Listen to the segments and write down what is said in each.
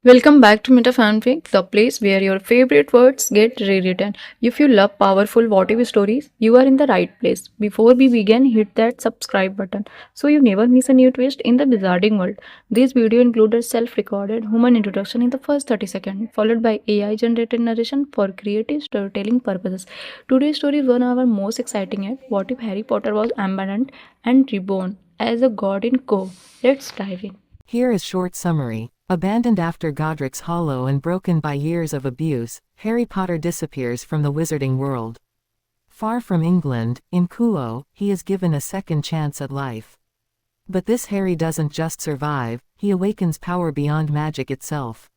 Welcome back to Meta Fanfic, the place where your favorite words get rewritten. If you love powerful what if stories, you are in the right place. Before we begin, hit that subscribe button so you never miss a new twist in the wizarding world. This video included self-recorded human introduction in the first 30 seconds, followed by AI-generated narration for creative storytelling purposes. Today's story is one of our most exciting yet. What if Harry Potter was abandoned and reborn as a god in Kuoh? Let's dive in. Here is short summary. Abandoned after Godric's Hollow and broken by years of abuse, Harry Potter disappears from the wizarding world. Far from England, in Kuoh, he is given a second chance at life. But this Harry doesn't just survive, he awakens power beyond magic itself.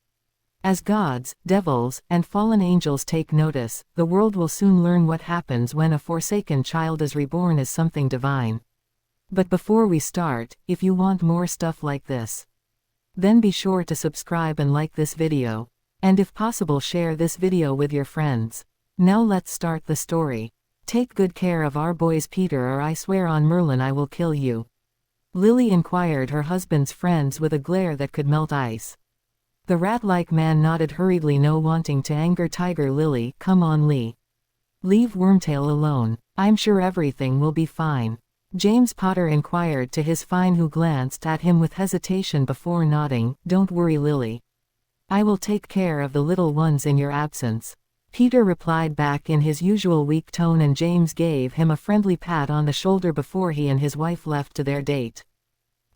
As gods, devils, and fallen angels take notice, the world will soon learn what happens when a forsaken child is reborn as something divine. But before we start, if you want more stuff like this, then be sure to subscribe and like this video. And if possible, share this video with your friends. Now let's start the story. Take good care of our boys Peter, or I swear on Merlin I will kill you. Lily inquired her husband's friends with a glare that could melt ice. The rat-like man nodded hurriedly, no wanting to anger Tiger Lily. Come on, Lee. Leave Wormtail alone. I'm sure everything will be fine. James Potter inquired to his fine, who glanced at him with hesitation before nodding. Don't worry, Lily. I will take care of the little ones in your absence. Peter replied back in his usual weak tone, and James gave him a friendly pat on the shoulder before he and his wife left to their date.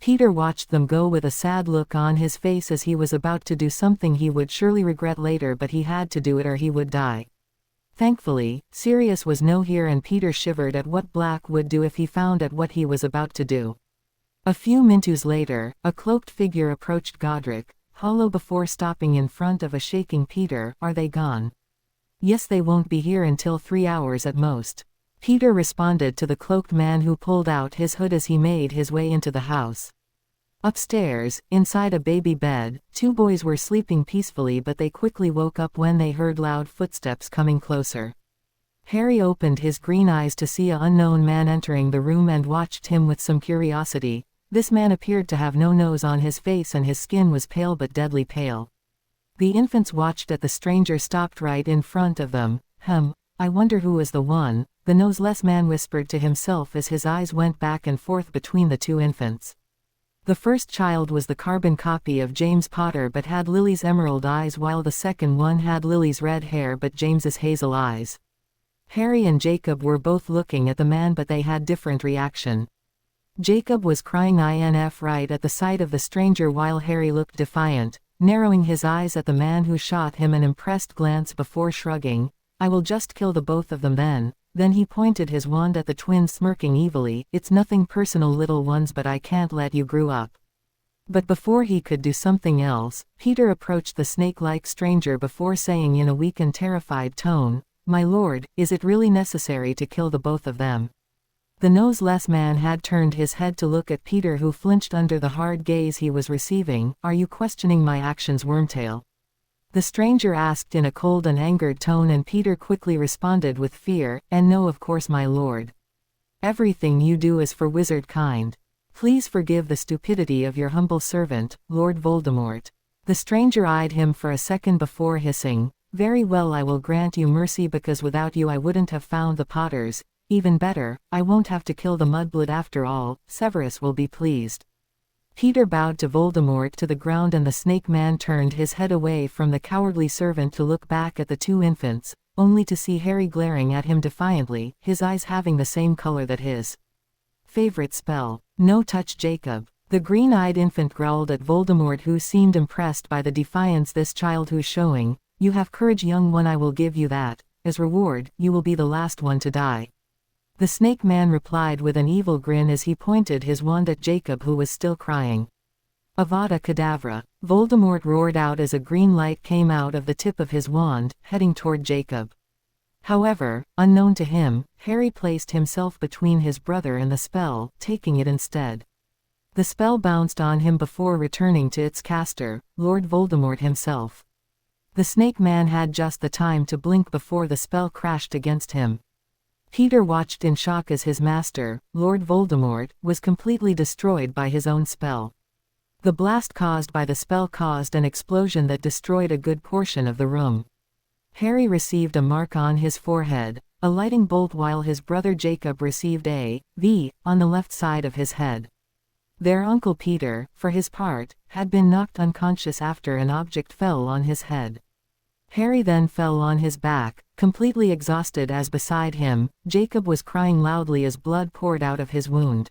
Peter watched them go with a sad look on his face as he was about to do something he would surely regret later, but he had to do it or he would die. Thankfully, Sirius was no here, and Peter shivered at what Black would do if he found out what he was about to do. A few minutes later, a cloaked figure approached Godric, hollow before stopping in front of a shaking Peter. Are they gone? Yes, they won't be here until 3 hours at most. Peter responded to the cloaked man, who pulled out his hood as he made his way into the house. Upstairs, inside a baby bed, two boys were sleeping peacefully, but they quickly woke up when they heard loud footsteps coming closer. Harry opened his green eyes to see an unknown man entering the room and watched him with some curiosity. This man appeared to have no nose on his face, and his skin was pale but deadly pale. The infants watched as the stranger stopped right in front of them. I wonder who is the one, the noseless man whispered to himself as his eyes went back and forth between the two infants. The first child was the carbon copy of James Potter but had Lily's emerald eyes, while the second one had Lily's red hair but James's hazel eyes. Harry and Jacob were both looking at the man, but they had different reaction. Jacob was crying INF right at the sight of the stranger, while Harry looked defiant, narrowing his eyes at the man, who shot him an impressed glance before shrugging. I will just kill the both of them then. Then he pointed his wand at the twins, smirking evilly. It's nothing personal, little ones, but I can't let you grow up. But before he could do something else, Peter approached the snake-like stranger before saying in a weak and terrified tone, My lord, is it really necessary to kill the both of them? The noseless man had turned his head to look at Peter, who flinched under the hard gaze he was receiving. Are you questioning my actions, Wormtail? The stranger asked in a cold and angered tone, and Peter quickly responded with fear, and no, of course, my lord. Everything you do is for wizard kind. Please forgive the stupidity of your humble servant, Lord Voldemort. The stranger eyed him for a second before hissing, Very well, I will grant you mercy, because without you I wouldn't have found the Potters. Even better, I won't have to kill the mudblood after all. Severus will be pleased. Peter bowed to Voldemort to the ground, and the snake man turned his head away from the cowardly servant to look back at the two infants, only to see Harry glaring at him defiantly, his eyes having the same color that his favorite spell. No touch, Jacob. The green-eyed infant growled at Voldemort, who seemed impressed by the defiance this child was showing. You have courage, young one, I will give you that. As reward, you will be the last one to die. The snake man replied with an evil grin as he pointed his wand at Jacob, who was still crying. Avada Kedavra! Voldemort roared out as a green light came out of the tip of his wand, heading toward Jacob. However, unknown to him, Harry placed himself between his brother and the spell, taking it instead. The spell bounced on him before returning to its caster, Lord Voldemort himself. The snake man had just the time to blink before the spell crashed against him. Peter watched in shock as his master, Lord Voldemort, was completely destroyed by his own spell. The blast caused by the spell caused an explosion that destroyed a good portion of the room. Harry received a mark on his forehead, a lightning bolt, while his brother Jacob received a V on the left side of his head. Their uncle Peter, for his part, had been knocked unconscious after an object fell on his head. Harry then fell on his back, completely exhausted, as beside him, Jacob was crying loudly as blood poured out of his wound.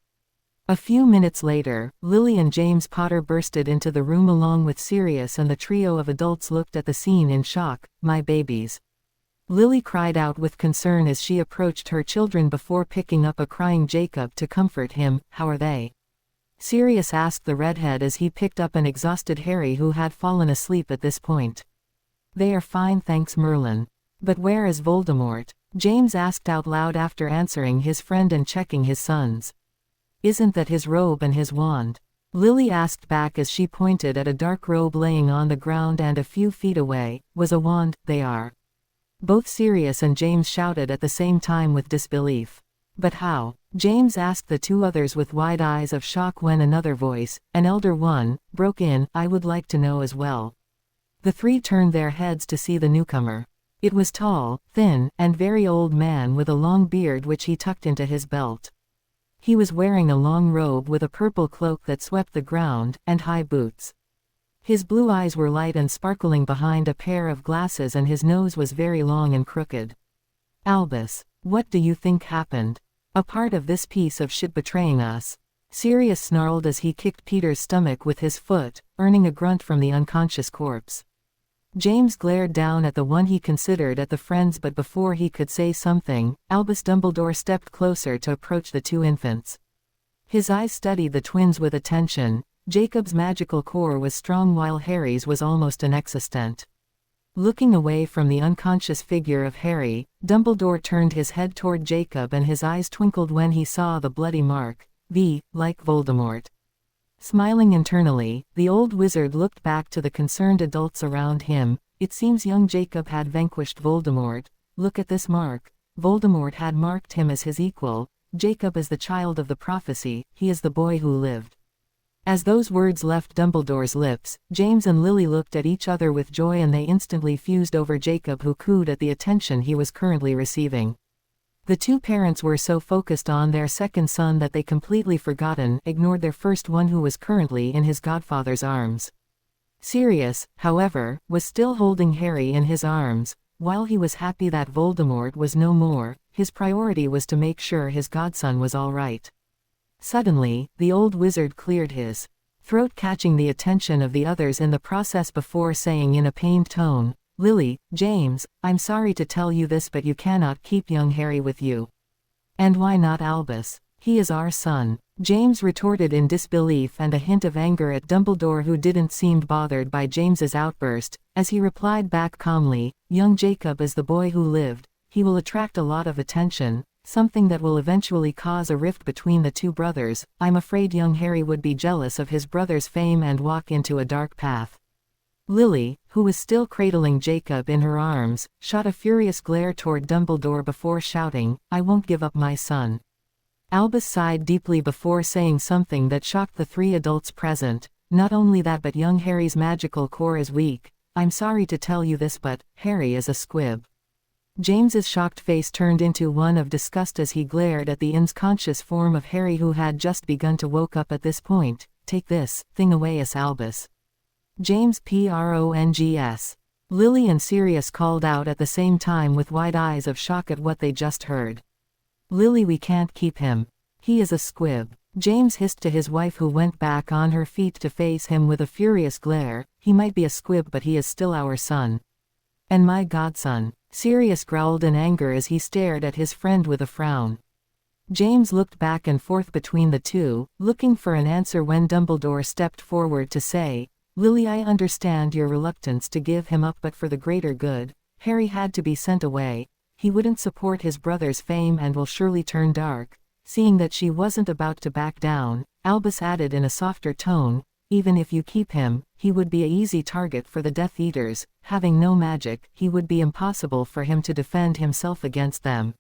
A few minutes later, Lily and James Potter bursted into the room along with Sirius, and the trio of adults looked at the scene in shock. "My babies." Lily cried out with concern as she approached her children before picking up a crying Jacob to comfort him. "How are they?" Sirius asked the redhead as he picked up an exhausted Harry who had fallen asleep at this point. "They are fine, thanks, Merlin." "But where is Voldemort?" James asked out loud after answering his friend and checking his sons. "Isn't that his robe and his wand?" Lily asked back as she pointed at a dark robe laying on the ground and a few feet away was a wand. "They are." Both Sirius and James shouted at the same time with disbelief. "But how?" James asked the two others with wide eyes of shock when another voice, an elder one, broke in. "I would like to know as well." The three turned their heads to see the newcomer. It was tall, thin, and very old man with a long beard which he tucked into his belt. He was wearing a long robe with a purple cloak that swept the ground, and high boots. His blue eyes were light and sparkling behind a pair of glasses, and his nose was very long and crooked. "Albus, what do you think happened? A part of this piece of shit betraying us?" Sirius snarled as he kicked Peter's stomach with his foot, earning a grunt from the unconscious corpse. James glared down at the one he considered at the friends, but before he could say something, Albus Dumbledore stepped closer to approach the two infants. His eyes studied the twins with attention. Jacob's magical core was strong while Harry's was almost inexistent. Looking away from the unconscious figure of Harry, Dumbledore turned his head toward Jacob, and his eyes twinkled when he saw the bloody mark. V, like Voldemort. Smiling internally, the old wizard looked back to the concerned adults around him. "It seems young Jacob had vanquished Voldemort. Look at this mark. Voldemort had marked him as his equal. Jacob is the child of the prophecy, he is the boy who lived." As those words left Dumbledore's lips, James and Lily looked at each other with joy, and they instantly fused over Jacob, who cooed at the attention he was currently receiving. The two parents were so focused on their second son that they completely ignored their first one, who was currently in his godfather's arms. Sirius, however, was still holding Harry in his arms. While he was happy that Voldemort was no more, his priority was to make sure his godson was all right. Suddenly, the old wizard cleared his throat, catching the attention of the others in the process before saying in a pained tone, "Lily, James, I'm sorry to tell you this, but you cannot keep young Harry with you." "And why not Albus? He is our son," James retorted in disbelief and a hint of anger at Dumbledore, who didn't seem bothered by James's outburst, as he replied back calmly, "Young Jacob is the boy who lived. He will attract a lot of attention, something that will eventually cause a rift between the two brothers. I'm afraid young Harry would be jealous of his brother's fame and walk into a dark path." Lily, who was still cradling Jacob in her arms, shot a furious glare toward Dumbledore before shouting, "I won't give up my son." Albus sighed deeply before saying something that shocked the three adults present. "Not only that, but young Harry's magical core is weak. I'm sorry to tell you this, but Harry is a squib." James's shocked face turned into one of disgust as he glared at the unconscious form of Harry, who had just begun to woke up at this point. "Take this thing away, Albus." "James Prongs." Lily and Sirius called out at the same time with wide eyes of shock at what they just heard. "Lily, we can't keep him. He is a squib," James hissed to his wife, who went back on her feet to face him with a furious glare. "He might be a squib, but he is still our son. And my godson." Sirius growled in anger as he stared at his friend with a frown. James looked back and forth between the two, looking for an answer when Dumbledore stepped forward to say, "Lily, I understand your reluctance to give him up, but for the greater good, Harry had to be sent away. He wouldn't support his brother's fame and will surely turn dark." Seeing that she wasn't about to back down, Albus added in a softer tone, "Even if you keep him, he would be an easy target for the Death Eaters. Having no magic, he would be impossible for him to defend himself against them."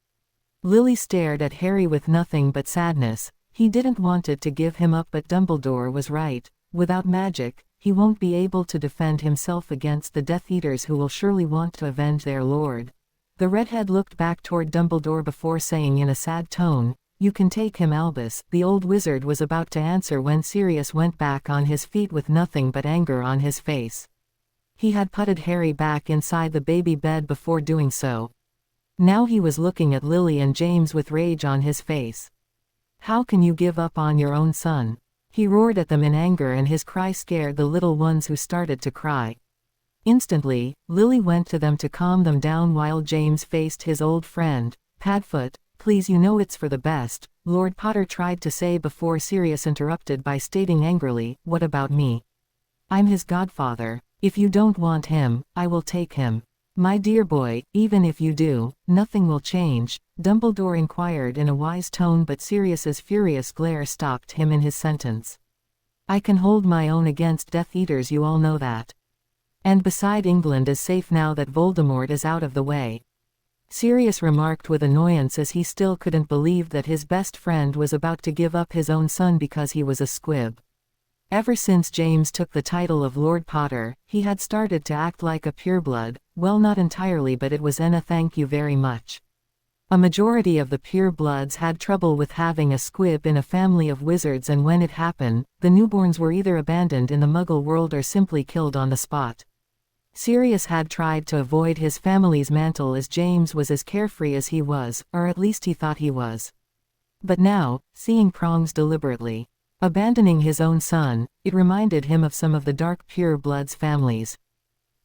Lily stared at Harry with nothing but sadness. He didn't want it to give him up, but Dumbledore was right. without magic, he won't be able to defend himself against the Death Eaters who will surely want to avenge their lord. The redhead looked back toward Dumbledore before saying in a sad tone, "You can take him, Albus." The old wizard was about to answer when Sirius went back on his feet with nothing but anger on his face. He had putted Harry back inside the baby bed before doing so. Now he was looking at Lily and James with rage on his face. "How can you give up on your own son?" He roared at them in anger, and his cry scared the little ones who started to cry. Instantly, Lily went to them to calm them down while James faced his old friend. "Padfoot, please, you know it's for the best," Lord Potter tried to say before Sirius interrupted by stating angrily, "What about me? I'm his godfather. If you don't want him, I will take him." "My dear boy, even if you do, nothing will change," Dumbledore inquired in a wise tone, but Sirius's furious glare stopped him in his sentence. "I can hold my own against Death Eaters, you all know that. And beside, England is safe now that Voldemort is out of the way," Sirius remarked with annoyance as he still couldn't believe that his best friend was about to give up his own son because he was a squib. Ever since James took the title of Lord Potter, he had started to act like a pureblood. Well, not entirely, but it was a thank you very much. A majority of the purebloods had trouble with having a squib in a family of wizards, and when it happened, the newborns were either abandoned in the Muggle world or simply killed on the spot. Sirius had tried to avoid his family's mantle as James was as carefree as he was, or at least he thought he was. But now, seeing Prongs deliberately abandoning his own son, it reminded him of some of the dark pure-bloods' families.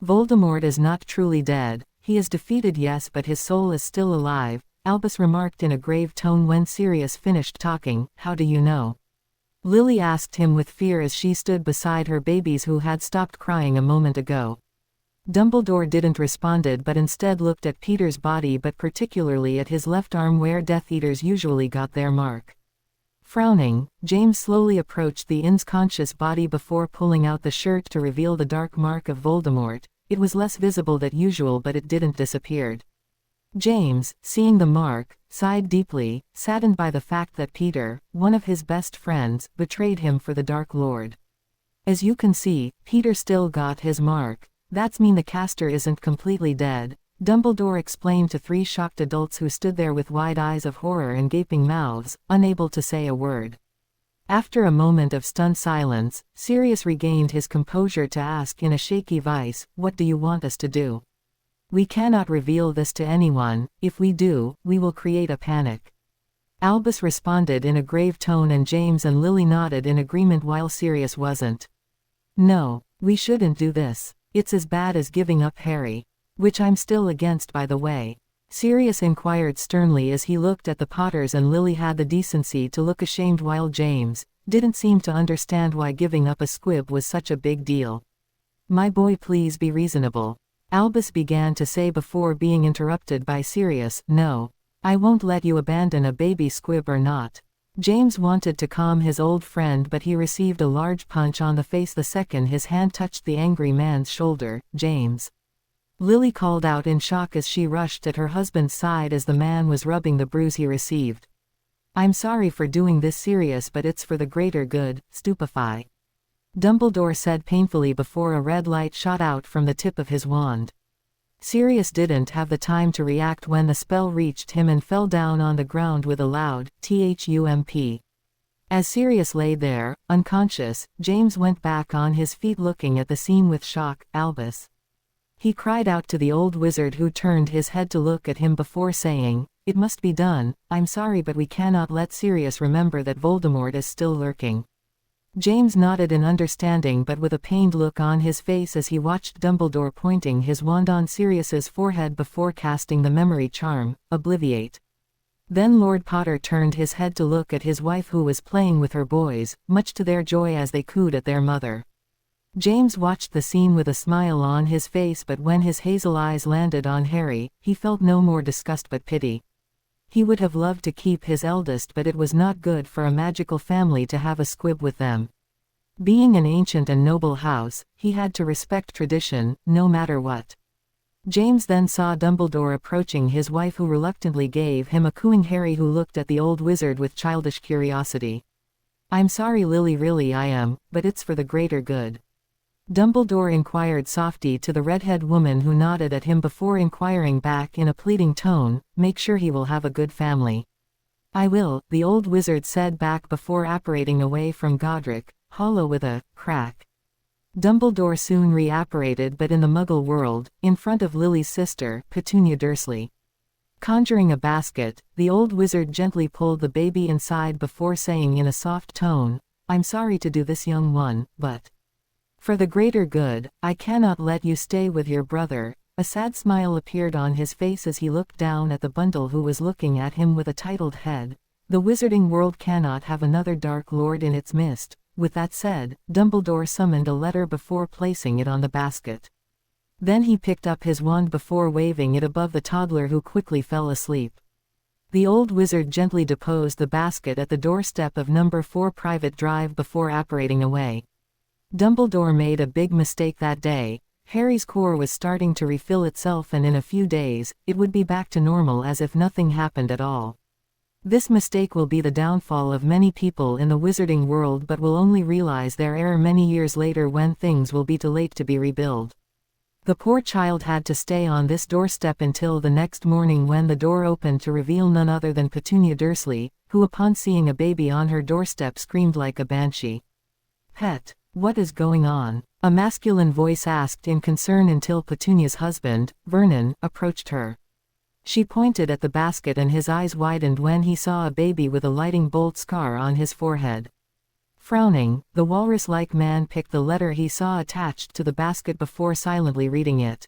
"Voldemort is not truly dead. He is defeated, yes, but his soul is still alive," Albus remarked in a grave tone when Sirius finished talking. "How do you know?" Lily asked him with fear as she stood beside her babies who had stopped crying a moment ago. Dumbledore didn't responded, but instead looked at Peter's body, but particularly at his left arm where Death Eaters usually got their mark. Frowning, James slowly approached the unconscious body before pulling out the shirt to reveal the dark mark of Voldemort. It was less visible than usual, but it didn't disappear. James, seeing the mark, sighed deeply, saddened by the fact that Peter, one of his best friends, betrayed him for the Dark Lord. "As you can see, Peter still got his mark. That's mean the caster isn't completely dead," Dumbledore explained to three shocked adults who stood there with wide eyes of horror and gaping mouths, unable to say a word. After a moment of stunned silence, Sirius regained his composure to ask in a shaky voice, "What do you want us to do? We cannot reveal this to anyone. If we do, we will create a panic." Albus responded in a grave tone, and James and Lily nodded in agreement while Sirius wasn't. "No, we shouldn't do this. It's as bad as giving up Harry. Which I'm still against, by the way," Sirius inquired sternly as he looked at the Potters, and Lily had the decency to look ashamed while James didn't seem to understand why giving up a squib was such a big deal. "My boy, please be reasonable," Albus began to say before being interrupted by Sirius. "No. I won't let you abandon a baby squib or not." James wanted to calm his old friend, but he received a large punch on the face the second his hand touched the angry man's shoulder. "James!" Lily called out in shock as she rushed at her husband's side as the man was rubbing the bruise he received. "I'm sorry for doing this, Sirius, but it's for the greater good. Stupefy," Dumbledore said painfully before a red light shot out from the tip of his wand. Sirius didn't have the time to react when the spell reached him and fell down on the ground with a loud thump. As Sirius lay there, unconscious, James went back on his feet looking at the scene with shock. "Albus!" He cried out to the old wizard, who turned his head to look at him before saying, "It must be done. I'm sorry, but we cannot let Sirius remember that Voldemort is still lurking." James nodded in understanding, but with a pained look on his face as he watched Dumbledore pointing his wand on Sirius's forehead before casting the memory charm, Obliviate. Then Lord Potter turned his head to look at his wife, who was playing with her boys, much to their joy as they cooed at their mother. James watched the scene with a smile on his face, but when his hazel eyes landed on Harry, he felt no more disgust but pity. He would have loved to keep his eldest, but it was not good for a magical family to have a squib with them. Being an ancient and noble house, he had to respect tradition, no matter what. James then saw Dumbledore approaching his wife, who reluctantly gave him a cooing Harry, who looked at the old wizard with childish curiosity. I'm sorry Lily, really I am, but it's for the greater good. Dumbledore inquired softly to the redhead woman, who nodded at him before inquiring back in a pleading tone, make sure he will have a good family. I will, the old wizard said back before apparating away from Godric, hollow with a crack. Dumbledore soon reapparated, but in the Muggle world, in front of Lily's sister, Petunia Dursley. Conjuring a basket, the old wizard gently pulled the baby inside before saying in a soft tone, I'm sorry to do this, young one, but for the greater good, I cannot let you stay with your brother. A sad smile appeared on his face as he looked down at the bundle, who was looking at him with a titled head. The wizarding world cannot have another Dark Lord in its midst. With that said, Dumbledore summoned a letter before placing it on the basket. Then he picked up his wand before waving it above the toddler, who quickly fell asleep. The old wizard gently deposed the basket at the doorstep of number 4 Private Drive before apparating away. Dumbledore made a big mistake that day. Harry's core was starting to refill itself, and in a few days, it would be back to normal as if nothing happened at all. This mistake will be the downfall of many people in the wizarding world, but will only realize their error many years later, when things will be too late to be rebuilt. The poor child had to stay on this doorstep until the next morning, when the door opened to reveal none other than Petunia Dursley, who upon seeing a baby on her doorstep screamed like a banshee. Pet, what is going on? A masculine voice asked in concern, until Petunia's husband, Vernon, approached her. She pointed at the basket, and his eyes widened when he saw a baby with a lightning bolt scar on his forehead. Frowning, the walrus-like man picked the letter he saw attached to the basket before silently reading it.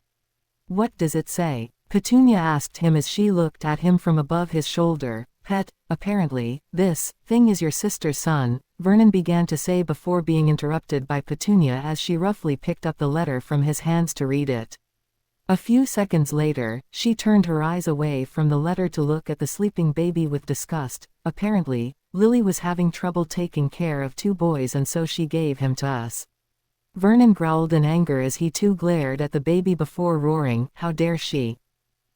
What does it say? Petunia asked him as she looked at him from above his shoulder. Pet, apparently, this thing is your sister's son, Vernon began to say before being interrupted by Petunia as she roughly picked up the letter from his hands to read it. A few seconds later, she turned her eyes away from the letter to look at the sleeping baby with disgust. Apparently, Lily was having trouble taking care of 2 boys, and so she gave him to us. Vernon growled in anger as he too glared at the baby before roaring, how dare she?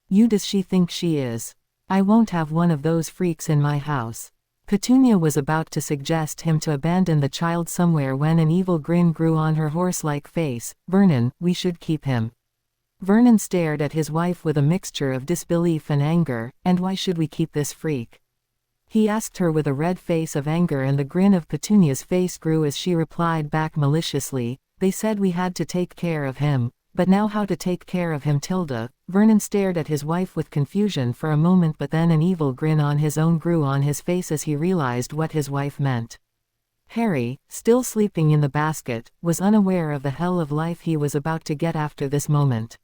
You does she think she is? I won't have one of those freaks in my house. Petunia was about to suggest him to abandon the child somewhere when an evil grin grew on her horse-like face. Vernon, we should keep him. Vernon stared at his wife with a mixture of disbelief and anger. And why should we keep this freak? He asked her with a red face of anger, and the grin of Petunia's face grew as she replied back maliciously, they said we had to take care of him. But now how to take care of him, Tilda? Vernon stared at his wife with confusion for a moment, but then an evil grin on his own grew on his face as he realized what his wife meant. Harry, still sleeping in the basket, was unaware of the hell of life he was about to get after this moment.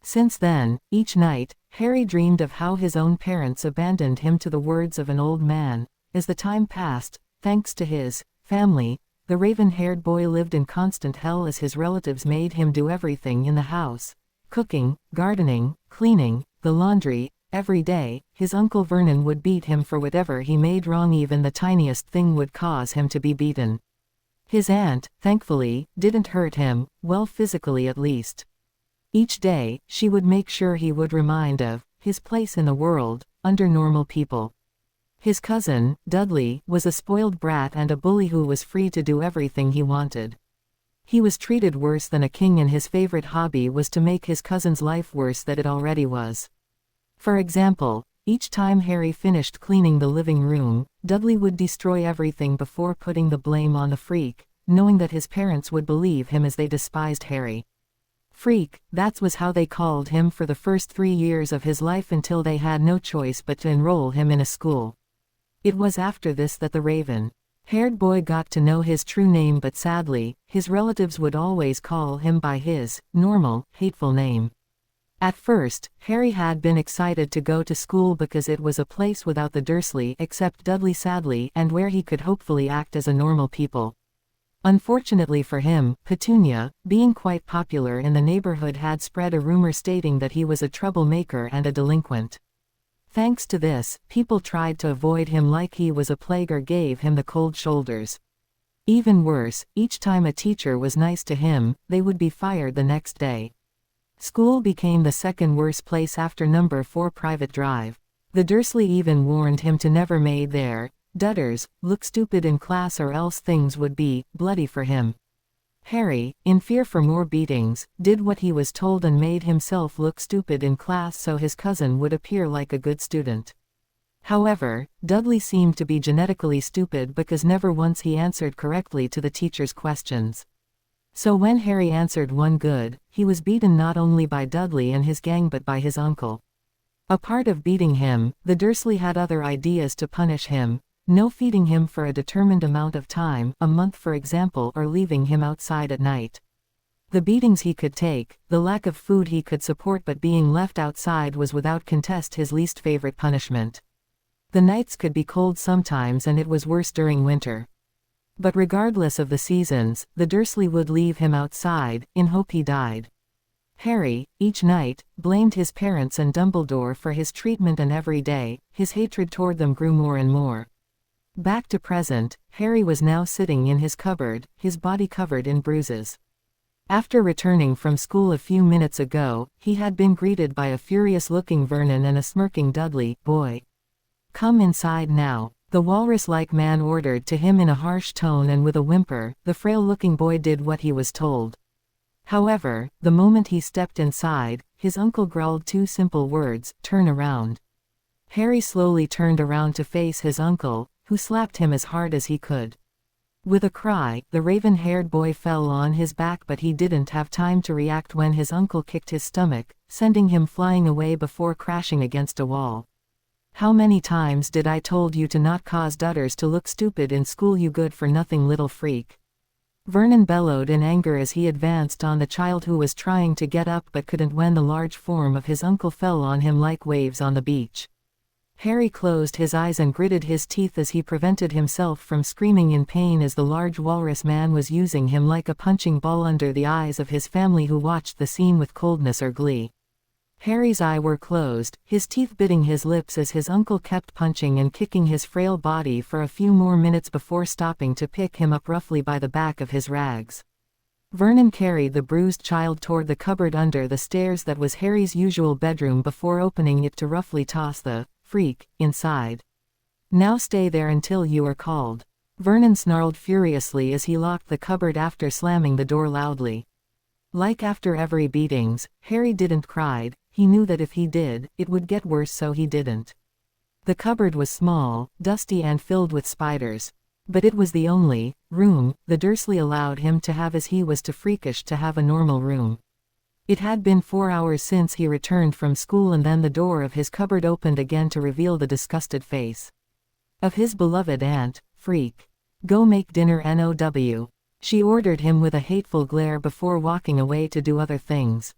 Since then, each night, Harry dreamed of how his own parents abandoned him to the words of an old man. As the time passed, thanks to his family, the raven-haired boy lived in constant hell as his relatives made him do everything in the house. Cooking, gardening, cleaning, the laundry. Every day, his Uncle Vernon would beat him for whatever he made wrong. Even the tiniest thing would cause him to be beaten. His aunt, thankfully, didn't hurt him, well, physically at least. Each day, she would make sure he would remind of his place in the world, under normal people. His cousin, Dudley, was a spoiled brat and a bully who was free to do everything he wanted. He was treated worse than a king, and his favorite hobby was to make his cousin's life worse than it already was. For example, each time Harry finished cleaning the living room, Dudley would destroy everything before putting the blame on the freak, knowing that his parents would believe him as they despised Harry. Freak, that was how they called him for the first 3 years of his life, until they had no choice but to enroll him in a school. It was after this that the raven-haired boy got to know his true name, but sadly, his relatives would always call him by his normal, hateful name. At first, Harry had been excited to go to school because it was a place without the Dursley except Dudley, sadly, and where he could hopefully act as a normal people. Unfortunately for him, Petunia, being quite popular in the neighborhood, had spread a rumor stating that he was a troublemaker and a delinquent. Thanks to this, people tried to avoid him like he was a plague or gave him the cold shoulders. Even worse, each time a teacher was nice to him, they would be fired the next day. School became the second worst place after number 4 Private Drive. The Dursley even warned him to never made there. Dudders, look stupid in class or else things would be bloody for him. Harry, in fear for more beatings, did what he was told and made himself look stupid in class so his cousin would appear like a good student. However, Dudley seemed to be genetically stupid because never once he answered correctly to the teacher's questions. So when Harry answered one good, he was beaten not only by Dudley and his gang but by his uncle. A part of beating him, the Dursley had other ideas to punish him. No feeding him for a determined amount of time, a month for example, or leaving him outside at night. The beatings he could take, the lack of food he could support, but being left outside was without contest his least favorite punishment. The nights could be cold sometimes and it was worse during winter. But regardless of the seasons, the Dursley would leave him outside, in hope he died. Harry, each night, blamed his parents and Dumbledore for his treatment, and every day, his hatred toward them grew more and more. Back to present, Harry was now sitting in his cupboard, his body covered in bruises. After returning from school a few minutes ago, he had been greeted by a furious-looking Vernon and a smirking Dudley. "Boy, come inside now," the walrus-like man ordered to him in a harsh tone, and with a whimper, the frail-looking boy did what he was told. However, the moment he stepped inside, his uncle growled two simple words: "Turn around." Harry slowly turned around to face his uncle, who slapped him as hard as he could. With a cry, the raven-haired boy fell on his back, but he didn't have time to react when his uncle kicked his stomach, sending him flying away before crashing against a wall. "How many times did I told you to not cause Dudders to look stupid in school, you good-for-nothing little freak?" Vernon bellowed in anger as he advanced on the child who was trying to get up but couldn't when the large form of his uncle fell on him like waves on the beach. Harry closed his eyes and gritted his teeth as he prevented himself from screaming in pain as the large walrus man was using him like a punching ball under the eyes of his family, who watched the scene with coldness or glee. Harry's eyes were closed, his teeth biting his lips as his uncle kept punching and kicking his frail body for a few more minutes before stopping to pick him up roughly by the back of his rags. Vernon carried the bruised child toward the cupboard under the stairs that was Harry's usual bedroom before opening it to roughly toss the freak inside. "Now stay there until you are called," Vernon snarled furiously as he locked the cupboard after slamming the door loudly. Like after every beatings, Harry didn't cry. He knew that if he did, it would get worse, so he didn't. The cupboard was small, dusty and filled with spiders. But it was the only room the Dursley allowed him to have, as he was too freakish to have a normal room. It had been 4 hours since he returned from school, and then the door of his cupboard opened again to reveal the disgusted face of his beloved aunt. "Freak. Go make dinner now," she ordered him with a hateful glare before walking away to do other things.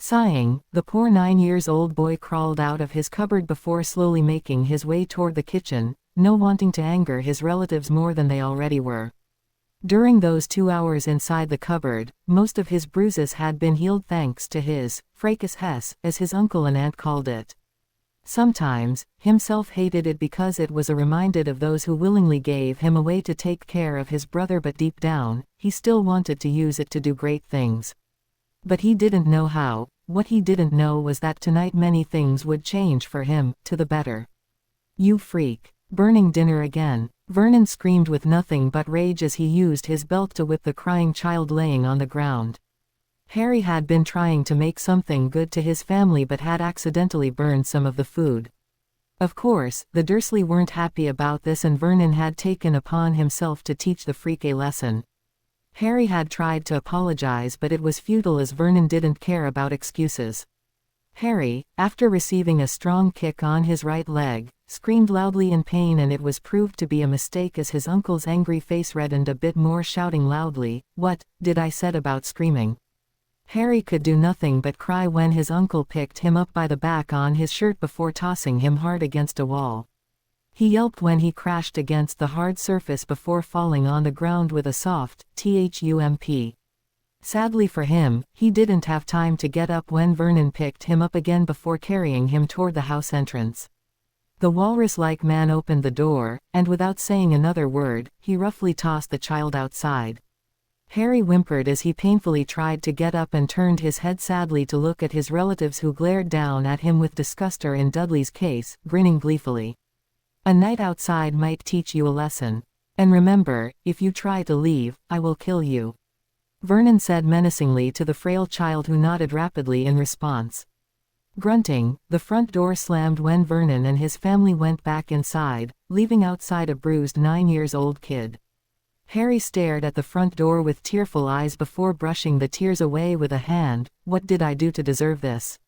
Sighing, the poor 9-year-old boy crawled out of his cupboard before slowly making his way toward the kitchen, no wanting to anger his relatives more than they already were. During those 2 hours inside the cupboard, most of his bruises had been healed thanks to his fracas hess, as his uncle and aunt called it. Sometimes, himself hated it because it was a reminder of those who willingly gave him away to take care of his brother, but deep down, he still wanted to use it to do great things. But he didn't know how. What he didn't know was that tonight many things would change for him, to the better. "You freak. Burning dinner again," Vernon screamed with nothing but rage as he used his belt to whip the crying child laying on the ground. Harry had been trying to make something good to his family but had accidentally burned some of the food. Of course, the Dursley weren't happy about this, and Vernon had taken upon himself to teach the freak a lesson. Harry had tried to apologize, but it was futile as Vernon didn't care about excuses. Harry, after receiving a strong kick on his right leg, screamed loudly in pain, and it was proved to be a mistake as his uncle's angry face reddened a bit more, shouting loudly, "What did I said about screaming?" Harry could do nothing but cry when his uncle picked him up by the back on his shirt before tossing him hard against a wall. He yelped when he crashed against the hard surface before falling on the ground with a soft thump. Sadly for him, he didn't have time to get up when Vernon picked him up again before carrying him toward the house entrance. The walrus-like man opened the door, and without saying another word, he roughly tossed the child outside. Harry whimpered as he painfully tried to get up and turned his head sadly to look at his relatives, who glared down at him with disgust, or in Dudley's case, grinning gleefully. A night outside might teach you a lesson. And remember, if you try to leave, I will kill you." Vernon said menacingly to the frail child, who nodded rapidly in response. Grunting, the front door slammed when Vernon and his family went back inside, leaving outside a bruised 9-year-old kid. Harry stared at the front door with tearful eyes before brushing the tears away with a hand. "What did I do to deserve this?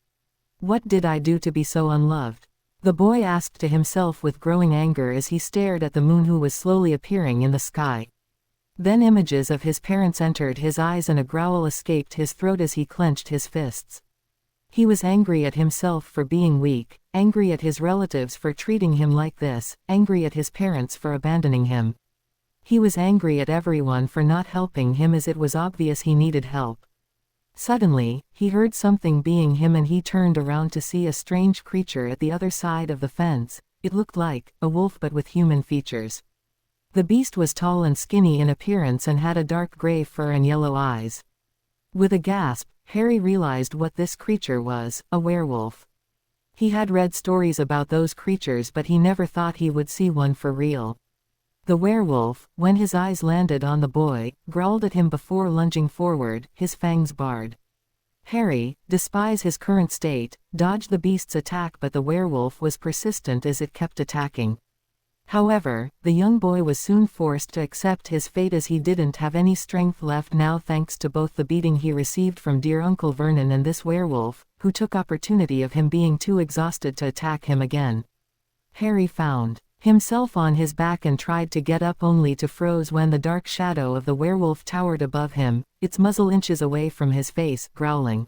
What did I do to be so unloved?" The boy asked to himself with growing anger as he stared at the moon, who was slowly appearing in the sky. Then images of his parents entered his eyes and a growl escaped his throat as he clenched his fists. He was angry at himself for being weak, angry at his relatives for treating him like this, angry at his parents for abandoning him. He was angry at everyone for not helping him, as it was obvious he needed help. Suddenly, he heard something being him, and he turned around to see a strange creature at the other side of the fence. It looked like a wolf, but with human features. The beast was tall and skinny in appearance and had a dark gray fur and yellow eyes. With a gasp, Harry realized what this creature was: a werewolf. He had read stories about those creatures, but he never thought he would see one for real. The werewolf, when his eyes landed on the boy, growled at him before lunging forward, his fangs bared. Harry, despite his current state, dodged the beast's attack, but the werewolf was persistent as it kept attacking. However, the young boy was soon forced to accept his fate, as he didn't have any strength left now, thanks to both the beating he received from dear Uncle Vernon and this werewolf, who took opportunity of him being too exhausted to attack him again. Harry found himself on his back and tried to get up, only to froze when the dark shadow of the werewolf towered above him, its muzzle inches away from his face, growling.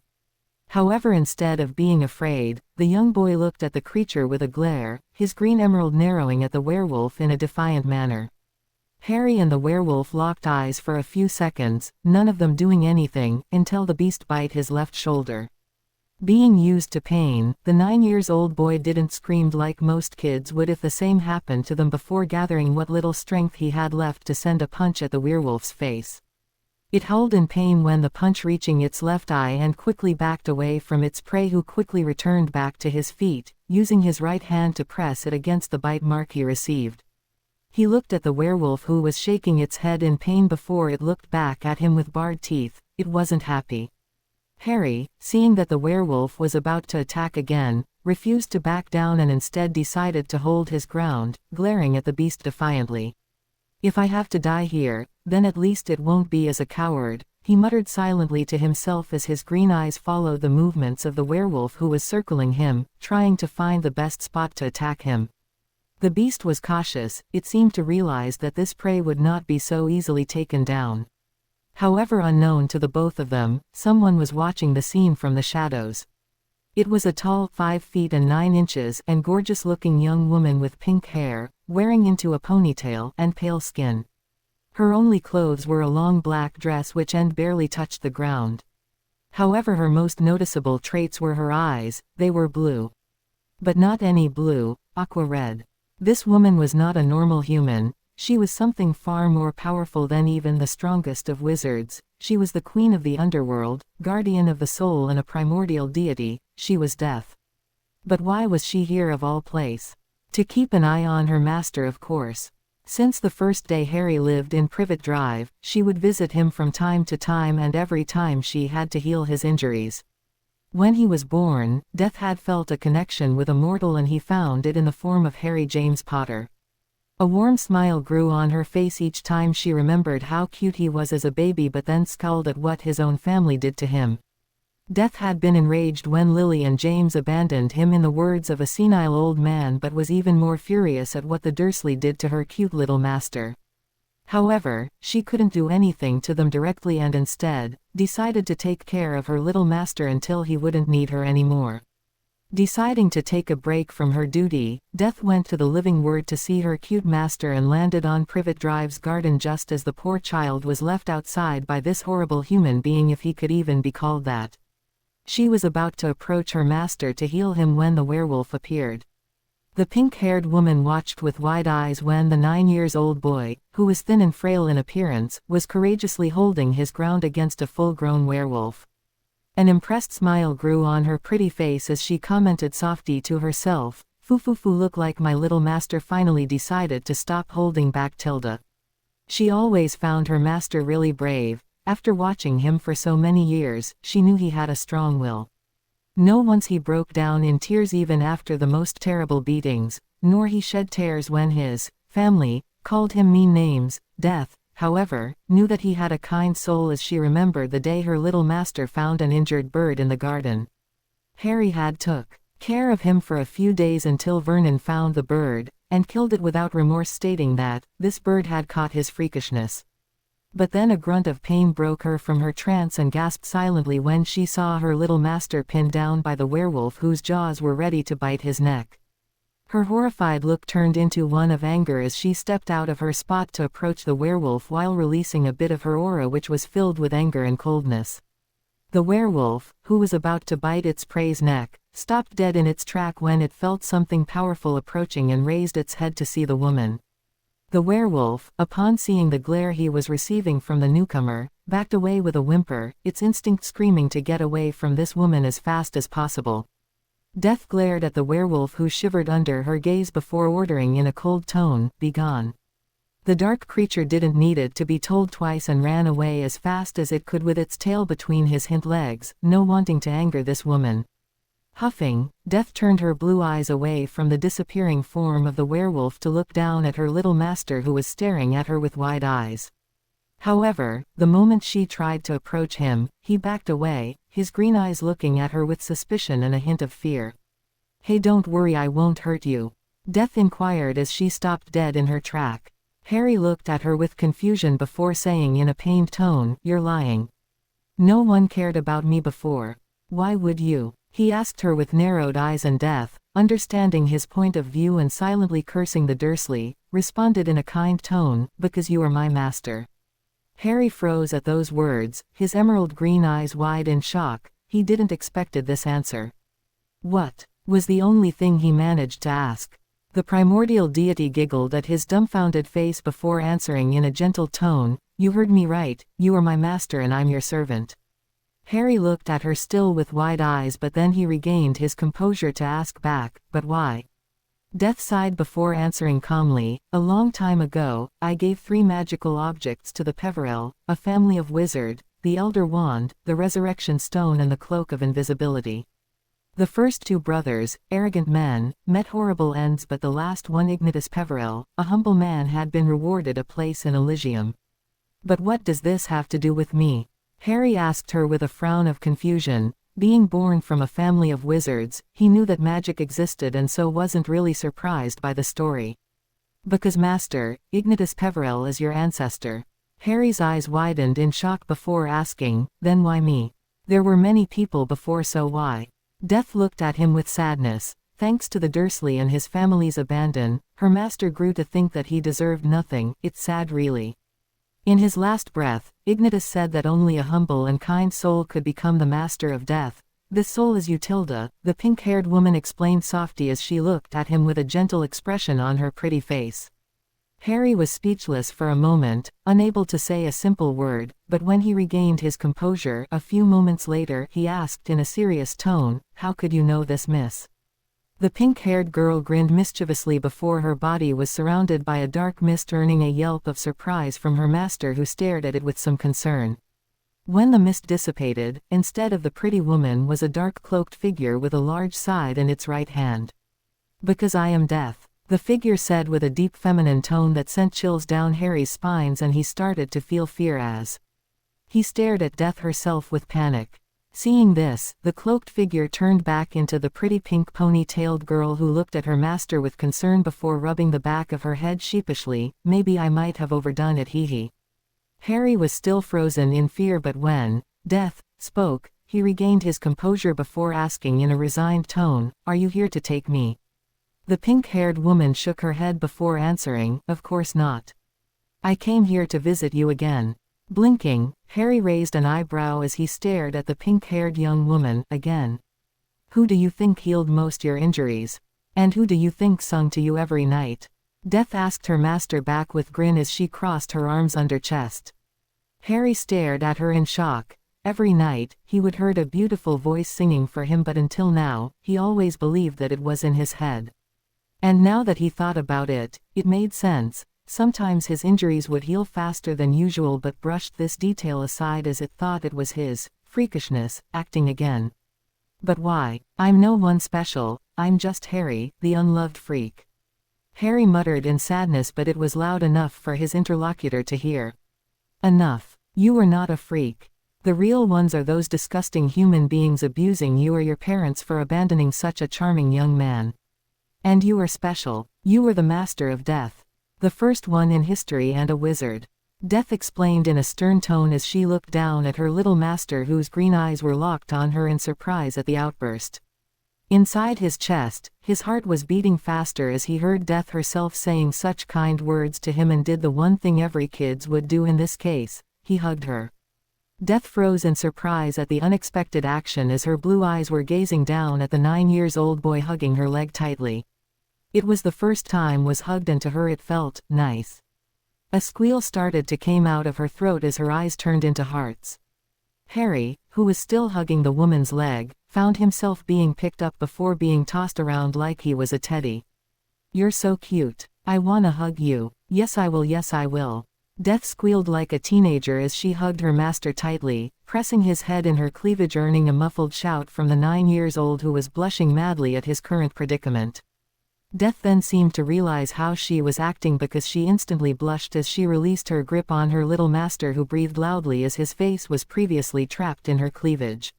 However, instead of being afraid, the young boy looked at the creature with a glare, his green emerald narrowing at the werewolf in a defiant manner. Harry and the werewolf locked eyes for a few seconds, none of them doing anything, until the beast bit his left shoulder. Being used to pain, the 9-year-old boy didn't scream like most kids would if the same happened to them, before gathering what little strength he had left to send a punch at the werewolf's face. It howled in pain when the punch reaching its left eye and quickly backed away from its prey, who quickly returned back to his feet, using his right hand to press it against the bite mark he received. He looked at the werewolf, who was shaking its head in pain before it looked back at him with bared teeth. It wasn't happy. Harry, seeing that the werewolf was about to attack again, refused to back down and instead decided to hold his ground, glaring at the beast defiantly. "If I have to die here, then at least it won't be as a coward," he muttered silently to himself as his green eyes followed the movements of the werewolf, who was circling him, trying to find the best spot to attack him. The beast was cautious. It seemed to realize that this prey would not be so easily taken down. However, unknown to the both of them, someone was watching the scene from the shadows. It was a tall, 5 feet and 9 inches, and gorgeous-looking young woman with pink hair, wearing into a ponytail, and pale skin. Her only clothes were a long black dress which barely touched the ground. However, her most noticeable traits were her eyes. They were blue. But not any blue, aqua red. This woman was not a normal human. She was something far more powerful than even the strongest of wizards. She was the queen of the underworld, guardian of the soul and a primordial deity. She was Death. But why was she here of all place? To keep an eye on her master, of course. Since the first day Harry lived in Privet Drive, she would visit him from time to time, and every time she had to heal his injuries. When he was born, Death had felt a connection with a mortal, and he found it in the form of Harry James Potter. A warm smile grew on her face each time she remembered how cute he was as a baby, but then scowled at what his own family did to him. Death had been enraged when Lily and James abandoned him, in the words of a senile old man, but was even more furious at what the Dursley did to her cute little master. However, she couldn't do anything to them directly, and instead, decided to take care of her little master until he wouldn't need her anymore. Deciding to take a break from her duty, Death went to the Living Word to see her cute master and landed on Privet Drive's garden just as the poor child was left outside by this horrible human being, if he could even be called that. She was about to approach her master to heal him when the werewolf appeared. The pink-haired woman watched with wide eyes when the 9-year-old boy, who was thin and frail in appearance, was courageously holding his ground against a full-grown werewolf. An impressed smile grew on her pretty face as she commented softly to herself, Fufufu looked like my little master finally decided to stop holding back Tilda. She always found her master really brave. After watching him for so many years, she knew he had a strong will. No once he broke down in tears even after the most terrible beatings, nor he shed tears when his family called him mean names. Death, however, knew that he had a kind soul as she remembered the day her little master found an injured bird in the garden. Harry had took care of him for a few days until Vernon found the bird, and killed it without remorse, stating that this bird had caught his freakishness. But then a grunt of pain broke her from her trance and gasped silently when she saw her little master pinned down by the werewolf whose jaws were ready to bite his neck. Her horrified look turned into one of anger as she stepped out of her spot to approach the werewolf while releasing a bit of her aura which was filled with anger and coldness. The werewolf, who was about to bite its prey's neck, stopped dead in its track when it felt something powerful approaching and raised its head to see the woman. The werewolf, upon seeing the glare he was receiving from the newcomer, backed away with a whimper, its instinct screaming to get away from this woman as fast as possible. Death glared at the werewolf who shivered under her gaze before ordering in a cold tone, "Begone." The dark creature didn't need it to be told twice and ran away as fast as it could with its tail between his hind legs, no wanting to anger this woman. Huffing, Death turned her blue eyes away from the disappearing form of the werewolf to look down at her little master who was staring at her with wide eyes. However, the moment she tried to approach him, he backed away, his green eyes looking at her with suspicion and a hint of fear. "Hey, don't worry, I won't hurt you," Death inquired as she stopped dead in her track. Harry looked at her with confusion before saying in a pained tone, "You're lying. No one cared about me before. Why would you?" He asked her with narrowed eyes, and Death, understanding his point of view and silently cursing the Dursley, responded in a kind tone, "Because you are my master." Harry froze at those words, his emerald green eyes wide in shock. He didn't expected this answer. "What?" was the only thing he managed to ask. The primordial deity giggled at his dumbfounded face before answering in a gentle tone, "You heard me right, you are my master and I'm your servant." Harry looked at her still with wide eyes, but then he regained his composure to ask back, "But why?" Death sighed before answering calmly, "A long time ago, I gave 3 magical objects to the Peverell, a family of wizard, the Elder Wand, the Resurrection Stone and the Cloak of Invisibility. The first 2 brothers, arrogant men, met horrible ends, but the last one, Ignitus Peverell, a humble man, had been rewarded a place in Elysium. But what does this have to do with me?" Harry asked her with a frown of confusion. Being born from a family of wizards, he knew that magic existed and so wasn't really surprised by the story. "Because Master, Ignitus Peverell is your ancestor." Harry's eyes widened in shock before asking, "Then why me? There were many people before, so why?" Death looked at him with sadness. Thanks to the Dursley and his family's abandon, her master grew to think that he deserved nothing. It's sad, really. In his last breath, Ignitus said that only a humble and kind soul could become the master of death. "This soul is you, Tilda," the pink-haired woman explained softly as she looked at him with a gentle expression on her pretty face. Harry was speechless for a moment, unable to say a simple word, but when he regained his composure a few moments later, he asked in a serious tone, "How could you know this, miss?" The pink-haired girl grinned mischievously before her body was surrounded by a dark mist, earning a yelp of surprise from her master, who stared at it with some concern. When the mist dissipated, instead of the pretty woman was a dark cloaked figure with a large scythe in its right hand. "Because I am Death," the figure said with a deep feminine tone that sent chills down Harry's spines, and he started to feel fear as he stared at Death herself with panic. Seeing this, the cloaked figure turned back into the pretty pink pony-tailed girl who looked at her master with concern before rubbing the back of her head sheepishly. "Maybe I might have overdone it, hee." Harry was still frozen in fear, but when Death spoke, he regained his composure before asking in a resigned tone, "Are you here to take me?" The pink-haired woman shook her head before answering, "Of course not. I came here to visit you again." Blinking, Harry raised an eyebrow as he stared at the pink-haired young woman. "Again? Who do you think healed most your injuries? And who do you think sung to you every night?" Death asked her master back with grin as she crossed her arms under chest. Harry stared at her in shock. Every night, he would heard a beautiful voice singing for him, but until now, he always believed that it was in his head. And now that he thought about it, it made sense. Sometimes his injuries would heal faster than usual, but brushed this detail aside as it thought it was his freakishness acting again. But why? I'm no one special, I'm just Harry, the unloved freak. Harry muttered in sadness, but it was loud enough for his interlocutor to hear. Enough. You are not a freak. The real ones are those disgusting human beings abusing you or your parents for abandoning such a charming young man. And you are special. You were the master of death. The first one in history and a wizard. Death explained in a stern tone as she looked down at her little master, whose green eyes were locked on her in surprise at the outburst. Inside his chest, his heart was beating faster as he heard Death herself saying such kind words to him, and did the one thing every kid would do in this case. He hugged her. Death froze in surprise at the unexpected action as her blue eyes were gazing down at the 9-year-old boy hugging her leg tightly. It was the first time was hugged, and to her it felt nice. A squeal started to come out of her throat as her eyes turned into hearts. Harry, who was still hugging the woman's leg, found himself being picked up before being tossed around like he was a teddy. You're so cute. I wanna hug you. Yes I will, yes I will. Death squealed like a teenager as she hugged her master tightly, pressing his head in her cleavage, earning a muffled shout from the 9-year-old who was blushing madly at his current predicament. Death then seemed to realize how she was acting, because she instantly blushed as she released her grip on her little master, who breathed loudly as his face was previously trapped in her cleavage.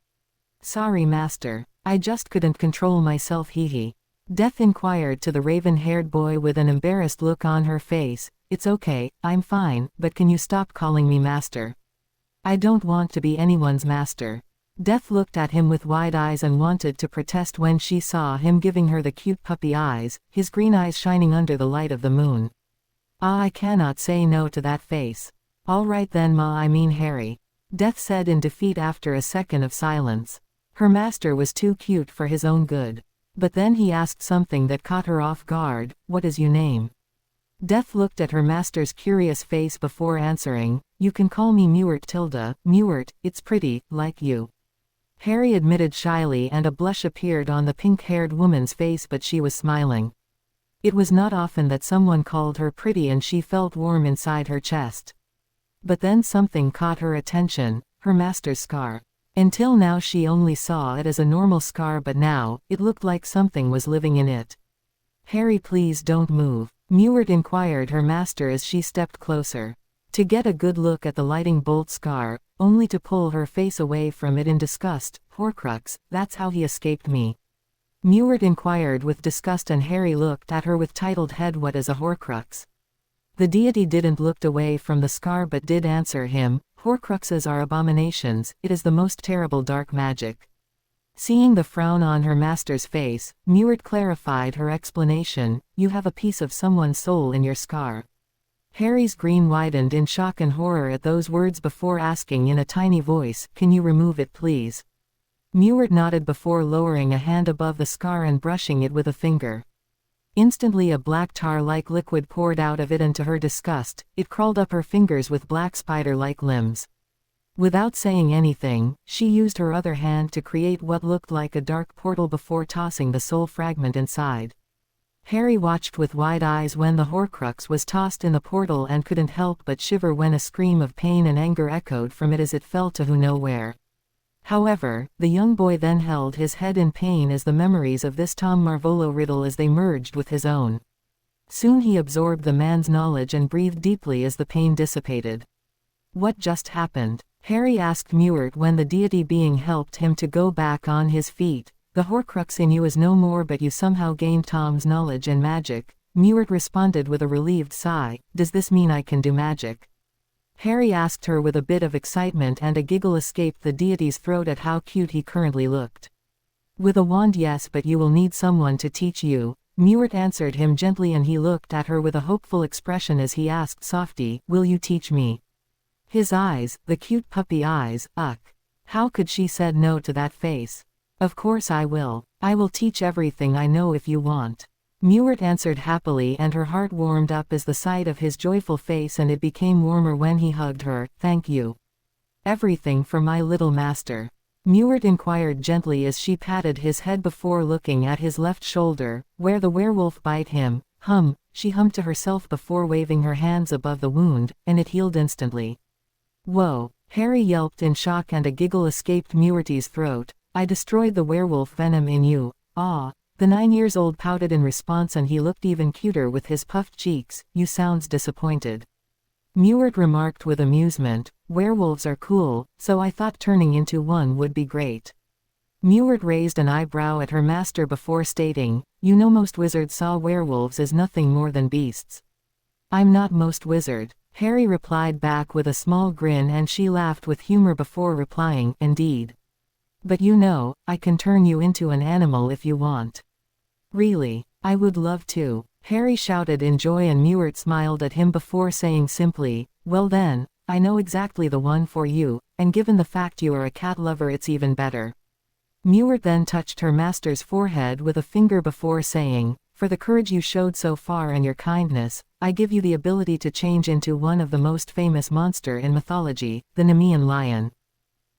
Sorry master. I just couldn't control myself, hee. Death inquired to the raven-haired boy with an embarrassed look on her face. It's okay, I'm fine, but can you stop calling me master? I don't want to be anyone's master. Death looked at him with wide eyes and wanted to protest when she saw him giving her the cute puppy eyes, his green eyes shining under the light of the moon. Ah, I cannot say no to that face. All right then I mean Harry. Death said in defeat after a second of silence. Her master was too cute for his own good. But then he asked something that caught her off guard. What is your name? Death looked at her master's curious face before answering. You can call me Mewert, Tilda. Mewert, it's pretty, like you. Harry admitted shyly, and a blush appeared on the pink-haired woman's face, but she was smiling. It was not often that someone called her pretty, and she felt warm inside her chest. But then something caught her attention, her master's scar. Until now she only saw it as a normal scar, but now, it looked like something was living in it. Harry, please don't move, Mewert inquired her master as she stepped closer. To get a good look at the lightning bolt scar, only to pull her face away from it in disgust. Horcrux, that's how he escaped me. Mewert inquired with disgust, and Harry looked at her with titled head. What is a Horcrux? The deity didn't look away from the scar but did answer him. Horcruxes are abominations, it is the most terrible dark magic. Seeing the frown on her master's face, Mewert clarified her explanation. You have a piece of someone's soul in your scar. Harry's green widened in shock and horror at those words before asking in a tiny voice, can you remove it please? Mewert nodded before lowering a hand above the scar and brushing it with a finger. Instantly a black tar-like liquid poured out of it, and to her disgust, it crawled up her fingers with black spider-like limbs. Without saying anything, she used her other hand to create what looked like a dark portal before tossing the soul fragment inside. Harry watched with wide eyes when the Horcrux was tossed in the portal and couldn't help but shiver when a scream of pain and anger echoed from it as it fell to who knows where. However, the young boy then held his head in pain as the memories of this Tom Marvolo riddle as they merged with his own. Soon he absorbed the man's knowledge and breathed deeply as the pain dissipated. What just happened? Harry asked Mewert when the deity being helped him to go back on his feet. The Horcrux in you is no more, but you somehow gained Tom's knowledge and magic. Mewert responded with a relieved sigh. Does this mean I can do magic? Harry asked her with a bit of excitement, and a giggle escaped the deity's throat at how cute he currently looked. With a wand, yes, but you will need someone to teach you. Mewert answered him gently, and he looked at her with a hopeful expression as he asked softly, will you teach me? His eyes, the cute puppy eyes, ugh. How could she said no to that face? Of course I will. I will teach everything I know if you want. Mewert answered happily, and her heart warmed up as the sight of his joyful face, and it became warmer when he hugged her. Thank you. Everything for my little master. Mewert inquired gently as she patted his head before looking at his left shoulder, where the werewolf bite him. She hummed to herself before waving her hands above the wound, and it healed instantly. Whoa! Harry yelped in shock and a giggle escaped Mewert's throat. I destroyed the werewolf venom in you. Ah! The 9-year-old pouted in response and he looked even cuter with his puffed cheeks. You sounds disappointed. Mewert remarked with amusement, werewolves are cool, so I thought turning into one would be great. Mewert raised an eyebrow at her master before stating, you know most wizards saw werewolves as nothing more than beasts. I'm not most wizard. Harry replied back with a small grin and she laughed with humor before replying, indeed. But you know, I can turn you into an animal if you want. Really? I would love to. Harry shouted in joy and Mewert smiled at him before saying simply, well then, I know exactly the one for you, and given the fact you are a cat lover it's even better. Mewert then touched her master's forehead with a finger before saying, for the courage you showed so far and your kindness, I give you the ability to change into one of the most famous monster in mythology, the Nemean lion.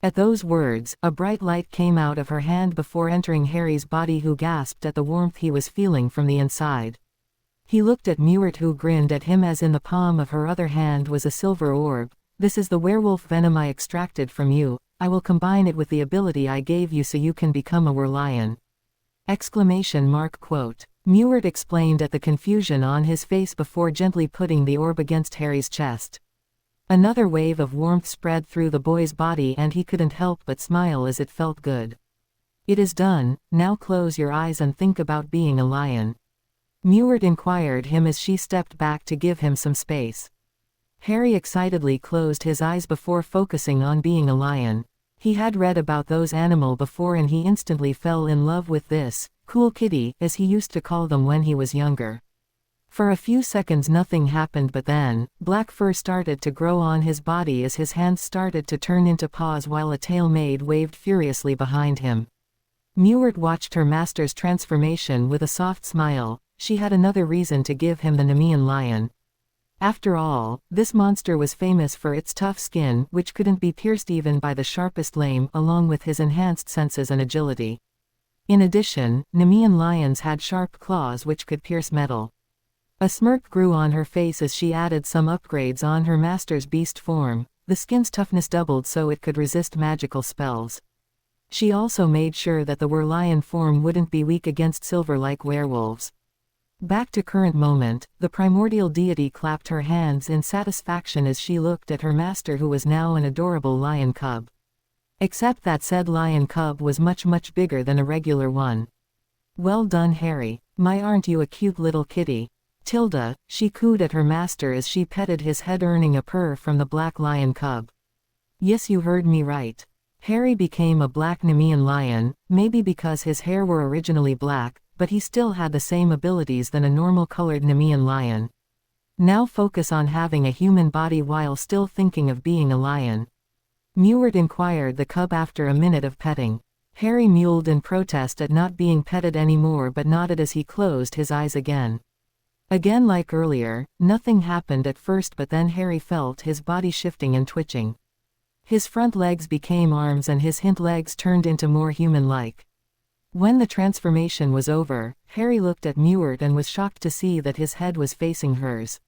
At those words, a bright light came out of her hand before entering Harry's body who gasped at the warmth he was feeling from the inside. He looked at Mewert who grinned at him as in the palm of her other hand was a silver orb. This is the werewolf venom I extracted from you. I will combine it with the ability I gave you so you can become a werelion. ! Mewert explained at the confusion on his face before gently putting the orb against Harry's chest. Another wave of warmth spread through the boy's body and he couldn't help but smile as it felt good. It is done, now close your eyes and think about being a lion. Mewert inquired him as she stepped back to give him some space. Harry excitedly closed his eyes before focusing on being a lion. He had read about those animals before and he instantly fell in love with this, cool kitty, as he used to call them when he was younger. For a few seconds nothing happened but then, black fur started to grow on his body as his hands started to turn into paws while a tail maid waved furiously behind him. Mewert watched her master's transformation with a soft smile. She had another reason to give him the Nemean lion. After all, this monster was famous for its tough skin which couldn't be pierced even by the sharpest lame, along with his enhanced senses and agility. In addition, Nemean lions had sharp claws which could pierce metal. A smirk grew on her face as she added some upgrades on her master's beast form. The skin's toughness doubled so it could resist magical spells. She also made sure that the werelion form wouldn't be weak against silver-like werewolves. Back to current moment, the primordial deity clapped her hands in satisfaction as she looked at her master who was now an adorable lion cub. Except that said lion cub was much bigger than a regular one. Well done Harry, aren't you a cute little kitty? Tilda, she cooed at her master as she petted his head earning a purr from the black lion cub. Yes you heard me right. Harry became a black Nemean lion, maybe because his hair were originally black, but he still had the same abilities than a normal colored Nemean lion. Now focus on having a human body while still thinking of being a lion. Mewert inquired the cub after a minute of petting. Harry mewled in protest at not being petted anymore but nodded as he closed his eyes again. Again like earlier, nothing happened at first but then Harry felt his body shifting and twitching. His front legs became arms and his hind legs turned into more human-like. When the transformation was over, Harry looked at Mewert and was shocked to see that his head was facing hers.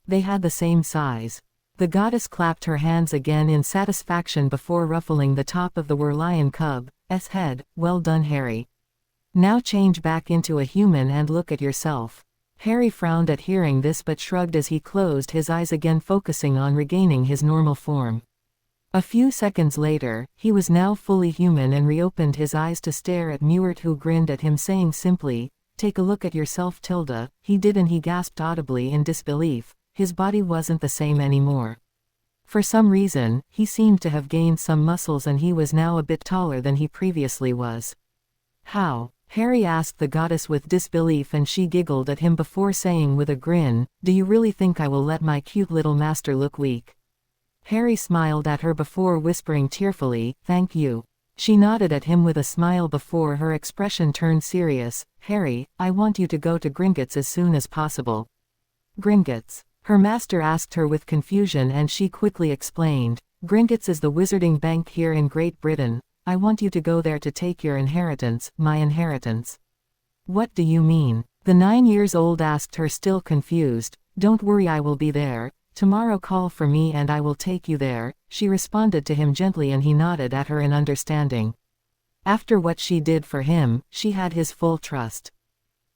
They had the same size. The goddess clapped her hands again in satisfaction before ruffling the top of the werelion cub's head. Well done Harry. Now change back into a human and look at yourself. Harry frowned at hearing this but shrugged as he closed his eyes again focusing on regaining his normal form. A few seconds later, he was now fully human and reopened his eyes to stare at Mewert who grinned at him saying simply, take a look at yourself Tilda. He did and he gasped audibly in disbelief. His body wasn't the same anymore. For some reason, he seemed to have gained some muscles and he was now a bit taller than he previously was. How? Harry asked the goddess with disbelief and she giggled at him before saying with a grin, do you really think I will let my cute little master look weak? Harry smiled at her before whispering tearfully, thank you. She nodded at him with a smile before her expression turned serious. Harry, I want you to go to Gringotts as soon as possible. Gringotts? Her master asked her with confusion and she quickly explained, Gringotts is the wizarding bank here in Great Britain. I want you to go there to take your inheritance, my inheritance. What do you mean? The 9-year-old asked her, still confused. Don't worry, I will be there. Tomorrow call for me and I will take you there, she responded to him gently, and he nodded at her in understanding. After what she did for him, she had his full trust.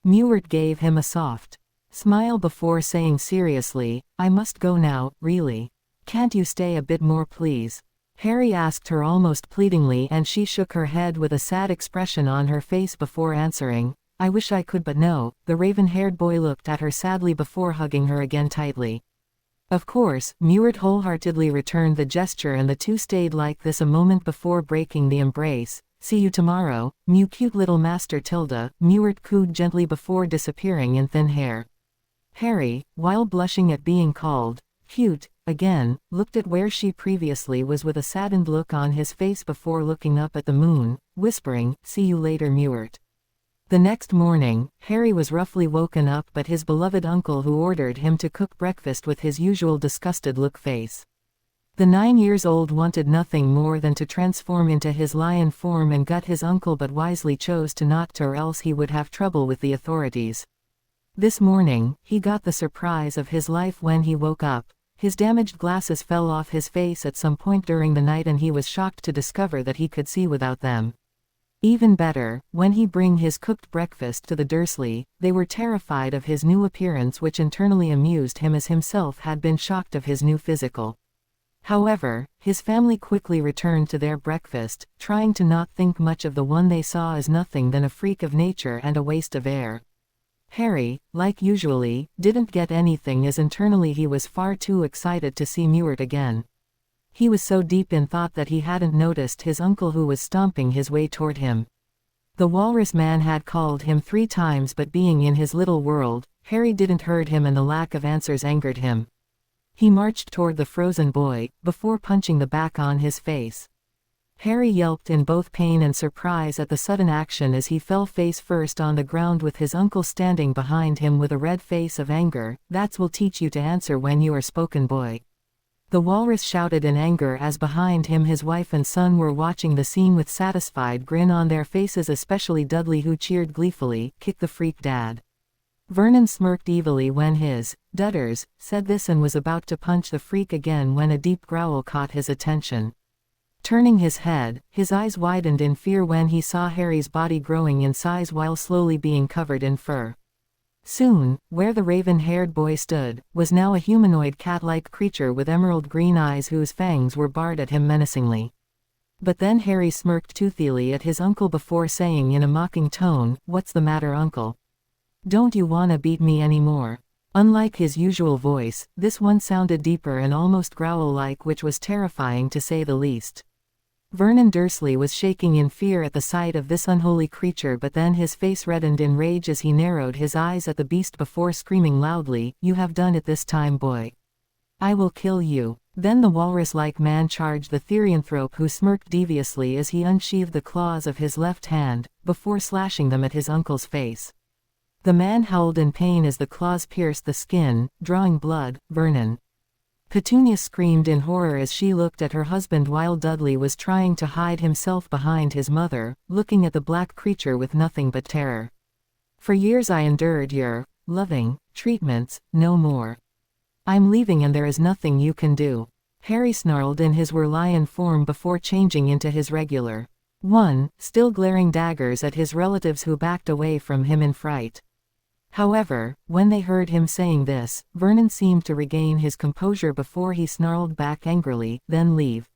Mewert gave him a soft smile before saying seriously, I must go now, really. Can't you stay a bit more, please? Harry asked her almost pleadingly, and she shook her head with a sad expression on her face before answering, I wish I could, but no. The raven-haired boy looked at her sadly before hugging her again tightly. Of course, Mewert wholeheartedly returned the gesture, and the two stayed like this a moment before breaking the embrace. See you tomorrow, Mew cute little Master Tilda, Mewert cooed gently before disappearing in thin air. Harry, while blushing at being called cute again, looked at where she previously was with a saddened look on his face before looking up at the moon, whispering, see you later, Mewert. The next morning, Harry was roughly woken up by his beloved uncle, who ordered him to cook breakfast with his usual disgusted look face. The 9-year-old wanted nothing more than to transform into his lion form and gut his uncle, but wisely chose to not to, or else he would have trouble with the authorities. This morning, he got the surprise of his life when he woke up. His damaged glasses fell off his face at some point during the night, and he was shocked to discover that he could see without them. Even better, when he bring his cooked breakfast to the Dursley, they were terrified of his new appearance, which internally amused him as himself had been shocked of his new physical. However, his family quickly returned to their breakfast, trying to not think much of the one they saw as nothing than a freak of nature and a waste of air. Harry, like usually, didn't get anything, as internally he was far too excited to see Mewert again. He was so deep in thought that he hadn't noticed his uncle, who was stomping his way toward him. The walrus man had called him 3 times, but being in his little world, Harry didn't heard him, and the lack of answers angered him. He marched toward the frozen boy, before punching the back on his face. Harry yelped in both pain and surprise at the sudden action as he fell face first on the ground with his uncle standing behind him with a red face of anger. That's will teach you to answer when you are spoken, boy. The walrus shouted in anger as behind him his wife and son were watching the scene with satisfied grin on their faces, especially Dudley, who cheered gleefully, kick the freak, Dad. Vernon smirked evilly when his dutters said this and was about to punch the freak again when a deep growl caught his attention. Turning his head, his eyes widened in fear when he saw Harry's body growing in size while slowly being covered in fur. Soon, where the raven-haired boy stood, was now a humanoid cat-like creature with emerald green eyes whose fangs were barred at him menacingly. But then Harry smirked toothily at his uncle before saying in a mocking tone, "What's the matter, uncle? Don't you wanna beat me anymore?" Unlike his usual voice, this one sounded deeper and almost growl-like, which was terrifying to say the least. Vernon Dursley was shaking in fear at the sight of this unholy creature, but then his face reddened in rage as he narrowed his eyes at the beast before screaming loudly, "You have done it this time, boy. I will kill you." Then the walrus-like man charged the therianthrope, who smirked deviously as he unsheathed the claws of his left hand, before slashing them at his uncle's face. The man howled in pain as the claws pierced the skin, drawing blood. Vernon. Petunia screamed in horror as she looked at her husband while Dudley was trying to hide himself behind his mother, looking at the black creature with nothing but terror. "For years I endured your loving treatments, no more. I'm leaving and there is nothing you can do." Harry snarled in his lion form before changing into his regular one, still glaring daggers at his relatives, who backed away from him in fright. However, when they heard him saying this, Vernon seemed to regain his composure before he snarled back angrily, "Then leave.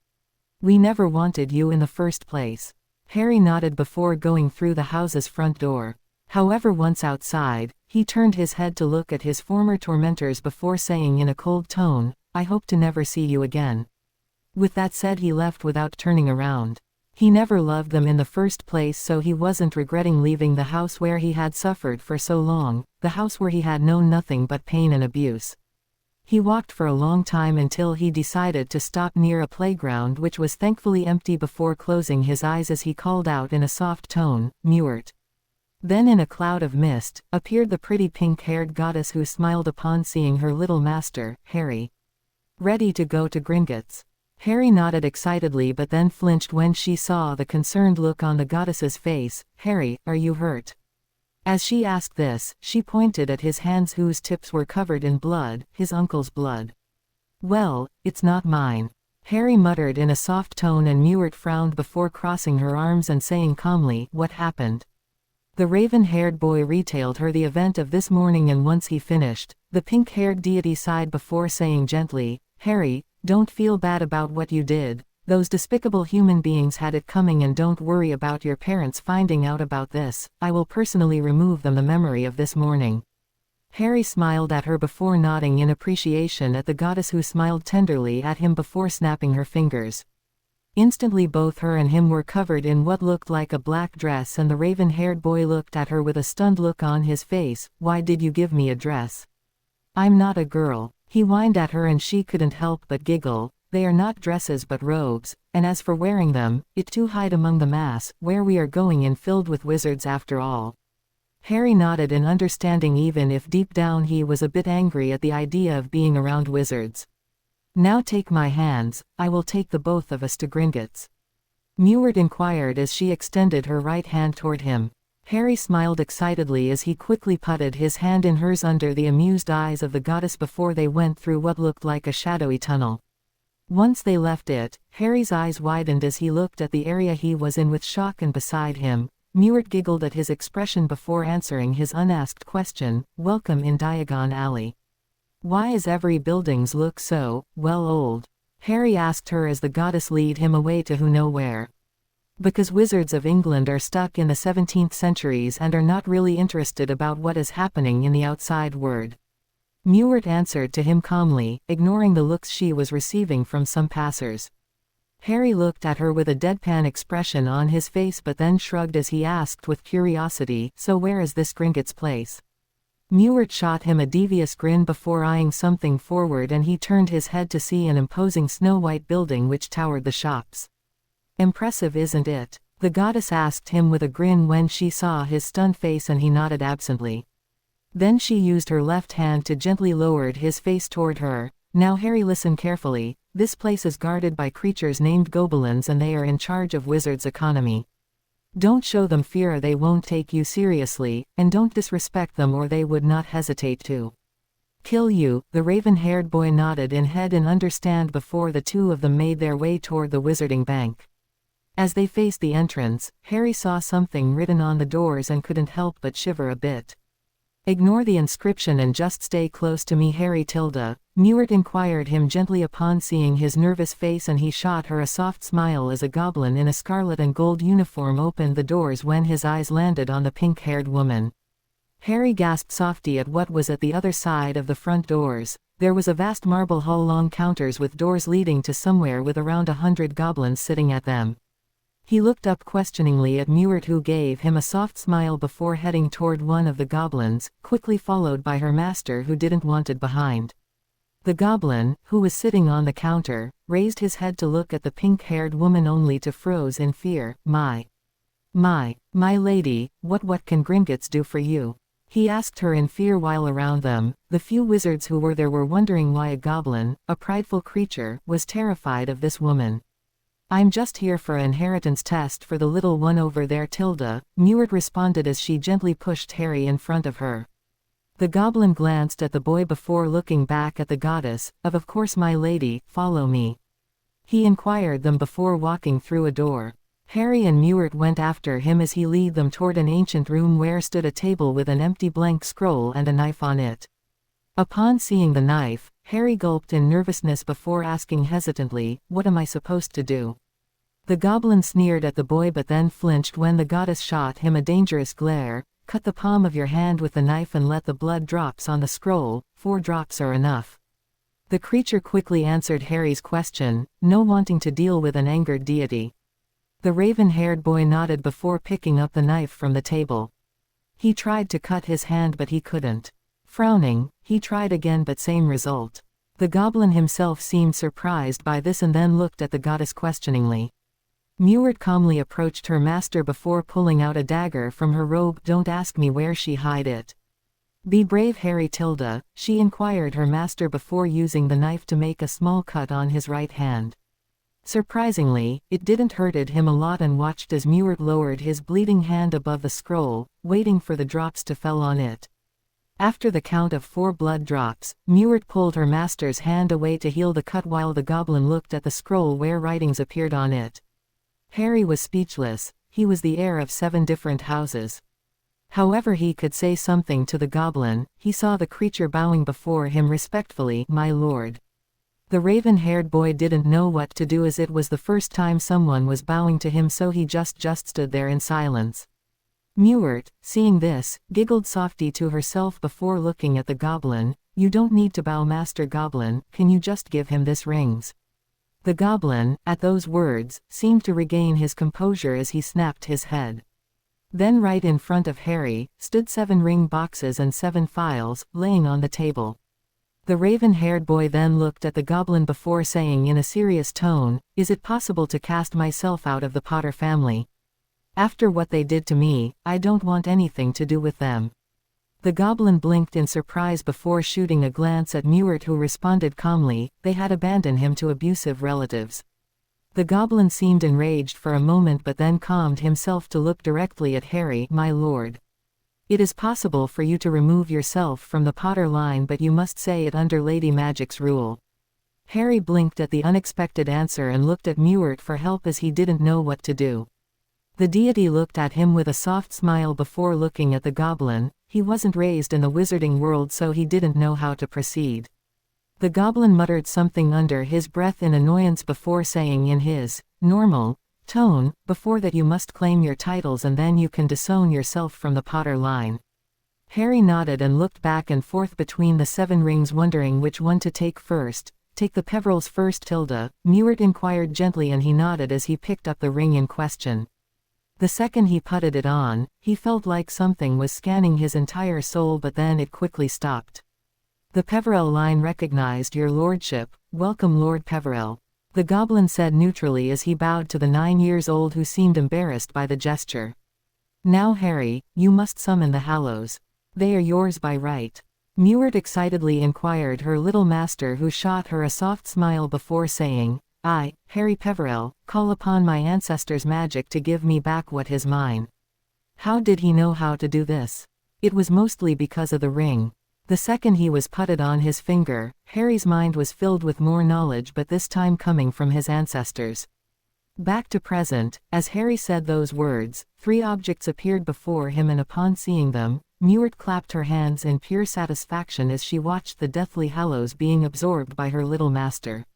We never wanted you in the first place." Harry nodded before going through the house's front door. However, once outside, he turned his head to look at his former tormentors before saying in a cold tone, "I hope to never see you again." With that said, he left without turning around. He never loved them in the first place, so he wasn't regretting leaving the house where he had suffered for so long, the house where he had known nothing but pain and abuse. He walked for a long time until he decided to stop near a playground, which was thankfully empty, before closing his eyes as he called out in a soft tone, "Mewert." Then in a cloud of mist, appeared the pretty pink-haired goddess, who smiled upon seeing her little master, Harry. "Ready to go to Gringotts?" Harry nodded excitedly but then flinched when she saw the concerned look on the goddess's face. "Harry, are you hurt?" As she asked this, she pointed at his hands whose tips were covered in blood, his uncle's blood. "Well, it's not mine," Harry muttered in a soft tone, and Mewert frowned before crossing her arms and saying calmly, "What happened?" The raven-haired boy retailed her the event of this morning, and once he finished, the pink-haired deity sighed before saying gently, "Harry, don't feel bad about what you did. Those despicable human beings had it coming, and don't worry about your parents finding out about this. I will personally remove them the memory of this morning." Harry smiled at her before nodding in appreciation at the goddess, who smiled tenderly at him before snapping her fingers. Instantly both her and him were covered in what looked like a black dress, and the raven-haired boy looked at her with a stunned look on his face. "Why did you give me a dress? I'm not a girl," he whined at her, and she couldn't help but giggle. "They are not dresses but robes, and as for wearing them, it to hide among the mass, where we are going in, filled with wizards after all." Harry nodded in understanding, even if deep down he was a bit angry at the idea of being around wizards. "Now take my hands, I will take the both of us to Gringotts," Mewert inquired as she extended her right hand toward him. Harry smiled excitedly as he quickly putted his hand in hers under the amused eyes of the goddess before they went through what looked like a shadowy tunnel. Once they left it, Harry's eyes widened as he looked at the area he was in with shock, and beside him, Mewert giggled at his expression before answering his unasked question. "Welcome in Diagon Alley. Why is every buildings look so, well, old?" Harry asked her as the goddess lead him away to who know where. "Because wizards of England are stuck in the 17th centuries and are not really interested about what is happening in the outside world," Mewert answered to him calmly, ignoring the looks she was receiving from some passers. Harry looked at her with a deadpan expression on his face but then shrugged as he asked with curiosity, "So where is this Gringotts place?" Mewert shot him a devious grin before eyeing something forward, and he turned his head to see an imposing snow-white building which towered the shops. "Impressive, isn't it?" the goddess asked him with a grin when she saw his stunned face, and he nodded absently. Then she used her left hand to gently lower his face toward her. "Now Harry, listen carefully. This place is guarded by creatures named goblins, and they are in charge of wizards' economy. Don't show them fear, or they won't take you seriously, and don't disrespect them or they would not hesitate to kill you." The raven-haired boy nodded in head in understand before the two of them made their way toward the wizarding bank. As they faced the entrance, Harry saw something written on the doors and couldn't help but shiver a bit. "Ignore the inscription and just stay close to me, Harry tilde," Mewert inquired him gently upon seeing his nervous face, and he shot her a soft smile as a goblin in a scarlet and gold uniform opened the doors when his eyes landed on the pink-haired woman. Harry gasped softly at what was at the other side of the front doors. There was a vast marble hall, long counters with doors leading to somewhere with around 100 goblins sitting at them. He looked up questioningly at Mewert, who gave him a soft smile before heading toward one of the goblins, quickly followed by her master, who didn't want it behind. The goblin, who was sitting on the counter, raised his head to look at the pink-haired woman only to froze in fear. My lady, what can Gringotts do for you?" he asked her in fear, while around them, the few wizards who were there were wondering why a goblin, a prideful creature, was terrified of this woman. "I'm just here for an inheritance test for the little one over there, tilde," Mewert responded as she gently pushed Harry in front of her. The goblin glanced at the boy before looking back at the goddess. Of course, my lady, follow me," he inquired them before walking through a door. Harry and Mewert went after him as he led them toward an ancient room where stood a table with an empty blank scroll and a knife on it. Upon seeing the knife, Harry gulped in nervousness before asking hesitantly, "What am I supposed to do?" The goblin sneered at the boy but then flinched when the goddess shot him a dangerous glare. "Cut the palm of your hand with the knife and let the blood drops on the scroll. 4 drops are enough." The creature quickly answered Harry's question, no wanting to deal with an angered deity. The raven-haired boy nodded before picking up the knife from the table. He tried to cut his hand but he couldn't. Frowning, he tried again but same result. The goblin himself seemed surprised by this and then looked at the goddess questioningly. Mewert calmly approached her master before pulling out a dagger from her robe. "Don't ask me where she hid it. Be brave, Harry tilde," she inquired her master before using the knife to make a small cut on his right hand. Surprisingly, it didn't hurted him a lot and watched as Mewert lowered his bleeding hand above the scroll, waiting for the drops to fall on it. After the count of 4 blood drops, Mewert pulled her master's hand away to heal the cut while the goblin looked at the scroll where writings appeared on it. Harry was speechless. He was the heir of 7 different houses. However he could say something to the goblin, he saw the creature bowing before him respectfully, "My lord." The raven-haired boy didn't know what to do as it was the first time someone was bowing to him, so he just stood there in silence. Mewert, seeing this, giggled softly to herself before looking at the goblin. "You don't need to bow, Master Goblin, can you just give him this rings?" The goblin, at those words, seemed to regain his composure as he snapped his head. Then right in front of Harry, stood 7 ring boxes and 7 files, laying on the table. The raven-haired boy then looked at the goblin before saying in a serious tone, "Is it possible to cast myself out of the Potter family? After what they did to me, I don't want anything to do with them." The goblin blinked in surprise before shooting a glance at Mewert, who responded calmly, "They had abandoned him to abusive relatives." The goblin seemed enraged for a moment but then calmed himself to look directly at Harry. "My lord. It is possible for you to remove yourself from the Potter line, but you must say it under Lady Magic's rule." Harry blinked at the unexpected answer and looked at Mewert for help as he didn't know what to do. The deity looked at him with a soft smile before looking at the goblin. He wasn't raised in the wizarding world, so he didn't know how to proceed. The goblin muttered something under his breath in annoyance before saying in his normal tone, "Before that you must claim your titles and then you can disown yourself from the Potter line." Harry nodded and looked back and forth between the 7 rings, wondering which one to take first. "Take the Peverils first, Tilda," Mewert inquired gently, and he nodded as he picked up the ring in question. The second he putted it on, he felt like something was scanning his entire soul, but then it quickly stopped. "The Peveril line recognized, your lordship. Welcome, Lord Peveril," the goblin said neutrally as he bowed to the 9-year-old, who seemed embarrassed by the gesture. "Now Harry, you must summon the Hallows. They are yours by right," Mewert excitedly inquired her little master, who shot her a soft smile before saying, "I, Harry Peveril, call upon my ancestors' magic to give me back what is mine." How did he know how to do this? It was mostly because of the ring. The second he was putted on his finger, Harry's mind was filled with more knowledge, but this time coming from his ancestors. Back to present, as Harry said those words, 3 objects appeared before him, and upon seeing them, Mewert clapped her hands in pure satisfaction as she watched the deathly Hallows being absorbed by her little master.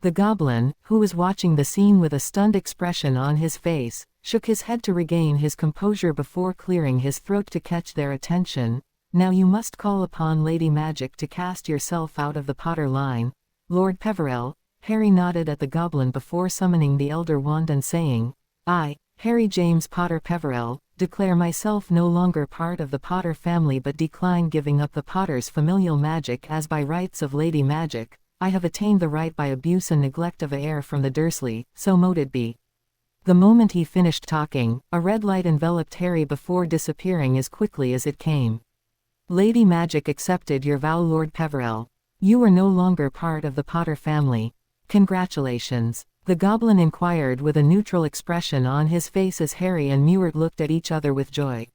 The goblin, who was watching the scene with a stunned expression on his face, shook his head to regain his composure before clearing his throat to catch their attention. "Now you must call upon Lady Magic to cast yourself out of the Potter line, Lord Peveril." Harry nodded at the goblin before summoning the Elder Wand and saying, "I, Harry James Potter Peveril, declare myself no longer part of the Potter family, but decline giving up the Potter's familial magic, as by rights of Lady Magic, I have attained the right by abuse and neglect of a heir from the Dursley, so mote it be." The moment he finished talking, a red light enveloped Harry before disappearing as quickly as it came. "Lady Magic accepted your vow, Lord Peveril. You are no longer part of the Potter family. Congratulations," the goblin inquired with a neutral expression on his face as Harry and Mewert looked at each other with joy.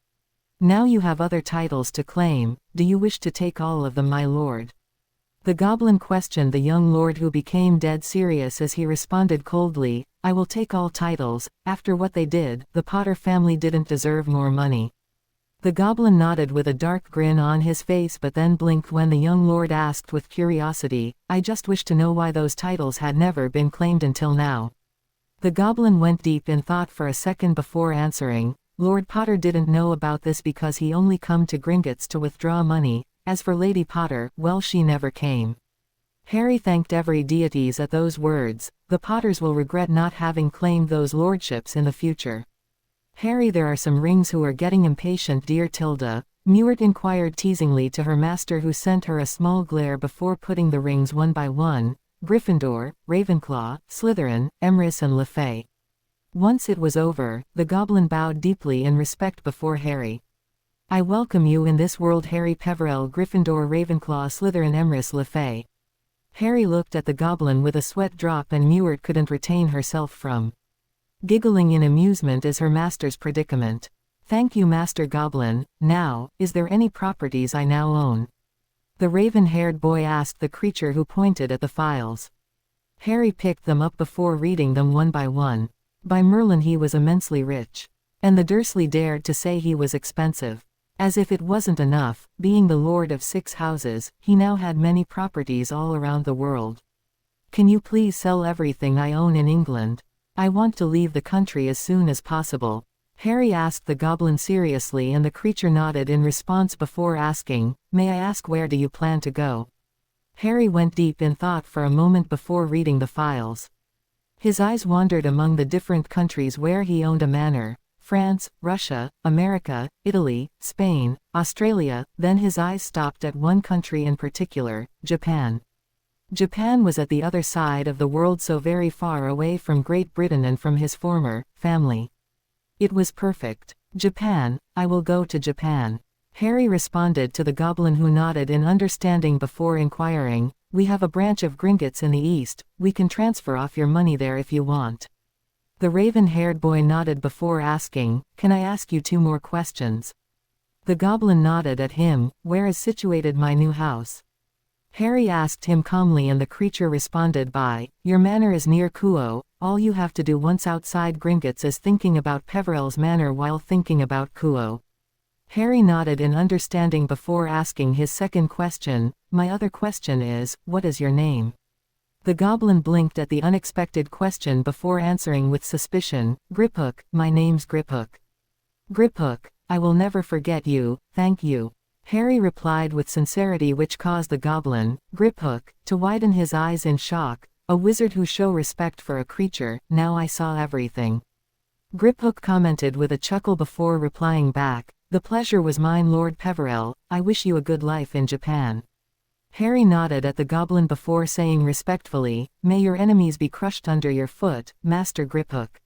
"Now you have other titles to claim. Do you wish to take all of them, my lord?" The goblin questioned the young lord, who became dead serious as he responded coldly, "I will take all titles. After what they did, the Potter family didn't deserve more money." The goblin nodded with a dark grin on his face, but then blinked when the young lord asked with curiosity, "I just wish to know why those titles had never been claimed until now." The goblin went deep in thought for a second before answering, "Lord Potter didn't know about this because he only come to Gringotts to withdraw money. As for Lady Potter, well, she never came." Harry thanked every deities at those words. The Potters will regret not having claimed those lordships in the future. "Harry, there are some rings who are getting impatient, dear Tilda," Mewert inquired teasingly to her master, who sent her a small glare before putting the rings one by one: Gryffindor, Ravenclaw, Slytherin, Emrys and Lefay. Once it was over, the goblin bowed deeply in respect before Harry. "I welcome you in this world, Harry Peveril, Gryffindor, Ravenclaw, Slytherin, Emrys, Lefay." Harry looked at the goblin with a sweat drop, and Mewart couldn't retain herself from giggling in amusement as her master's predicament. "Thank you, Master Goblin. Now, is there any properties I now own?" the raven-haired boy asked the creature who pointed at the files. Harry picked them up before reading them one by one. By Merlin, he was immensely rich. And the Dursley dared to say he was expensive. As if it wasn't enough, being the lord of 6 houses, he now had many properties all around the world. "Can you please sell everything I own in England? I want to leave the country as soon as possible," Harry asked the goblin seriously, and the creature nodded in response before asking, "May I ask, where do you plan to go?" Harry went deep in thought for a moment before reading the files. His eyes wandered among the different countries where he owned a manor: France, Russia, America, Italy, Spain, Australia. Then his eyes stopped at one country in particular: Japan. Japan was at the other side of the world, so very far away from Great Britain and from his former family. It was perfect. "Japan, I will go to Japan," Harry responded to the goblin, who nodded in understanding before inquiring, "We have a branch of Gringotts in the east. We can transfer off your money there if you want." The raven-haired boy nodded before asking, "Can I ask you 2 more questions?" The goblin nodded at him. "Where is situated my new house?" Harry asked him calmly, and the creature responded by, "Your manor is near Kuoh. All you have to do once outside Gringotts is thinking about Peverell's manor while thinking about Kuoh." Harry nodded in understanding before asking his second question, "My other question is, what is your name?" The goblin blinked at the unexpected question before answering with suspicion, "Griphook, my name's Griphook." "Griphook, I will never forget you, thank you," Harry replied with sincerity, which caused the goblin, Griphook, to widen his eyes in shock. A wizard who show respect for a creature. Now I saw everything. Griphook commented with a chuckle before replying back, "The pleasure was mine, Lord Peverell. I wish you a good life in Japan." Harry nodded at the goblin before saying respectfully, "May your enemies be crushed under your foot, Master Griphook."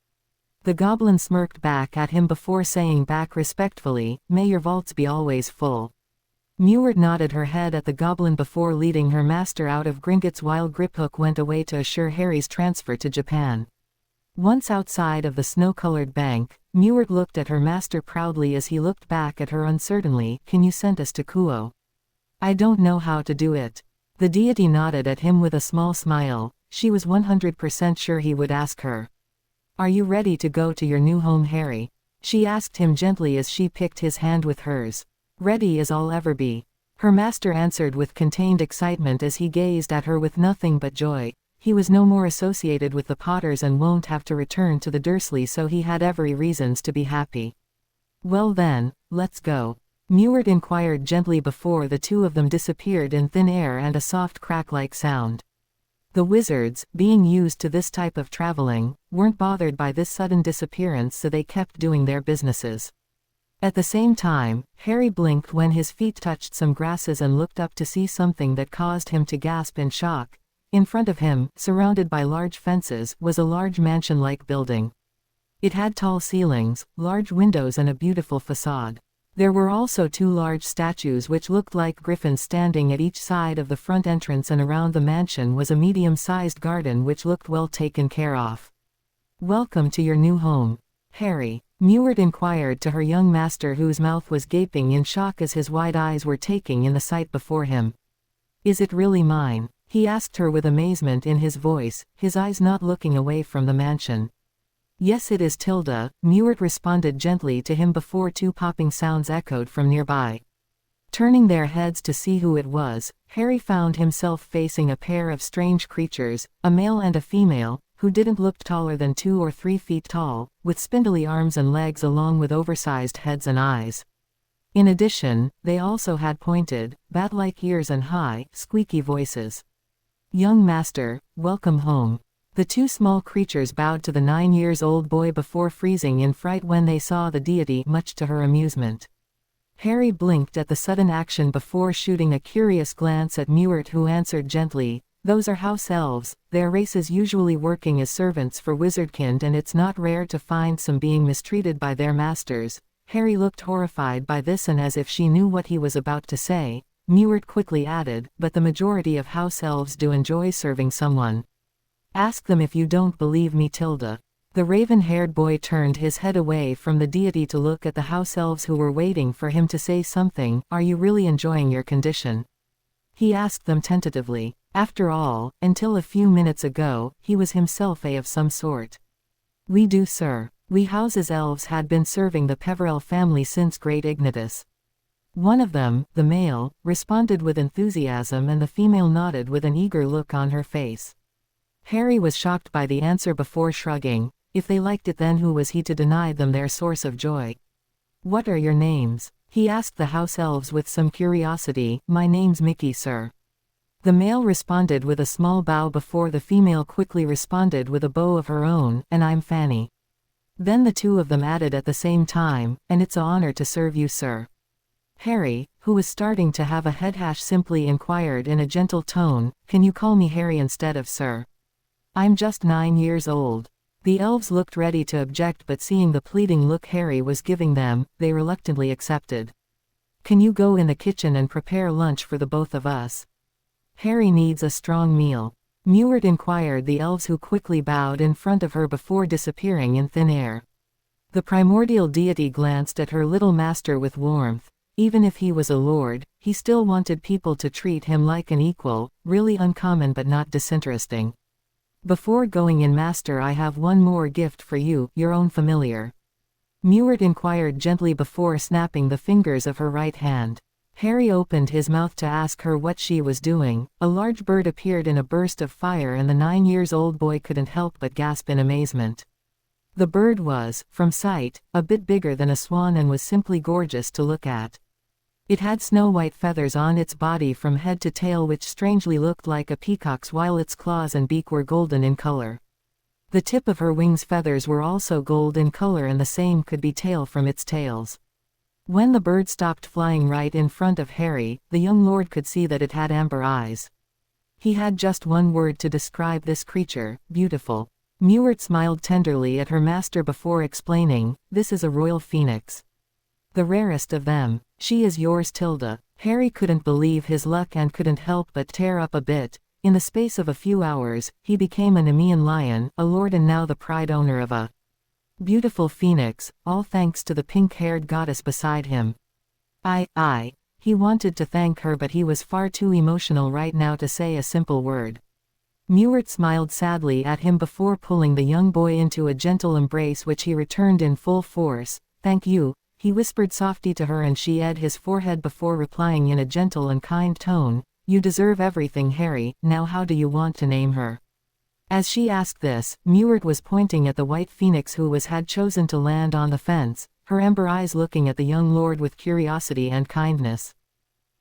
The goblin smirked back at him before saying back respectfully, "May your vaults be always full." Mewart nodded her head at the goblin before leading her master out of Gringotts, while Griphook went away to assure Harry's transfer to Japan. Once outside of the snow-colored bank, Mewart looked at her master proudly as he looked back at her uncertainly. "Can you send us to Kuoh?" "I don't know how to do it." The deity nodded at him with a small smile. She was 100% sure he would ask her. "Are you ready to go to your new home, Harry?" she asked him gently as she picked his hand with hers. "Ready as I'll ever be," her master answered with contained excitement as he gazed at her with nothing but joy. He was no more associated with the Potters and won't have to return to the Dursleys, so he had every reasons to be happy. "Well then, let's go," Mewart inquired gently before the 2 of them disappeared in thin air and a soft crack-like sound. The wizards, being used to this type of traveling, weren't bothered by this sudden disappearance, so they kept doing their businesses. At the same time, Harry blinked when his feet touched some grasses and looked up to see something that caused him to gasp in shock. In front of him, surrounded by large fences, was a large mansion-like building. It had tall ceilings, large windows and a beautiful facade. There were also 2 large statues which looked like griffins standing at each side of the front entrance, and around the mansion was a medium-sized garden which looked well taken care of. "Welcome to your new home, Harry," Mewart inquired to her young master, whose mouth was gaping in shock as his wide eyes were taking in the sight before him. "Is it really mine?" he asked her with amazement in his voice, his eyes not looking away from the mansion. "Yes, it is, Tilda," Mewart responded gently to him before 2 popping sounds echoed from nearby. Turning their heads to see who it was, Harry found himself facing a pair of strange creatures, a male and a female, who didn't look taller than 2 or 3 feet tall, with spindly arms and legs along with oversized heads and eyes. In addition, they also had pointed, bat-like ears and high, squeaky voices. "Young master, welcome home." The 2 small creatures bowed to the 9-year-old boy before freezing in fright when they saw the deity, much to her amusement. Harry blinked at the sudden action before shooting a curious glance at Mewart, who answered gently, "Those are house elves. Their race is usually working as servants for wizardkind, and it's not rare to find some being mistreated by their masters." Harry looked horrified by this, and as if she knew what he was about to say, Mewert quickly added, but the majority of house elves do enjoy serving someone. Ask them if you don't believe me, Tilda. The raven-haired boy turned his head away from the deity to look at the house elves who were waiting for him to say something. Are you really enjoying your condition? He asked them tentatively. After all, until a few minutes ago, he was himself of some sort. We do, sir. We houses elves had been serving the Peverell family since Great Ignitus. One of them, the male, responded with enthusiasm, and the female nodded with an eager look on her face. Harry was shocked by the answer before shrugging. If they liked it, then who was he to deny them their source of joy? What are your names? He asked the house elves with some curiosity. My name's Mickey, sir. The male responded with a small bow before the female quickly responded with a bow of her own, and I'm Fanny. Then the two of them added at the same time, and it's an honor to serve you, sir. Harry, who was starting to have a headache, simply inquired in a gentle tone, can you call me Harry instead of sir? I'm just 9 years old. The elves looked ready to object, but seeing the pleading look Harry was giving them, they reluctantly accepted. Can you go in the kitchen and prepare lunch for the both of us? Harry needs a strong meal. Mewert inquired the elves, who quickly bowed in front of her before disappearing in thin air. The primordial deity glanced at her little master with warmth. Even if he was a lord, he still wanted people to treat him like an equal, really uncommon but not disinteresting. Before going in, master, I have one more gift for you, your own familiar. Mewert inquired gently before snapping the fingers of her right hand. Harry opened his mouth to ask her what she was doing. A large bird appeared in a burst of fire, and the 9-year-old boy couldn't help but gasp in amazement. The bird was, from sight, a bit bigger than a swan and was simply gorgeous to look at. It had snow-white feathers on its body from head to tail, which strangely looked like a peacock's, while its claws and beak were golden in color. The tip of her wings' feathers were also gold in color, and the same could be tail from its tails. When the bird stopped flying right in front of Harry, the young lord could see that it had amber eyes. He had just one word to describe this creature: beautiful. Mewert smiled tenderly at her master before explaining, this is a royal phoenix. The rarest of them. She is yours, Tilda. Harry couldn't believe his luck and couldn't help but tear up a bit. In the space of a few hours, he became a Nemean lion, a lord, and now the pride owner of a beautiful phoenix, all thanks to the pink-haired goddess beside him. He wanted to thank her, but he was far too emotional right now to say a simple word. Mewert smiled sadly at him before pulling the young boy into a gentle embrace, which he returned in full force. Thank you. He whispered softly to her, and she eyed his forehead before replying in a gentle and kind tone, you deserve everything, Harry. Now how do you want to name her? As she asked this, Mewert was pointing at the white phoenix who had chosen to land on the fence, her amber eyes looking at the young lord with curiosity and kindness.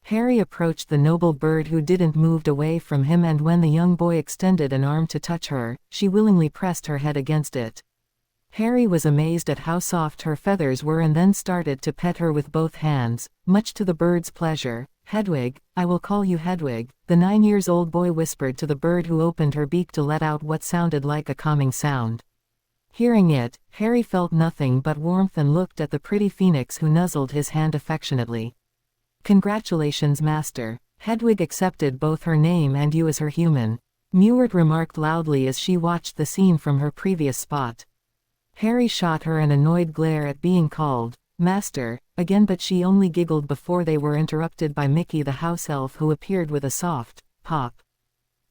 Harry approached the noble bird, who didn't move away from him, and when the young boy extended an arm to touch her, she willingly pressed her head against it. Harry was amazed at how soft her feathers were and then started to pet her with both hands, much to the bird's pleasure. Hedwig, I will call you Hedwig, the 9-year-old boy whispered to the bird, who opened her beak to let out what sounded like a calming sound. Hearing it, Harry felt nothing but warmth and looked at the pretty phoenix, who nuzzled his hand affectionately. Congratulations, master. Hedwig accepted both her name and you as her human. Mewert remarked loudly as she watched the scene from her previous spot. Harry shot her an annoyed glare at being called master again, but she only giggled before they were interrupted by Mickey the house elf, who appeared with a soft pop.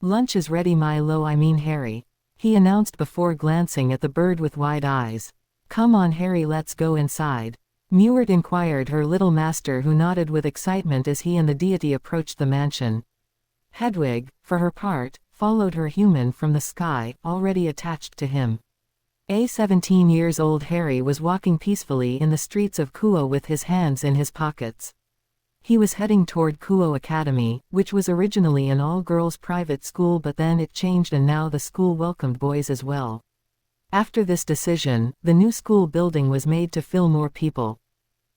Lunch is ready, Harry, he announced before glancing at the bird with wide eyes. Come on, Harry, let's go inside. Mewert inquired her little master, who nodded with excitement as he and the deity approached the mansion. Hedwig, for her part, followed her human from the sky, already attached to him. 17-year-old Harry was walking peacefully in the streets of Kuoh with his hands in his pockets. He was heading toward Kuoh Academy, which was originally an all-girls private school, but then it changed and now the school welcomed boys as well. After this decision, the new school building was made to fill more people.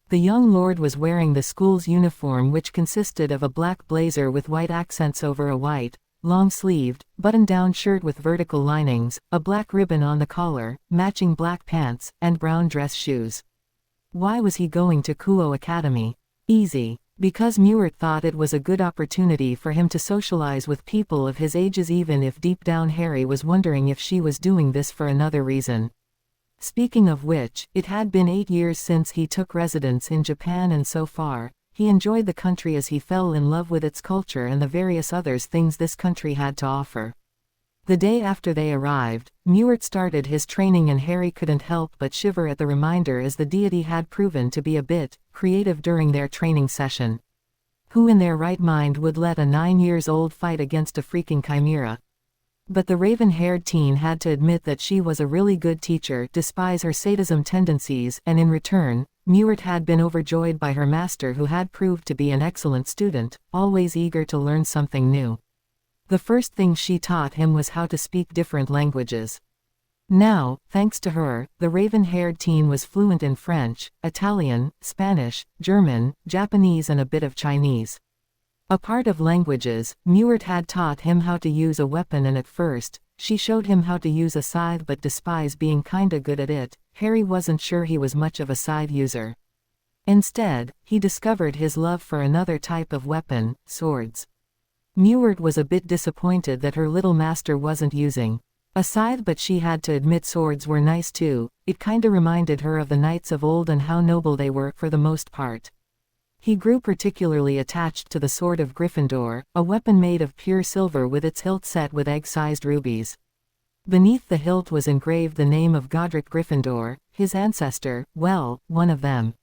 The young lord was wearing the school's uniform, which consisted of a black blazer with white accents over a white, long-sleeved, button-down shirt with vertical linings, a black ribbon on the collar, matching black pants, and brown dress shoes. Why was he going to Kuoh Academy? Easy. Because Mewert thought it was a good opportunity for him to socialize with people of his ages, even if deep down Harry was wondering if she was doing this for another reason. Speaking of which, it had been 8 years since he took residence in Japan, and so far, he enjoyed the country as he fell in love with its culture and the various other things this country had to offer. The day after they arrived, Mewert started his training, and Harry couldn't help but shiver at the reminder, as the deity had proven to be a bit creative during their training session. Who in their right mind would let a 9-year-old fight against a freaking chimera? But the raven-haired teen had to admit that she was a really good teacher, despite her sadism tendencies, and in return, Mewert had been overjoyed by her master, who had proved to be an excellent student, always eager to learn something new. The first thing she taught him was how to speak different languages. Now, thanks to her, the raven-haired teen was fluent in French, Italian, Spanish, German, Japanese, and a bit of Chinese. A part of languages, Mewert had taught him how to use a weapon, and at first, she showed him how to use a scythe, but despite being kinda good at it, Harry wasn't sure he was much of a scythe user. Instead, he discovered his love for another type of weapon, swords. Mewert was a bit disappointed that her little master wasn't using a scythe, but she had to admit swords were nice too. It kinda reminded her of the knights of old and how noble they were for the most part. He grew particularly attached to the sword of Gryffindor, a weapon made of pure silver with its hilt set with egg-sized rubies. Beneath the hilt was engraved the name of Godric Gryffindor, his ancestor, well, one of them.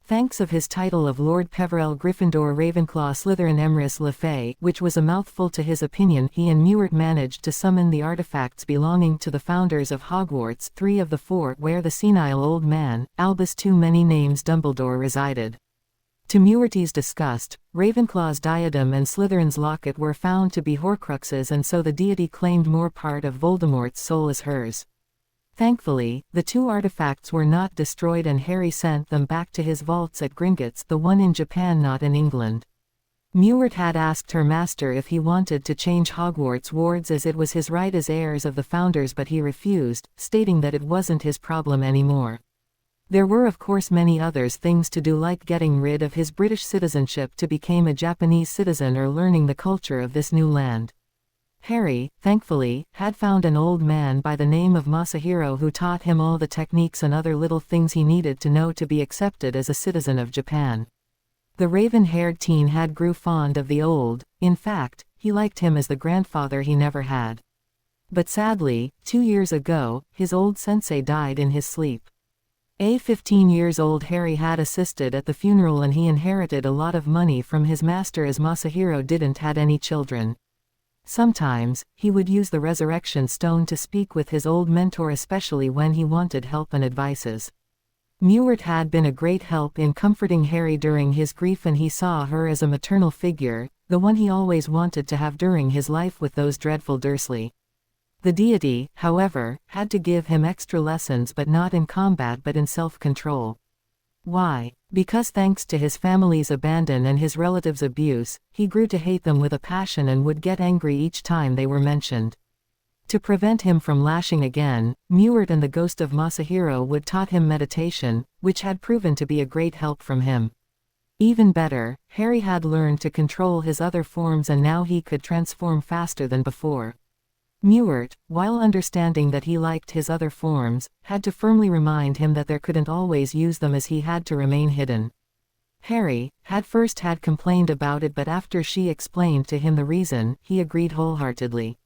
Thanks of his title of Lord Peverell Gryffindor Ravenclaw Slytherin Emrys Lefay, which was a mouthful to his opinion, he and Mewert managed to summon the artifacts belonging to the founders of Hogwarts, 3 of the 4 where the senile old man, Albus too many names Dumbledore, resided. To Mewert's disgust, Ravenclaw's diadem and Slytherin's locket were found to be Horcruxes, and so the deity claimed more part of Voldemort's soul as hers. Thankfully, the 2 artifacts were not destroyed, and Harry sent them back to his vaults at Gringotts, the one in Japan, not in England. Mewert had asked her master if he wanted to change Hogwarts wards, as it was his right as heirs of the founders, but he refused, stating that it wasn't his problem anymore. There were of course many other things to do, like getting rid of his British citizenship to become a Japanese citizen or learning the culture of this new land. Harry, thankfully, had found an old man by the name of Masahiro who taught him all the techniques and other little things he needed to know to be accepted as a citizen of Japan. The raven-haired teen had grew fond of the old, in fact, he liked him as the grandfather he never had. But sadly, 2 years ago, his old sensei died in his sleep. 15-year-old Harry had assisted at the funeral, and he inherited a lot of money from his master, as Masahiro didn't had any children. Sometimes, he would use the resurrection stone to speak with his old mentor, especially when he wanted help and advices. Mewert had been a great help in comforting Harry during his grief, and he saw her as a maternal figure, the one he always wanted to have during his life with those dreadful Dursley. The deity, however, had to give him extra lessons, but not in combat but in self-control. Why? Because thanks to his family's abandon and his relatives' abuse, he grew to hate them with a passion and would get angry each time they were mentioned. To prevent him from lashing again, Mewert and the ghost of Masahiro would taught him meditation, which had proven to be a great help from him. Even better, Harry had learned to control his other forms, and now he could transform faster than before. Mewert, while understanding that he liked his other forms, had to firmly remind him that there couldn't always use them, as he had to remain hidden. Harry had first had complained about it, but after she explained to him the reason, he agreed wholeheartedly.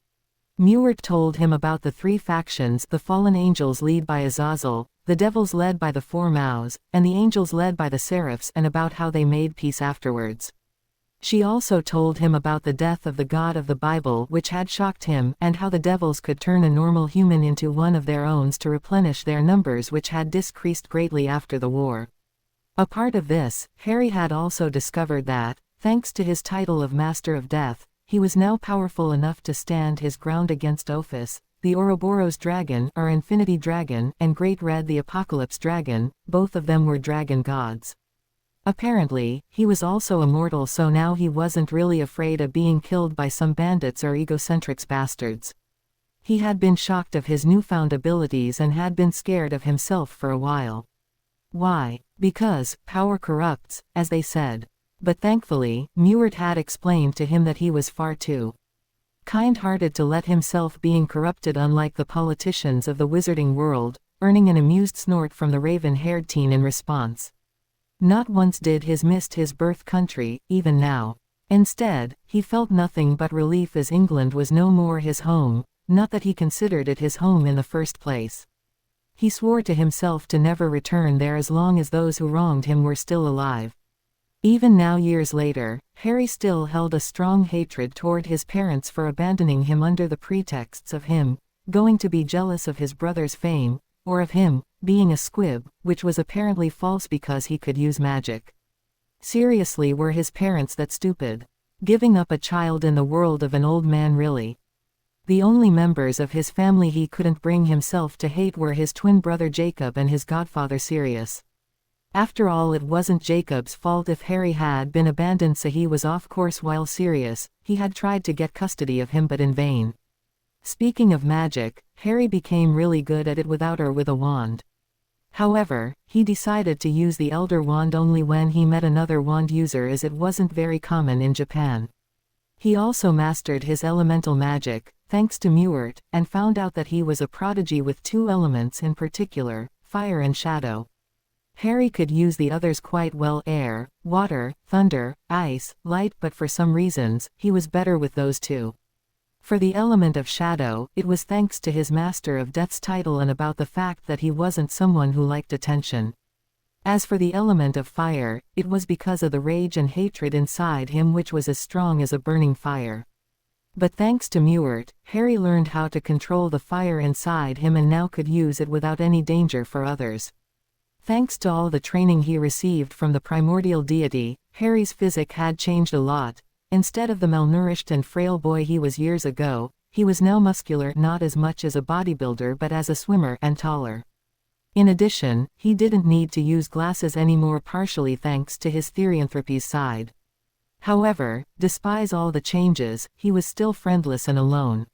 Mewert told him about the 3 factions: the fallen angels led by Azazel, the devils led by the 4 Mouths, and the angels led by the Seraphs, and about how they made peace afterwards. She also told him about the death of the God of the Bible, which had shocked him, and how the devils could turn a normal human into one of their own to replenish their numbers, which had decreased greatly after the war. A part of this, Harry had also discovered that, thanks to his title of Master of Death, he was now powerful enough to stand his ground against Ophis, the Ouroboros dragon, or Infinity Dragon, and Great Red the Apocalypse Dragon. Both of them were dragon gods. Apparently, he was also immortal, so now he wasn't really afraid of being killed by some bandits or egocentric bastards. He had been shocked of his newfound abilities and had been scared of himself for a while. Why? Because power corrupts, as they said. But thankfully, Mewert had explained to him that he was far too kind-hearted to let himself being corrupted, unlike the politicians of the wizarding world, earning an amused snort from the raven-haired teen in response. Not once did he missed his birth country, even now. Instead, he felt nothing but relief as England was no more his home, not that he considered it his home in the first place. He swore to himself to never return there as long as those who wronged him were still alive. Even now, years later, Harry still held a strong hatred toward his parents for abandoning him under the pretexts of him going to be jealous of his brother's fame, or of him being a squib, which was apparently false because he could use magic. Seriously, were his parents that stupid? Giving up a child in the world of an old man, really? The only members of his family he couldn't bring himself to hate were his twin brother Jacob and his godfather Sirius. After all, it wasn't Jacob's fault if Harry had been abandoned, so he was off course, while Sirius, he had tried to get custody of him but in vain. Speaking of magic, Harry became really good at it without or with a wand. However, he decided to use the Elder Wand only when he met another wand user, as it wasn't very common in Japan. He also mastered his elemental magic, thanks to Mewert, and found out that he was a prodigy with two elements in particular, fire and shadow. Harry could use the others quite well: air, water, thunder, ice, light, but for some reasons, he was better with those two. For the element of shadow, it was thanks to his Master of Death's title and about the fact that he wasn't someone who liked attention. As for the element of fire, it was because of the rage and hatred inside him, which was as strong as a burning fire. But thanks to Mewert, Harry learned how to control the fire inside him and now could use it without any danger for others. Thanks to all the training he received from the primordial deity, Harry's physique had changed a lot. Instead of the malnourished and frail boy he was years ago, he was now muscular, not as much as a bodybuilder but as a swimmer, and taller. In addition, he didn't need to use glasses anymore, partially thanks to his therianthropy's side. However, despite all the changes, he was still friendless and alone.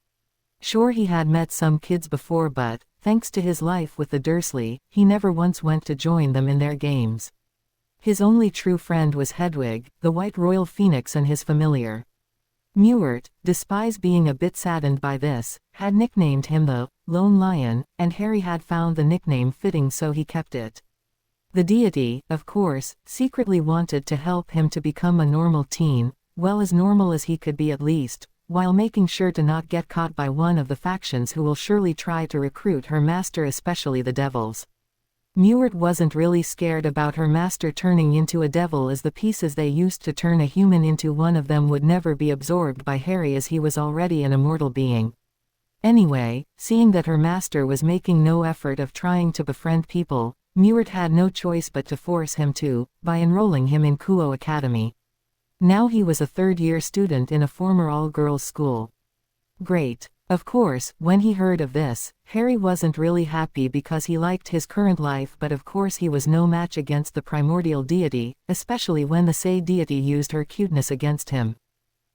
Sure, he had met some kids before, but, thanks to his life with the Dursley, he never once went to join them in their games. His only true friend was Hedwig, the White Royal Phoenix, and his familiar. Mewert, despite being a bit saddened by this, had nicknamed him the Lone Lion, and Harry had found the nickname fitting, so he kept it. The deity, of course, secretly wanted to help him to become a normal teen, well, as normal as he could be at least, while making sure to not get caught by one of the factions who will surely try to recruit her master, especially the devils. Mewert wasn't really scared about her master turning into a devil, as the pieces they used to turn a human into one of them would never be absorbed by Harry, as he was already an immortal being. Anyway, seeing that her master was making no effort of trying to befriend people, Mewert had no choice but to force him to, by enrolling him in Kuoh Academy. Now he was a third-year student in a former all-girls school. Great. Of course, when he heard of this, Harry wasn't really happy because he liked his current life, but of course he was no match against the primordial deity, especially when the Say deity used her cuteness against him.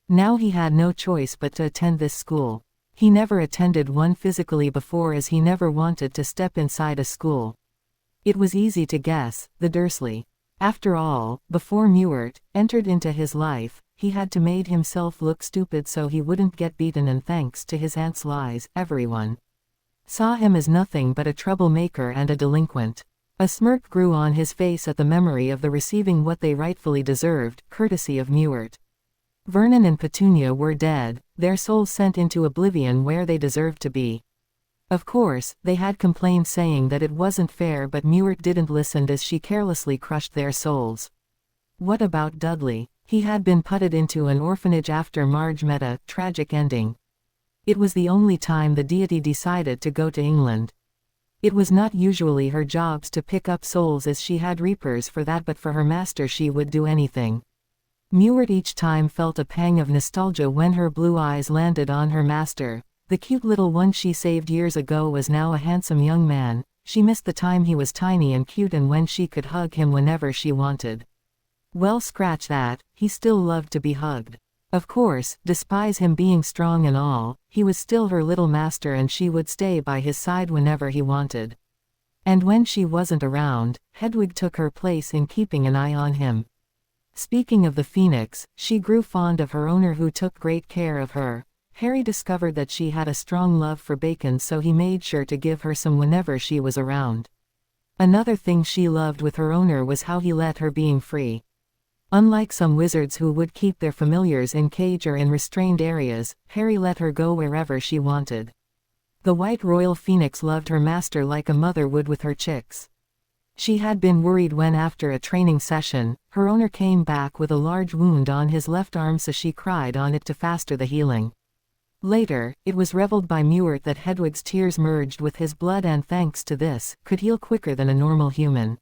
Now he had no choice but to attend this school. He never attended one physically before, as he never wanted to step inside a school. It was easy to guess, the Dursley. After all, before Mewert entered into his life, he had to made himself look stupid so he wouldn't get beaten, and thanks to his aunt's lies, everyone saw him as nothing but a troublemaker and a delinquent. A smirk grew on his face at the memory of the receiving what they rightfully deserved, courtesy of Mewert. Vernon and Petunia were dead, their souls sent into oblivion where they deserved to be. Of course, they had complained, saying that it wasn't fair, but Mewert didn't listen as she carelessly crushed their souls. What about Dudley? He had been putted into an orphanage after Marge met a tragic ending. It was the only time the deity decided to go to England. It was not usually her jobs to pick up souls, as she had reapers for that, but for her master she would do anything. Mewert each time felt a pang of nostalgia when her blue eyes landed on her master. The cute little one she saved years ago was now a handsome young man. She missed the time he was tiny and cute, and when she could hug him whenever she wanted. Well, scratch that, he still loved to be hugged. Of course, despite him being strong and all, he was still her little master, and she would stay by his side whenever he wanted. And when she wasn't around, Hedwig took her place in keeping an eye on him. Speaking of the phoenix, she grew fond of her owner who took great care of her. Harry discovered that she had a strong love for bacon, so he made sure to give her some whenever she was around. Another thing she loved with her owner was how he let her being free. Unlike some wizards who would keep their familiars in cage or in restrained areas, Harry let her go wherever she wanted. The white royal phoenix loved her master like a mother would with her chicks. She had been worried when, after a training session, her owner came back with a large wound on his left arm, so she cried on it to faster the healing. Later, it was revealed by Mewert that Hedwig's tears merged with his blood and, thanks to this, could heal quicker than a normal human.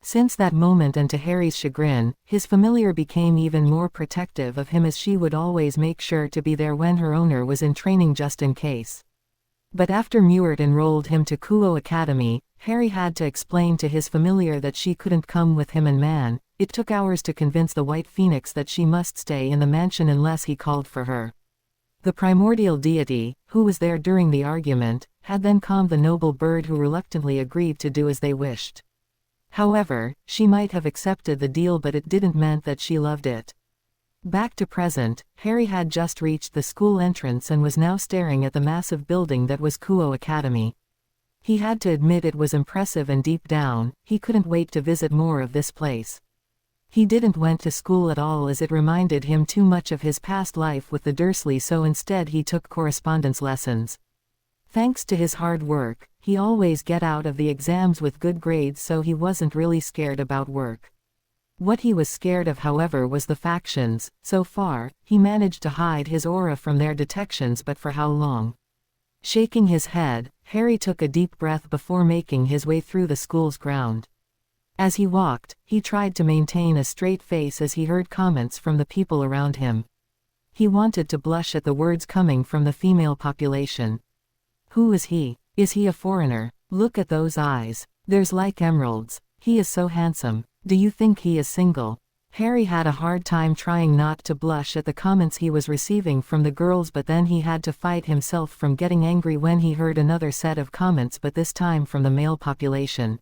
Since that moment, and to Harry's chagrin, his familiar became even more protective of him, as she would always make sure to be there when her owner was in training just in case. But after Mewert enrolled him to Kuoh Academy, Harry had to explain to his familiar that she couldn't come with him, and man, it took hours to convince the White Phoenix that she must stay in the mansion unless he called for her. The primordial deity, who was there during the argument, had then calmed the noble bird, who reluctantly agreed to do as they wished. However, she might have accepted the deal, but it didn't mean that she loved it. Back to present, Harry had just reached the school entrance and was now staring at the massive building that was Kuoh Academy. He had to admit it was impressive, and deep down, he couldn't wait to visit more of this place. He didn't went to school at all, as it reminded him too much of his past life with the Dursleys, so instead he took correspondence lessons. Thanks to his hard work, he always get out of the exams with good grades, so he wasn't really scared about work. What he was scared of, however, was the factions. So far, he managed to hide his aura from their detections, but for how long? Shaking his head, Harry took a deep breath before making his way through the school's ground. As he walked, he tried to maintain a straight face as he heard comments from the people around him. He wanted to blush at the words coming from the female population. Who is he? Is he a foreigner? Look at those eyes. There's like emeralds. He is so handsome. Do you think he is single? Harry had a hard time trying not to blush at the comments he was receiving from the girls, but then he had to fight himself from getting angry when he heard another set of comments, but this time from the male population.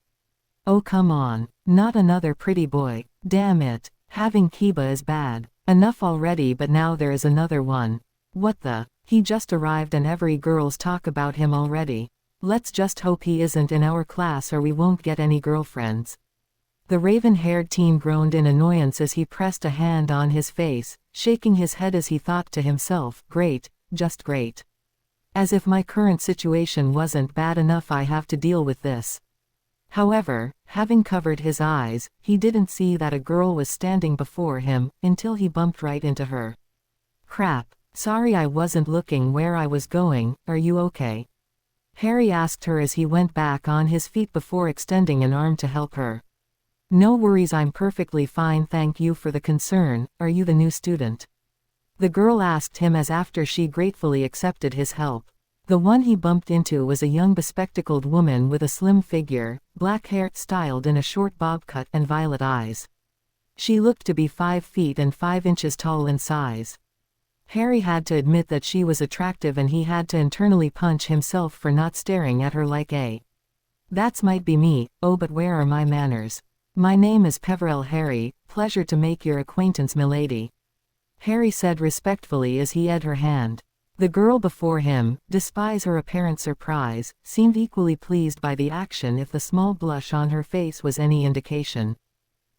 Oh come on. Not another pretty boy. Damn it. Having Kiba is bad. Enough already, but now there is another one. What the? He just arrived and every girl's talk about him already. Let's just hope he isn't in our class or we won't get any girlfriends. The raven-haired teen groaned in annoyance as he pressed a hand on his face, shaking his head as he thought to himself, great, just great. As if my current situation wasn't bad enough, I have to deal with this. However, having covered his eyes, he didn't see that a girl was standing before him, until he bumped right into her. Crap. Sorry, I wasn't looking where I was going. Are you okay? Harry asked her as he went back on his feet before extending an arm to help her. No worries, I'm perfectly fine, thank you for the concern. Are you the new student? The girl asked him as after she gratefully accepted his help. The one he bumped into was a young bespectacled woman with a slim figure, black hair styled in a short bob cut, and violet eyes. She looked to be 5 feet and 5 inches tall in size. Harry had to admit that she was attractive, and he had to internally punch himself for not staring at her like a. That's might be me. Oh, but where are my manners? My name is Peverell Harry, pleasure to make your acquaintance, milady. Harry said respectfully as he eyed her hand. The girl before him, despite her apparent surprise, seemed equally pleased by the action, if the small blush on her face was any indication.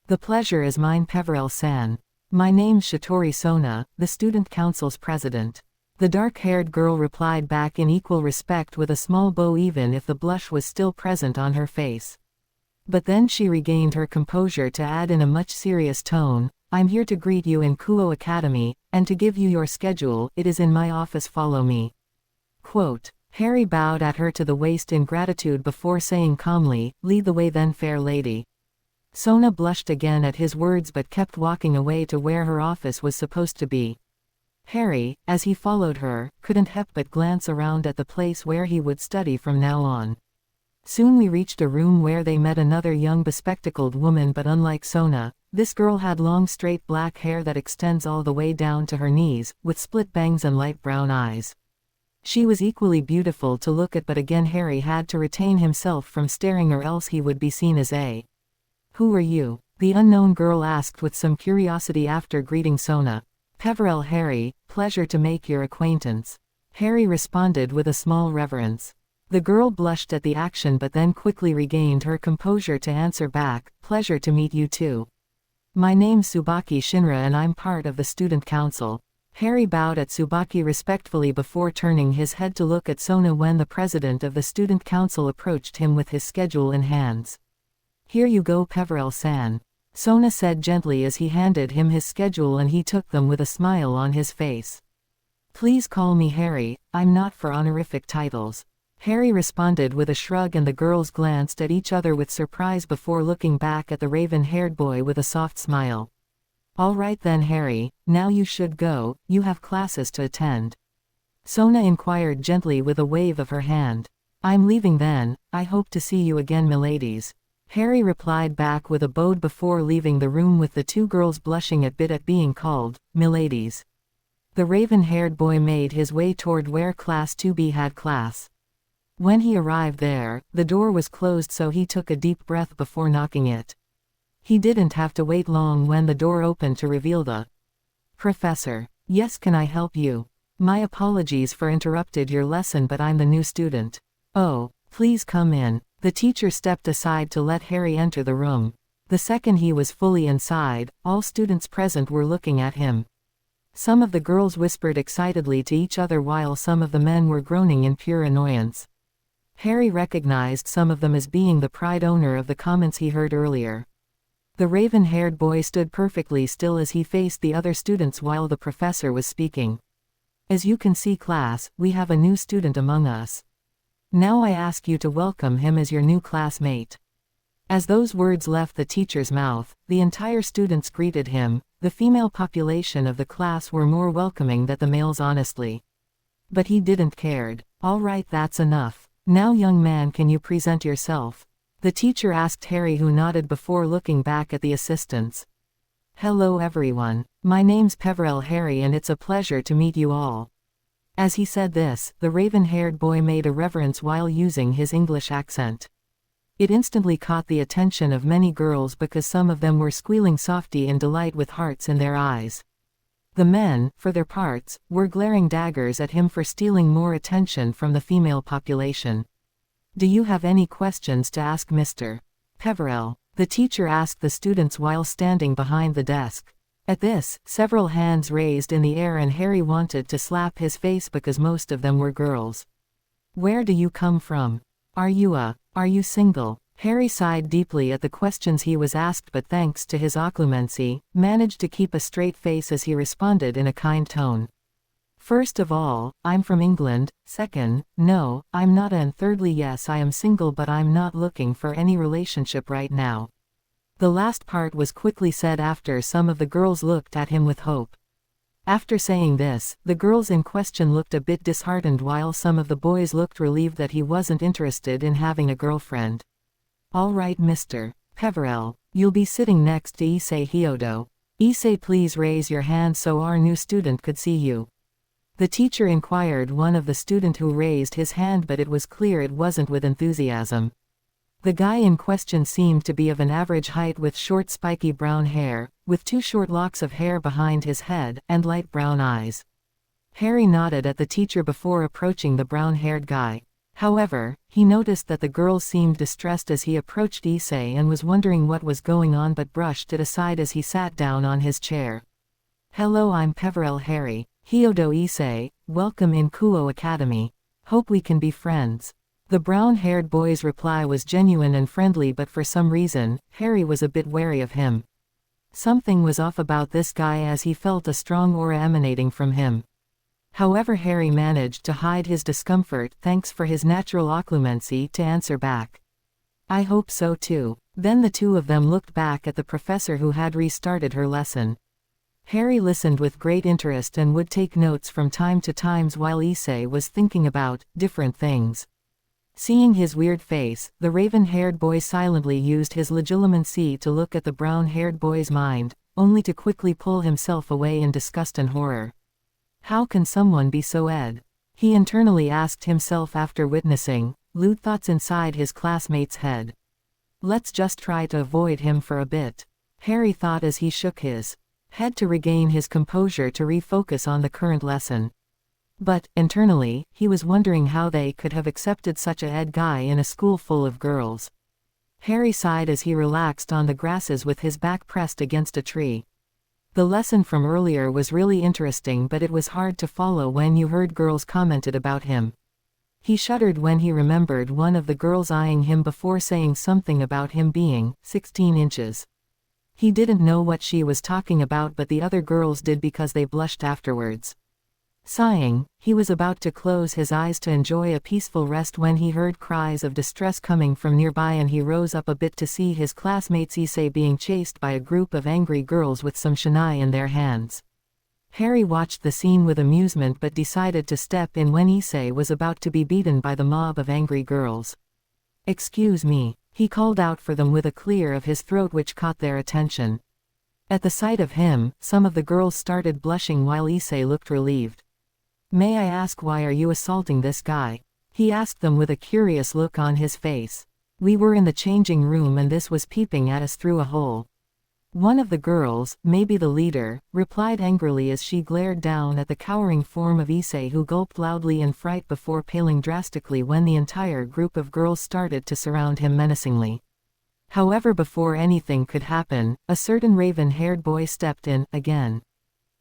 The pleasure is mine, Peverell-san. My name's Shatori Sona, the student council's president. The dark-haired girl replied back in equal respect with a small bow, even if the blush was still present on her face. But then she regained her composure to add in a much serious tone, I'm here to greet you in Kuoh Academy, and to give you your schedule. It is in my office, follow me. Quote. Harry bowed at her to the waist in gratitude before saying calmly, lead the way then, fair lady. Sona blushed again at his words but kept walking away to where her office was supposed to be. Harry, as he followed her, couldn't help but glance around at the place where he would study from now on. Soon we reached a room where they met another young bespectacled woman, but unlike Sona, this girl had long straight black hair that extends all the way down to her knees, with split bangs and light brown eyes. She was equally beautiful to look at, but again Harry had to retain himself from staring or else he would be seen as a. Who are you? The unknown girl asked with some curiosity after greeting Sona. Peverell Harry, pleasure to make your acquaintance. Harry responded with a small reverence. The girl blushed at the action but then quickly regained her composure to answer back, pleasure to meet you too. My name's Tsubaki Shinra and I'm part of the student council. Harry bowed at Tsubaki respectfully before turning his head to look at Sona when the president of the student council approached him with his schedule in hands. Here you go Peverell-san. Sona said gently as he handed him his schedule and he took them with a smile on his face. Please call me Harry, I'm not for honorific titles. Harry responded with a shrug and the girls glanced at each other with surprise before looking back at the raven-haired boy with a soft smile. All right then Harry, now you should go, you have classes to attend. Sona inquired gently with a wave of her hand. I'm leaving then, I hope to see you again miladies. Harry replied back with a bow before leaving the room with the two girls blushing a bit at being called miladies. The raven-haired boy made his way toward where Class 2B had class. When he arrived there, the door was closed so he took a deep breath before knocking it. He didn't have to wait long when the door opened to reveal the professor. Yes, can I help you? My apologies for interrupted your lesson but I'm the new student. Oh, please come in. The teacher stepped aside to let Harry enter the room. The second he was fully inside, all students present were looking at him. Some of the girls whispered excitedly to each other while some of the men were groaning in pure annoyance. Harry recognized some of them as being the pride owner of the comments he heard earlier. The raven-haired boy stood perfectly still as he faced the other students while the professor was speaking. As you can see class, we have a new student among us. Now I ask you to welcome him as your new classmate. As those words left the teacher's mouth, the entire students greeted him. The female population of the class were more welcoming than the males honestly. But he didn't cared. All right, that's enough. Now young man, can you present yourself? The teacher asked Harry, who nodded before looking back at the assistants. Hello everyone. My name's Peverell Harry and it's a pleasure to meet you all. As he said this, the raven-haired boy made a reverence while using his English accent. It instantly caught the attention of many girls because some of them were squealing softly in delight with hearts in their eyes. The men, for their parts, were glaring daggers at him for stealing more attention from the female population. Do you have any questions to ask Mr. Peverell? The teacher asked the students while standing behind the desk. At this, several hands raised in the air and Harry wanted to slap his face because most of them were girls. Where do you come from? Are you single? Harry sighed deeply at the questions he was asked but thanks to his occlumency, managed to keep a straight face as he responded in a kind tone. First of all, I'm from England. Second, no, I'm not, and thirdly, yes, I am single but I'm not looking for any relationship right now. The last part was quickly said after some of the girls looked at him with hope. After saying this, the girls in question looked a bit disheartened while some of the boys looked relieved that he wasn't interested in having a girlfriend. All right Mr. Peverell, you'll be sitting next to Issei Hyodo. Issei, please raise your hand so our new student could see you. The teacher inquired one of the student who raised his hand but it was clear it wasn't with enthusiasm. The guy in question seemed to be of an average height with short spiky brown hair, with two short locks of hair behind his head, and light brown eyes. Harry nodded at the teacher before approaching the brown-haired guy. However, he noticed that the girl seemed distressed as he approached Issei and was wondering what was going on but brushed it aside as he sat down on his chair. Hello, I'm Peverell Harry. Hyodo Issei, welcome in Kuoh Academy. Hope we can be friends. The brown-haired boy's reply was genuine and friendly but for some reason, Harry was a bit wary of him. Something was off about this guy as he felt a strong aura emanating from him. However, Harry managed to hide his discomfort thanks for his natural occlumency to answer back. I hope so too. Then the two of them looked back at the professor who had restarted her lesson. Harry listened with great interest and would take notes from time to time while Issei was thinking about different things. Seeing his weird face, the raven-haired boy silently used his legilimency to look at the brown-haired boy's mind, only to quickly pull himself away in disgust and horror. How can someone be so ed? He internally asked himself after witnessing lewd thoughts inside his classmate's head. Let's just try to avoid him for a bit. Harry thought as he shook his head to regain his composure to refocus on the current lesson. But, internally, he was wondering how they could have accepted such a head guy in a school full of girls. Harry sighed as he relaxed on the grasses with his back pressed against a tree. The lesson from earlier was really interesting, but it was hard to follow when you heard girls commented about him. He shuddered when he remembered one of the girls eyeing him before saying something about him being 16 inches. He didn't know what she was talking about, but the other girls did because they blushed afterwards. Sighing, he was about to close his eyes to enjoy a peaceful rest when he heard cries of distress coming from nearby, and he rose up a bit to see his classmates Issei being chased by a group of angry girls with some shinai in their hands. Harry watched the scene with amusement but decided to step in when Issei was about to be beaten by the mob of angry girls. "Excuse me," he called out for them with a clear of his throat which caught their attention. At the sight of him, some of the girls started blushing while Issei looked relieved. "May I ask, why are you assaulting this guy?" he asked them with a curious look on his face. "We were in the changing room and this was peeping at us through a hole." One of the girls, maybe the leader, replied angrily as she glared down at the cowering form of Issei, who gulped loudly in fright before paling drastically when the entire group of girls started to surround him menacingly. However, before anything could happen, a certain raven-haired boy stepped in, again.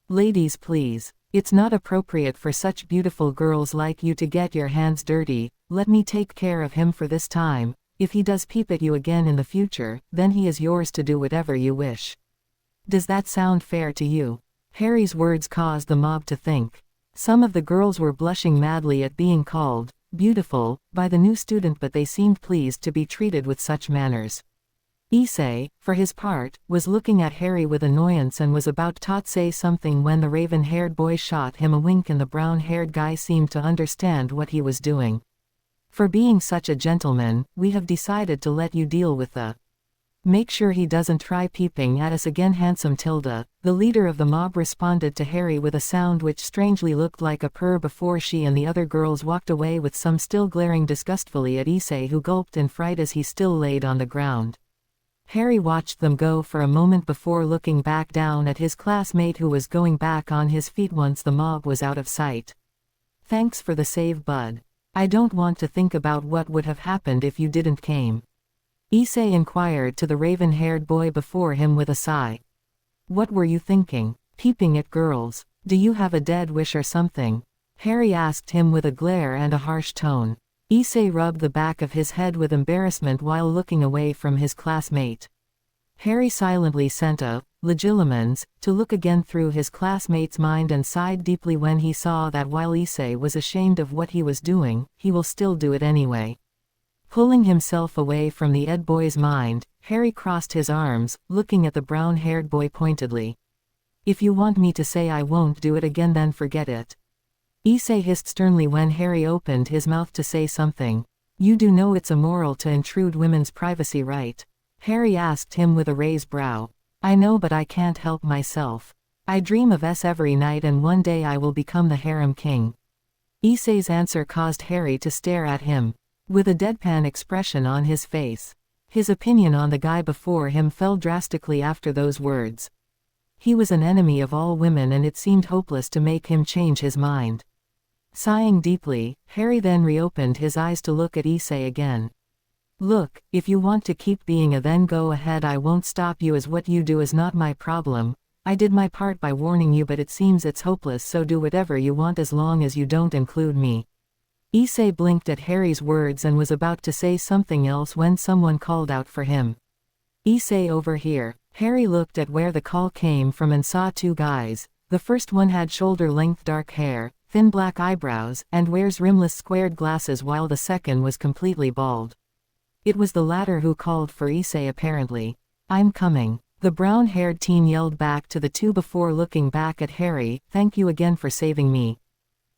"Ladies, please. It's not appropriate for such beautiful girls like you to get your hands dirty. Let me take care of him for this time. If he does peep at you again in the future, then he is yours to do whatever you wish. Does that sound fair to you?" Harry's words caused the mob to think. Some of the girls were blushing madly at being called beautiful by the new student, but they seemed pleased to be treated with such manners. Issei, for his part, was looking at Harry with annoyance and was about to say something when the raven-haired boy shot him a wink, and the brown-haired guy seemed to understand what he was doing. "For being such a gentleman, we have decided to let you deal with the make sure he doesn't try peeping at us again, handsome Tilda," the leader of the mob responded to Harry with a sound which strangely looked like a purr before she and the other girls walked away with some still glaring disgustfully at Issei, who gulped in fright as he still laid on the ground. Harry watched them go for a moment before looking back down at his classmate, who was going back on his feet once the mob was out of sight. "Thanks for the save, bud. I don't want to think about what would have happened if you didn't came," Issei inquired to the raven-haired boy before him with a sigh. "What were you thinking? Peeping at girls? Do you have a dead wish or something?" Harry asked him with a glare and a harsh tone. Issei rubbed the back of his head with embarrassment while looking away from his classmate. Harry silently sent a legilimens to look again through his classmate's mind and sighed deeply when he saw that while Issei was ashamed of what he was doing, he will still do it anyway. Pulling himself away from the Ed boy's mind, Harry crossed his arms, looking at the brown-haired boy pointedly. "If you want me to say I won't do it again, then forget it," Issei hissed sternly when Harry opened his mouth to say something. "You do know it's immoral to intrude women's privacy, right?" Harry asked him with a raised brow. "I know, but I can't help myself. I dream of S every night, and one day I will become the harem king." Issei's answer caused Harry to stare at him with a deadpan expression on his face. His opinion on the guy before him fell drastically after those words. He was an enemy of all women, and it seemed hopeless to make him change his mind. Sighing deeply, Harry then reopened his eyes to look at Issei again. "Look, if you want to keep being a, then go ahead. I won't stop you, as what you do is not my problem. I did my part by warning you, but it seems it's hopeless, so do whatever you want as long as you don't include me." Issei blinked at Harry's words and was about to say something else when someone called out for him. "Issei, over here." Harry looked at where the call came from and saw two guys. The first one had shoulder-length dark hair, thin black eyebrows, and wears rimless squared glasses, while the second was completely bald. It was the latter who called for Issei apparently. "I'm coming," the brown-haired teen yelled back to the two before looking back at Harry. "Thank you again for saving me.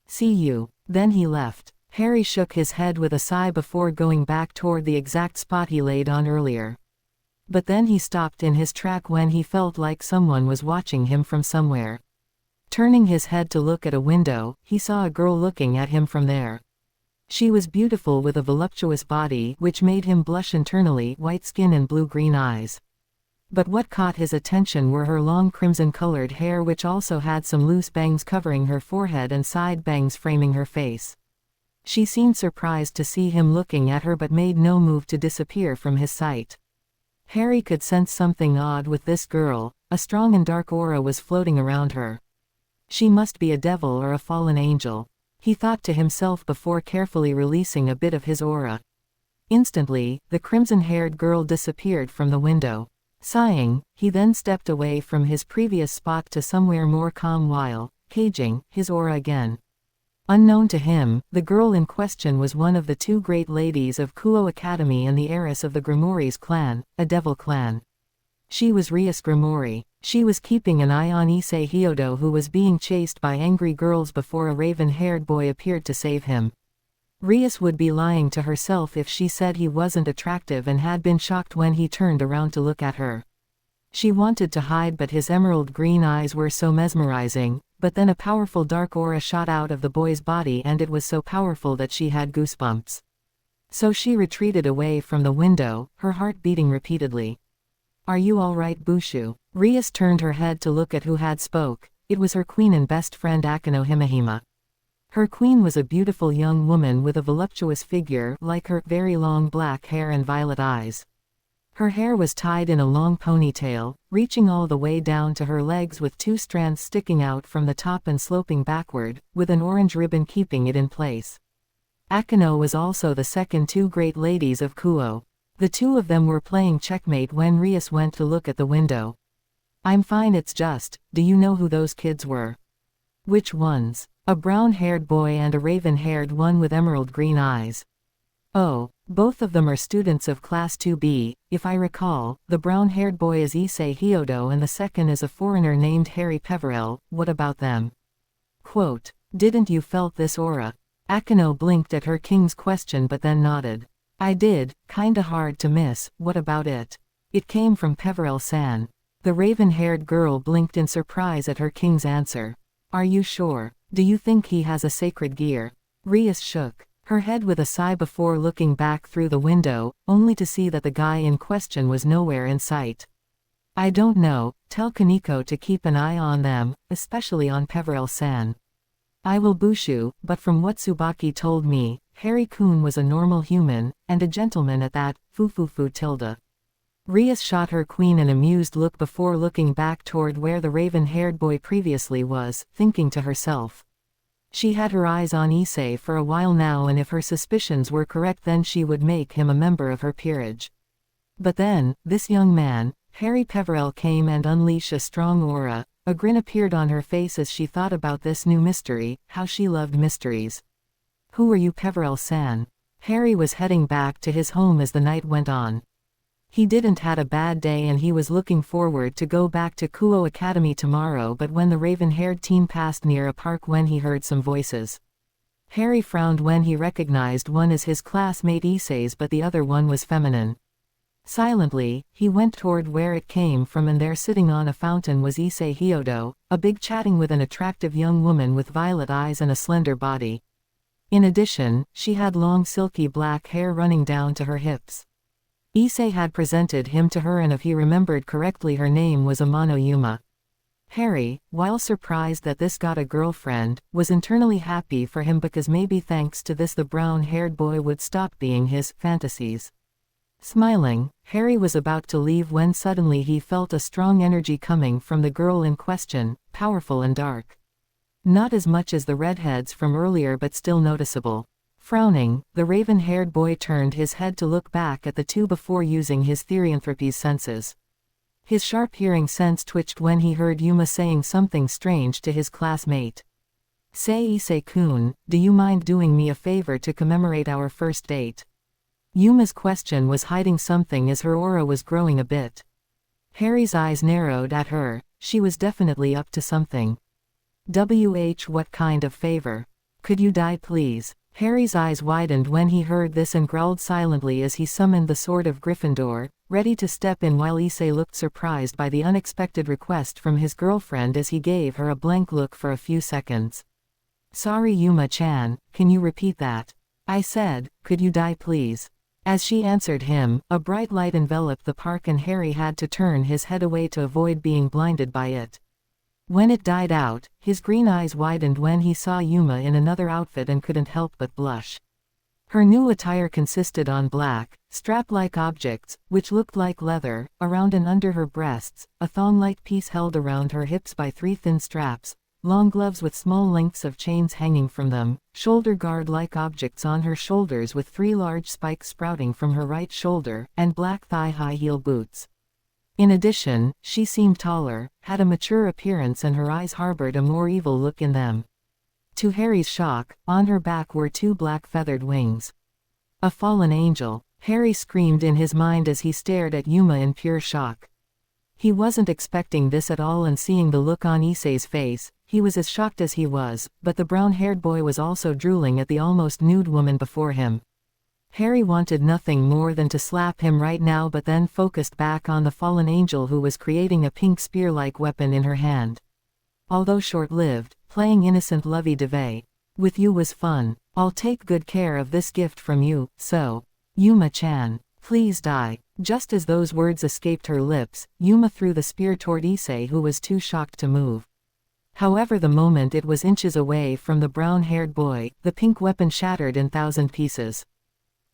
See you." Then he left. Harry shook his head with a sigh before going back toward the exact spot he laid on earlier. But then he stopped in his track when he felt like someone was watching him from somewhere. Turning his head to look at a window, he saw a girl looking at him from there. She was beautiful with a voluptuous body which made him blush internally, white skin and blue-green eyes. But what caught his attention were her long crimson-colored hair, which also had some loose bangs covering her forehead and side bangs framing her face. She seemed surprised to see him looking at her but made no move to disappear from his sight. Harry could sense something odd with this girl. A strong and dark aura was floating around her. She must be a devil or a fallen angel, he thought to himself before carefully releasing a bit of his aura. Instantly, the crimson-haired girl disappeared from the window. Sighing, he then stepped away from his previous spot to somewhere more calm while caging his aura again. Unknown to him, the girl in question was one of the two great ladies of Kuoh Academy and the heiress of the Grimoires clan, a devil clan. She was Rias Grimoire. She was keeping an eye on Issei Hyodo, who was being chased by angry girls before a raven-haired boy appeared to save him. Rias would be lying to herself if she said he wasn't attractive and had been shocked when he turned around to look at her. She wanted to hide, but his emerald green eyes were so mesmerizing. But then a powerful dark aura shot out of the boy's body, and it was so powerful that she had goosebumps. So she retreated away from the window, her heart beating repeatedly. "Are you all right, Bushu?" Rias turned her head to look at who had spoke. It was her queen and best friend Akano Himehima. Her queen was a beautiful young woman with a voluptuous figure, like her very long black hair and violet eyes. Her hair was tied in a long ponytail, reaching all the way down to her legs with two strands sticking out from the top and sloping backward, with an orange ribbon keeping it in place. Akano was also the second two great ladies of Kuoh. The two of them were playing checkmate when Rias went to look at the window. "I'm fine, it's just, do you know who those kids were?" "Which ones?" "A brown-haired boy and a raven-haired one with emerald green eyes." "Oh, both of them are students of Class 2B, if I recall. The brown-haired boy is Issei Hyodo and the second is a foreigner named Harry Peverell. What about them?" Quote, "Didn't you felt this aura?" Akano blinked at her king's question but then nodded. "I did, kinda hard to miss. What about it?" "It came from Peverell-san." The raven-haired girl blinked in surprise at her king's answer. "Are you sure? Do you think he has a sacred gear?" Rias shook her head with a sigh before looking back through the window, only to see that the guy in question was nowhere in sight. "I don't know, tell Kaneko to keep an eye on them, especially on Peverell-san." "I will, Bushu, but from what Tsubaki told me, Harry-kun was a normal human, and a gentleman at that, fufufu tilde." Rias shot her queen an amused look before looking back toward where the raven-haired boy previously was, thinking to herself. She had her eyes on Issei for a while now, and if her suspicions were correct then she would make him a member of her peerage. But then, this young man, Harry Peverell, came and unleashed a strong aura. A grin appeared on her face as she thought about this new mystery, how she loved mysteries. "Who are you, Peverell-san?" Harry was heading back to his home as the night went on. He didn't had a bad day and he was looking forward to go back to Kuoh Academy tomorrow, but when the raven-haired teen passed near a park when he heard some voices. Harry frowned when he recognized one as his classmate Issei's, but the other one was feminine. Silently, he went toward where it came from, and there sitting on a fountain was Issei Hyodo, a big chatting with an attractive young woman with violet eyes and a slender body. In addition, she had long silky black hair running down to her hips. Issei had presented him to her, and if he remembered correctly her name was Amano Yuma. Harry, while surprised that this got a girlfriend, was internally happy for him because maybe thanks to this the brown-haired boy would stop being his fantasies. Smiling, Harry was about to leave when suddenly he felt a strong energy coming from the girl in question, powerful and dark. Not as much as the redheads from earlier but still noticeable. Frowning, the raven-haired boy turned his head to look back at the two before using his therianthropy's senses. His sharp hearing sense twitched when he heard Yuma saying something strange to his classmate. "Say, Issei-kun, do you mind doing me a favor to commemorate our first date?" Yuma's question was hiding something as her aura was growing a bit. Harry's eyes narrowed at her. She was definitely up to something. What kind of favor? "Could you die, please?" Harry's eyes widened when he heard this and growled silently as he summoned the sword of Gryffindor, ready to step in, while Issei looked surprised by the unexpected request from his girlfriend as he gave her a blank look for a few seconds. "Sorry, Yuma-chan, can you repeat that?" "I said, could you die please?" As she answered him, a bright light enveloped the park and Harry had to turn his head away to avoid being blinded by it. When it died out, his green eyes widened when he saw Yuma in another outfit and couldn't help but blush. Her new attire consisted on black, strap-like objects, which looked like leather, around and under her breasts, a thong-like piece held around her hips by 3 thin straps, long gloves with small lengths of chains hanging from them, shoulder guard-like objects on her shoulders with 3 large spikes sprouting from her right shoulder, and black thigh-high heel boots. In addition, she seemed taller, had a mature appearance and her eyes harbored a more evil look in them. To Harry's shock, on her back were 2 black feathered wings. A fallen angel, Harry screamed in his mind as he stared at Yuma in pure shock. He wasn't expecting this at all, and seeing the look on Issei's face, he was as shocked as he was, but the brown-haired boy was also drooling at the almost nude woman before him. Harry wanted nothing more than to slap him right now, but then focused back on the fallen angel who was creating a pink spear-like weapon in her hand. Although short-lived, playing innocent lovey-dovey with you was fun. I'll take good care of this gift from you, so, Yuma-chan, please die. Just as those words escaped her lips, Yuma threw the spear toward Issei, who was too shocked to move. However, the moment it was inches away from the brown-haired boy, the pink weapon shattered in 1,000 pieces.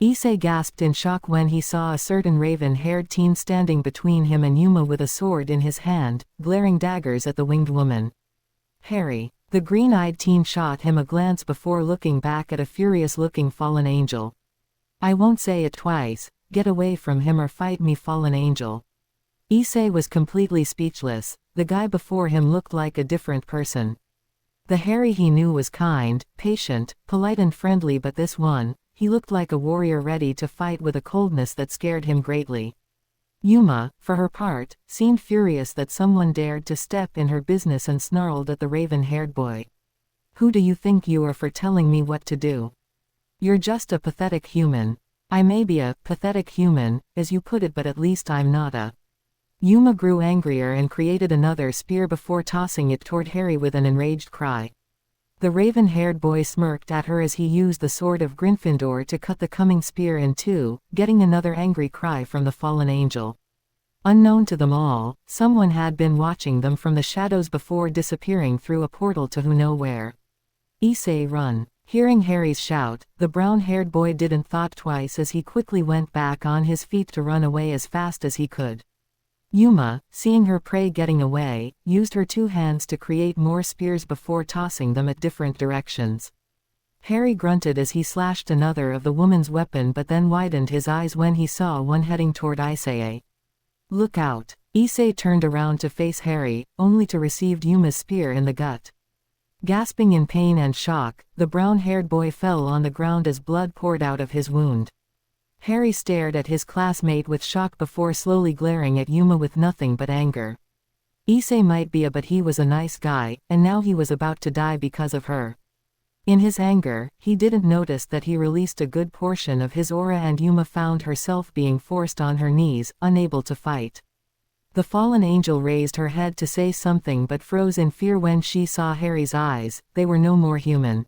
Issei gasped in shock when he saw a certain raven-haired teen standing between him and Yuma with a sword in his hand, glaring daggers at the winged woman. Harry. The green-eyed teen shot him a glance before looking back at a furious-looking fallen angel. I won't say it twice, get away from him or fight me, fallen angel. Issei was completely speechless. The guy before him looked like a different person. The Harry he knew was kind, patient, polite and friendly, but this one, he looked like a warrior ready to fight with a coldness that scared him greatly. Yuma, for her part, seemed furious that someone dared to step in her business and snarled at the raven-haired boy. Who do you think you are for telling me what to do? You're just a pathetic human. I may be a pathetic human, as you put it, but at least I'm not a. Yuma grew angrier and created another spear before tossing it toward Harry with an enraged cry. The raven-haired boy smirked at her as he used the sword of Gryffindor to cut the coming spear in 2, getting another angry cry from the fallen angel. Unknown to them all, someone had been watching them from the shadows before disappearing through a portal to who knows where. Issei, run. Hearing Harry's shout, the brown-haired boy didn't thought twice as he quickly went back on his feet to run away as fast as he could. Yuma, seeing her prey getting away, used her 2 hands to create more spears before tossing them at different directions. Harry grunted as he slashed another of the woman's weapon, but then widened his eyes when he saw one heading toward Issei. Look out! Issei turned around to face Harry, only to receive Yuma's spear in the gut. Gasping in pain and shock, the brown-haired boy fell on the ground as blood poured out of his wound. Harry stared at his classmate with shock before slowly glaring at Yuma with nothing but anger. Issei might be but he was a nice guy, and now he was about to die because of her. In his anger, he didn't notice that he released a good portion of his aura and Yuma found herself being forced on her knees, unable to fight. The fallen angel raised her head to say something but froze in fear when she saw Harry's eyes. They were no more human.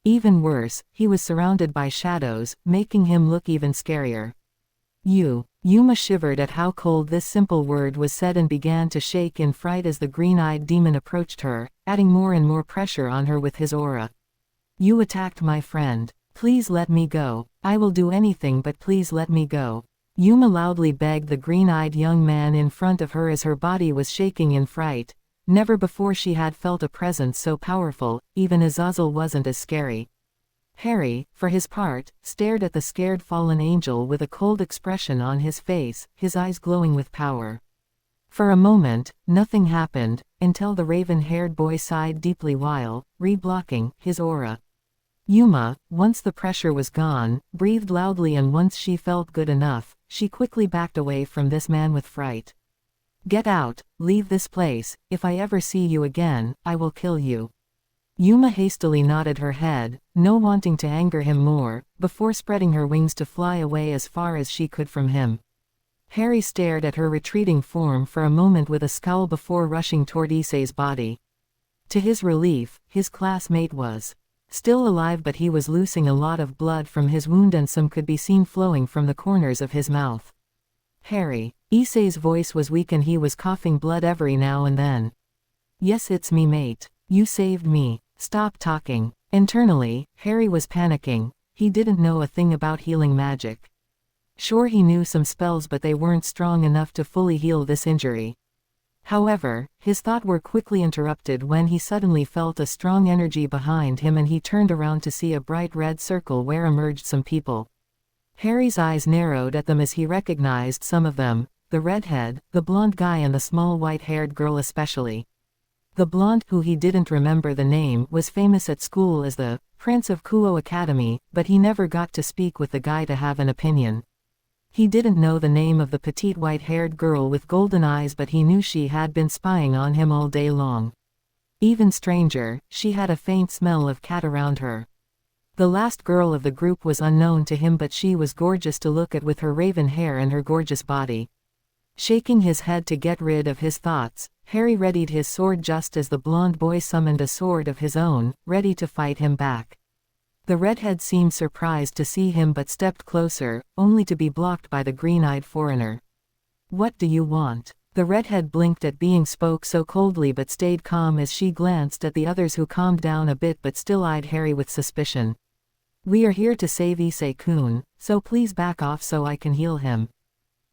Even worse, he was surrounded by shadows, making him look even scarier. Yuma shivered at how cold this simple word was said and began to shake in fright as the green-eyed demon approached her, adding more and more pressure on her with his aura. You attacked my friend. Please let me go. I will do anything but please let me go. Yuma loudly begged the green-eyed young man in front of her as her body was shaking in fright. Never before she had felt a presence so powerful, even Azazel wasn't as scary. Harry, for his part, stared at the scared fallen angel with a cold expression on his face, his eyes glowing with power. For a moment, nothing happened, until the raven-haired boy sighed deeply while, reblocking, his aura. Yuma, once the pressure was gone, breathed loudly and once she felt good enough, she quickly backed away from this man with fright. Get out, leave this place, if I ever see you again, I will kill you. Yuma hastily nodded her head, no wanting to anger him more, before spreading her wings to fly away as far as she could from him. Harry stared at her retreating form for a moment with a scowl before rushing toward Issei's body. To his relief, his classmate was Still alive, but he was losing a lot of blood from his wound and some could be seen flowing from the corners of his mouth. Harry. Issei's voice was weak and he was coughing blood every now and then. Yes, it's me, mate. You saved me. Stop talking. Internally, Harry was panicking. He didn't know a thing about healing magic. Sure, he knew some spells, but they weren't strong enough to fully heal this injury. However, his thoughts were quickly interrupted when he suddenly felt a strong energy behind him and he turned around to see a bright red circle where emerged some people. Harry's eyes narrowed at them as he recognized some of them, the redhead, the blonde guy and the small white-haired girl especially. The blonde, who he didn't remember the name, was famous at school as the Prince of Kuoh Academy, but he never got to speak with the guy to have an opinion. He didn't know the name of the petite white-haired girl with golden eyes, but he knew she had been spying on him all day long. Even stranger, she had a faint smell of cat around her. The last girl of the group was unknown to him, but she was gorgeous to look at with her raven hair and her gorgeous body. Shaking his head to get rid of his thoughts, Harry readied his sword just as the blonde boy summoned a sword of his own, ready to fight him back. The redhead seemed surprised to see him but stepped closer, only to be blocked by the green-eyed foreigner. What do you want? The redhead blinked at being spoke so coldly but stayed calm as she glanced at the others, who calmed down a bit but still eyed Harry with suspicion. We are here to save Issei-kun, so please back off so I can heal him.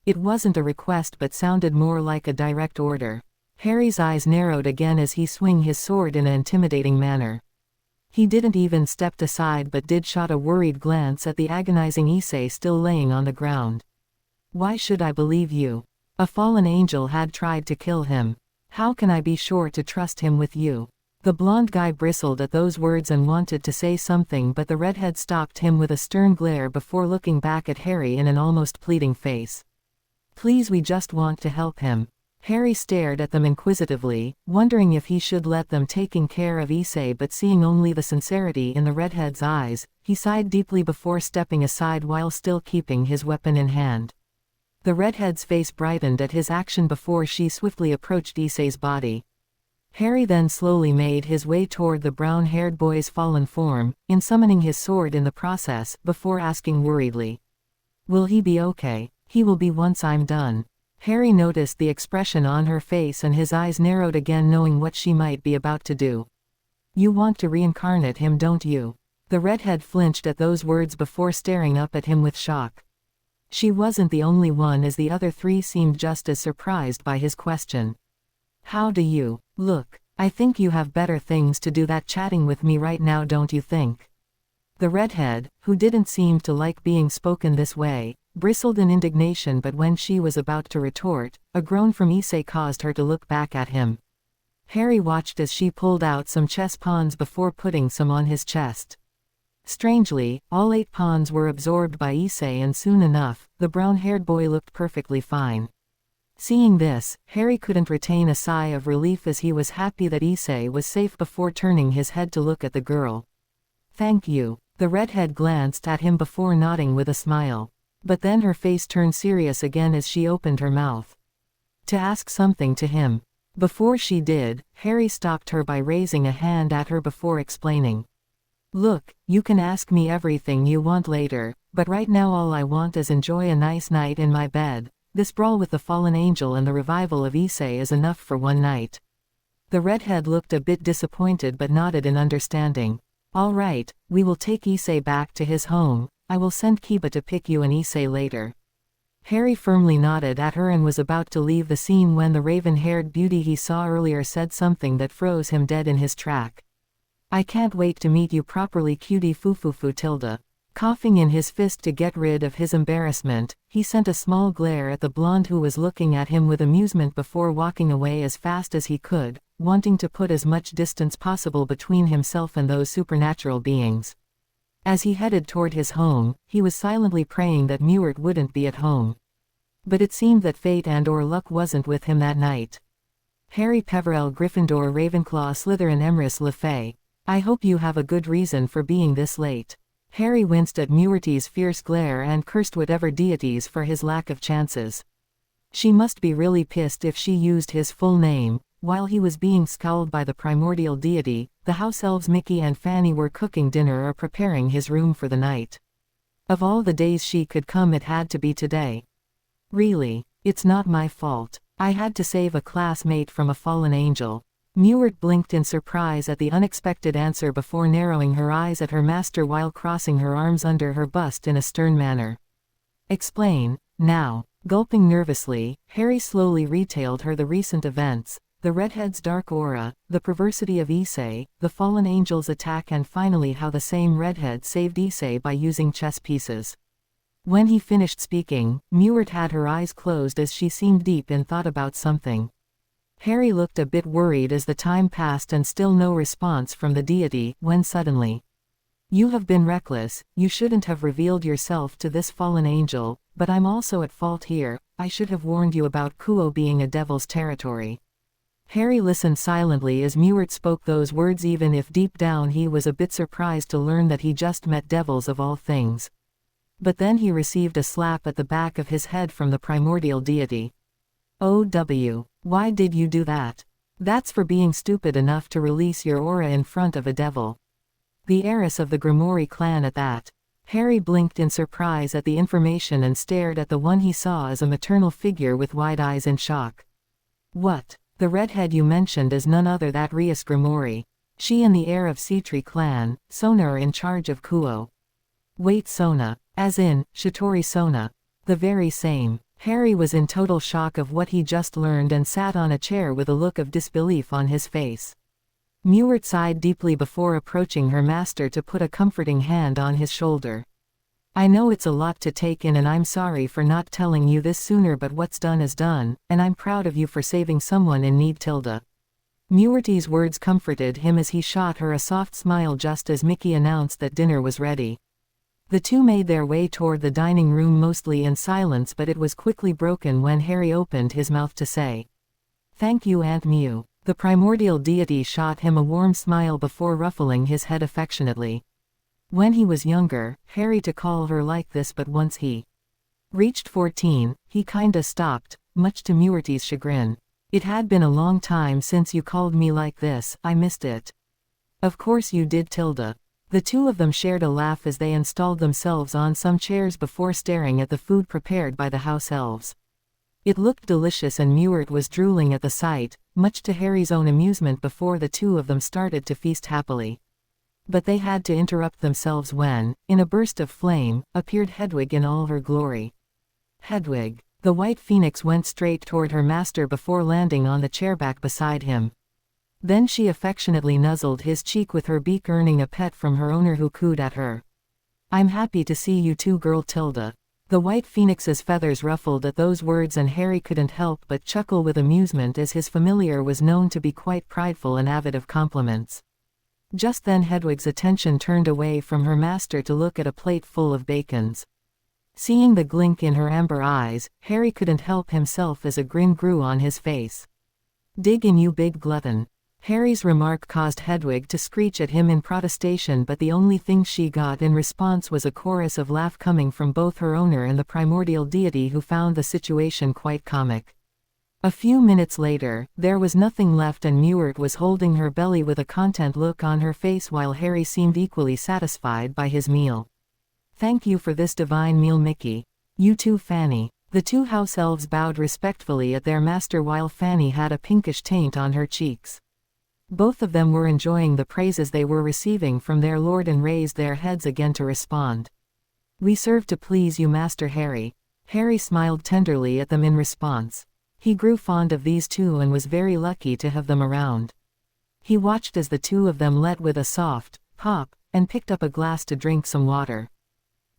It wasn't a request but sounded more like a direct order. Harry's eyes narrowed again as he swung his sword in an intimidating manner. He didn't even step aside but did shot a worried glance at the agonizing Issei still laying on the ground. Why should I believe you? A fallen angel had tried to kill him. How can I be sure to trust him with you? The blonde guy bristled at those words and wanted to say something, but the redhead stopped him with a stern glare before looking back at Harry in an almost pleading face. Please, we just want to help him. Harry stared at them inquisitively, wondering if he should let them taking care of Issei, but seeing only the sincerity in the redhead's eyes, he sighed deeply before stepping aside while still keeping his weapon in hand. The redhead's face brightened at his action before she swiftly approached Issei's body. Harry then slowly made his way toward the brown-haired boy's fallen form, in summoning his sword in the process, before asking worriedly, "Will he be okay? He will be once I'm done." Harry noticed the expression on her face and his eyes narrowed again, knowing what she might be about to do. You want to reincarnate him, don't you? The redhead flinched at those words before staring up at him with shock. She wasn't the only one, as the other three seemed just as surprised by his question. How do you? Look, I think you have better things to do than chatting with me right now, don't you think? The redhead, who didn't seem to like being spoken this way, bristled in indignation, but when she was about to retort, a groan from Issei caused her to look back at him. Harry watched as she pulled out some chess pawns before putting some on his chest. Strangely, all 8 pawns were absorbed by Issei, and soon enough, the brown-haired boy looked perfectly fine. Seeing this, Harry couldn't retain a sigh of relief as he was happy that Issei was safe before turning his head to look at the girl. Thank you. The redhead glanced at him before nodding with a smile. But then her face turned serious again as she opened her mouth to ask something to him. Before she did, Harry stopped her by raising a hand at her before explaining. Look, you can ask me everything you want later, but right now all I want is enjoy a nice night in my bed. This brawl with the fallen angel and the revival of Issei is enough for one night. The redhead looked a bit disappointed but nodded in understanding. All right, we will take Issei back to his home. I will send Kiba to pick you and Issei later. Harry firmly nodded at her and was about to leave the scene when the raven-haired beauty he saw earlier said something that froze him dead in his track. I can't wait to meet you properly, cutie foo tilde. Coughing in his fist to get rid of his embarrassment, he sent a small glare at the blonde who was looking at him with amusement before walking away as fast as he could, wanting to put as much distance possible between himself and those supernatural beings. As he headed toward his home, he was silently praying that Mewert wouldn't be at home. But it seemed that fate and/or luck wasn't with him that night. Harry Peverell, Gryffindor, Ravenclaw, Slytherin, Emrys Lefay. I hope you have a good reason for being this late. Harry winced at Mewert's fierce glare and cursed whatever deities for his lack of chances. She must be really pissed if she used his full name, while he was being scowled by the primordial deity, the house elves Mickey and Fanny were cooking dinner or preparing his room for the night. Of all the days she could come, it had to be today. Really, it's not my fault. I had to save a classmate from a fallen angel. Mewert blinked in surprise at the unexpected answer before narrowing her eyes at her master while crossing her arms under her bust in a stern manner. Explain, now. Gulping nervously, Harry slowly retailed her the recent events, the redhead's dark aura, the perversity of Issei, the fallen angel's attack, and finally how the same redhead saved Issei by using chess pieces. When he finished speaking, Mewert had her eyes closed as she seemed deep in thought about something. Harry looked a bit worried as the time passed and still no response from the deity, when suddenly, "You have been reckless, you shouldn't have revealed yourself to this fallen angel, but I'm also at fault here, I should have warned you about Kuoh being a devil's territory." Harry listened silently as Mewert spoke those words, even if deep down he was a bit surprised to learn that he just met devils of all things. But then he received a slap at the back of his head from the primordial deity. "OW, why did you do that? That's for being stupid enough to release your aura in front of a devil. The heiress of the Grimoire clan at that." Harry blinked in surprise at the information and stared at the one he saw as a maternal figure with wide eyes in shock. "What? The redhead you mentioned is none other than Rias Grimoire. She and the heir of Citri clan, Sona, are in charge of Kuoh." "Wait, Sona, as in, Shitori Sona?" "The very same." Harry was in total shock of what he just learned and sat on a chair with a look of disbelief on his face. Mewert sighed deeply before approaching her master to put a comforting hand on his shoulder. "I know it's a lot to take in and I'm sorry for not telling you this sooner, but what's done is done, and I'm proud of you for saving someone in need, Tilda." Mewert's words comforted him as he shot her a soft smile just as Mickey announced that dinner was ready. The two made their way toward the dining room mostly in silence, but it was quickly broken when Harry opened his mouth to say, "Thank you, Aunt Mew." The primordial deity shot him a warm smile before ruffling his head affectionately. When he was younger, Harry to call her like this, but once he reached 14, he kinda stopped, much to Mewert's chagrin. "It had been a long time since you called me like this, I missed it." "Of course you did, Tilda." The two of them shared a laugh as they installed themselves on some chairs before staring at the food prepared by the house elves. It looked delicious and Mewert was drooling at the sight, much to Harry's own amusement before the two of them started to feast happily. But they had to interrupt themselves when, in a burst of flame, appeared Hedwig in all her glory. "Hedwig." The white phoenix went straight toward her master before landing on the chairback beside him. Then she affectionately nuzzled his cheek with her beak, earning a pet from her owner who cooed at her. "I'm happy to see you too, girl Tilda." The white phoenix's feathers ruffled at those words and Harry couldn't help but chuckle with amusement as his familiar was known to be quite prideful and avid of compliments. Just then Hedwig's attention turned away from her master to look at a plate full of bacons. Seeing the glint in her amber eyes, Harry couldn't help himself as a grin grew on his face. "Dig in, you big glutton." Harry's remark caused Hedwig to screech at him in protestation, but the only thing she got in response was a chorus of laugh coming from both her owner and the primordial deity, who found the situation quite comic. A few minutes later, there was nothing left and Mewert was holding her belly with a content look on her face while Harry seemed equally satisfied by his meal. "Thank you for this divine meal, Mickey. You too, Fanny." The two house elves bowed respectfully at their master while Fanny had a pinkish taint on her cheeks. Both of them were enjoying the praises they were receiving from their lord and raised their heads again to respond. "We serve to please you, Master Harry." Harry smiled tenderly at them in response. He grew fond of these two and was very lucky to have them around. He watched as the two of them let with a soft pop and picked up a glass to drink some water.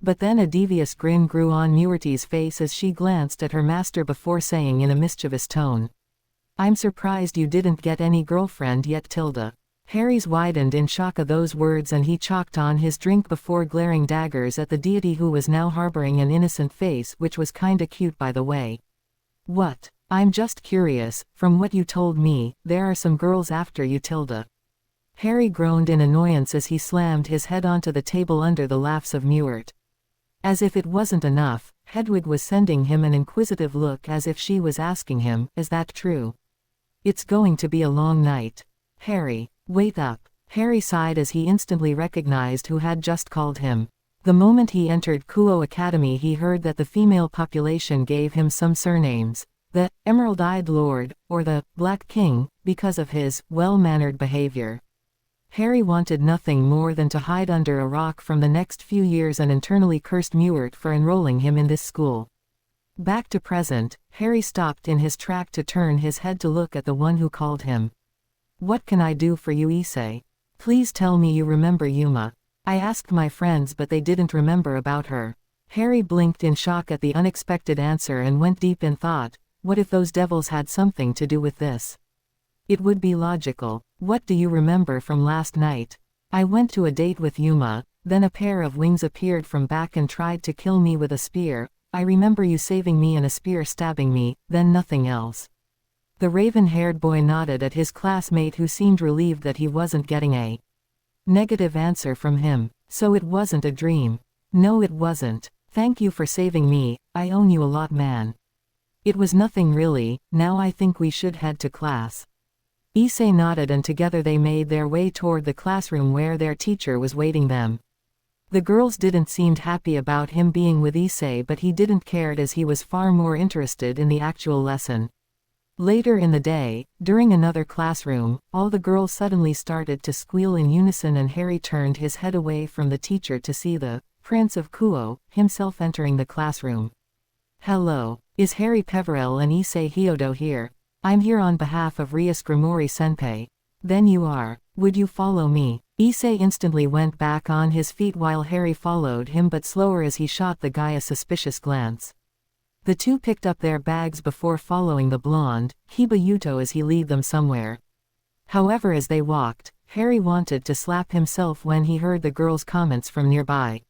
But then a devious grin grew on Mewert's face as she glanced at her master before saying in a mischievous tone, "I'm surprised you didn't get any girlfriend yet, Tilda." Harry's widened in shock at those words and he chalked on his drink before glaring daggers at the deity, who was now harboring an innocent face, which was kinda cute by the way. "What? I'm just curious, from what you told me, there are some girls after you, Tilda." Harry groaned in annoyance as he slammed his head onto the table under the laughs of Mewert. As if it wasn't enough, Hedwig was sending him an inquisitive look as if she was asking him, "Is that true?" It's going to be a long night. Harry, wait up. Harry sighed as he instantly recognized who had just called him. The moment he entered Kuoh Academy he heard that the female population gave him some surnames. The Emerald-Eyed Lord, or the Black King, because of his well-mannered behavior. Harry wanted nothing more than to hide under a rock from the next few years and internally cursed Mewert for enrolling him in this school. Back to present, Harry stopped in his track to turn his head to look at the one who called him. What can I do for you, Issei? Please tell me you remember Yuma. I asked my friends but they didn't remember about her. Harry blinked in shock at the unexpected answer and went deep in thought. What if those devils had something to do with this? It would be logical. What do you remember from last night? I went to a date with Yuma, then a pair of wings appeared from back and tried to kill me with a spear. I remember you saving me and a spear stabbing me, then nothing else. The raven-haired boy nodded at his classmate who seemed relieved that he wasn't getting a negative answer from him. So it wasn't a dream. No, it wasn't. Thank you for saving me, I owe you a lot, man. It was nothing really. Now I think we should head to class. Issei nodded and together they made their way toward the classroom where their teacher was waiting them. The girls didn't seem happy about him being with Issei but he didn't care as he was far more interested in the actual lesson. Later in the day, during another classroom, all the girls suddenly started to squeal in unison and Harry turned his head away from the teacher to see the Prince of Kuoh himself entering the classroom. Hello, is Harry Peverell and Issei Hyodo here? I'm here on behalf of Rias Grimori-senpai. Then you are. Would you follow me? Issei instantly went back on his feet while Harry followed him but slower as he shot the guy a suspicious glance. The two picked up their bags before following the blonde, Hiba Yuto as he led them somewhere. However, as they walked, Harry wanted to slap himself when he heard the girls' comments from nearby.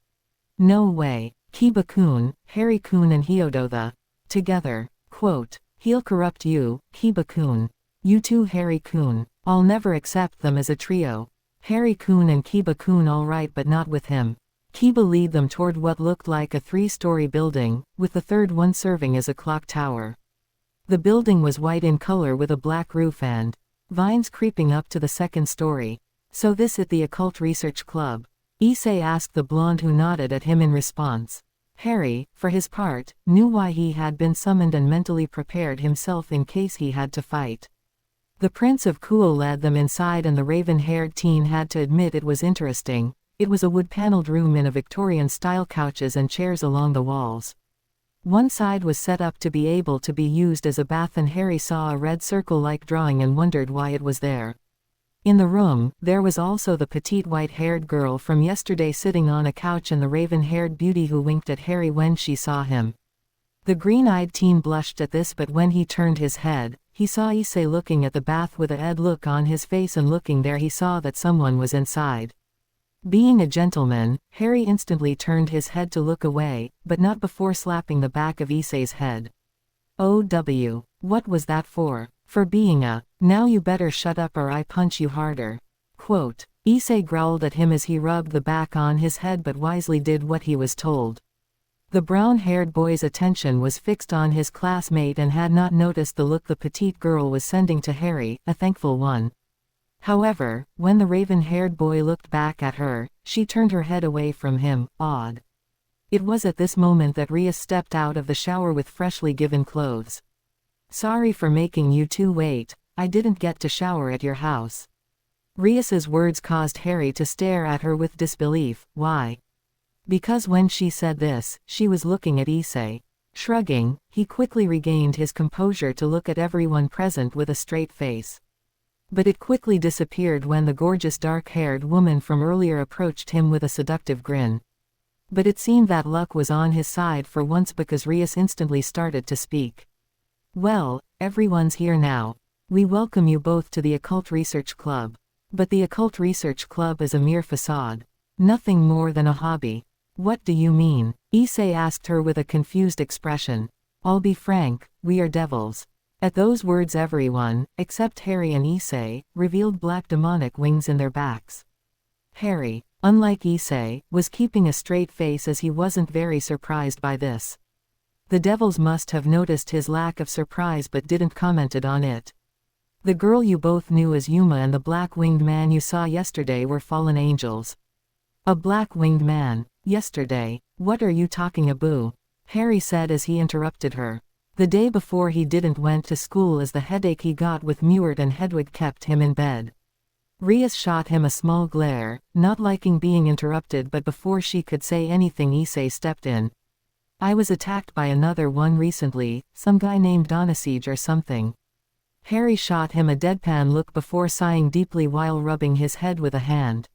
No way. Kiba-kun, Harry-kun and Hyodo together. Quote, he'll corrupt you, Kiba-kun. You too, Harry-kun. I'll never accept them as a trio. Harry-kun and Kiba-kun alright but not with him. Kiba led them toward what looked like a 3-story building, with the third one serving as a clock tower. The building was white in color with a black roof and vines creeping up to the second story. So this at the Occult Research Club? Issei asked the blonde who nodded at him in response. Harry, for his part, knew why he had been summoned and mentally prepared himself in case he had to fight. The Prince of Kuoh led them inside and the raven-haired teen had to admit it was interesting. It was a wood-paneled room in a Victorian-style couches and chairs along the walls. One side was set up to be able to be used as a bath and Harry saw a red circle-like drawing and wondered why it was there. In the room, there was also the petite white-haired girl from yesterday sitting on a couch and the raven-haired beauty who winked at Harry when she saw him. The green-eyed teen blushed at this but when he turned his head, he saw Issei looking at the bath with a "ed" look on his face and looking there he saw that someone was inside. Being a gentleman, Harry instantly turned his head to look away, but not before slapping the back of Issei's head. "OW, what was that for? For being a, now you better shut up or I punch you harder." Quote, Issei growled at him as he rubbed the back on his head but wisely did what he was told. The brown-haired boy's attention was fixed on his classmate and had not noticed the look the petite girl was sending to Harry, a thankful one. However, when the raven-haired boy looked back at her, she turned her head away from him, awed. It was at this moment that Rias stepped out of the shower with freshly given clothes. "Sorry for making you two wait, I didn't get to shower at your house." Rias's words caused Harry to stare at her with disbelief. Why? Because when she said this, she was looking at Issei. Shrugging, he quickly regained his composure to look at everyone present with a straight face. But it quickly disappeared when the gorgeous dark-haired woman from earlier approached him with a seductive grin. But it seemed that luck was on his side for once because Rias instantly started to speak. "Well, everyone's here now. We welcome you both to the Occult Research Club. But the Occult Research Club is a mere facade. Nothing more than a hobby." "What do you mean?" Issei asked her with a confused expression. "I'll be frank, we are devils." At those words everyone, except Harry and Issei, revealed black demonic wings in their backs. Harry, unlike Issei, was keeping a straight face as he wasn't very surprised by this. The devils must have noticed his lack of surprise but didn't commented on it. The girl you both knew as Yuma and the black-winged man you saw yesterday were fallen angels. A black-winged man? Yesterday? What are you talking about? Harry said as he interrupted her. The day before he didn't went to school as the headache he got with Mewert and Hedwig kept him in bed. Rias shot him a small glare, not liking being interrupted, but before she could say anything Issei stepped in. I was attacked by another one recently, some guy named Donasiege or something. Harry shot him a deadpan look before sighing deeply while rubbing his head with a hand.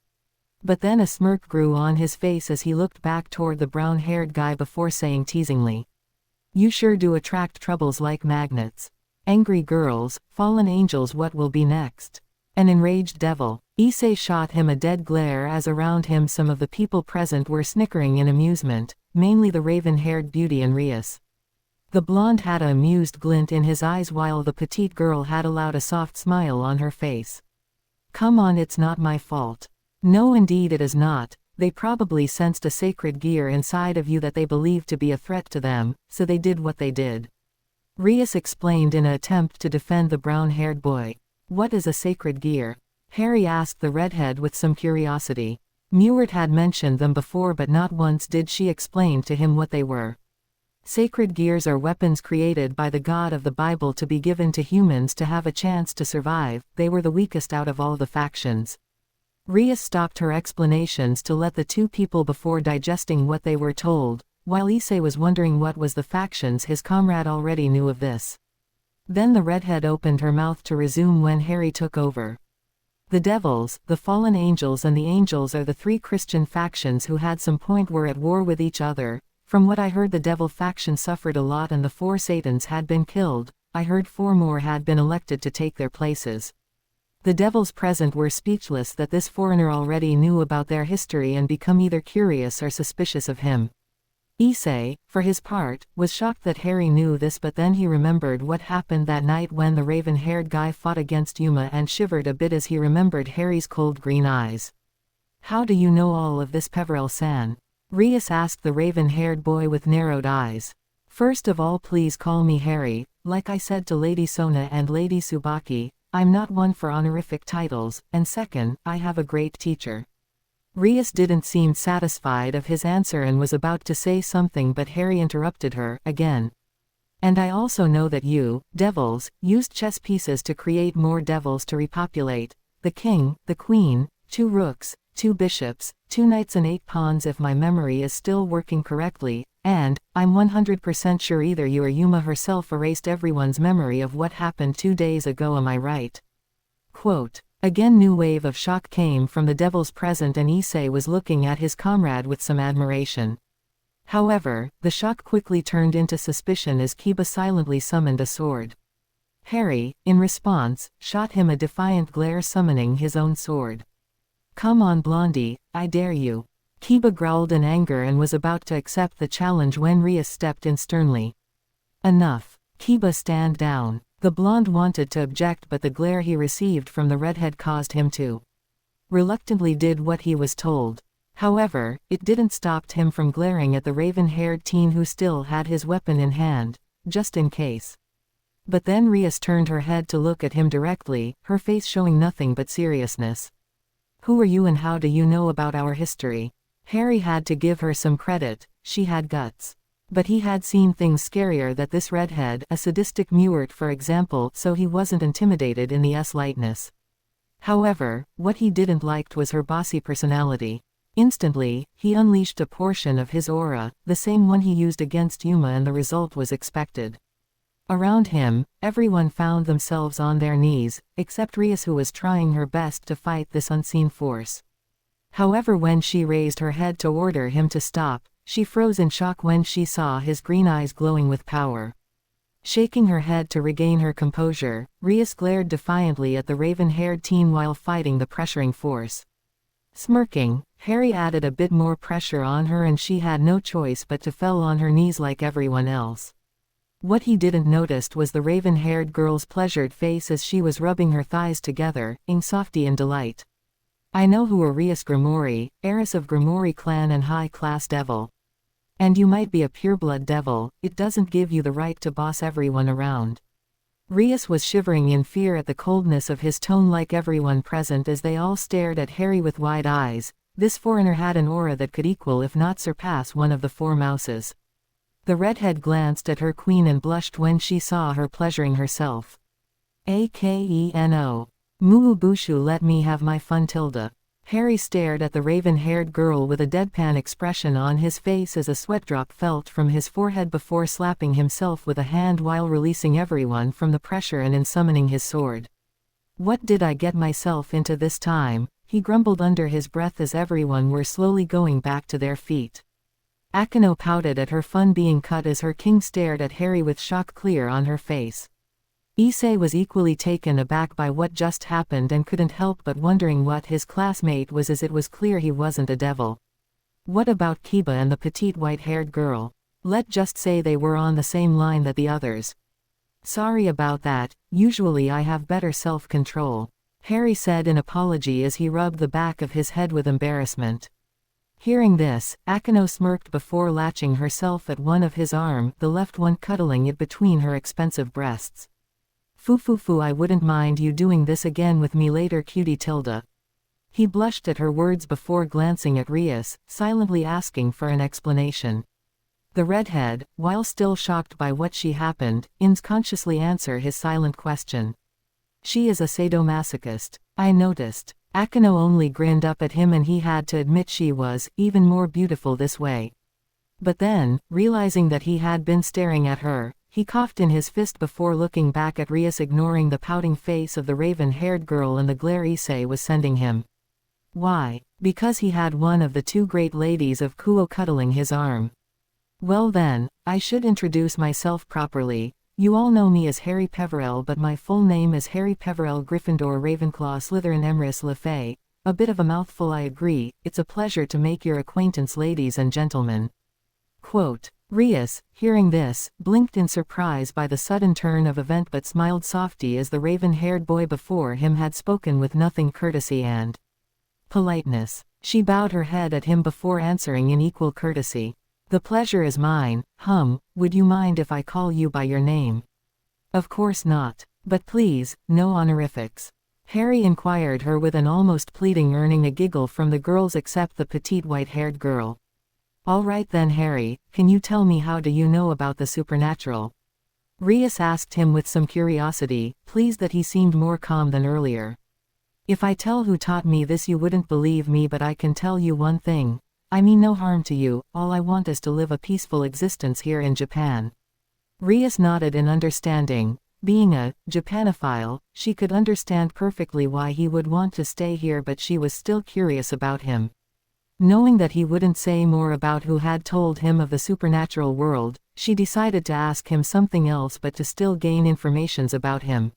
But then a smirk grew on his face as he looked back toward the brown-haired guy before saying teasingly, "You sure do attract troubles like magnets. Angry girls, fallen angels, what will be next?" An enraged devil. Issei shot him a dead glare as around him some of the people present were snickering in amusement, mainly the raven-haired beauty and Rias. The blonde had an amused glint in his eyes while the petite girl had allowed a soft smile on her face. Come on, it's not my fault. No, indeed it is not. They probably sensed a sacred gear inside of you that they believed to be a threat to them, so they did what they did. Rias explained in an attempt to defend the brown-haired boy. What is a sacred gear? Harry asked the redhead with some curiosity. Mewert had mentioned them before, but not once did she explain to him what they were. Sacred gears are weapons created by the God of the Bible to be given to humans to have a chance to survive. They were the weakest out of all the factions. Rias stopped her explanations to let the two people before digesting what they were told, while Issei was wondering what was the factions his comrade already knew of this. Then the redhead opened her mouth to resume when Harry took over. The devils, the fallen angels and the angels are the three Christian factions who had some point were at war with each other. From what I heard, the devil faction suffered a lot and the 4 Satans had been killed. I heard 4 more had been elected to take their places. The devils present were speechless that this foreigner already knew about their history and become either curious or suspicious of him. Issei, for his part, was shocked that Harry knew this, but then he remembered what happened that night when the raven-haired guy fought against Yuma and shivered a bit as he remembered Harry's cold green eyes. How do you know all of this, Peverell-san? Rias asked the raven-haired boy with narrowed eyes. First of all, please call me Harry. Like I said to Lady Sona and Lady Tsubaki, I'm not one for honorific titles, and second, I have a great teacher. Rias didn't seem satisfied of his answer and was about to say something, but Harry interrupted her, again. And I also know that you, devils, used chess pieces to create more devils to repopulate. The king, the queen, 2 rooks, 2 bishops, 2 knights and 8 pawns if my memory is still working correctly, and, I'm 100% sure either you or Yuma herself erased everyone's memory of what happened 2 days ago, am I right? Quote. Again new wave of shock came from the devils present and Issei was looking at his comrade with some admiration. However, the shock quickly turned into suspicion as Kiba silently summoned a sword. Harry, in response, shot him a defiant glare, summoning his own sword. Come on, Blondie, I dare you. Kiba growled in anger and was about to accept the challenge when Rias stepped in sternly. Enough. Kiba, stand down. The blonde wanted to object, but the glare he received from the redhead caused him to reluctantly did what he was told. However, it didn't stop him from glaring at the raven-haired teen who still had his weapon in hand, just in case. But then Rias turned her head to look at him directly, her face showing nothing but seriousness. Who are you and how do you know about our history? Harry had to give her some credit, she had guts. But he had seen things scarier than this redhead, a sadistic Mewert for example, so he wasn't intimidated in the lightness. However, what he didn't liked was her bossy personality. Instantly, he unleashed a portion of his aura, the same one he used against Yuma, and the result was expected. Around him, everyone found themselves on their knees, except Rias, who was trying her best to fight this unseen force. However, when she raised her head to order him to stop, she froze in shock when she saw his green eyes glowing with power. Shaking her head to regain her composure, Rias glared defiantly at the raven-haired teen while fighting the pressuring force. Smirking, Harry added a bit more pressure on her and she had no choice but to fell on her knees like everyone else. What he didn't notice was the raven-haired girl's pleasured face as she was rubbing her thighs together, in softy in delight. I know who are Rias Grimoire, heiress of Grimoire clan and high-class devil. And you might be a pureblood devil, it doesn't give you the right to boss everyone around. Rias was shivering in fear at the coldness of his tone like everyone present as they all stared at Harry with wide eyes. This foreigner had an aura that could equal if not surpass one of the four mouses. The redhead glanced at her queen and blushed when she saw her pleasuring herself. Akeno. Muubushu, let me have my fun, Tilda. Harry stared at the raven-haired girl with a deadpan expression on his face as a sweat drop fell from his forehead before slapping himself with a hand while releasing everyone from the pressure and in summoning his sword. What did I get myself into this time? He grumbled under his breath as everyone were slowly going back to their feet. Akeno pouted at her fun being cut as her king stared at Harry with shock clear on her face. Issei was equally taken aback by what just happened and couldn't help but wondering what his classmate was, as it was clear he wasn't a devil. What about Kiba and the petite white-haired girl? Let's just say they were on the same line that the others. Sorry about that, usually I have better self-control, Harry said in apology as he rubbed the back of his head with embarrassment. Hearing this, Akeno smirked before latching herself at one of his arm, the left one cuddling it between her expensive breasts. Fufufu, I wouldn't mind you doing this again with me later, cutie Tilda. He blushed at her words before glancing at Rias, silently asking for an explanation. The redhead, while still shocked by what she happened, unconsciously answered his silent question. She is a sadomasochist, I noticed. Akeno only grinned up at him and he had to admit she was even more beautiful this way. But then, realizing that he had been staring at her, he coughed in his fist before looking back at Rias, ignoring the pouting face of the raven-haired girl and the glare Issei was sending him. Why? Because he had one of the two great ladies of Kuoh cuddling his arm. Well then, I should introduce myself properly. You all know me as Harry Peverell, but my full name is Harry Peverell Gryffindor Ravenclaw Slytherin Emrys Lefay. A bit of a mouthful, I agree. It's a pleasure to make your acquaintance, ladies and gentlemen. Quote. Rias, hearing this, blinked in surprise by the sudden turn of event but smiled softly as the raven-haired boy before him had spoken with nothing courtesy and politeness. She bowed her head at him before answering in equal courtesy. The pleasure is mine. Would you mind if I call you by your name? Of course not. But please, no honorifics. Harry inquired her with an almost pleading, earning a giggle from the girls except the petite white-haired girl. All right then, Harry, can you tell me how do you know about the supernatural? Rias asked him with some curiosity, pleased that he seemed more calm than earlier. If I tell who taught me this you wouldn't believe me, but I can tell you one thing. I mean no harm to you, all I want is to live a peaceful existence here in Japan. Rias nodded in understanding. Being a Japanophile, she could understand perfectly why he would want to stay here, but she was still curious about him. Knowing that he wouldn't say more about who had told him of the supernatural world, she decided to ask him something else but to still gain informations about him.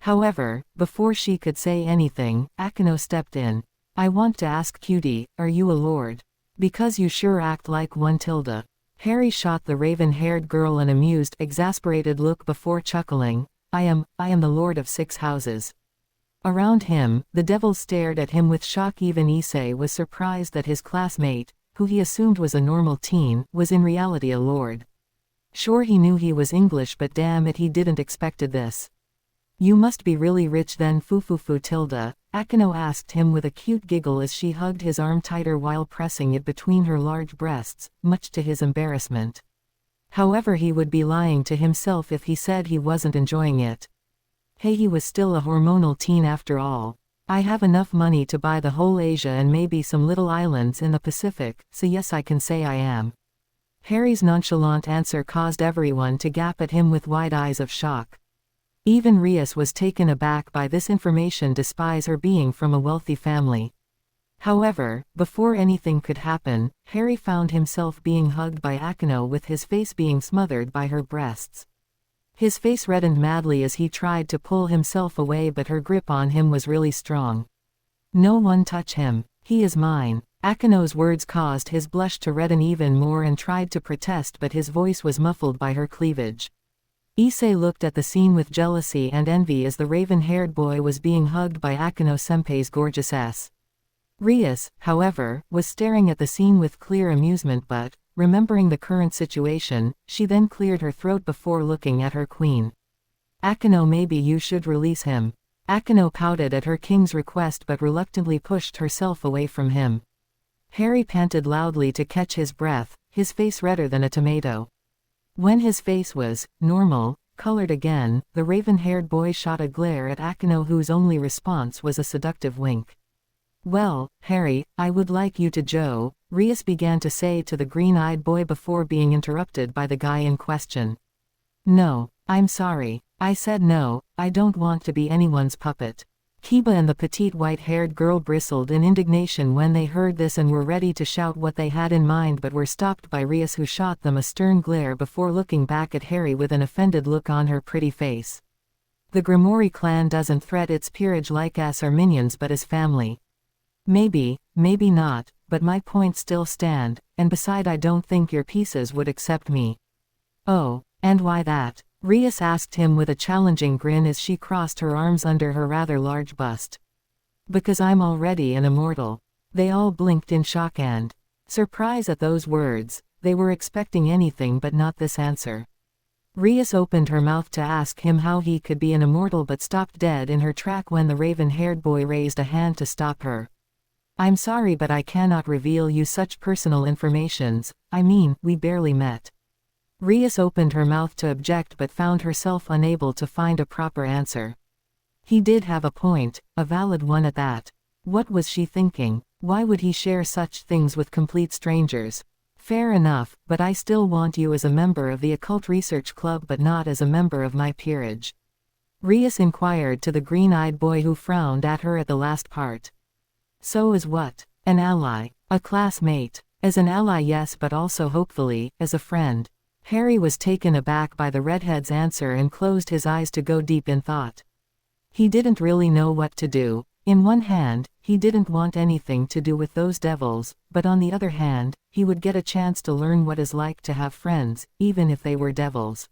However, before she could say anything, Akeno stepped in. I want to ask, cutie, are you a lord? Because you sure act like one, Tilda. Harry shot the raven-haired girl an amused, exasperated look before chuckling. I am the lord of 6 houses. Around him, the devils stared at him with shock. Even Issei was surprised that his classmate, who he assumed was a normal teen, was in reality a lord. Sure, he knew he was English, but damn it, he didn't expected this. You must be really rich then, Fufufu Tilda, Akeno asked him with a cute giggle as she hugged his arm tighter while pressing it between her large breasts, much to his embarrassment. However, he would be lying to himself if he said he wasn't enjoying it. Hey, he was still a hormonal teen after all. I have enough money to buy the whole Asia and maybe some little islands in the Pacific, so yes, I can say I am. Harry's nonchalant answer caused everyone to gap at him with wide eyes of shock. Even Rias was taken aback by this information despite her being from a wealthy family. However, before anything could happen, Harry found himself being hugged by Akeno with his face being smothered by her breasts. His face reddened madly as he tried to pull himself away, but her grip on him was really strong. No one touch him. He is mine. Akeno's words caused his blush to redden even more and tried to protest, but his voice was muffled by her cleavage. Issei looked at the scene with jealousy and envy as the raven-haired boy was being hugged by Akeno-senpai's gorgeous ass. Rias, however, was staring at the scene with clear amusement, but, remembering the current situation, she then cleared her throat before looking at her queen. Akino, maybe you should release him. Akino pouted at her king's request but reluctantly pushed herself away from him. Harry panted loudly to catch his breath, his face redder than a tomato. When his face was normal, colored again, the raven-haired boy shot a glare at Akino whose only response was a seductive wink. Well, Harry, I would like you to Joe, Rias began to say to the green-eyed boy before being interrupted by the guy in question. No, I'm sorry. I said no, I don't want to be anyone's puppet. Kiba and the petite white-haired girl bristled in indignation when they heard this and were ready to shout what they had in mind but were stopped by Rias, who shot them a stern glare before looking back at Harry with an offended look on her pretty face. The Grimoire clan doesn't threat its peerage like us or minions but as family. Maybe, maybe not, but my points still stand, and beside I don't think your pieces would accept me. Oh, and why that? Rias asked him with a challenging grin as she crossed her arms under her rather large bust. Because I'm already an immortal. They all blinked in shock and surprise at those words. They were expecting anything but not this answer. Rias opened her mouth to ask him how he could be an immortal but stopped dead in her track when the raven-haired boy raised a hand to stop her. I'm sorry but I cannot reveal you such personal informations, I mean, we barely met. Rias opened her mouth to object but found herself unable to find a proper answer. He did have a point, a valid one at that. What was she thinking? Why would he share such things with complete strangers? Fair enough, but I still want you as a member of the Occult Research Club but not as a member of my peerage. Rias inquired to the green-eyed boy who frowned at her at the last part. So as what? An ally? A classmate? As an ally yes, but also hopefully, as a friend. Harry was taken aback by the redhead's answer and closed his eyes to go deep in thought. He didn't really know what to do. In one hand, he didn't want anything to do with those devils, but on the other hand, he would get a chance to learn what it's like to have friends, even if they were devils.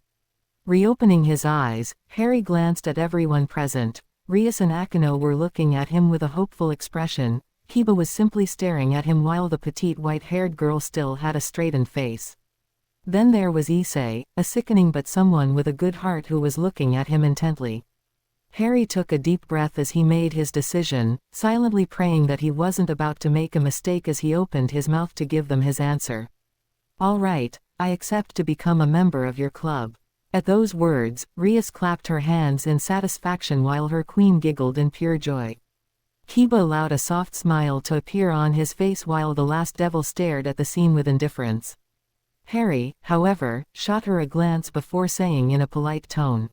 Reopening his eyes, Harry glanced at everyone present. Rias and Akino were looking at him with a hopeful expression. Kiba was simply staring at him while the petite white-haired girl still had a straightened face. Then there was Issei, a sickening but someone with a good heart who was looking at him intently. Harry took a deep breath as he made his decision, silently praying that he wasn't about to make a mistake as he opened his mouth to give them his answer. All right, I accept to become a member of your club. At those words, Rias clapped her hands in satisfaction while her queen giggled in pure joy. Kiba allowed a soft smile to appear on his face while the last devil stared at the scene with indifference. Harry, however, shot her a glance before saying in a polite tone,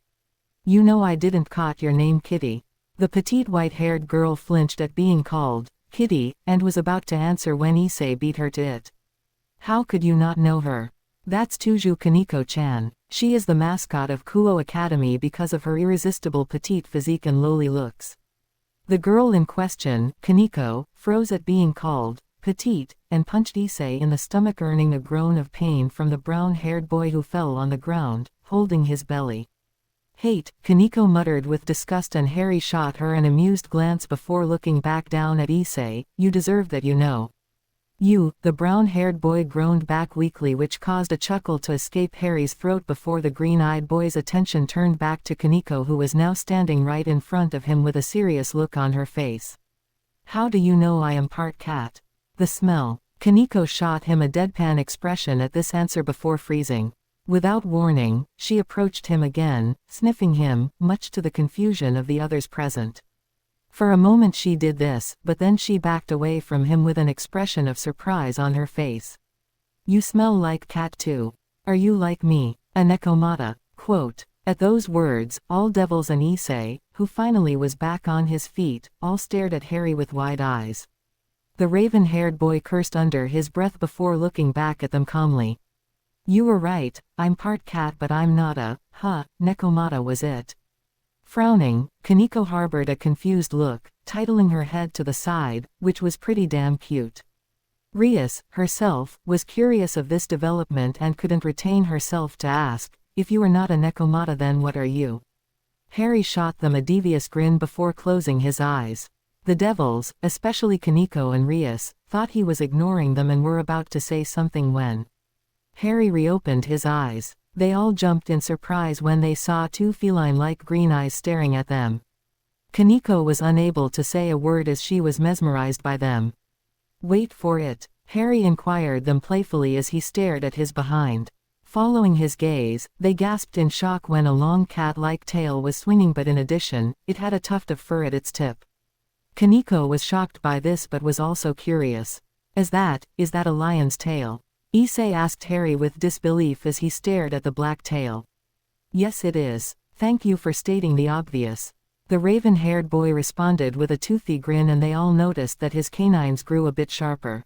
"You know I didn't caught your name, Kitty." The petite white-haired girl flinched at being called Kitty, and was about to answer when Issei beat her to it. How could you not know her? That's Tuju Kaneko-chan. She is the mascot of Kuoh Academy because of her irresistible petite physique and lowly looks. The girl in question, Kaneko, froze at being called petite, and punched Issei in the stomach, earning a groan of pain from the brown-haired boy who fell on the ground, holding his belly. Hate, Kaneko muttered with disgust, and Harry shot her an amused glance before looking back down at Issei. You deserve that, you know. You, the brown-haired boy groaned back weakly, which caused a chuckle to escape Harry's throat before the green-eyed boy's attention turned back to Kaneko, who was now standing right in front of him with a serious look on her face. How do you know I am part cat? The smell. Kaneko shot him a deadpan expression at this answer before freezing. Without warning, she approached him again, sniffing him, much to the confusion of the others present. For a moment she did this, but then she backed away from him with an expression of surprise on her face. You smell like cat too. Are you like me? A Nekomata. Quote. At those words, all devils and Issei, who finally was back on his feet, all stared at Harry with wide eyes. The raven-haired boy cursed under his breath before looking back at them calmly. You were right, I'm part cat but I'm not a, Nekomata was it. Frowning, Kaneko harbored a confused look, titling her head to the side, which was pretty damn cute. Rias, herself, was curious of this development and couldn't retain herself to ask, if you are not a Nekomata then what are you? Harry shot them a devious grin before closing his eyes. The devils, especially Kaneko and Rias, thought he was ignoring them and were about to say something when Harry reopened his eyes. They all jumped in surprise when they saw two feline-like green eyes staring at them. Kaneko was unable to say a word as she was mesmerized by them. "Wait for it," Harry inquired them playfully as he stared at his behind. Following his gaze, they gasped in shock when a long cat-like tail was swinging, but in addition, it had a tuft of fur at its tip. Kaneko was shocked by this but was also curious. Is that a lion's tail?" Issei asked Harry with disbelief as he stared at the black tail. "Yes, it is. Thank you for stating the obvious." The raven-haired boy responded with a toothy grin, and they all noticed that his canines grew a bit sharper.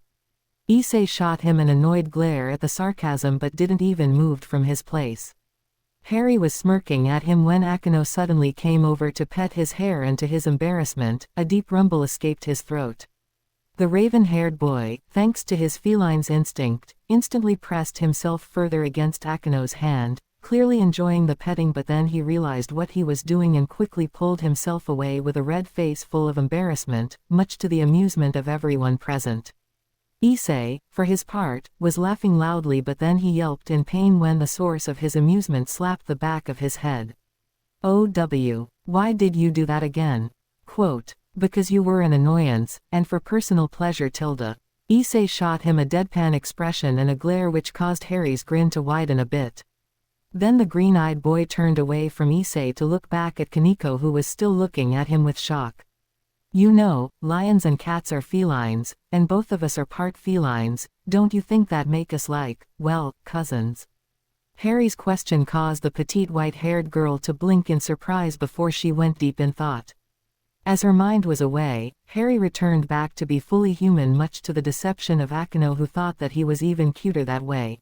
Issei shot him an annoyed glare at the sarcasm but didn't even move from his place. Harry was smirking at him when Akeno suddenly came over to pet his hair, and to his embarrassment, a deep rumble escaped his throat. The raven-haired boy, thanks to his feline's instinct, instantly pressed himself further against Akeno's hand, clearly enjoying the petting, but then he realized what he was doing and quickly pulled himself away with a red face full of embarrassment, much to the amusement of everyone present. Issei, for his part, was laughing loudly, but then he yelped in pain when the source of his amusement slapped the back of his head. "OW, why did you do that again?" Quote, "Because you were an annoyance, and for personal pleasure tilde." Issei shot him a deadpan expression and a glare which caused Harry's grin to widen a bit. Then the green-eyed boy turned away from Issei to look back at Kaneko, who was still looking at him with shock. "You know, lions and cats are felines, and both of us are part felines. Don't you think that make us like, well, cousins?" Harry's question caused the petite white-haired girl to blink in surprise before she went deep in thought. As her mind was away, Harry returned back to be fully human, much to the deception of Akeno, who thought that he was even cuter that way.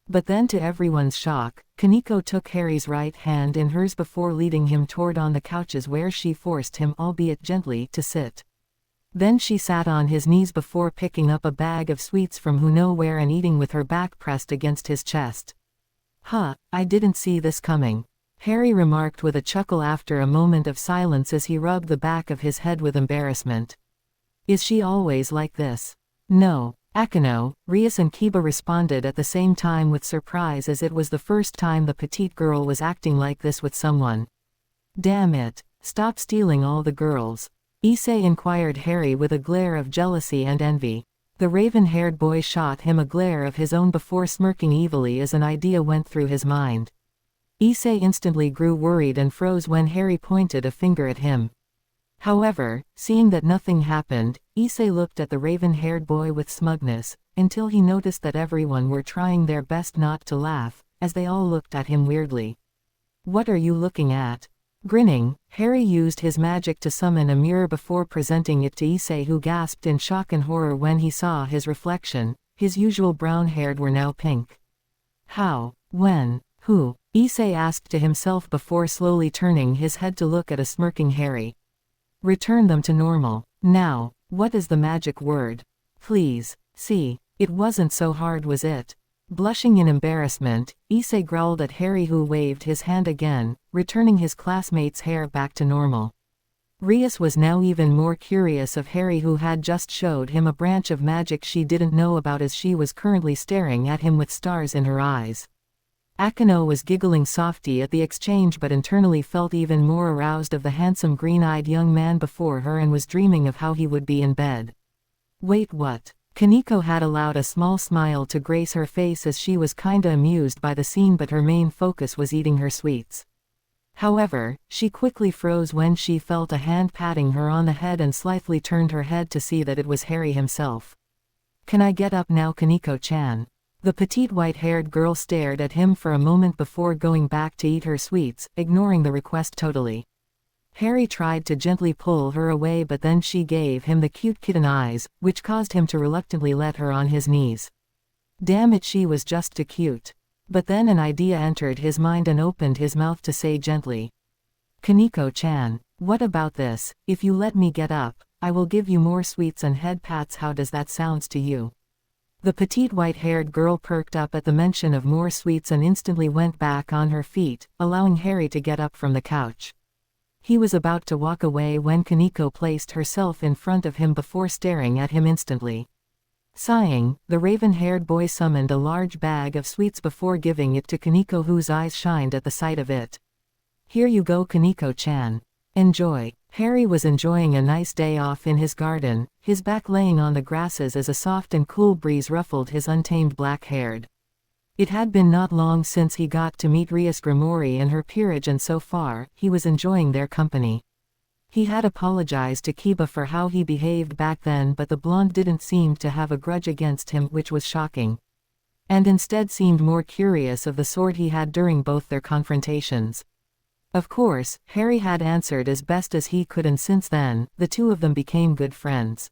But then, to everyone's shock, Kaneko took Harry's right hand in hers before leading him toward on the couches, where she forced him, albeit gently, to sit. Then she sat on his knees before picking up a bag of sweets from who knows where and eating with her back pressed against his chest. "Huh, I didn't see this coming," Harry remarked with a chuckle after a moment of silence as he rubbed the back of his head with embarrassment. "Is she always like this?" "No." Akeno, Rias and Kiba responded at the same time with surprise, as it was the first time the petite girl was acting like this with someone. "Damn it, stop stealing all the girls," Issei inquired Harry with a glare of jealousy and envy. The raven-haired boy shot him a glare of his own before smirking evilly as an idea went through his mind. Issei instantly grew worried and froze when Harry pointed a finger at him. However, seeing that nothing happened, Issei looked at the raven-haired boy with smugness, until he noticed that everyone were trying their best not to laugh, as they all looked at him weirdly. "What are you looking at?" Grinning, Harry used his magic to summon a mirror before presenting it to Issei, who gasped in shock and horror when he saw his reflection. His usual brown-haired were now pink. "How? When? Who?" Issei asked to himself before slowly turning his head to look at a smirking Harry. "Return them to normal. Now, what is the magic word? Please. See, it wasn't so hard, was it?" Blushing in embarrassment, Issei growled at Harry, who waved his hand again, returning his classmate's hair back to normal. Rias was now even more curious of Harry, who had just showed him a branch of magic she didn't know about, as she was currently staring at him with stars in her eyes. Akeno was giggling softly at the exchange, but internally felt even more aroused of the handsome green-eyed young man before her and was dreaming of how he would be in bed. "Wait, what?" Kaneko had allowed a small smile to grace her face as she was kinda amused by the scene, but her main focus was eating her sweets. However, she quickly froze when she felt a hand patting her on the head and slightly turned her head to see that it was Harry himself. "Can I get up now, Kaneko-chan?" The petite white-haired girl stared at him for a moment before going back to eat her sweets, ignoring the request totally. Harry tried to gently pull her away, but then she gave him the cute kitten eyes, which caused him to reluctantly let her on his knees. Damn it, she was just too cute. But then an idea entered his mind and opened his mouth to say gently, "Kaneko-chan, what about this? If you let me get up, I will give you more sweets and head pats. How does that sound to you?" The petite white-haired girl perked up at the mention of more sweets and instantly went back on her feet, allowing Harry to get up from the couch. He was about to walk away when Kaneko placed herself in front of him before staring at him instantly. Sighing, the raven-haired boy summoned a large bag of sweets before giving it to Kaneko, whose eyes shined at the sight of it. "Here you go, Kaneko-chan. Enjoy." Harry was enjoying a nice day off in his garden, his back laying on the grasses as a soft and cool breeze ruffled his untamed black-haired. It had been not long since he got to meet Rias Grimori and her peerage, and so far, he was enjoying their company. He had apologized to Kiba for how he behaved back then, but the blonde didn't seem to have a grudge against him, which was shocking. And instead seemed more curious of the sort he had during both their confrontations. Of course, Harry had answered as best as he could, and since then, the two of them became good friends.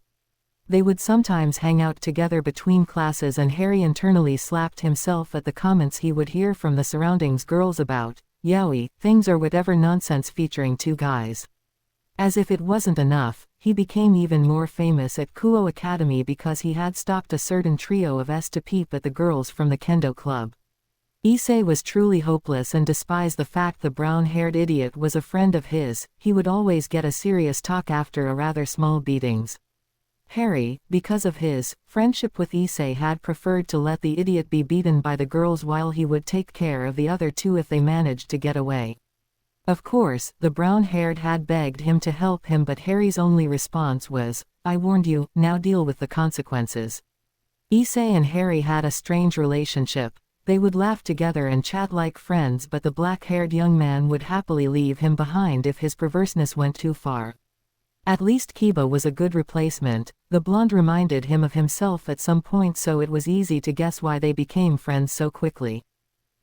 They would sometimes hang out together between classes, and Harry internally slapped himself at the comments he would hear from the surroundings girls about, yaoi, things or whatever nonsense featuring two guys. As if it wasn't enough, he became even more famous at Kuoh Academy because he had stopped a certain trio of S to peep at the girls from the kendo club. Issei was truly hopeless and despised the fact the brown-haired idiot was a friend of his. He would always get a serious talk after a rather small beatings. Harry, because of his friendship with Issei, had preferred to let the idiot be beaten by the girls while he would take care of the other two if they managed to get away. Of course, the brown-haired had begged him to help him, but Harry's only response was, "I warned you, now deal with the consequences." Issei and Harry had a strange relationship. They would laugh together and chat like friends, but the black-haired young man would happily leave him behind if his perverseness went too far. At least Kiba was a good replacement. The blonde reminded him of himself at some point, so it was easy to guess why they became friends so quickly.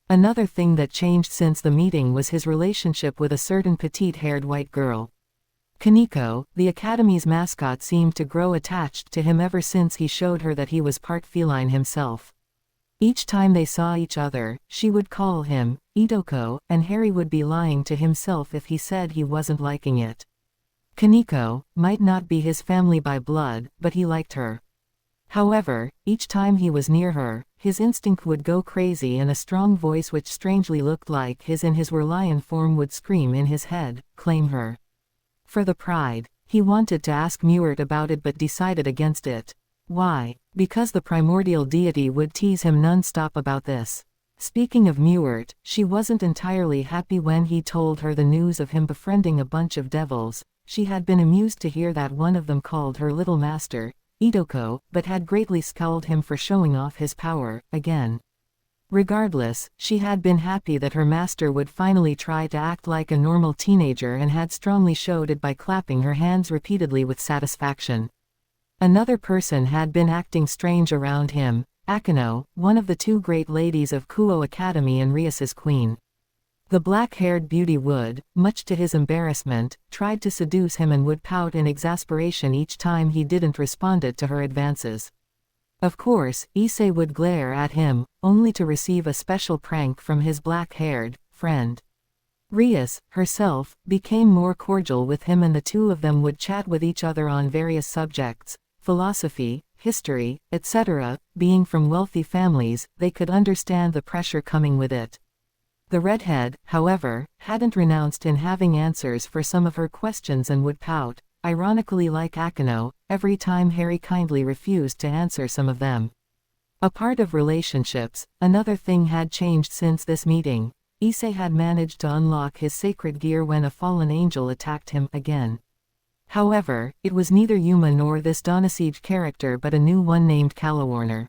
Another thing that changed since the meeting was his relationship with a certain petite-haired white girl. Kaneko, the academy's mascot, seemed to grow attached to him ever since he showed her that he was part feline himself. Each time they saw each other, she would call him Idoko, and Harry would be lying to himself if he said he wasn't liking it. Kaneko might not be his family by blood, but he liked her. However, each time he was near her, his instinct would go crazy, and a strong voice which strangely looked like his in his lion form would scream in his head, "Claim her." For the pride, he wanted to ask Muirt about it but decided against it. Why? Because the primordial deity would tease him non-stop about this. Speaking of Muirt, she wasn't entirely happy when he told her the news of him befriending a bunch of devils. She had been amused to hear that one of them called her little master, Idoko, but had greatly scowled him for showing off his power, again. Regardless, she had been happy that her master would finally try to act like a normal teenager, and had strongly showed it by clapping her hands repeatedly with satisfaction. Another person had been acting strange around him, Akano, one of the two great ladies of Kuoh Academy and Rias's queen. The black-haired beauty would, much to his embarrassment, tried to seduce him and would pout in exasperation each time he didn't respond to her advances. Of course, Issei would glare at him, only to receive a special prank from his black-haired friend. Rias, herself, became more cordial with him, and the two of them would chat with each other on various subjects, philosophy, history, etc. Being from wealthy families, they could understand the pressure coming with it. The redhead, however, hadn't renounced in having answers for some of her questions and would pout, ironically like Akano, every time Harry kindly refused to answer some of them. A part of relationships, another thing had changed since this meeting. Issei had managed to unlock his sacred gear when a fallen angel attacked him again. However, it was neither Yuma nor this Donasiege character but a new one named Calawarner.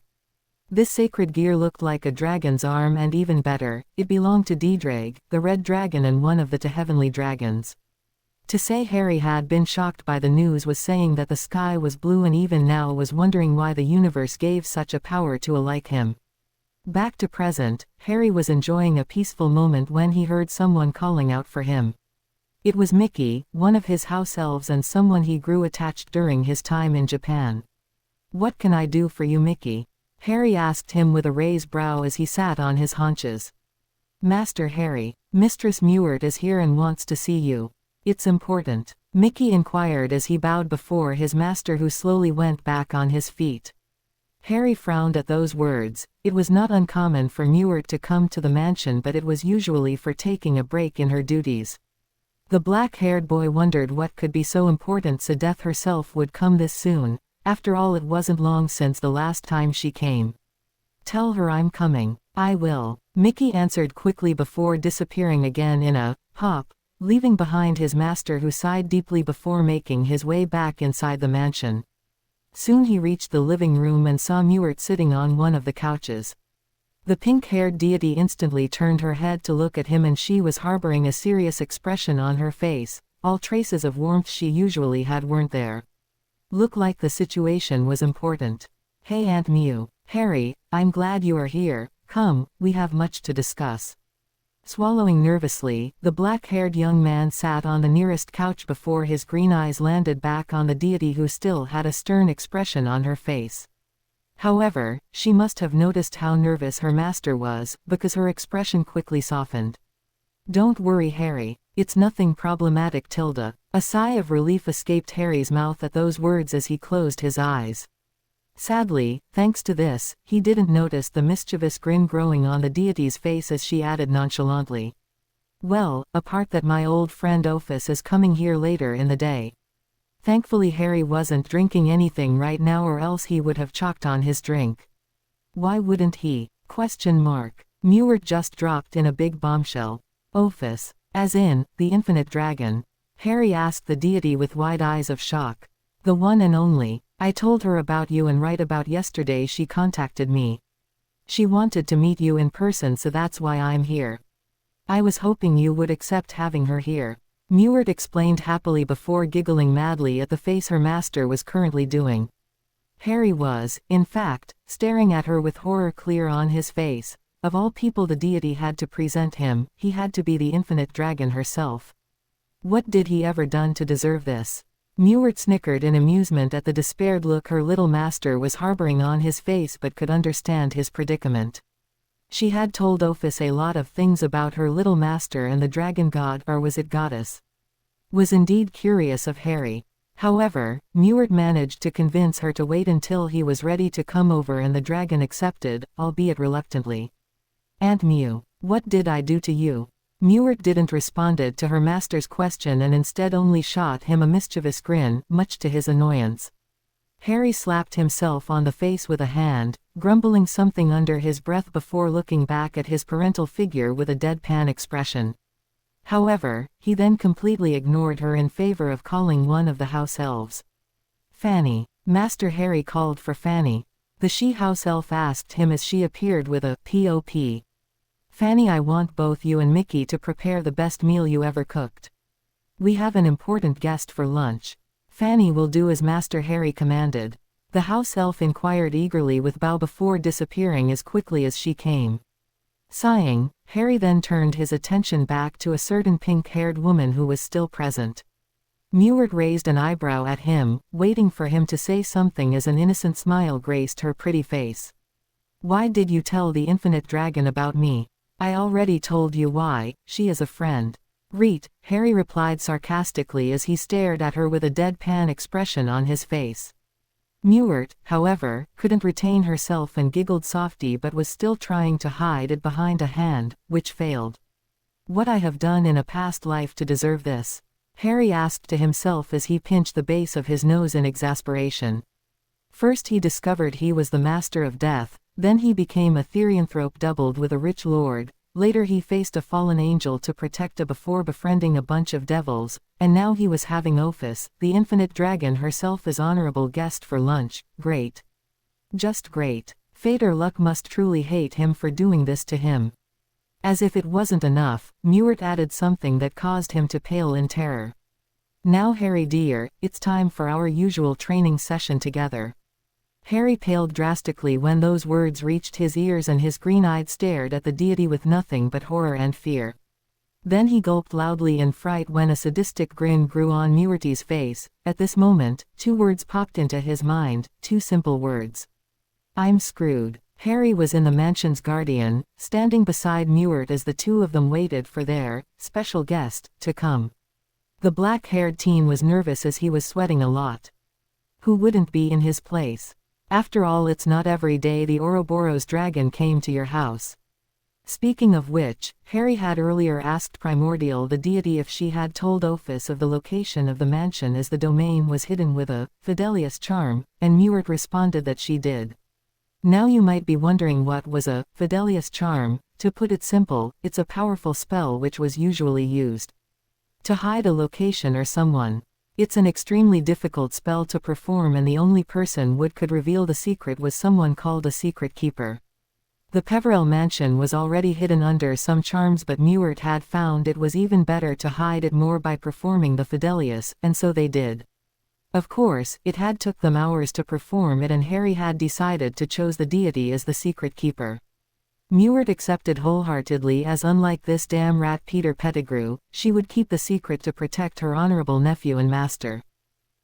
This sacred gear looked like a dragon's arm, and even better, it belonged to Dedrag, the red dragon and one of the heavenly dragons. To say Harry had been shocked by the news was saying that the sky was blue, and even now was wondering why the universe gave such a power to a like him. Back to present, Harry was enjoying a peaceful moment when he heard someone calling out for him. It was Mickey, one of his house elves and someone he grew attached during his time in Japan. "What can I do for you, Mickey?" Harry asked him with a raised brow as he sat on his haunches. "Master Harry, Mistress Muirt is here and wants to see you. It's important," Mickey inquired as he bowed before his master, who slowly went back on his feet. Harry frowned at those words. It was not uncommon for Muirt to come to the mansion, but it was usually for taking a break in her duties. The black-haired boy wondered what could be so important so death herself would come this soon. After all, it wasn't long since the last time she came. Tell her I'm coming. I will. Mickey answered quickly before disappearing again in a pop, leaving behind his master, who sighed deeply before making his way back inside the mansion. Soon he reached the living room and saw Mewert sitting on one of the couches. The pink-haired deity instantly turned her head to look at him, and she was harboring a serious expression on her face. All traces of warmth she usually had weren't there. Looked like the situation was important. Hey Aunt Mew. Harry, I'm glad you are here. Come, we have much to discuss. Swallowing nervously, the black-haired young man sat on the nearest couch before his green eyes landed back on the deity, who still had a stern expression on her face. However, she must have noticed how nervous her master was, because her expression quickly softened. Don't worry, Harry. It's nothing problematic, Tilda. A sigh of relief escaped Harry's mouth at those words as he closed his eyes. Sadly, thanks to this, he didn't notice the mischievous grin growing on the deity's face as she added nonchalantly. Well, apart that my old friend Ophis is coming here later in the day. Thankfully Harry wasn't drinking anything right now, or else he would have choked on his drink. Why wouldn't he? Mewert just dropped in a big bombshell. Ophis. As in, the infinite dragon? Harry asked the deity with wide eyes of shock. The one and only. I told her about you, and right about yesterday she contacted me. She wanted to meet you in person, so that's why I'm here. I was hoping you would accept having her here. Mewert explained happily before giggling madly at the face her master was currently doing. Harry was, in fact, staring at her with horror clear on his face. Of all people the deity had to present him, he had to be the infinite dragon herself. What did he ever done to deserve this? Mewert snickered in amusement at the despaired look her little master was harboring on his face, but could understand his predicament. She had told Ophis a lot of things about her little master and the dragon god, or was it goddess? Was indeed curious of Harry. However, Mewert managed to convince her to wait until he was ready to come over, and the dragon accepted, albeit reluctantly. Aunt Mew, what did I do to you? Mewert didn't responded to her master's question and instead only shot him a mischievous grin, much to his annoyance. Harry slapped himself on the face with a hand, grumbling something under his breath before looking back at his parental figure with a deadpan expression. However, he then completely ignored her in favor of calling one of the house elves. Fanny. Master Harry called for Fanny. The she-house elf asked him as she appeared with a "Pop. Fanny, I want both you and Mickey to prepare the best meal you ever cooked. We have an important guest for lunch." Fanny will do as Master Harry commanded. The house elf inquired eagerly with bow before disappearing as quickly as she came. Sighing, Harry then turned his attention back to a certain pink-haired woman who was still present. Mewert raised an eyebrow at him, waiting for him to say something as an innocent smile graced her pretty face. "Why did you tell the infinite dragon about me?" "I already told you why, she is a friend." "Reet," Harry replied sarcastically as he stared at her with a deadpan expression on his face. Mewert, however, couldn't retain herself and giggled softly, but was still trying to hide it behind a hand, which failed. "What I have done in a past life to deserve this?" Harry asked to himself as he pinched the base of his nose in exasperation. First he discovered he was the master of death, then he became a therianthrope doubled with a rich lord, later he faced a fallen angel to protect a before befriending a bunch of devils, and now he was having Ophis, the infinite dragon herself, as honorable guest for lunch. Great. Just great. Fate or luck must truly hate him for doing this to him. As if it wasn't enough, Mewert added something that caused him to pale in terror. "Now Harry dear, it's time for our usual training session together." Harry paled drastically when those words reached his ears, and his green-eyed stared at the deity with nothing but horror and fear. Then he gulped loudly in fright when a sadistic grin grew on Mewert's face. At this moment, two words popped into his mind, two simple words. "I'm screwed." Harry was in the mansion's guardian, standing beside Mewert as the two of them waited for their special guest to come. The black-haired teen was nervous as he was sweating a lot. Who wouldn't be in his place? After all, it's not every day the Ouroboros dragon came to your house. Speaking of which, Harry had earlier asked Primordial the deity if she had told Ophis of the location of the mansion as the domain was hidden with a Fidelius charm, and Mewart responded that she did. Now you might be wondering what was a Fidelius charm. To put it simple, it's a powerful spell which was usually used to hide a location or someone. It's an extremely difficult spell to perform, and the only person who could reveal the secret was someone called a secret keeper. The Peverell mansion was already hidden under some charms, but Mewart had found it was even better to hide it more by performing the Fidelius, and so they did. Of course, it had took them hours to perform it, and Harry had decided to choose the deity as the secret keeper. Mewart accepted wholeheartedly, as unlike this damn rat Peter Pettigrew, she would keep the secret to protect her honorable nephew and master.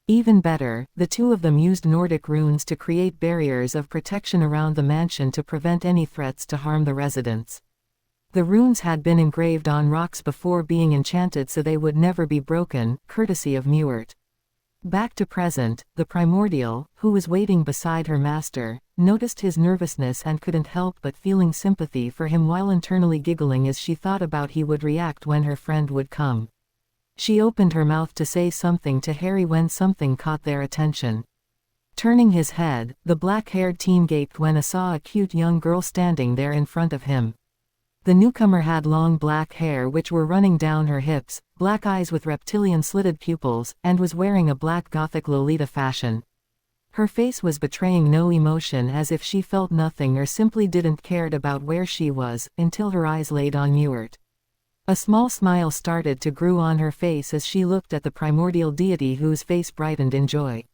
Even better, the two of them used Nordic runes to create barriers of protection around the mansion to prevent any threats to harm the residents. The runes had been engraved on rocks before being enchanted, so they would never be broken, courtesy of Mewart. Back to present, the Primordial, who was waiting beside her master, noticed his nervousness and couldn't help but feeling sympathy for him while internally giggling as she thought about he would react when her friend would come. She opened her mouth to say something to Harry when something caught their attention. Turning his head, the black-haired teen gaped when he saw a cute young girl standing there in front of him. The newcomer had long black hair which were running down her hips, black eyes with reptilian slitted pupils, and was wearing a black Gothic Lolita fashion. Her face was betraying no emotion, as if she felt nothing or simply didn't cared about where she was, until her eyes laid on Mewart. A small smile started to grow on her face as she looked at the primordial deity, whose face brightened in joy.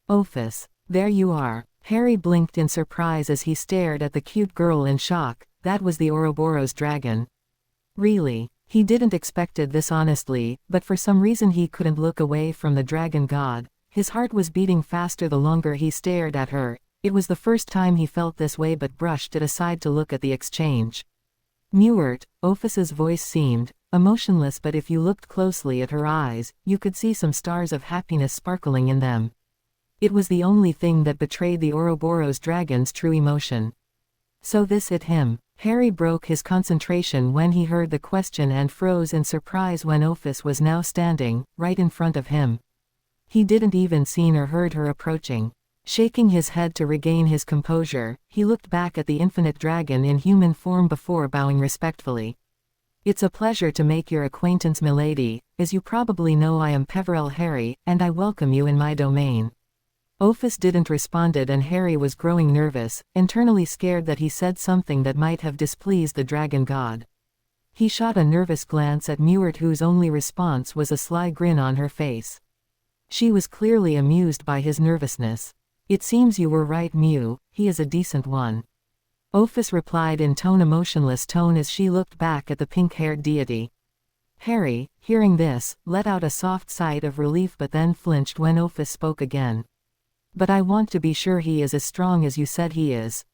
"Ophis, there you are." Harry blinked in surprise as he stared at the cute girl in shock. That was the Ouroboros dragon. Really? He didn't expected this honestly, but for some reason he couldn't look away from the dragon god. His heart was beating faster the longer he stared at her. It was the first time he felt this way, but brushed it aside to look at the exchange. Mewart, Ophis's voice seemed emotionless, but if you looked closely at her eyes, you could see some stars of happiness sparkling in them. It was the only thing that betrayed the Ouroboros dragon's true emotion. So this hit him. Harry broke his concentration when he heard the question and froze in surprise when Ophis was now standing right in front of him. He didn't even see or heard her approaching. Shaking his head to regain his composure, he looked back at the infinite dragon in human form before bowing respectfully. "It's a pleasure to make your acquaintance, milady. As you probably know, I am Peverell Harry, and I welcome you in my domain." Ophis didn't responded, and Harry was growing nervous, internally scared that he said something that might have displeased the dragon god. He shot a nervous glance at Mewart, whose only response was a sly grin on her face. She was clearly amused by his nervousness. "It seems you were right, Mew, he is a decent one," Ophis replied in emotionless tone as she looked back at the pink-haired deity. Harry, hearing this, let out a soft sigh of relief, but then flinched when Ophis spoke again. "But I want to be sure he is as strong as you said he is."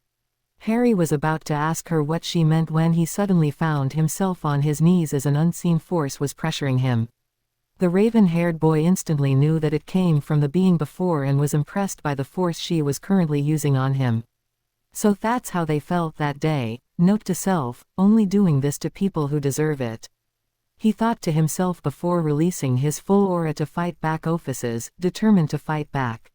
Harry was about to ask her what she meant when he suddenly found himself on his knees as an unseen force was pressuring him. The raven-haired boy instantly knew that it came from the being before and was impressed by the force she was currently using on him. So that's how they felt that day. Note to self, only doing this to people who deserve it. He thought to himself before releasing his full aura to fight back Ophis's, determined to fight back.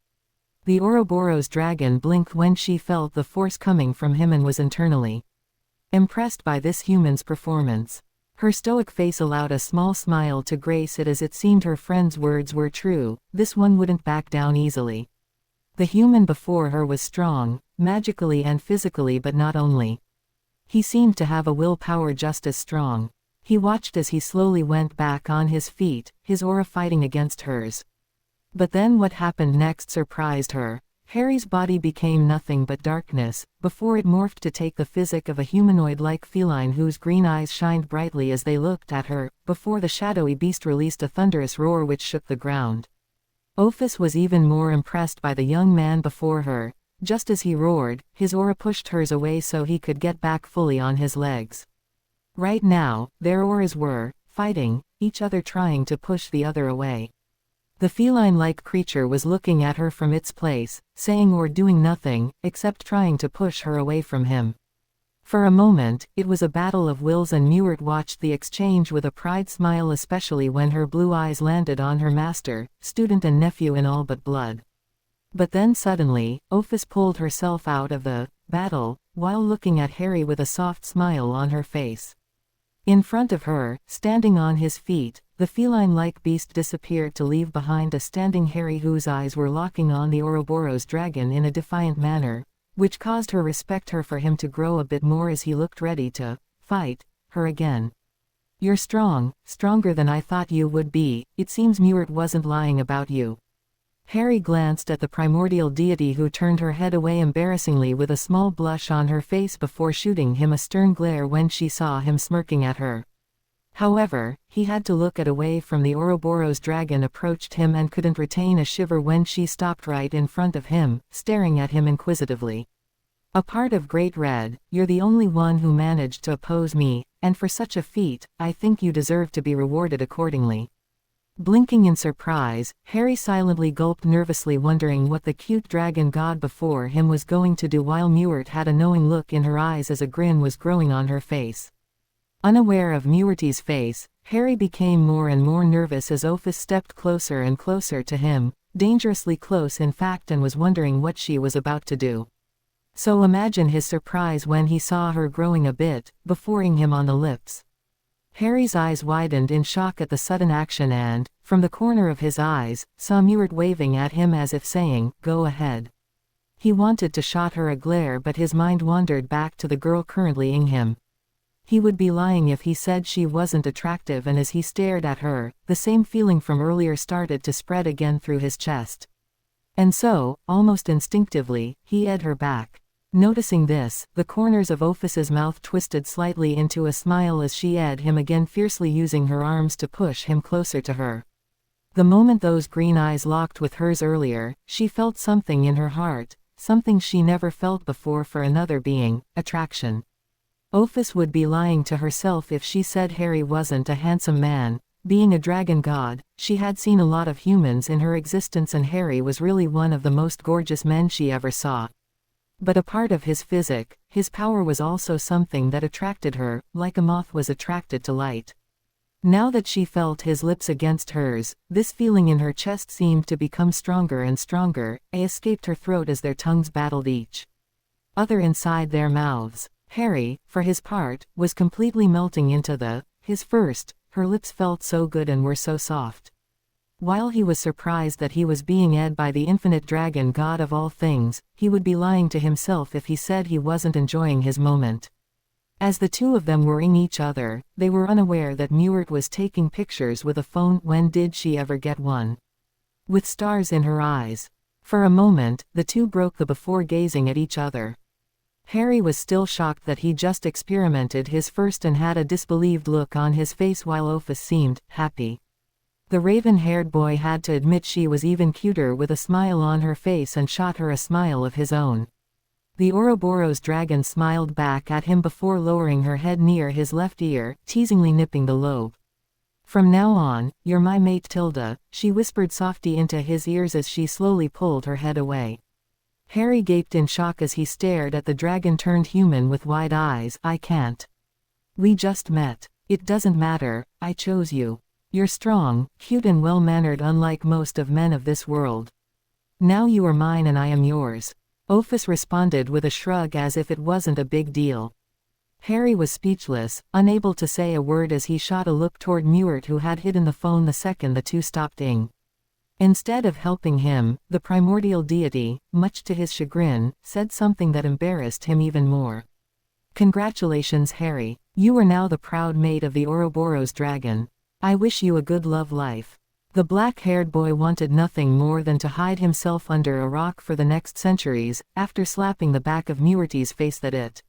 The Ouroboros dragon blinked when she felt the force coming from him and was internally impressed by this human's performance. Her stoic face allowed a small smile to grace it as it seemed her friend's words were true. This one wouldn't back down easily. The human before her was strong, magically and physically, but not only. He seemed to have a willpower just as strong. He watched as he slowly went back on his feet, his aura fighting against hers. But then what happened next surprised her. Harry's body became nothing but darkness, before it morphed to take the physique of a humanoid-like feline whose green eyes shined brightly as they looked at her, before the shadowy beast released a thunderous roar which shook the ground. Ophis was even more impressed by the young man before her. Just as he roared, his aura pushed hers away so he could get back fully on his legs. Right now, their auras were fighting each other, trying to push the other away. The feline-like creature was looking at her from its place, saying or doing nothing, except trying to push her away from him. For a moment, it was a battle of wills and Mewert watched the exchange with a pride smile, especially when her blue eyes landed on her master, student and nephew in all but blood. But then suddenly, Ophis pulled herself out of the battle, while looking at Harry with a soft smile on her face. In front of her, standing on his feet, the feline-like beast disappeared to leave behind a standing Harry whose eyes were locking on the Ouroboros dragon in a defiant manner, which caused her respect her for him to grow a bit more as he looked ready to fight her again. "You're strong, stronger than I thought you would be. It seems Mewert wasn't lying about you." Harry glanced at the primordial deity who turned her head away embarrassingly with a small blush on her face before shooting him a stern glare when she saw him smirking at her. However, he had to look away from the Ouroboros dragon approached him and couldn't retain a shiver when she stopped right in front of him, staring at him inquisitively. "A part of Great Red, you're the only one who managed to oppose me, and for such a feat, I think you deserve to be rewarded accordingly." Blinking in surprise, Harry silently gulped nervously, wondering what the cute dragon god before him was going to do, while Mewert had a knowing look in her eyes as a grin was growing on her face. Unaware of Mewert's face, Harry became more and more nervous as Ophis stepped closer and closer to him, dangerously close in fact, and was wondering what she was about to do. So imagine his surprise when he saw her growing a bit, beforeing him on the lips. Harry's eyes widened in shock at the sudden action and, from the corner of his eyes, saw Mewert waving at him as if saying, "Go ahead." He wanted to shot her a glare, but his mind wandered back to the girl currently ing him. He would be lying if he said she wasn't attractive, and as he stared at her, the same feeling from earlier started to spread again through his chest. And so, almost instinctively, he edged her back. Noticing this, the corners of Ophis's mouth twisted slightly into a smile as she edged him again, fiercely using her arms to push him closer to her. The moment those green eyes locked with hers earlier, she felt something in her heart, something she never felt before for another being: attraction. Ophis would be lying to herself if she said Harry wasn't a handsome man. Being a dragon god, she had seen a lot of humans in her existence, and Harry was really one of the most gorgeous men she ever saw. But a part of his physique, his power, was also something that attracted her, like a moth was attracted to light. Now that she felt his lips against hers, this feeling in her chest seemed to become stronger and stronger. It escaped her throat as their tongues battled each other inside their mouths. Harry, for his part, was completely melting into his first. Her lips felt so good and were so soft. While he was surprised that he was being edged by the infinite dragon god of all things, he would be lying to himself if he said he wasn't enjoying his moment. As the two of them were in each other, they were unaware that Mewert was taking pictures with a phone. When did she ever get one? With stars in her eyes. For a moment, the two broke before gazing at each other. Harry was still shocked that he just experimented his first and had a disbelieved look on his face, while Ophis seemed happy. The raven-haired boy had to admit she was even cuter with a smile on her face, and shot her a smile of his own. The Ouroboros dragon smiled back at him before lowering her head near his left ear, teasingly nipping the lobe. "From now on, you're my mate, Tilda," she whispered softly into his ears as she slowly pulled her head away. Harry gaped in shock as he stared at the dragon turned human with wide eyes. "I can't. We just met. It doesn't matter, I chose you. You're strong, cute and well-mannered, unlike most of men of this world. Now you are mine and I am yours." Ophis responded with a shrug as if it wasn't a big deal. Harry was speechless, unable to say a word as he shot a look toward Mewert, who had hidden the phone the second the two stopped ing. Instead of helping him, the primordial deity, much to his chagrin, said something that embarrassed him even more. "Congratulations, Harry. You are now the proud mate of the Ouroboros dragon. I wish you a good love life." The black-haired boy wanted nothing more than to hide himself under a rock for the next centuries, after slapping the back of Mewert's face at it.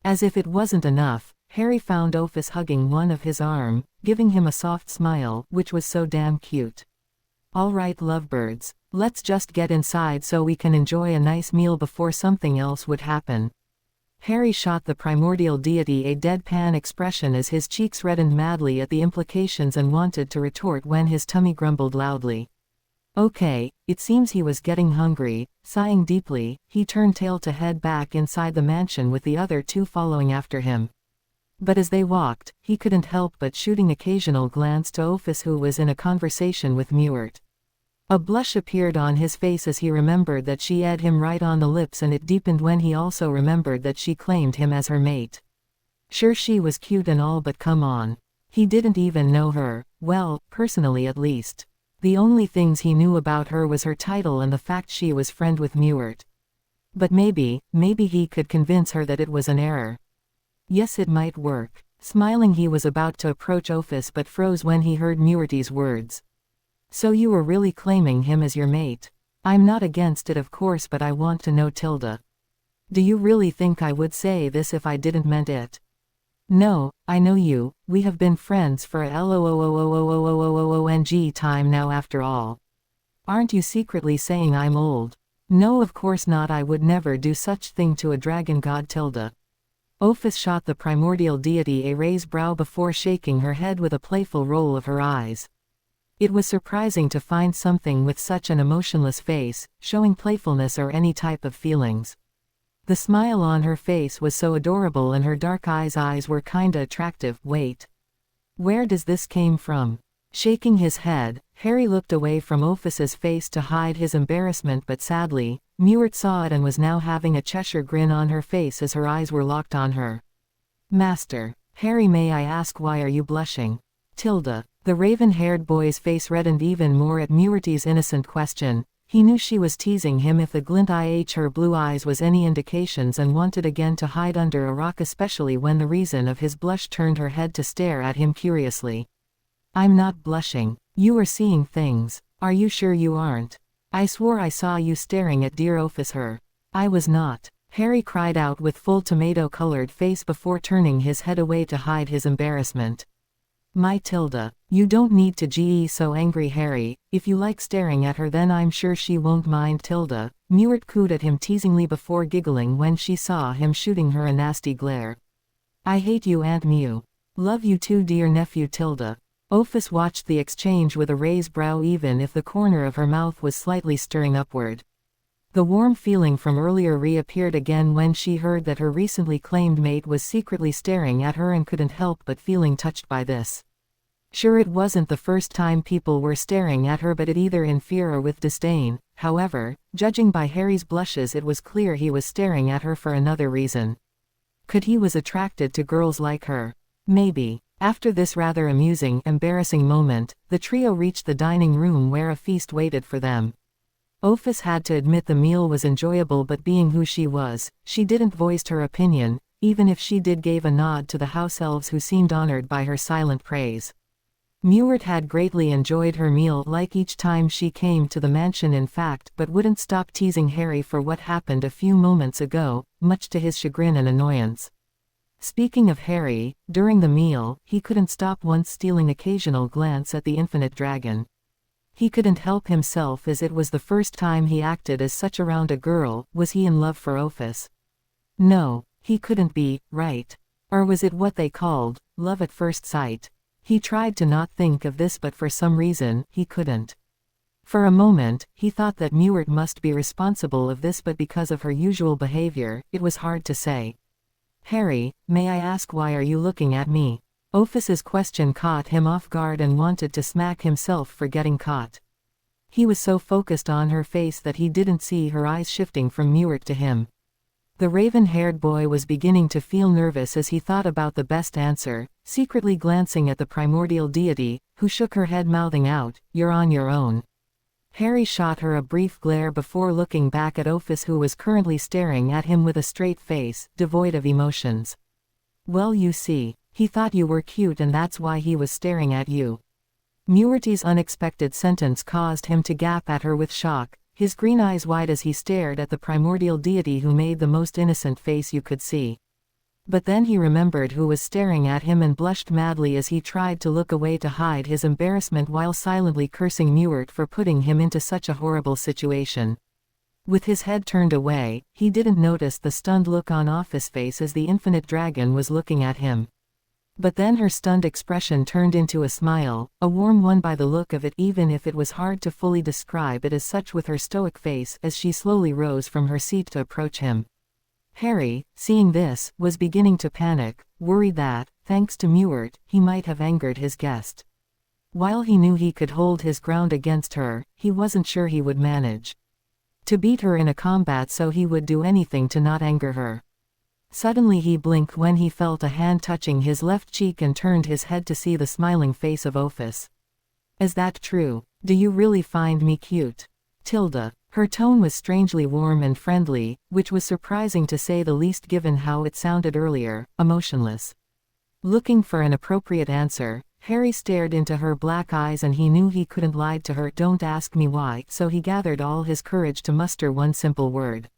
As if it wasn't enough, Harry found Ophis hugging one of his arm, giving him a soft smile, which was so damn cute. "All right, lovebirds, let's just get inside so we can enjoy a nice meal before something else would happen." Harry shot the primordial deity a deadpan expression as his cheeks reddened madly at the implications and wanted to retort when his tummy grumbled loudly. Okay, it seems he was getting hungry. Sighing deeply, he turned tail to head back inside the mansion with the other two following after him. But as they walked, he couldn't help but shooting occasional glance to Ophis, who was in a conversation with Mewert. A blush appeared on his face as he remembered that she had him right on the lips, and it deepened when he also remembered that she claimed him as her mate. Sure, she was cute and all, but come on. He didn't even know her, well, personally at least. The only things he knew about her was her title and the fact she was friend with Mewert. But maybe he could convince her that it was an error. Yes, it might work. Smiling, he was about to approach Ophis but froze when he heard Mewert's words. So you were really claiming him as your mate? I'm not against it, of course, but I want to know, Tilda. Do you really think I would say this if I didn't meant it? No, I know you. We have been friends for a long time now after all. Aren't you secretly saying I'm old? No, of course not. I would never do such thing to a dragon god, Tilda. Ophis shot the primordial deity a raised brow before shaking her head with a playful roll of her eyes. It was surprising to find something with such an emotionless face, showing playfulness or any type of feelings. The smile on her face was so adorable and her dark eyes were kinda attractive. Wait. Where does this came from? Shaking his head, Harry looked away from Ophis's face to hide his embarrassment, but sadly, Mewert saw it and was now having a Cheshire grin on her face as her eyes were locked on her. Master. Harry, may I ask why are you blushing? Tilda. The raven-haired boy's face reddened even more at Mewert's innocent question. He knew she was teasing him if the glint in her blue eyes was any indications, and wanted again to hide under a rock, especially when the reason of his blush turned her head to stare at him curiously. I'm not blushing. You are seeing things. Are you sure you aren't? I swore I saw you staring at dear Ophis. Her. I was not. Harry cried out with full tomato-colored face before turning his head away to hide his embarrassment. My Tilda. You don't need to ge so angry, Harry. If you like staring at her, then I'm sure she won't mind. Tilda. Mewert cooed at him teasingly before giggling when she saw him shooting her a nasty glare. I hate you, Aunt Mew. Love you too, dear nephew. Tilda. Ophis watched the exchange with a raised brow, even if the corner of her mouth was slightly stirring upward. The warm feeling from earlier reappeared again when she heard that her recently claimed mate was secretly staring at her and couldn't help but feeling touched by this. Sure, it wasn't the first time people were staring at her, but it either in fear or with disdain. However, judging by Harry's blushes, it was clear he was staring at her for another reason. Could he was attracted to girls like her? Maybe. After this rather amusing, embarrassing moment, the trio reached the dining room where a feast waited for them. Ophis had to admit the meal was enjoyable, but being who she was, she didn't voice her opinion, even if she did gave a nod to the house elves who seemed honored by her silent praise. Mewert had greatly enjoyed her meal, like each time she came to the mansion in fact, but wouldn't stop teasing Harry for what happened a few moments ago, much to his chagrin and annoyance. Speaking of Harry, during the meal, he couldn't stop once stealing occasional glance at the infinite dragon. He couldn't help himself, as it was the first time he acted as such around a girl. Was he in love for Ophis? No, he couldn't be, right? Or was it what they called love at first sight? He tried to not think of this, but for some reason, he couldn't. For a moment, he thought that Mewert must be responsible of this, but because of her usual behavior, it was hard to say. Harry, may I ask why are you looking at me? Ophis's question caught him off guard and wanted to smack himself for getting caught. He was so focused on her face that he didn't see her eyes shifting from Mewert to him. The raven-haired boy was beginning to feel nervous as he thought about the best answer, secretly glancing at the primordial deity, who shook her head, mouthing out, "You're on your own." Harry shot her a brief glare before looking back at Ophis, who was currently staring at him with a straight face, devoid of emotions. Well, you see, he thought you were cute and that's why he was staring at you. Mewert's unexpected sentence caused him to gap at her with shock, his green eyes wide as he stared at the primordial deity who made the most innocent face you could see. But then he remembered who was staring at him and blushed madly as he tried to look away to hide his embarrassment while silently cursing Mewert for putting him into such a horrible situation. With his head turned away, he didn't notice the stunned look on Ophis' face as the infinite dragon was looking at him. But then her stunned expression turned into a smile, a warm one by the look of it, even if it was hard to fully describe it as such with her stoic face as she slowly rose from her seat to approach him. Harry, seeing this, was beginning to panic, worried that, thanks to Mewert, he might have angered his guest. While he knew he could hold his ground against her, he wasn't sure he would manage to beat her in a combat, so he would do anything to not anger her. Suddenly he blinked when he felt a hand touching his left cheek and turned his head to see the smiling face of Ophis. "Is that true? Do you really find me cute, Tilda?" Her tone was strangely warm and friendly, which was surprising to say the least given how it sounded earlier, emotionless. Looking for an appropriate answer, Harry stared into her black eyes and he knew he couldn't lie to her. "Don't ask me why," so he gathered all his courage to muster one simple word.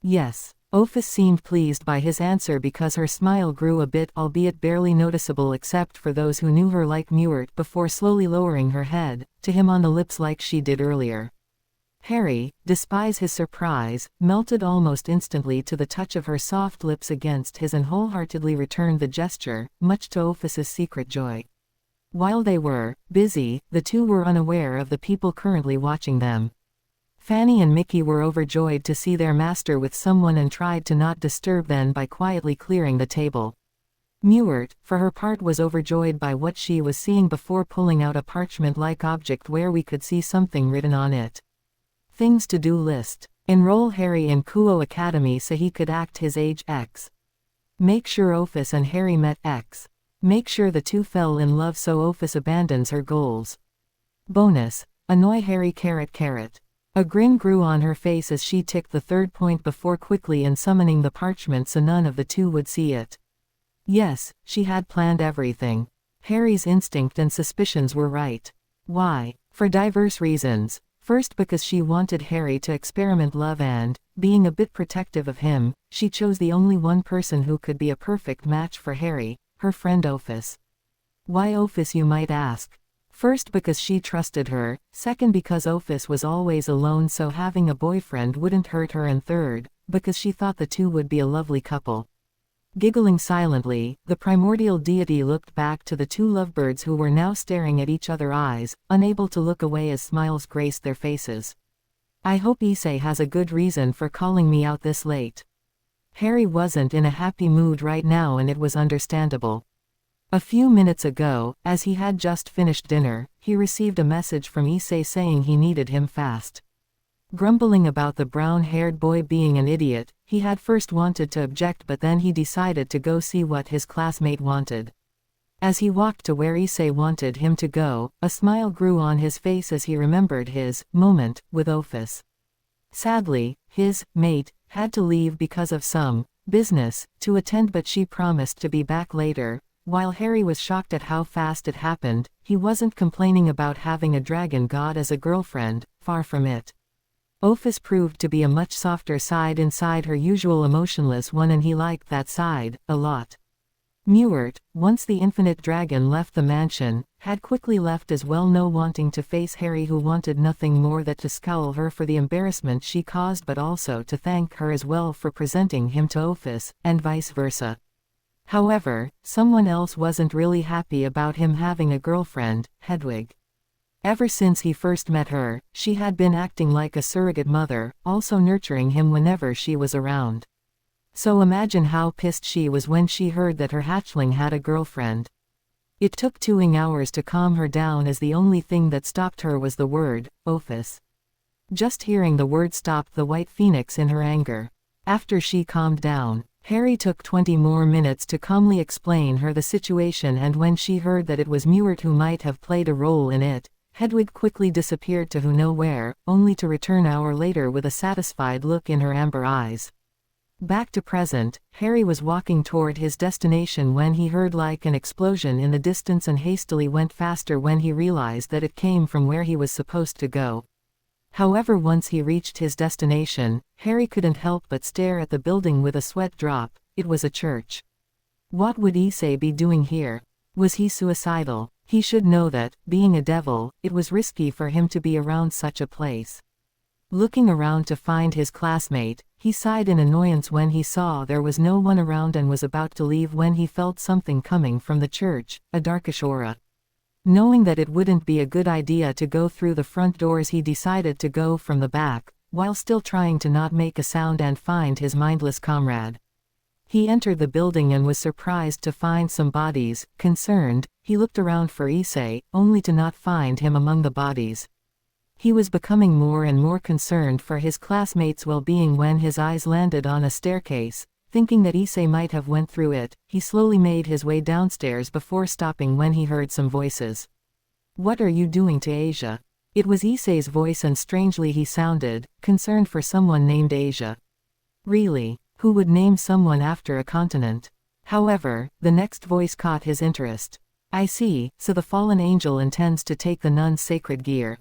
"Yes." Ophis seemed pleased by his answer because her smile grew a bit, albeit barely noticeable except for those who knew her like Mewert, before slowly lowering her head to him on the lips like she did earlier. Harry, despite his surprise, melted almost instantly to the touch of her soft lips against his and wholeheartedly returned the gesture, much to Ophis's secret joy. While they were busy, the two were unaware of the people currently watching them. Fanny and Mickey were overjoyed to see their master with someone and tried to not disturb them by quietly clearing the table. Mewert, for her part, was overjoyed by what she was seeing before pulling out a parchment-like object where we could see something written on it. Things to do list. Enroll Harry in Kuoh Academy so he could act his age X. Make sure Ophis and Harry met X. Make sure the two fell in love so Ophis abandons her goals. Bonus. Annoy Harry .. A grin grew on her face as she ticked the third point before quickly and summoning the parchment so none of the two would see it. Yes, she had planned everything. Harry's instinct and suspicions were right. Why? For diverse reasons. First, because she wanted Harry to experiment love and, being a bit protective of him, she chose the only one person who could be a perfect match for Harry, her friend Ophis. Why Ophis, you might ask? First, because she trusted her, second, because Ophis was always alone so having a boyfriend wouldn't hurt her, and third, because she thought the two would be a lovely couple. Giggling silently, the primordial deity looked back to the two lovebirds who were now staring at each other's eyes, unable to look away as smiles graced their faces. "I hope Issei has a good reason for calling me out this late." Harry wasn't in a happy mood right now, and it was understandable. A few minutes ago, as he had just finished dinner, he received a message from Issei saying he needed him fast. Grumbling about the brown-haired boy being an idiot, he had first wanted to object, but then he decided to go see what his classmate wanted. As he walked to where Issei wanted him to go, a smile grew on his face as he remembered his moment with Ophis. Sadly, his mate had to leave because of some business to attend, but she promised to be back later. While Harry was shocked at how fast it happened, he wasn't complaining about having a dragon god as a girlfriend, far from it. Ophis proved to be a much softer side inside her usual emotionless one, and he liked that side a lot. Mewert, once the infinite dragon left the mansion, had quickly left as well, no wanting to face Harry, who wanted nothing more than to scowl her for the embarrassment she caused, but also to thank her as well for presenting him to Ophis, and vice versa. However, someone else wasn't really happy about him having a girlfriend, Hedwig. Ever since he first met her, she had been acting like a surrogate mother, also nurturing him whenever she was around. So imagine how pissed she was when she heard that her hatchling had a girlfriend. It took 2 hours to calm her down, as the only thing that stopped her was the word, Ophis. Just hearing the word stopped the white phoenix in her anger. After she calmed down, Harry took 20 more minutes to calmly explain her the situation, and when she heard that it was Mewert who might have played a role in it, Hedwig quickly disappeared to who knows where, only to return an hour later with a satisfied look in her amber eyes. Back to present, Harry was walking toward his destination when he heard like an explosion in the distance and hastily went faster when he realized that it came from where he was supposed to go. However, once he reached his destination, Harry couldn't help but stare at the building with a sweat drop. It was a church. What would Issei be doing here? Was he suicidal? He should know that, being a devil, it was risky for him to be around such a place. Looking around to find his classmate, He sighed in annoyance when he saw there was no one around and was about to leave when he felt something coming from the church, a darkish aura. Knowing that it wouldn't be a good idea to go through the front doors, he decided to go from the back, while still trying to not make a sound and find his mindless comrade. He entered the building and was surprised to find some bodies. Concerned, he looked around for Issei, only to not find him among the bodies. He was becoming more and more concerned for his classmates' well-being when his eyes landed on a staircase. Thinking that Issei might have went through it, he slowly made his way downstairs before stopping when he heard some voices. "What are you doing to Asia?" It was Issei's voice, and strangely he sounded concerned for someone named Asia. Really? Who would name someone after a continent? However, the next voice caught his interest. "I see, so the fallen angel intends to take the nun's sacred gear."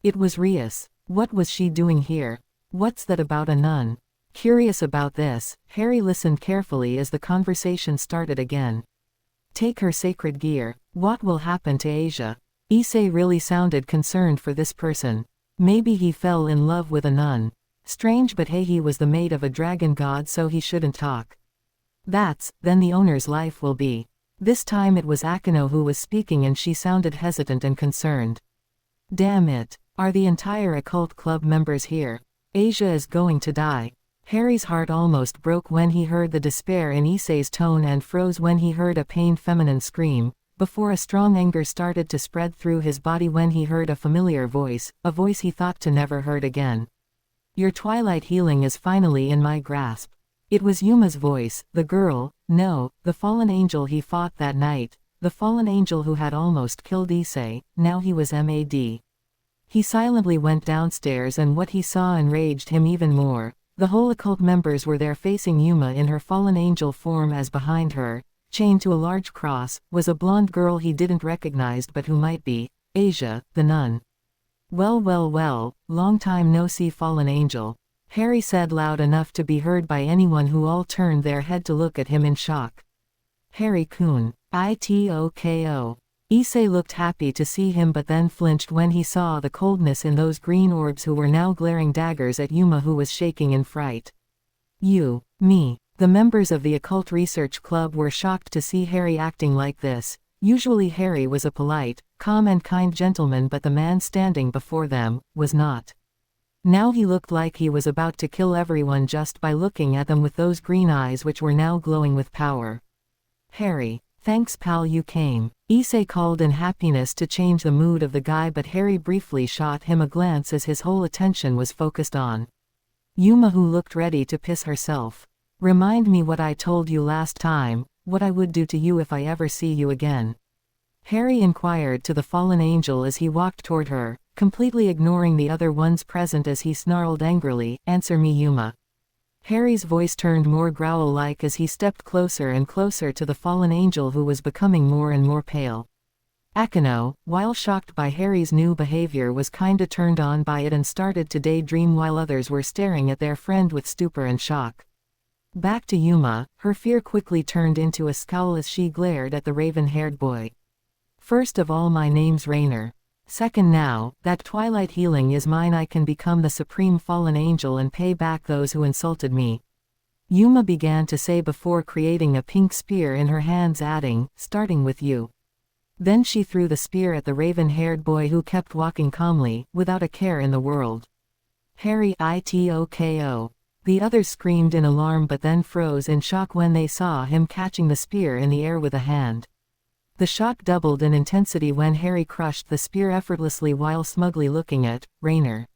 It was Rias. What was she doing here? What's that about a nun? Curious about this, Harry listened carefully as the conversation started again. "Take her sacred gear. What will happen to Asia?" Issei really sounded concerned for this person. Maybe he fell in love with a nun. Strange, but hey, he was the mate of a dragon god, so he shouldn't talk. Then the owner's life will be. This time it was Akino who was speaking, and she sounded hesitant and concerned. "Damn it. Are the entire occult club members here? Asia is going to die." Harry's heart almost broke when he heard the despair in Issei's tone, and froze when he heard a pained feminine scream, before a strong anger started to spread through his body when he heard a familiar voice, a voice he thought to never heard again. "Your twilight healing is finally in my grasp." It was Yuma's voice, the girl, no, the fallen angel he fought that night, the fallen angel who had almost killed Issei. Now he was mad. He silently went downstairs, and what he saw enraged him even more. The whole occult members were there facing Yuma in her fallen angel form, as behind her, chained to a large cross, was a blonde girl he didn't recognize but who might be Asia, the nun. Well, long time no see, fallen angel," Harry said loud enough to be heard by anyone, who all turned their head to look at him in shock. "Harry-kun, itoko." Issei looked happy to see him, but then flinched when he saw the coldness in those green orbs who were now glaring daggers at Yuma, who was shaking in fright. "You, me." The members of the Occult Research Club were shocked to see Harry acting like this. Usually Harry was a polite, calm and kind gentleman, but the man standing before them was not. Now he looked like he was about to kill everyone just by looking at them with those green eyes which were now glowing with power. "Harry, thanks pal, you came," Issei called in happiness to change the mood of the guy, but Harry briefly shot him a glance as his whole attention was focused on Yuma, who looked ready to piss herself. "Remind me what I told you last time, what I would do to you if I ever see you again," Harry inquired to the fallen angel as he walked toward her, completely ignoring the other ones present as he snarled angrily, "Answer me, Yuma." Harry's voice turned more growl-like as he stepped closer and closer to the fallen angel, who was becoming more and more pale. Akino, while shocked by Harry's new behavior, was kinda turned on by it and started to daydream while others were staring at their friend with stupor and shock. Back to Yuma, her fear quickly turned into a scowl as she glared at the raven-haired boy. "First of all, my name's Rainer. Second, now that twilight healing is mine, I can become the supreme fallen angel and pay back those who insulted me," Yuma began to say before creating a pink spear in her hands, adding, "Starting with you." Then she threw the spear at the raven-haired boy, who kept walking calmly, without a care in the world. "Harry, itoko." The others screamed in alarm but then froze in shock when they saw him catching the spear in the air with a hand. The shock doubled in intensity when Harry crushed the spear effortlessly while smugly looking at Rainer.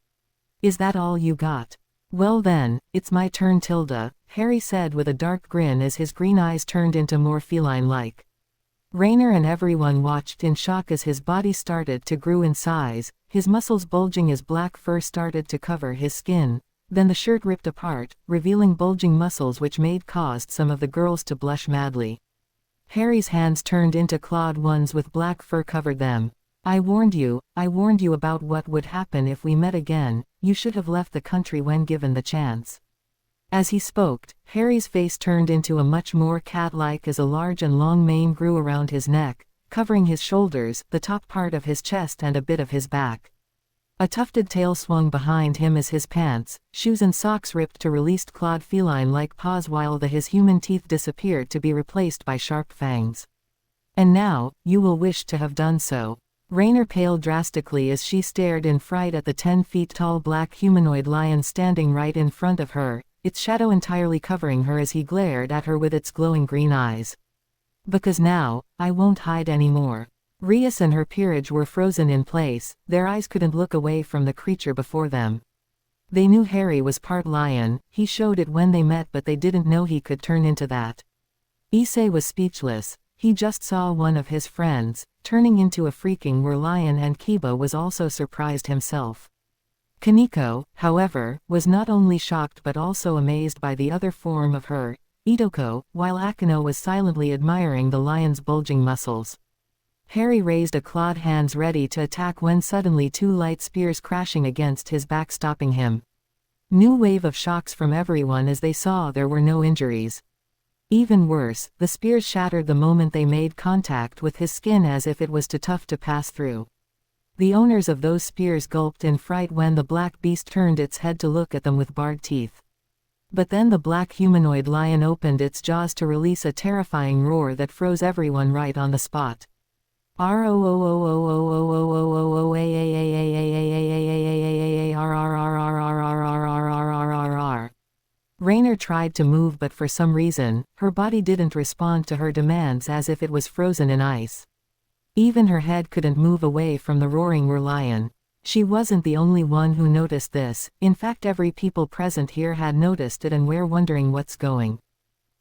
"Is that all you got? Well then, it's my turn, Tilda," Harry said with a dark grin as his green eyes turned into more feline-like. Rainer and everyone watched in shock as his body started to grow in size, his muscles bulging as black fur started to cover his skin. Then the shirt ripped apart, revealing bulging muscles which caused some of the girls to blush madly. Harry's hands turned into clawed ones with black fur covered them. I warned you about what would happen if we met again. You should have left the country when given the chance." As he spoke, Harry's face turned into a much more cat-like as a large and long mane grew around his neck, covering his shoulders, the top part of his chest and a bit of his back. A tufted tail swung behind him as his pants, shoes and socks ripped to released clawed feline-like paws while his human teeth disappeared to be replaced by sharp fangs. And now, you will wish to have done so. Raynor paled drastically as she stared in fright at the 10-feet-tall black humanoid lion standing right in front of her, its shadow entirely covering her as he glared at her with its glowing green eyes. Because now, I won't hide anymore. Rias and her peerage were frozen in place, their eyes couldn't look away from the creature before them. They knew Harry was part lion, he showed it when they met, but they didn't know he could turn into that. Issei was speechless. He just saw one of his friends turning into a freaking were-lion, and Kiba was also surprised himself. Kaneko, however, was not only shocked but also amazed by the other form of her, Itoko, while Akino was silently admiring the lion's bulging muscles. Harry raised a clawed hands ready to attack when suddenly 2 light spears crashing against his back stopping him. New wave of shocks from everyone as they saw there were no injuries. Even worse, the spears shattered the moment they made contact with his skin as if it was too tough to pass through. The owners of those spears gulped in fright when the black beast turned its head to look at them with bared teeth. But then the black humanoid lion opened its jaws to release a terrifying roar that froze everyone right on the spot. Raynor tried to move, but for some reason, her body didn't respond to her demands, as if it was frozen in ice. Even her head couldn't move away from the roaring lion. She wasn't the only one who noticed this, in fact every people present here had noticed it and were wondering what's going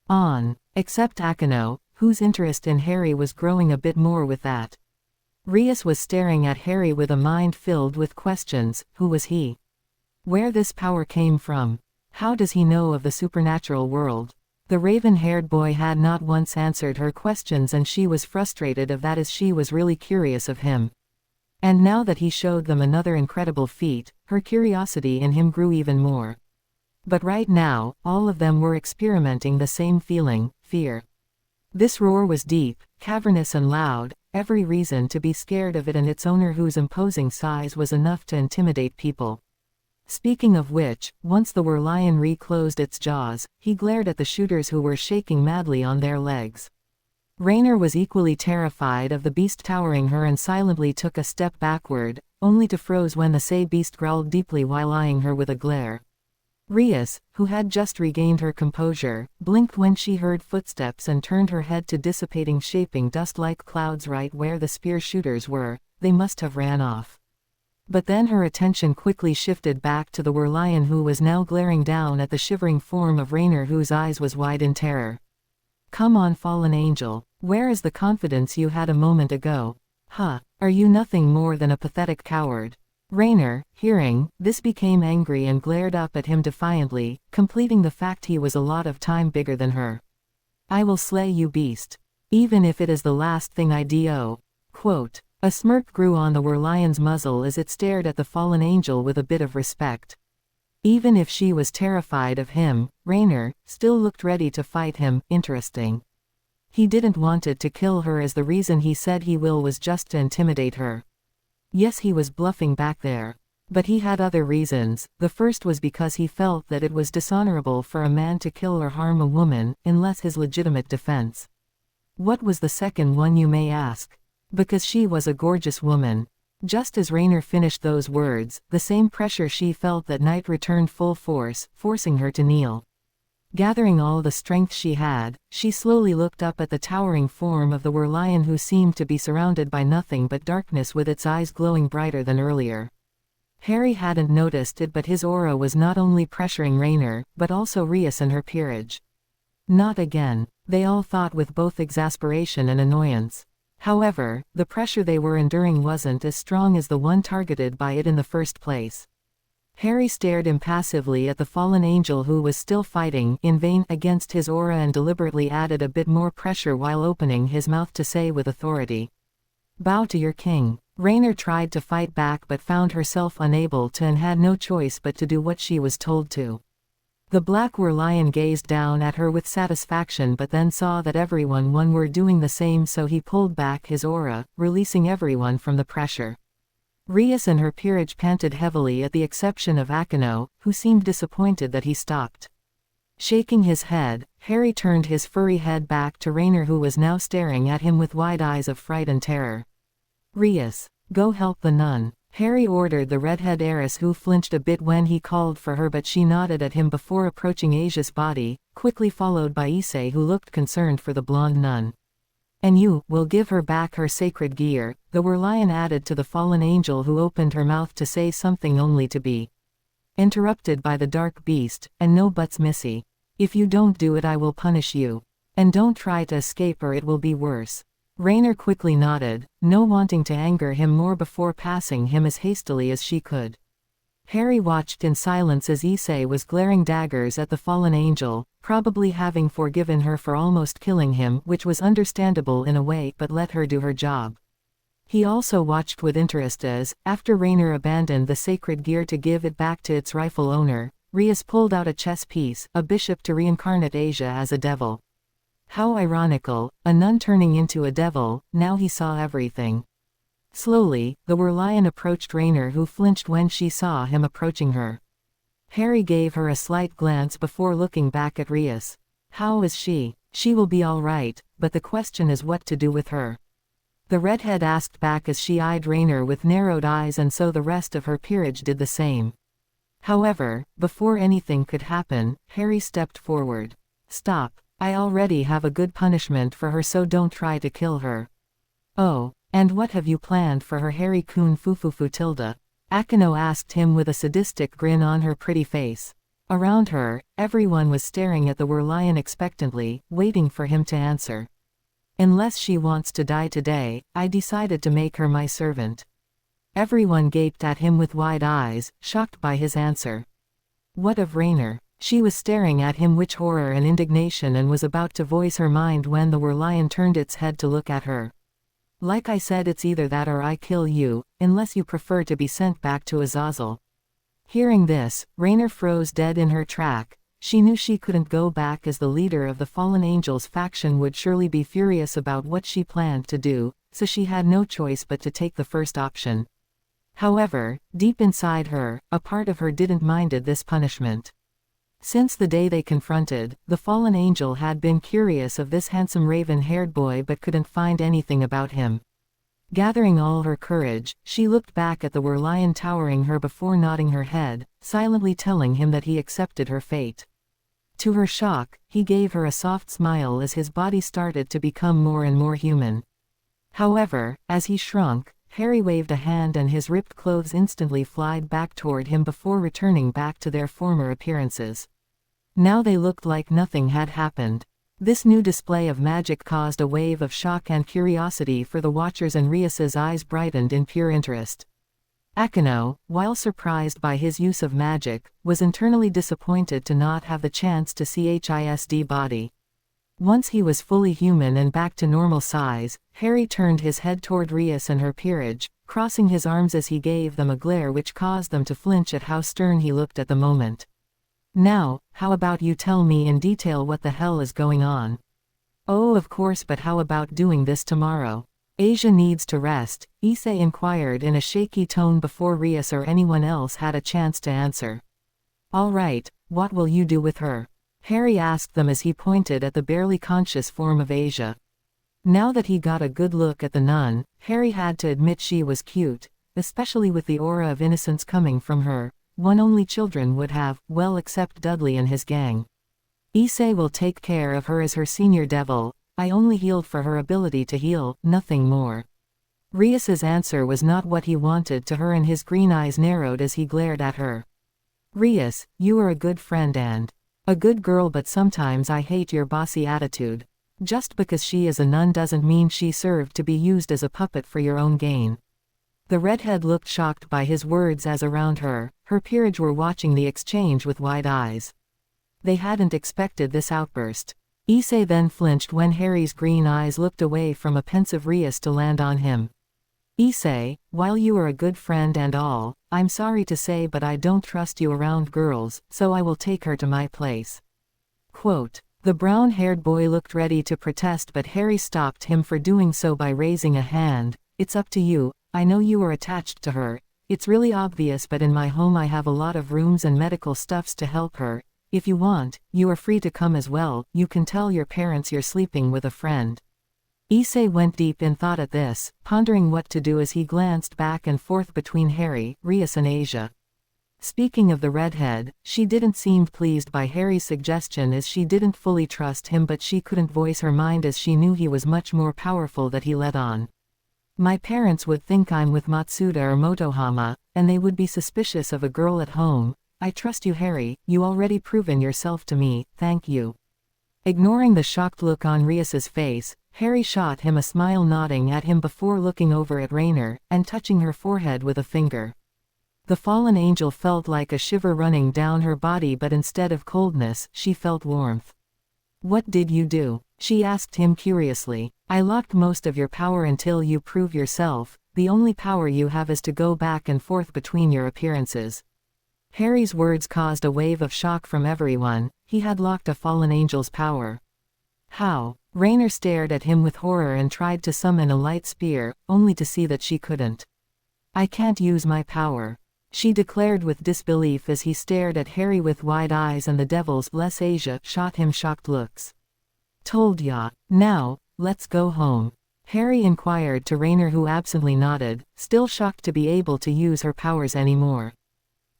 on, except Akino, whose interest in Harry was growing a bit more with that. Rias was staring at Harry with a mind filled with questions. Who was he? Where this power came from? How does he know of the supernatural world? The raven-haired boy had not once answered her questions, and she was frustrated of that as she was really curious of him. And now that he showed them another incredible feat, her curiosity in him grew even more. But right now, all of them were experimenting the same feeling, fear. This roar was deep, cavernous and loud, every reason to be scared of it and its owner, whose imposing size was enough to intimidate people. Speaking of which, once the lion re-closed its jaws, he glared at the shooters who were shaking madly on their legs. Raynor was equally terrified of the beast towering her and silently took a step backward, only to froze when the say beast growled deeply while eyeing her with a glare. Rias, who had just regained her composure, blinked when she heard footsteps and turned her head to dissipating shaping dust-like clouds right where the spear shooters were. They must have ran off. But then her attention quickly shifted back to the lion, who was now glaring down at the shivering form of Raynor, whose eyes was wide in terror. Come on, fallen angel, where is the confidence you had a moment ago? Huh, are you nothing more than a pathetic coward? Raynor, hearing this, became angry and glared up at him defiantly, completing the fact he was a lot of time bigger than her. I will slay you, beast. Even if it is the last thing I do. Quote. A smirk grew on the lion's muzzle as it stared at the fallen angel with a bit of respect. Even if she was terrified of him, Raynor still looked ready to fight him. Interesting. He didn't wanted to kill her, as the reason he said he will was just to intimidate her. Yes, he was bluffing back there. But he had other reasons. The first was because he felt that it was dishonorable for a man to kill or harm a woman, unless his legitimate defense. What was the second one, you may ask? Because she was a gorgeous woman. Just as Raynor finished those words, the same pressure she felt that night returned full force, forcing her to kneel. Gathering all the strength she had, she slowly looked up at the towering form of the lion, who seemed to be surrounded by nothing but darkness, with its eyes glowing brighter than earlier. Harry hadn't noticed it, but his aura was not only pressuring Raynor, but also Rias and her peerage. Not again, they all thought with both exasperation and annoyance. However, the pressure they were enduring wasn't as strong as the one targeted by it in the first place. Harry stared impassively at the fallen angel, who was still fighting in vain against his aura, and deliberately added a bit more pressure while opening his mouth to say with authority, "Bow to your king." Raynor tried to fight back but found herself unable to, and had no choice but to do what she was told to. The black lion gazed down at her with satisfaction, but then saw that everyone were doing the same, so he pulled back his aura, releasing everyone from the pressure. Rias and her peerage panted heavily at the exception of Akino, who seemed disappointed that he stopped. Shaking his head, Harry turned his furry head back to Rainer, who was now staring at him with wide eyes of fright and terror. Rias, go help the nun, Harry ordered the redhead heiress, who flinched a bit when he called for her, but she nodded at him before approaching Asia's body, quickly followed by Issei, who looked concerned for the blonde nun. And you will give her back her sacred gear, the Werlion added to the fallen angel, who opened her mouth to say something only to be interrupted by the dark beast, and no buts, missy. If you don't do it, I will punish you. And don't try to escape or it will be worse. Rainer quickly nodded, no wanting to anger him more, before passing him as hastily as she could. Harry watched in silence as Issei was glaring daggers at the fallen angel, probably having forgiven her for almost killing him, which was understandable in a way, but let her do her job. He also watched with interest as, after Rainer abandoned the sacred gear to give it back to its rightful owner, Rias pulled out a chess piece, a bishop, to reincarnate Asia as a devil. How ironical, a nun turning into a devil. Now he saw everything. Slowly, the Werlion approached Rainer, who flinched when she saw him approaching her. Harry gave her a slight glance before looking back at Rias. How is she? She will be all right, but the question is what to do with her. The redhead asked back as she eyed Rainer with narrowed eyes, and so the rest of her peerage did the same. However, before anything could happen, Harry stepped forward. Stop. I already have a good punishment for her, so don't try to kill her. Oh, and what have you planned for her, Harry-kun fufufu tilde? Akino asked him with a sadistic grin on her pretty face. Around her, everyone was staring at the Werlion expectantly, waiting for him to answer. Unless she wants to die today, I decided to make her my servant. Everyone gaped at him with wide eyes, shocked by his answer. What of Rainer? She was staring at him with horror and indignation, and was about to voice her mind when the Werlion turned its head to look at her. Like I said, it's either that or I kill you, unless you prefer to be sent back to Azazel. Hearing this, Rainer froze dead in her track. She knew she couldn't go back, as the leader of the fallen angels faction would surely be furious about what she planned to do, so she had no choice but to take the first option. However, deep inside her, a part of her didn't minded this punishment. Since the day they confronted, the fallen angel had been curious of this handsome raven-haired boy, but couldn't find anything about him. Gathering all her courage, she looked back at the Werlion towering her before nodding her head, silently telling him that he accepted her fate. To her shock, he gave her a soft smile as his body started to become more and more human. However, as he shrunk, Harry waved a hand and his ripped clothes instantly flied back toward him before returning back to their former appearances. Now they looked like nothing had happened. This new display of magic caused a wave of shock and curiosity for the watchers, and Rias's eyes brightened in pure interest. Akino, while surprised by his use of magic, was internally disappointed to not have the chance to see his body. Once he was fully human and back to normal size, Harry turned his head toward Rias and her peerage, crossing his arms as he gave them a glare which caused them to flinch at how stern he looked at the moment. Now, how about you tell me in detail what the hell is going on? Oh, of course, but how about doing this tomorrow? Asia needs to rest, Issei inquired in a shaky tone before Rias or anyone else had a chance to answer. All right, what will you do with her? Harry asked them as he pointed at the barely conscious form of Asia. Now that he got a good look at the nun, Harry had to admit she was cute, especially with the aura of innocence coming from her. One only children would have, well, except Dudley and his gang. Issei will take care of her as her senior devil. I only healed for her ability to heal, nothing more. Rias's answer was not what he wanted to her, and his green eyes narrowed as he glared at her. Rias, you are a good friend and a good girl, but sometimes I hate your bossy attitude. Just because she is a nun doesn't mean she served to be used as a puppet for your own gain. The redhead looked shocked by his words as around her, her peerage were watching the exchange with wide eyes. They hadn't expected this outburst. Issei then flinched when Harry's green eyes looked away from a pensive Rias to land on him. Issei, while you are a good friend and all, I'm sorry to say but I don't trust you around girls, so I will take her to my place. Quote. The brown-haired boy looked ready to protest, but Harry stopped him for doing so by raising a hand. It's up to you, I know you are attached to her. It's really obvious, but in my home I have a lot of rooms and medical stuffs to help her. If you want, you are free to come as well. You can tell your parents you're sleeping with a friend." Issei went deep in thought at this, pondering what to do as he glanced back and forth between Harry, Rias and Asia. Speaking of the redhead, she didn't seem pleased by Harry's suggestion as she didn't fully trust him, but she couldn't voice her mind as she knew he was much more powerful than he let on. "My parents would think I'm with Matsuda or Motohama, and they would be suspicious of a girl at home. I trust you, Harry, you already proven yourself to me, thank you." Ignoring the shocked look on Rias's face, Harry shot him a smile, nodding at him before looking over at Rainer, and touching her forehead with a finger. The fallen angel felt like a shiver running down her body, but instead of coldness, she felt warmth. "What did you do?" she asked him curiously. "I locked most of your power until you prove yourself. The only power you have is to go back and forth between your appearances." Harry's words caused a wave of shock from everyone. He had locked a fallen angel's power. How? Rainer stared at him with horror and tried to summon a light spear, only to see that she couldn't. "I can't use my power," she declared with disbelief as he stared at Harry with wide eyes, and the devil's bless Asia shot him shocked looks. "Told ya. Now, let's go home," Harry inquired to Rainer, who absently nodded, still shocked to be able to use her powers anymore.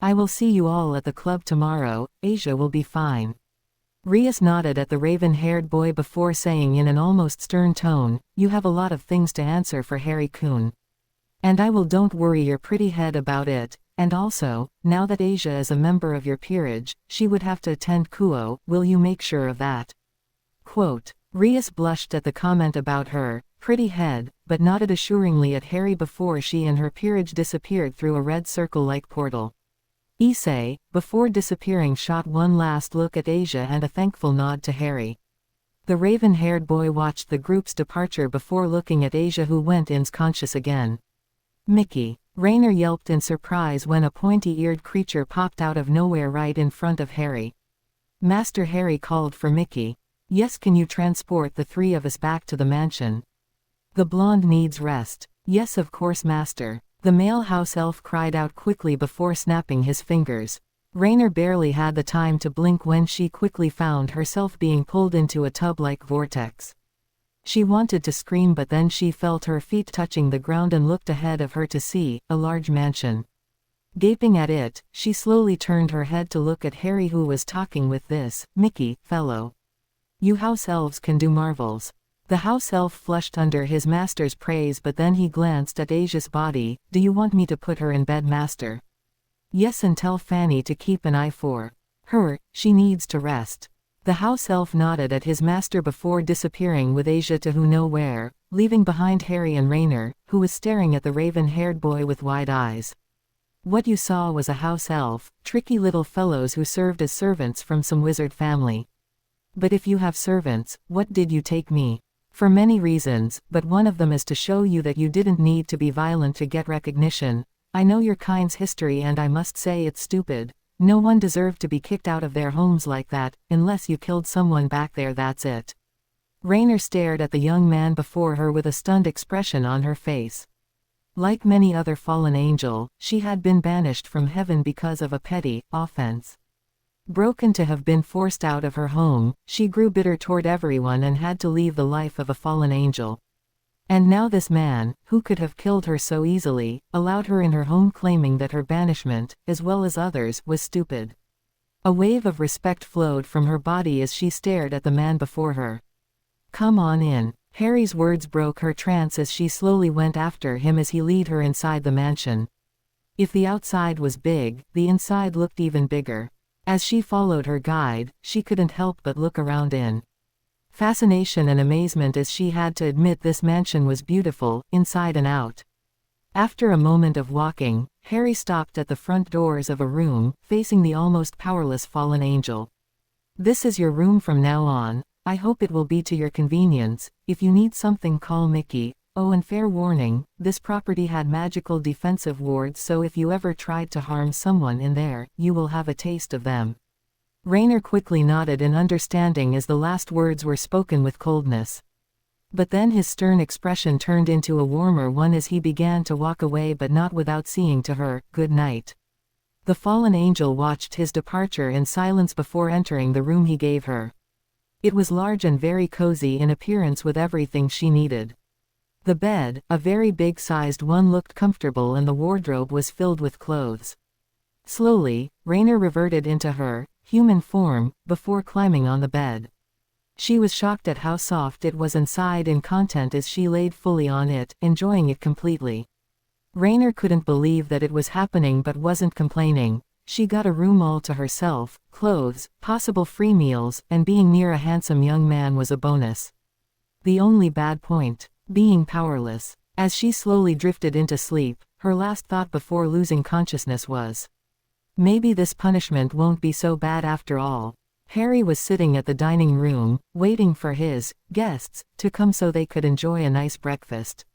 "I will see you all at the club tomorrow. Asia will be fine." Rias nodded at the raven-haired boy before saying in an almost stern tone, "You have a lot of things to answer for, Harry-kun. And I will, don't worry your pretty head about it. And also, now that Asia is a member of your peerage, she would have to attend Kuoh. Will you make sure of that?" Quote. Rias blushed at the comment about her pretty head, but nodded assuringly at Harry before she and her peerage disappeared through a red circle-like portal. Issei, before disappearing, shot one last look at Asia and a thankful nod to Harry. The raven-haired boy watched the group's departure before looking at Asia, who went unconscious again. "Mickey!" Rainer yelped in surprise when a pointy-eared creature popped out of nowhere right in front of Harry. Master, Harry called for Mickey. "Yes, can you transport the three of us back to the mansion? The blonde needs rest." "Yes, of course, Master." The male house elf cried out quickly before snapping his fingers. Rainer barely had the time to blink when she quickly found herself being pulled into a tub-like vortex. She wanted to scream, but then she felt her feet touching the ground and looked ahead of her to see a large mansion. Gaping at it, she slowly turned her head to look at Harry, who was talking with this Mickey fellow. "You house elves can do marvels." The house elf flushed under his master's praise, but then he glanced at Asia's body. "Do you want me to put her in bed, Master?" "Yes, and tell Fanny to keep an eye for her. She needs to rest." The house elf nodded at his master before disappearing with Asia to who know where, leaving behind Harry and Rainer, who was staring at the raven-haired boy with wide eyes. What you saw was a house elf, tricky little fellows who served as servants from some wizard family. "But if you have servants, what did you take me?" "For many reasons, but one of them is to show you that you didn't need to be violent to get recognition. I know your kind's history, and I must say it's stupid. No one deserved to be kicked out of their homes like that, unless you killed someone back there, that's it." Rainer stared at the young man before her with a stunned expression on her face. Like many other fallen angel, she had been banished from heaven because of a petty offense. Broken to have been forced out of her home, she grew bitter toward everyone and had to leave the life of a fallen angel. And now this man, who could have killed her so easily, allowed her in her home, claiming that her banishment, as well as others, was stupid. A wave of respect flowed from her body as she stared at the man before her. "Come on in." Harry's words broke her trance as she slowly went after him as he led her inside the mansion. If the outside was big, the inside looked even bigger. As she followed her guide, she couldn't help but look around in fascination and amazement as she had to admit this mansion was beautiful, inside and out. After a moment of walking, Harry stopped at the front doors of a room, facing the almost powerless fallen angel. "This is your room from now on. I hope it will be to your convenience. If you need something, call Mickey. Oh, and fair warning, this property had magical defensive wards, so if you ever tried to harm someone in there, you will have a taste of them." Rainer quickly nodded in understanding as the last words were spoken with coldness. But then his stern expression turned into a warmer one as he began to walk away, but not without saying to her, "Good night." The fallen angel watched his departure in silence before entering the room he gave her. It was large and very cozy in appearance, with everything she needed. The bed, a very big-sized one, looked comfortable, and the wardrobe was filled with clothes. Slowly, Rainer reverted into her human form, before climbing on the bed. She was shocked at how soft it was inside in content as she laid fully on it, enjoying it completely. Rainer couldn't believe that it was happening but wasn't complaining. She got a room all to herself, clothes, possible free meals, and being near a handsome young man was a bonus. The only bad point, being powerless. As she slowly drifted into sleep, her last thought before losing consciousness was, maybe this punishment won't be so bad after all. Harry was sitting at the dining room, waiting for his guests to come so they could enjoy a nice breakfast.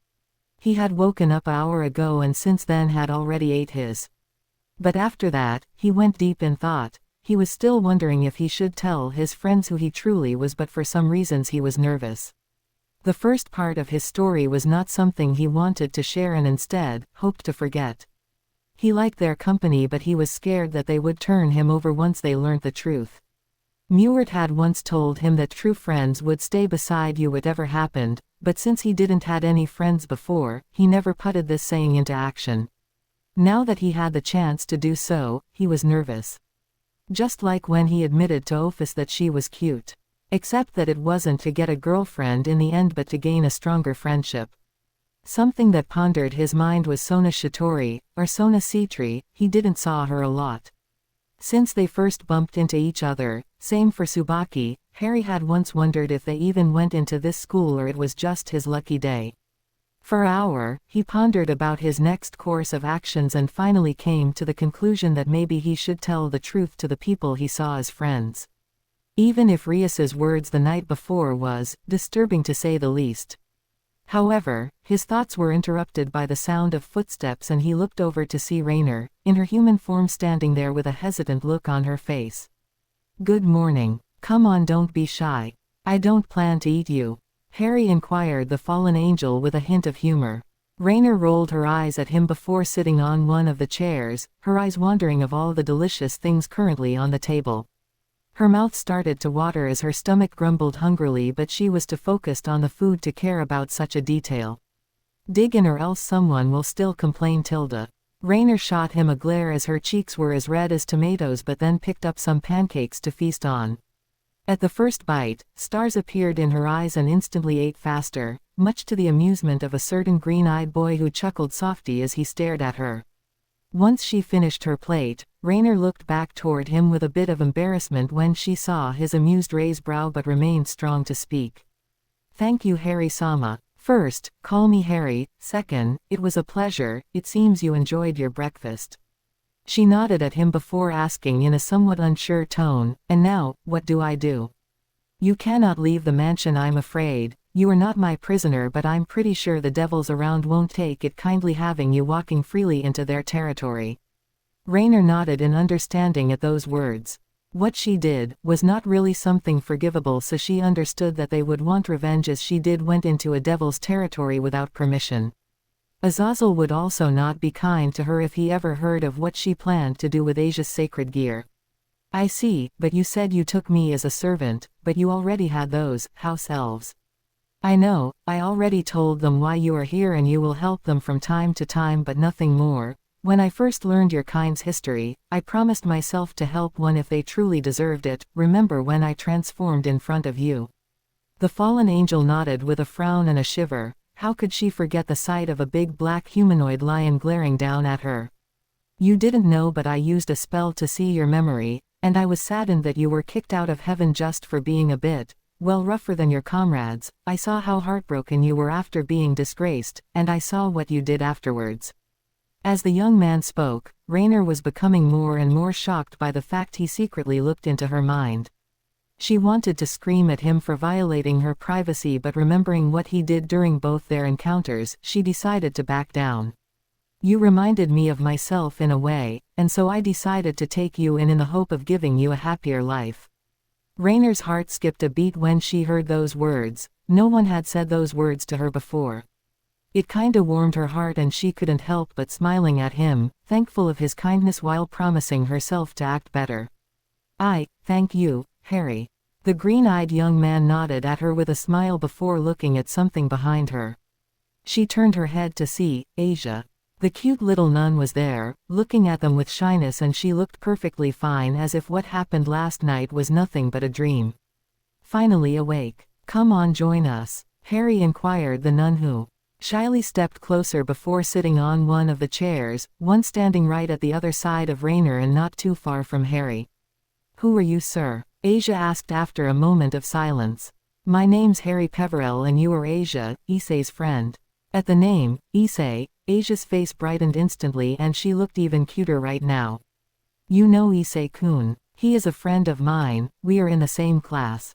He had woken up an hour ago and since then had already ate his. But after that, he went deep in thought. He was still wondering if he should tell his friends who he truly was, but for some reasons he was nervous. The first part of his story was not something he wanted to share and instead hoped to forget. He liked their company, but he was scared that they would turn him over once they learned the truth. Mewert had once told him that true friends would stay beside you whatever happened, but since he didn't had any friends before, he never putted this saying into action. Now that he had the chance to do so, he was nervous. Just like when he admitted to Ophis that she was cute. Except that it wasn't to get a girlfriend in the end but to gain a stronger friendship. Something that pondered his mind was Sona Shitori, or Sona Sitri. He didn't saw her a lot. Since they first bumped into each other, same for Tsubaki, Harry had once wondered if they even went into this school or it was just his lucky day. For an hour, he pondered about his next course of actions and finally came to the conclusion that maybe he should tell the truth to the people he saw as friends. Even if Rias's words the night before was disturbing to say the least. However, his thoughts were interrupted by the sound of footsteps and he looked over to see Rainer, in her human form, standing there with a hesitant look on her face. "Good morning. Come on, don't be shy. I don't plan to eat you," Harry inquired the fallen angel with a hint of humor. Rainer rolled her eyes at him before sitting on one of the chairs, her eyes wandering of all the delicious things currently on the table. Her mouth started to water as her stomach grumbled hungrily, but she was too focused on the food to care about such a detail. "Dig in or else someone will still complain, Tilda." Rainer shot him a glare as her cheeks were as red as tomatoes, but then picked up some pancakes to feast on. At the first bite, stars appeared in her eyes and instantly ate faster, much to the amusement of a certain green-eyed boy who chuckled softly as he stared at her. Once she finished her plate, Rainer looked back toward him with a bit of embarrassment when she saw his amused raised brow, but remained strong to speak. "Thank you, Harry-sama. First, call me Harry. Second, it was a pleasure. It seems you enjoyed your breakfast." She nodded at him before asking in a somewhat unsure tone, "And now, what do I do?" "You cannot leave the mansion, I'm afraid. You are not my prisoner, but I'm pretty sure the devils around won't take it kindly having you walking freely into their territory." Rainer nodded in understanding at those words. What she did was not really something forgivable, so she understood that they would want revenge as she did went into a devil's territory without permission. Azazel would also not be kind to her if he ever heard of what she planned to do with Asia's sacred gear. "I see, but you said you took me as a servant, but you already had those house elves." "I know, I already told them why you are here and you will help them from time to time, but nothing more. When I first learned your kind's history, I promised myself to help one if they truly deserved it. Remember when I transformed in front of you?" The fallen angel nodded with a frown and a shiver. How could she forget the sight of a big black humanoid lion glaring down at her? "You didn't know, but I used a spell to see your memory, and I was saddened that you were kicked out of heaven just for being a bit, well, rougher than your comrades. I saw how heartbroken you were after being disgraced, and I saw what you did afterwards." As the young man spoke, Rainer was becoming more and more shocked by the fact he secretly looked into her mind. She wanted to scream at him for violating her privacy, but remembering what he did during both their encounters, she decided to back down. "You reminded me of myself in a way, and so I decided to take you in the hope of giving you a happier life." Rainer's heart skipped a beat when she heard those words. No one had said those words to her before. It kinda warmed her heart and she couldn't help but smiling at him, thankful of his kindness while promising herself to act better. Thank you, Harry. The green-eyed young man nodded at her with a smile before looking at something behind her. She turned her head to see Asia. The cute little nun was there, looking at them with shyness, and she looked perfectly fine, as if what happened last night was nothing but a dream. Finally awake. Come on, join us, Harry inquired the nun, who shyly stepped closer before sitting on one of the chairs, one standing right at the other side of Rainer and not too far from Harry. Who are you, sir? Asia asked after a moment of silence. My name's Harry Peverell and you are Asia, Issei's friend. At the name, Issei, Asia's face brightened instantly and she looked even cuter right now. You know Issei-kun. He is a friend of mine, we are in the same class.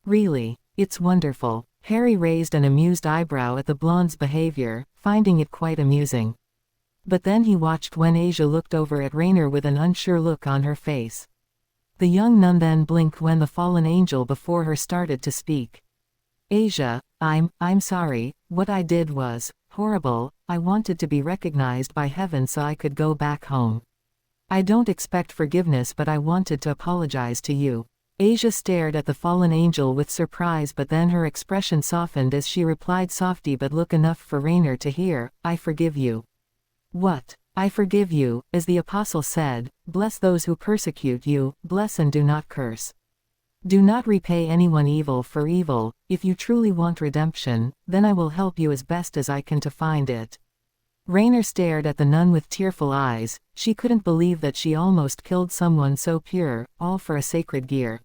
Really? It's wonderful. Harry raised an amused eyebrow at the blonde's behavior, finding it quite amusing. But then he watched when Asia looked over at Rainer with an unsure look on her face. The young nun then blinked when the fallen angel before her started to speak. Asia, I'm sorry, what I did was horrible. I wanted to be recognized by heaven so I could go back home. I don't expect forgiveness, but I wanted to apologize to you. Asia stared at the fallen angel with surprise, but then her expression softened as she replied softly but look enough for Rainer to hear, I forgive you. What? I forgive you, as the apostle said, bless those who persecute you, bless and do not curse. Do not repay anyone evil for evil. If you truly want redemption, then I will help you as best as I can to find it. Rainer stared at the nun with tearful eyes. She couldn't believe that she almost killed someone so pure, all for a sacred gear.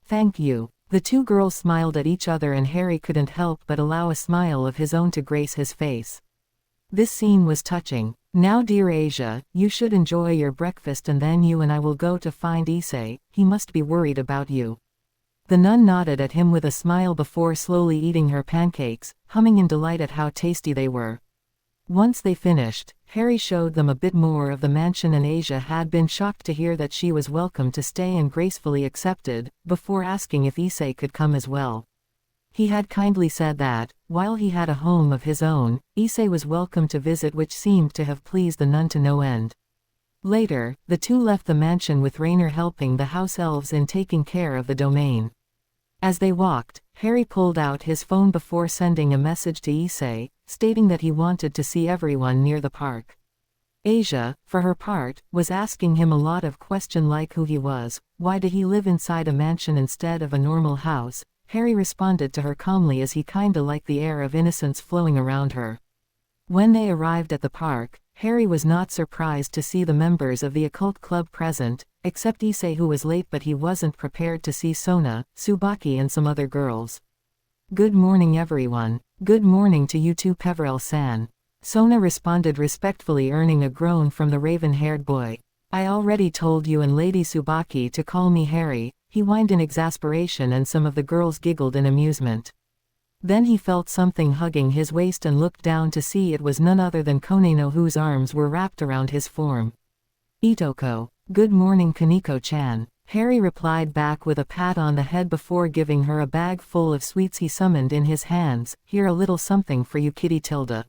Thank you. The two girls smiled at each other and Harry couldn't help but allow a smile of his own to grace his face. This scene was touching. Now dear Asia, you should enjoy your breakfast and then you and I will go to find Issei. He must be worried about you. The nun nodded at him with a smile before slowly eating her pancakes, humming in delight at how tasty they were. Once they finished, Harry showed them a bit more of the mansion and Asia had been shocked to hear that she was welcome to stay and gracefully accepted, before asking if Issei could come as well. He had kindly said that, while he had a home of his own, Issei was welcome to visit, which seemed to have pleased the nun to no end. Later, the two left the mansion with Rainer helping the house elves in taking care of the domain. As they walked, Harry pulled out his phone before sending a message to Issei, stating that he wanted to see everyone near the park. Asia, for her part, was asking him a lot of questions like who he was, why did he live inside a mansion instead of a normal house. Harry responded to her calmly as he kinda liked the air of innocence flowing around her. When they arrived at the park, Harry was not surprised to see the members of the occult club present, except Issei, who was late, but he wasn't prepared to see Sona, Tsubaki and some other girls. Good morning everyone. Good morning to you too, Peverell-san. Sona responded respectfully, earning a groan from the raven-haired boy. I already told you and Lady Tsubaki to call me Harry, he whined in exasperation, and some of the girls giggled in amusement. Then he felt something hugging his waist and looked down to see it was none other than Koneno, whose arms were wrapped around his form. Itoko. Good morning Kaneko-chan. Harry replied back with a pat on the head before giving her a bag full of sweets he summoned in his hands. Here, a little something for you, Kitty Tilda.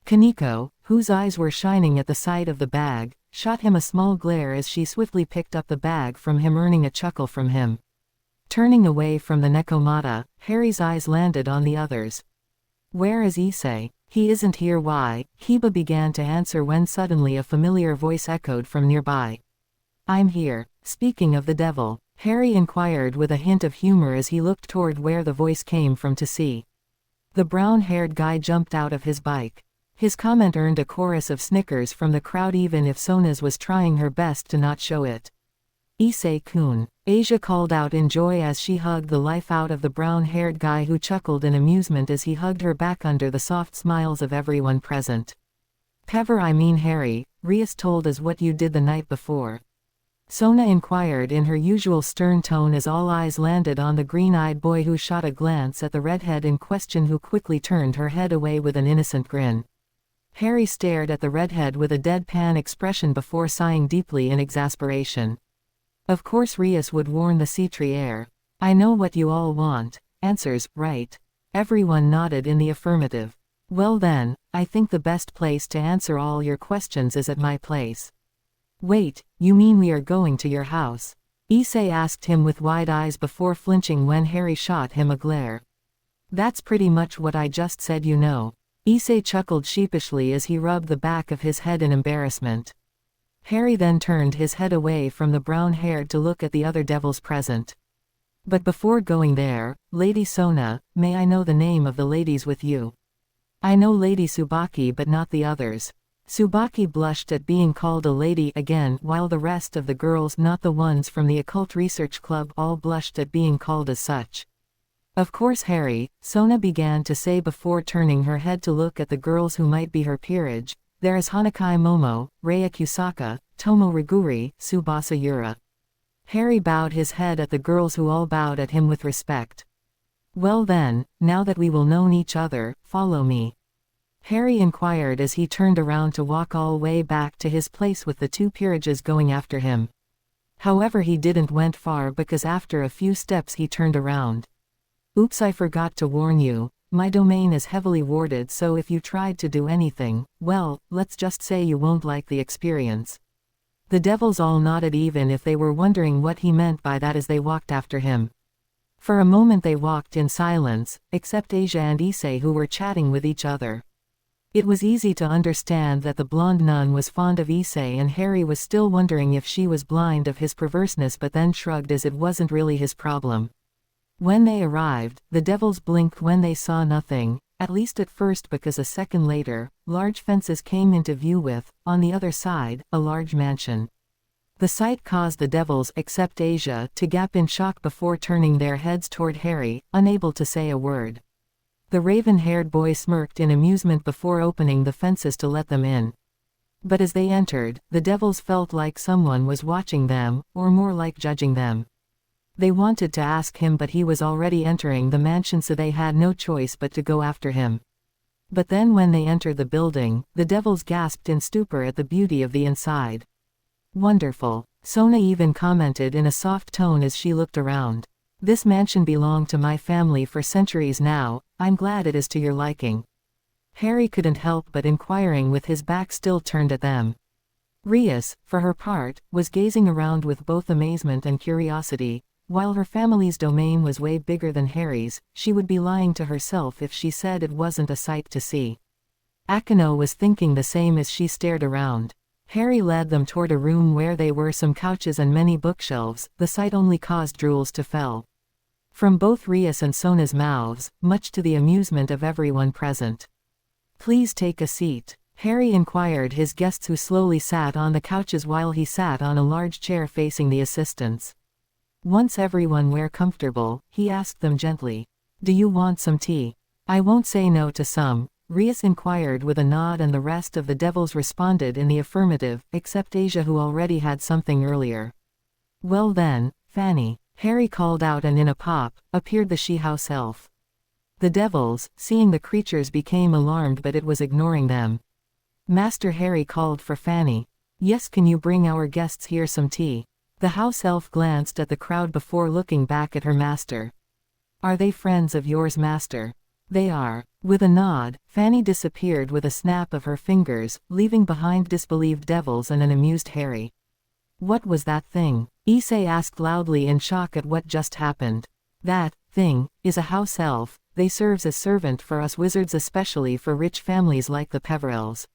Kaneko, whose eyes were shining at the sight of the bag, shot him a small glare as she swiftly picked up the bag from him, earning a chuckle from him. Turning away from the Nekomata, Harry's eyes landed on the others. Where is Issei? He isn't here. Why? Kiba began to answer when suddenly a familiar voice echoed from nearby. I'm here. Speaking of the devil, Harry inquired with a hint of humor as he looked toward where the voice came from to see. The brown-haired guy jumped out of his bike. His comment earned a chorus of snickers from the crowd, even if Sona's was trying her best to not show it. Issei-kun. Asia called out in joy as she hugged the life out of the brown-haired guy, who chuckled in amusement as he hugged her back under the soft smiles of everyone present. Harry, Rias told us what you did the night before. Sona inquired in her usual stern tone as all eyes landed on the green-eyed boy, who shot a glance at the redhead in question, who quickly turned her head away with an innocent grin. Harry stared at the redhead with a deadpan expression before sighing deeply in exasperation. Of course Rias would warn the Citri heir. I know what you all want. Answers, right? Everyone nodded in the affirmative. Well then, I think the best place to answer all your questions is at my place. Wait, you mean we are going to your house? Issei asked him with wide eyes before flinching when Harry shot him a glare. That's pretty much what I just said, you know. Issei chuckled sheepishly as he rubbed the back of his head in embarrassment. Harry then turned his head away from the brown-haired to look at the other devils present. But before going there, Lady Sona, may I know the name of the ladies with you? I know Lady Tsubaki but not the others. Tsubaki blushed at being called a lady again, while the rest of the girls, not the ones from the Occult Research Club, all blushed at being called as such. Of course, Harry, Sona began to say before turning her head to look at the girls who might be her peerage. There is Hanakai Momo, Rei Kusaka, Tomo Riguri, Tsubasa Yura. Harry bowed his head at the girls who all bowed at him with respect. Well then, now that we will know each other, follow me. Harry inquired as he turned around to walk all the way back to his place with the two peerages going after him. However, he didn't went far because after a few steps he turned around. Oops, I forgot to warn you, my domain is heavily warded, so if you tried to do anything, well, let's just say you won't like the experience. The devils all nodded even if they were wondering what he meant by that as they walked after him. For a moment they walked in silence, except Asia and Issei, who were chatting with each other. It was easy to understand that the blonde nun was fond of Issei, and Harry was still wondering if she was blind of his perverseness, but then shrugged as it wasn't really his problem. When they arrived, the devils blinked when they saw nothing, at least at first, because a second later, large fences came into view with, on the other side, a large mansion. The sight caused the devils, except Asia, to gap in shock before turning their heads toward Harry, unable to say a word. The raven-haired boy smirked in amusement before opening the fences to let them in. But as they entered, the devils felt like someone was watching them, or more like judging them. They wanted to ask him, but he was already entering the mansion, so they had no choice but to go after him. But then when they entered the building, the devils gasped in stupor at the beauty of the inside. Wonderful. Sona even commented in a soft tone as she looked around. This mansion belonged to my family for centuries now, I'm glad it is to your liking. Harry couldn't help but inquiring with his back still turned at them. Rias, for her part, was gazing around with both amazement and curiosity. While her family's domain was way bigger than Harry's, she would be lying to herself if she said it wasn't a sight to see. Akino was thinking the same as she stared around. Harry led them toward a room where there were some couches and many bookshelves. The sight only caused drools to fall from both Rias and Sona's mouths, much to the amusement of everyone present. Please take a seat, Harry inquired his guests, who slowly sat on the couches while he sat on a large chair facing the assistants. Once everyone were comfortable, he asked them gently, "Do you want some tea?" "I won't say no to some," Rias inquired with a nod, and the rest of the devils responded in the affirmative, except Asia, who already had something earlier. "Well then, Fanny," Harry called out, and in a pop, appeared the she-house elf. The devils, seeing the creatures, became alarmed, but it was ignoring them. Master Harry called for Fanny. "Yes, can you bring our guests here some tea?" The house elf glanced at the crowd before looking back at her master. "Are they friends of yours, master?" "They are." With a nod, Fanny disappeared with a snap of her fingers, leaving behind disbelieved devils and an amused Harry. "What was that thing?" Issei asked loudly in shock at what just happened. "That thing is a house elf. They serves as servant for us wizards, especially for rich families like the Peverells."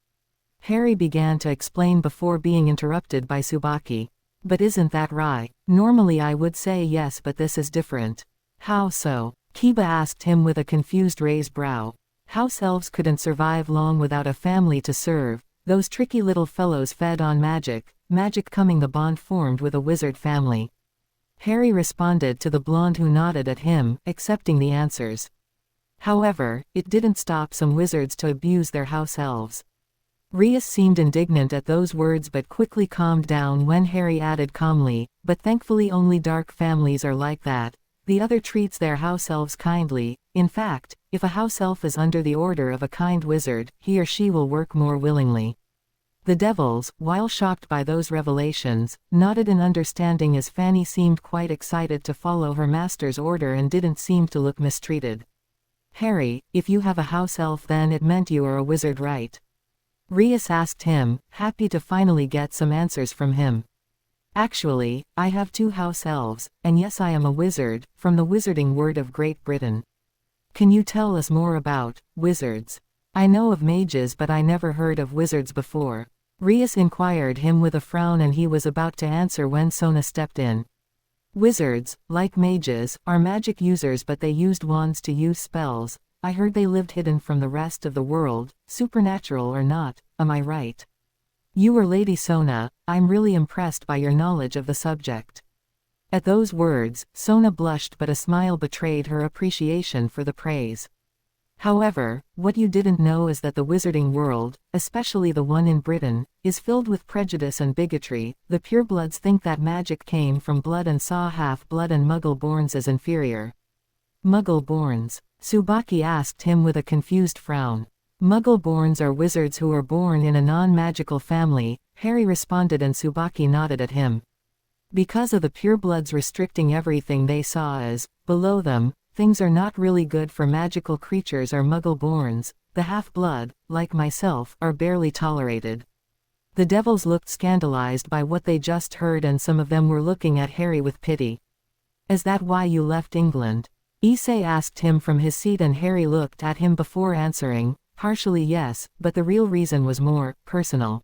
Harry began to explain before being interrupted by Tsubaki. "But isn't that right? Normally I would say yes, but this is different." "How so?" Kiba asked him with a confused raised brow. "House elves couldn't survive long without a family to serve. Those tricky little fellows fed on magic, magic coming the bond formed with a wizard family." Harry responded to the blonde, who nodded at him, accepting the answers. However, it didn't stop some wizards to abuse their house elves. Rias seemed indignant at those words, but quickly calmed down when Harry added calmly, "But thankfully only dark families are like that. The other treats their house elves kindly. In fact, if a house elf is under the order of a kind wizard, he or she will work more willingly." The devils, while shocked by those revelations, nodded in understanding, as Fanny seemed quite excited to follow her master's order and didn't seem to look mistreated. Harry, if you have a house elf then it meant you are a wizard, right? Rias asked him, happy to finally get some answers from him. Actually, I have 2 house elves, and yes, I am a wizard, from the wizarding word of Great Britain. Can you tell us more about wizards? I know of mages but I never heard of wizards before. Rias inquired him with a frown, and he was about to answer when Sona stepped in. Wizards, like mages, are magic users, but they used wands to use spells. I heard they lived hidden from the rest of the world, supernatural or not, am I right? You are Lady Sona, I'm really impressed by your knowledge of the subject. At those words, Sona blushed, but a smile betrayed her appreciation for the praise. However, what you didn't know is that the wizarding world, especially the one in Britain, is filled with prejudice and bigotry. The purebloods think that magic came from blood and saw half-blood and muggle-borns as inferior. Muggle-borns? Tsubaki asked him with a confused frown. Muggle-borns are wizards who are born in a non-magical family, Harry responded, and Tsubaki nodded at him. Because of the purebloods restricting everything they saw as below them, things are not really good for magical creatures or muggle-borns. The half-blood, like myself, are barely tolerated. The devils looked scandalized by what they just heard, and some of them were looking at Harry with pity. Is that why you left England? Issei asked him from his seat, and Harry looked at him before answering, partially yes, but the real reason was more personal.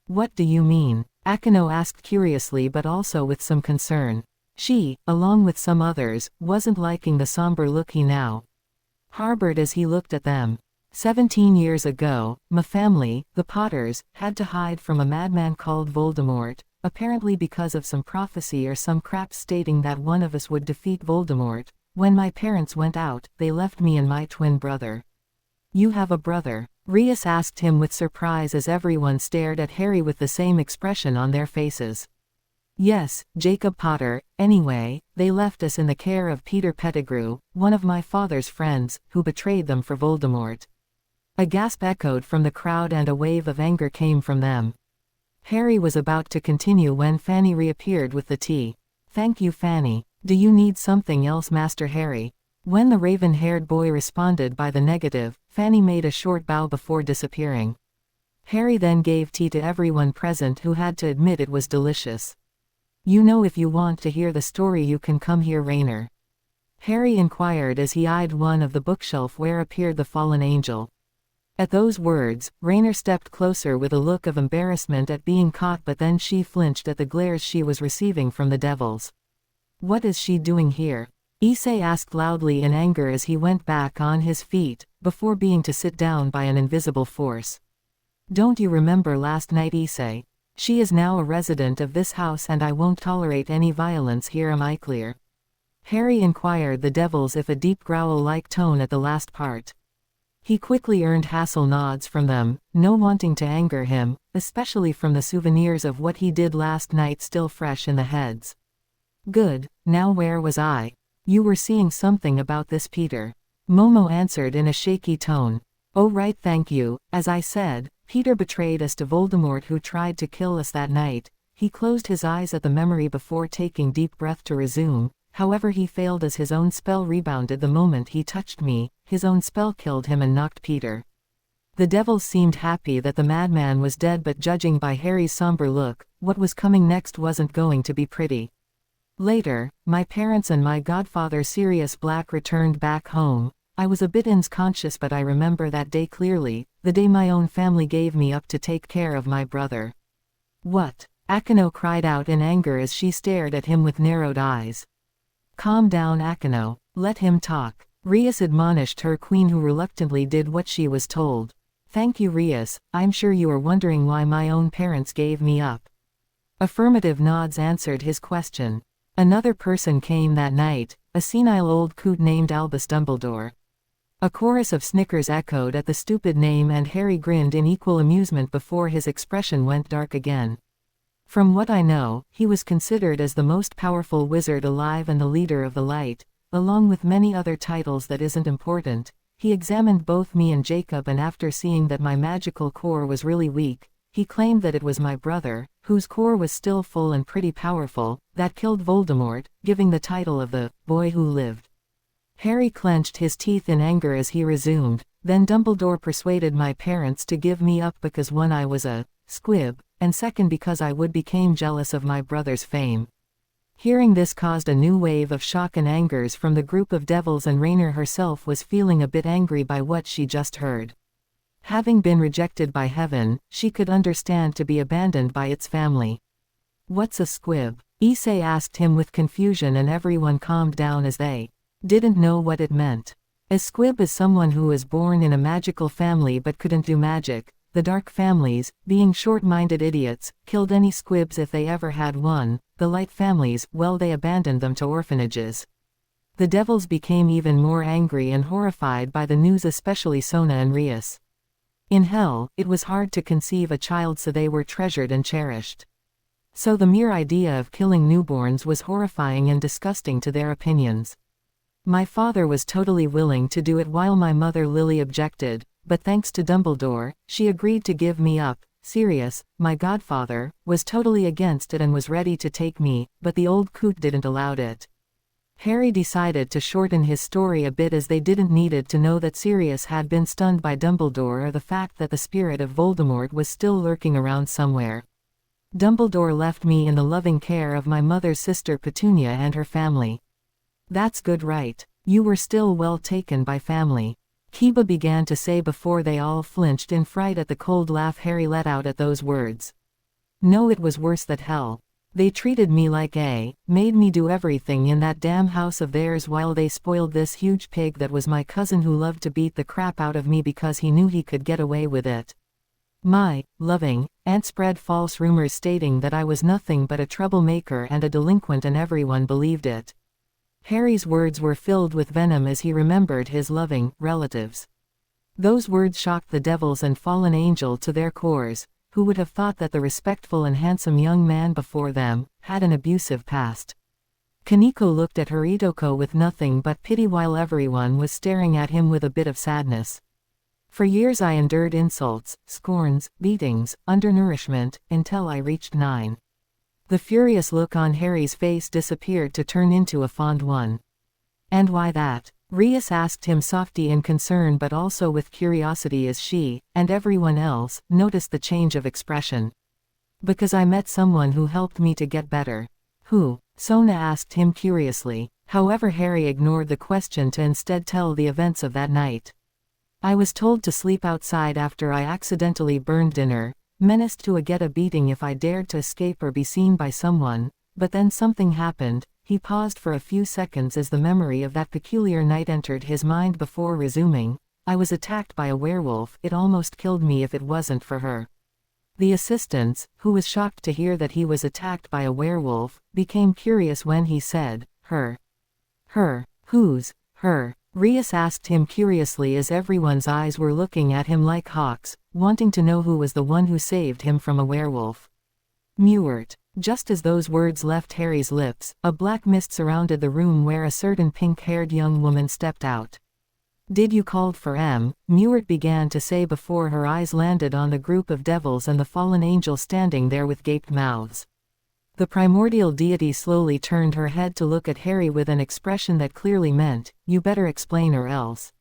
What do you mean? Akino asked curiously but also with some concern. She, along with some others, wasn't liking the somber look he now harbored as he looked at them. 17 years ago, my family, the Potters, had to hide from a madman called Voldemort, apparently because of some prophecy or some crap stating that one of us would defeat Voldemort. When my parents went out, they left me and my twin brother. You have a brother? Rias asked him with surprise as everyone stared at Harry with the same expression on their faces. Yes, Jacob Potter. Anyway, they left us in the care of Peter Pettigrew, one of my father's friends, who betrayed them for Voldemort. A gasp echoed from the crowd and a wave of anger came from them. Harry was about to continue when Fanny reappeared with the tea. Thank you, Fanny. Do you need something else, Master Harry? When the raven-haired boy responded by the negative, Fanny made a short bow before disappearing. Harry then gave tea to everyone present, who had to admit it was delicious. You know, if you want to hear the story you can come here, Rainer. Harry inquired as he eyed one of the bookshelf where appeared the fallen angel. At those words, Rainer stepped closer with a look of embarrassment at being caught, but then she flinched at the glares she was receiving from the devils. What is she doing here? Issei asked loudly in anger as he went back on his feet, before being to sit down by an invisible force. Don't you remember last night, Issei? She is now a resident of this house and I won't tolerate any violence here, am I clear? Harry inquired the devils if a deep growl-like tone at the last part. He quickly earned hassle nods from them, no wanting to anger him, especially from the souvenirs of what he did last night still fresh in the heads. Good, now where was I? You were seeing something about this, Peter. Momo answered in a shaky tone. Oh right, thank you. As I said, Peter betrayed us to Voldemort, who tried to kill us that night. He closed his eyes at the memory before taking deep breath to resume. However, he failed as his own spell rebounded the moment he touched me. His own spell killed him and knocked Peter. The devils seemed happy that the madman was dead, but judging by Harry's somber look, what was coming next wasn't going to be pretty. Later, my parents and my godfather Sirius Black returned back home. I was a bit unconscious, but I remember that day clearly, the day my own family gave me up to take care of my brother. What? Akino cried out in anger as she stared at him with narrowed eyes. Calm down, Akino. Let him talk. Rias admonished her queen, who reluctantly did what she was told. Thank you, Rias. I'm sure you are wondering why my own parents gave me up. Affirmative nods answered his question. Another person came that night, a senile old coot named Albus Dumbledore. A chorus of snickers echoed at the stupid name, and Harry grinned in equal amusement before his expression went dark again. From what I know, he was considered as the most powerful wizard alive and the leader of the light, along with many other titles that isn't important. He examined both me and Jacob, and after seeing that my magical core was really weak, he claimed that it was my brother, whose core was still full and pretty powerful, that killed Voldemort, giving the title of the boy who lived. Harry clenched his teeth in anger as he resumed, "Then Dumbledore persuaded my parents to give me up because one, I was a squib, and second because I would became jealous of my brother's fame." Hearing this caused a new wave of shock and angers from the group of devils, and Raynor herself was feeling a bit angry by what she just heard. Having been rejected by heaven, she could understand to be abandoned by its family. "What's a squib?" Issei asked him with confusion, and everyone calmed down as they didn't know what it meant. A squib is someone who was born in a magical family but couldn't do magic. The dark families, being short-minded idiots, killed any squibs if they ever had one. The light families, well, they abandoned them to orphanages. The devils became even more angry and horrified by the news, especially Sona and Rias. In hell, it was hard to conceive a child, so they were treasured and cherished. So the mere idea of killing newborns was horrifying and disgusting to their opinions. My father was totally willing to do it while my mother Lily objected, but thanks to Dumbledore, she agreed to give me up. Sirius, my godfather, was totally against it and was ready to take me, but the old coot didn't allow it. Harry decided to shorten his story a bit, as they didn't needed to know that Sirius had been stunned by Dumbledore or the fact that the spirit of Voldemort was still lurking around somewhere. Dumbledore left me in the loving care of my mother's sister Petunia and her family. That's good, right? You were still well taken by family, Kiba began to say before they all flinched in fright at the cold laugh Harry let out at those words. No, it was worse than hell. They treated me like made me do everything in that damn house of theirs, while they spoiled this huge pig that was my cousin, who loved to beat the crap out of me because he knew he could get away with it. My loving aunt spread false rumors stating that I was nothing but a troublemaker and a delinquent, and everyone believed it. Harry's words were filled with venom as he remembered his loving relatives. Those words shocked the devils and fallen angel to their cores. Who would have thought that the respectful and handsome young man before them had an abusive past? Kaneko looked at Hiritoko with nothing but pity, while everyone was staring at him with a bit of sadness. For years I endured insults, scorns, beatings, undernourishment, until I reached 9. The furious look on Harry's face disappeared to turn into a fond one. And why that? Rias asked him softly in concern but also with curiosity as she, and everyone else, noticed the change of expression. Because I met someone who helped me to get better. Who? Sona asked him curiously. However, Harry ignored the question to instead tell the events of that night. I was told to sleep outside after I accidentally burned dinner, menaced to get a beating if I dared to escape or be seen by someone, but then something happened. He paused for a few seconds as the memory of that peculiar night entered his mind before resuming. I was attacked by a werewolf. It almost killed me if it wasn't for her. The assistants, who was shocked to hear that he was attacked by a werewolf, became curious when he said, her. Her. Who's her? Rias asked him curiously as everyone's eyes were looking at him like hawks, wanting to know who was the one who saved him from a werewolf. Mewert. Just as those words left Harry's lips, a black mist surrounded the room where a certain pink-haired young woman stepped out. Did you called for M? Mewert began to say before her eyes landed on the group of devils and the fallen angel standing there with gaped mouths. The primordial deity slowly turned her head to look at Harry with an expression that clearly meant, you better explain or else.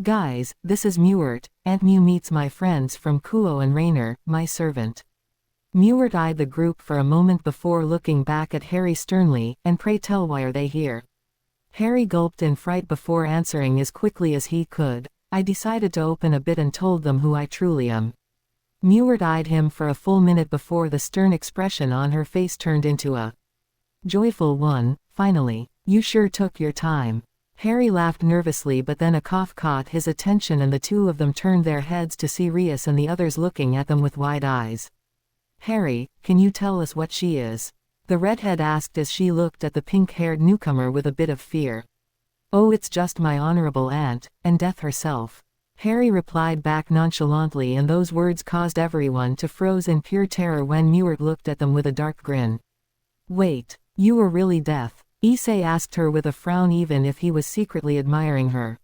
Guys, this is Mewert. Aunt Mew meets my friends from Kuoh and Raynor, my servant. Mewert eyed the group for a moment before looking back at Harry sternly, and pray tell, why are they here? Harry gulped in fright before answering as quickly as he could. I decided to open a bit and told them who I truly am. Mewert eyed him for a full minute before the stern expression on her face turned into a joyful one. Finally, you sure took your time. Harry laughed nervously, but then a cough caught his attention and the two of them turned their heads to see Rias and the others looking at them with wide eyes. Harry, can you tell us what she is? The redhead asked as she looked at the pink-haired newcomer with a bit of fear. Oh, it's just my honorable aunt, and Death herself. Harry replied back nonchalantly, and those words caused everyone to froze in pure terror when Mewert looked at them with a dark grin. Wait, you were really Death? Issei asked her with a frown, even if he was secretly admiring her.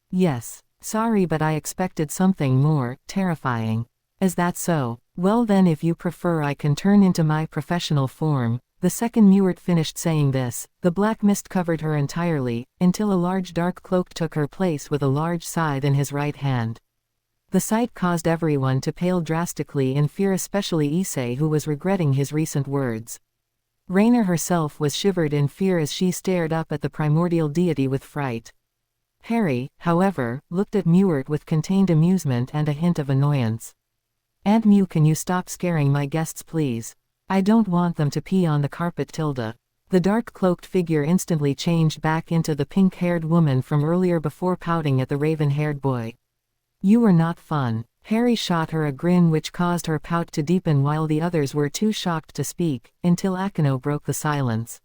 Yes. Sorry, but I expected something more terrifying. Is that so? Well then, if you prefer, I can turn into my professional form. The second Mewert finished saying this, the black mist covered her entirely, until a large dark cloak took her place with a large scythe in his right hand. The sight caused everyone to pale drastically in fear, especially Issei, who was regretting his recent words. Rainer herself was shivered in fear as she stared up at the primordial deity with fright. Harry, however, looked at Mewert with contained amusement and a hint of annoyance. "Aunt Mew, can you stop scaring my guests, please? I don't want them to pee on the carpet, Tilda." The dark-cloaked figure instantly changed back into the pink-haired woman from earlier before pouting at the raven-haired boy. "You were not fun." Harry shot her a grin which caused her pout to deepen while the others were too shocked to speak, until Akino broke the silence.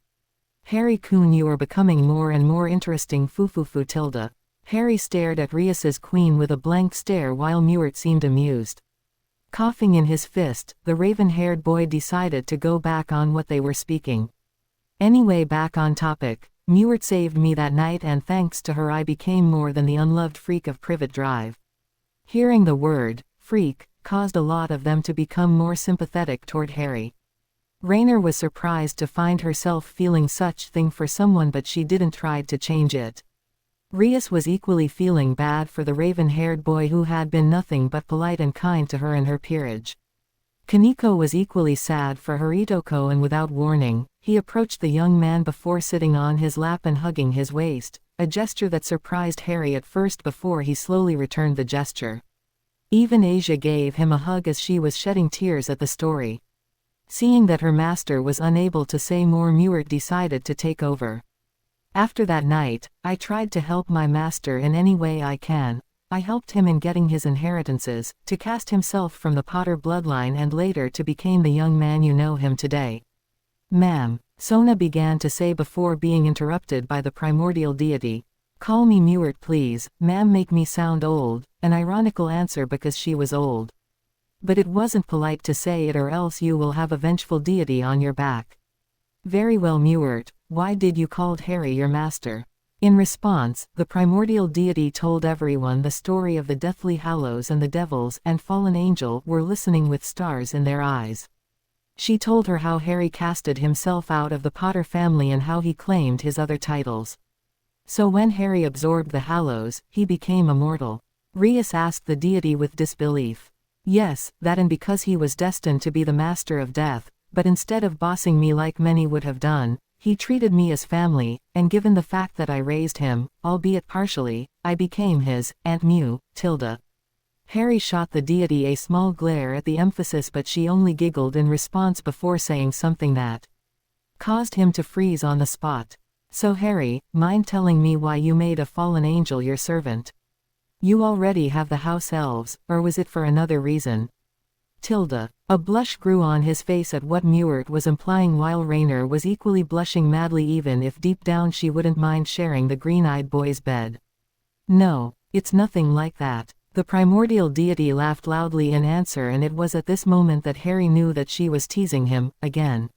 "Harry-kun, you are becoming more and more interesting, Fufufu Tilda." Harry stared at Rias's queen with a blank stare while Mewert seemed amused. Coughing in his fist, the raven-haired boy decided to go back on what they were speaking. "Anyway, back on topic. Mewert saved me that night, and thanks to her I became more than the unloved freak of Privet Drive." Hearing the word, freak, caused a lot of them to become more sympathetic toward Harry. Rainer was surprised to find herself feeling such thing for someone, but she didn't try to change it. Rias was equally feeling bad for the raven-haired boy who had been nothing but polite and kind to her in her peerage. Kaneko was equally sad for her Itoko, and without warning, he approached the young man before sitting on his lap and hugging his waist, a gesture that surprised Harry at first before he slowly returned the gesture. Even Asia gave him a hug as she was shedding tears at the story. Seeing that her master was unable to say more, Mewert decided to take over. "After that night, I tried to help my master in any way I can. I helped him in getting his inheritances, to cast himself from the Potter bloodline, and later to become the young man you know him today." "Ma'am," Sona began to say before being interrupted by the primordial deity. "Call me Mewert, please, ma'am. Make me sound old," an ironical answer because she was old. "But it wasn't polite to say it, or else you will have a vengeful deity on your back." "Very well, Mewert, why did you call Harry your master?" In response, the primordial deity told everyone the story of the Deathly Hallows, and the devils and fallen angel were listening with stars in their eyes. She told her how Harry casted himself out of the Potter family and how he claimed his other titles. So when Harry absorbed the Hallows, he became immortal. Rias asked the deity with disbelief. "Yes, that, and because he was destined to be the master of death, but instead of bossing me like many would have done, he treated me as family, and given the fact that I raised him, albeit partially, I became his Aunt Mew, Tilda." Harry shot the deity a small glare at the emphasis, but she only giggled in response before saying something that caused him to freeze on the spot. "So Harry, mind telling me why you made a fallen angel your servant? You already have the house elves, or was it for another reason?" Tilda. A blush grew on his face at what Mewert was implying, while Rainer was equally blushing madly, even if deep down she wouldn't mind sharing the green-eyed boy's bed. "No, it's nothing like that." The primordial deity laughed loudly in answer, and it was at this moment that Harry knew that she was teasing him, again.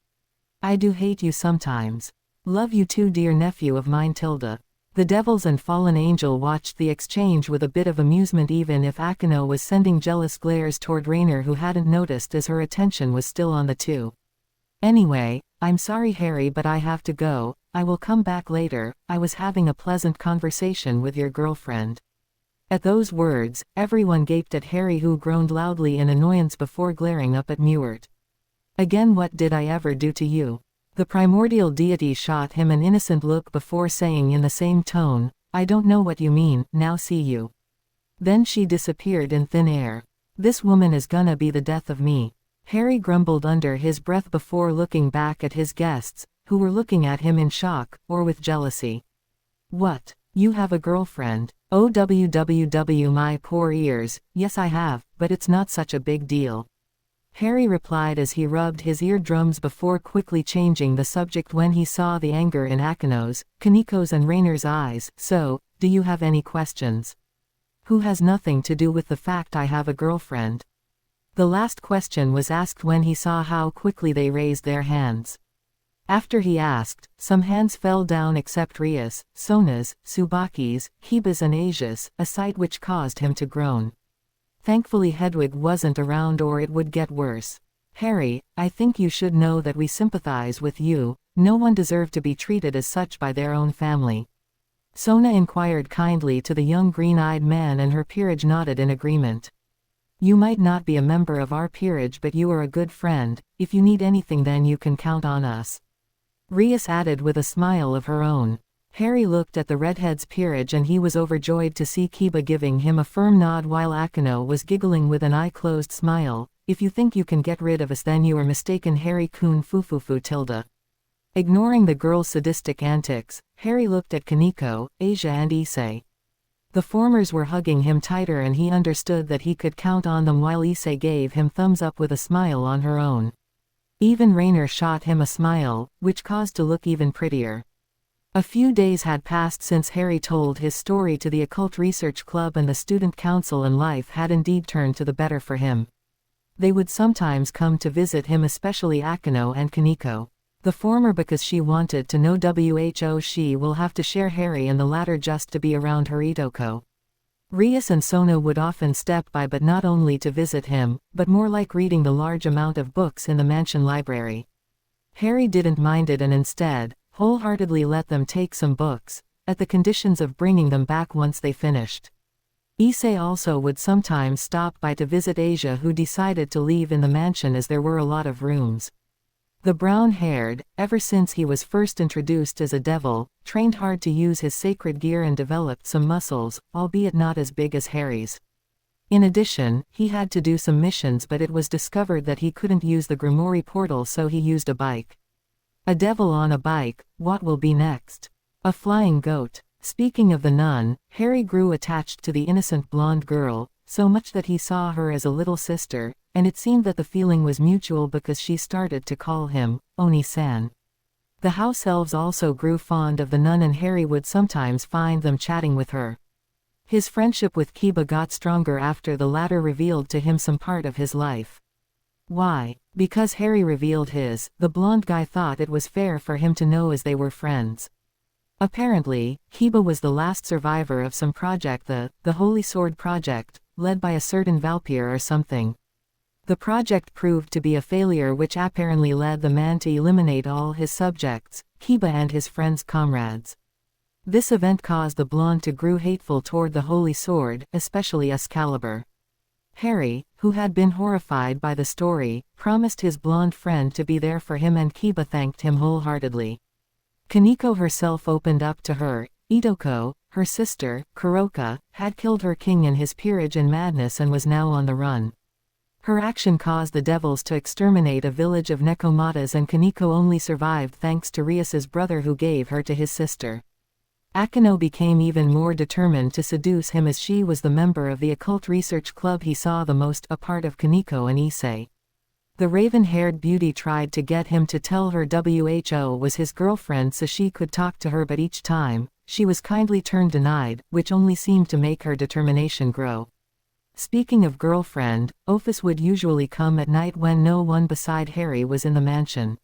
"I do hate you sometimes. Love you too, dear nephew of mine, Tilda." The devils and fallen angel watched the exchange with a bit of amusement, even if Akino was sending jealous glares toward Rainer, who hadn't noticed as her attention was still on the two. "Anyway, I'm sorry Harry, but I have to go. I will come back later. I was having a pleasant conversation with your girlfriend." At those words, everyone gaped at Harry, who groaned loudly in annoyance before glaring up at Mewert. "Again, what did I ever do to you?" The primordial deity shot him an innocent look before saying in the same tone, "I don't know what you mean, now see you." Then she disappeared in thin air. "This woman is gonna be the death of me." Harry grumbled under his breath before looking back at his guests, who were looking at him in shock, or with jealousy. "What? You have a girlfriend?" "Oh, www, my poor ears, yes I have, but it's not such a big deal," Harry replied as he rubbed his eardrums before quickly changing the subject when he saw the anger in Akino's, Kaneko's and Rainer's eyes. "So, do you have any questions?" "Who has nothing to do with the fact I have a girlfriend." The last question was asked when he saw how quickly they raised their hands. After he asked, some hands fell down except Rias, Sona's, Tsubaki's, Kiba's and Asia's, a sight which caused him to groan. Thankfully Hedwig wasn't around, or it would get worse. Harry, I think you should know that we sympathize with you. No one deserved to be treated as such by their own family. Sona inquired kindly to the young green-eyed man, and her peerage nodded in agreement. You might not be a member of our peerage, but you are a good friend. If you need anything, then you can count on us. Rias added with a smile of her own. Harry looked at the redhead's peerage and he was overjoyed to see Kiba giving him a firm nod while Akino was giggling with an eye-closed smile. If you think you can get rid of us, then you are mistaken, Harry-kun fufufu tilde. Ignoring the girl's sadistic antics, Harry looked at Kaneko, Asia and Issei. The formers were hugging him tighter and he understood that he could count on them, while Issei gave him thumbs up with a smile on her own. Even Rainer shot him a smile, which caused to look even prettier. A few days had passed since Harry told his story to the Occult Research Club, and the Student Council, and life had indeed turned to the better for him. They would sometimes come to visit him, especially Akino and Kaneko. The former because she wanted to know who she will have to share Harry, and the latter just to be around her Itoko. Rias and Sona would often step by, but not only to visit him, but more like reading the large amount of books in the mansion library. Harry didn't mind it and instead, wholeheartedly let them take some books, at the conditions of bringing them back once they finished. Issei also would sometimes stop by to visit Asia, who decided to leave in the mansion as there were a lot of rooms. The brown-haired, ever since he was first introduced as a devil, trained hard to use his sacred gear and developed some muscles, albeit not as big as Harry's. In addition, he had to do some missions, but it was discovered that he couldn't use the Grimoire portal, so he used a bike. A devil on a bike, what will be next? A flying goat. Speaking of the nun, Harry grew attached to the innocent blonde girl, so much that he saw her as a little sister, and it seemed that the feeling was mutual because she started to call him Oni-san. The house elves also grew fond of the nun, and Harry would sometimes find them chatting with her. His friendship with Kiba got stronger after the latter revealed to him some part of his life. Why? Because Harry revealed his. The blonde guy thought it was fair for him to know, as they were friends. Apparently, Kiba was the last survivor of some project, the Holy Sword Project, led by a certain Valpyr or something. The project proved to be a failure, which apparently led the man to eliminate all his subjects, Kiba and his friends' comrades. This event caused the blonde to grow hateful toward the Holy Sword, especially Excalibur. Harry, who had been horrified by the story, promised his blonde friend to be there for him, and Kiba thanked him wholeheartedly. Kaneko herself opened up to her. Itoko, her sister, Kuroka, had killed her king in his peerage in madness and was now on the run. Her action caused the devils to exterminate a village of Nekomatas, and Kaneko only survived thanks to Rias's brother, who gave her to his sister. Akino became even more determined to seduce him, as she was the member of the Occult Research Club he saw the most, a part of Kaneko and Issei. The raven-haired beauty tried to get him to tell her who was his girlfriend so she could talk to her, but each time, she was kindly turned denied, which only seemed to make her determination grow. Speaking of girlfriend, Ophis would usually come at night when no one beside Harry was in the mansion.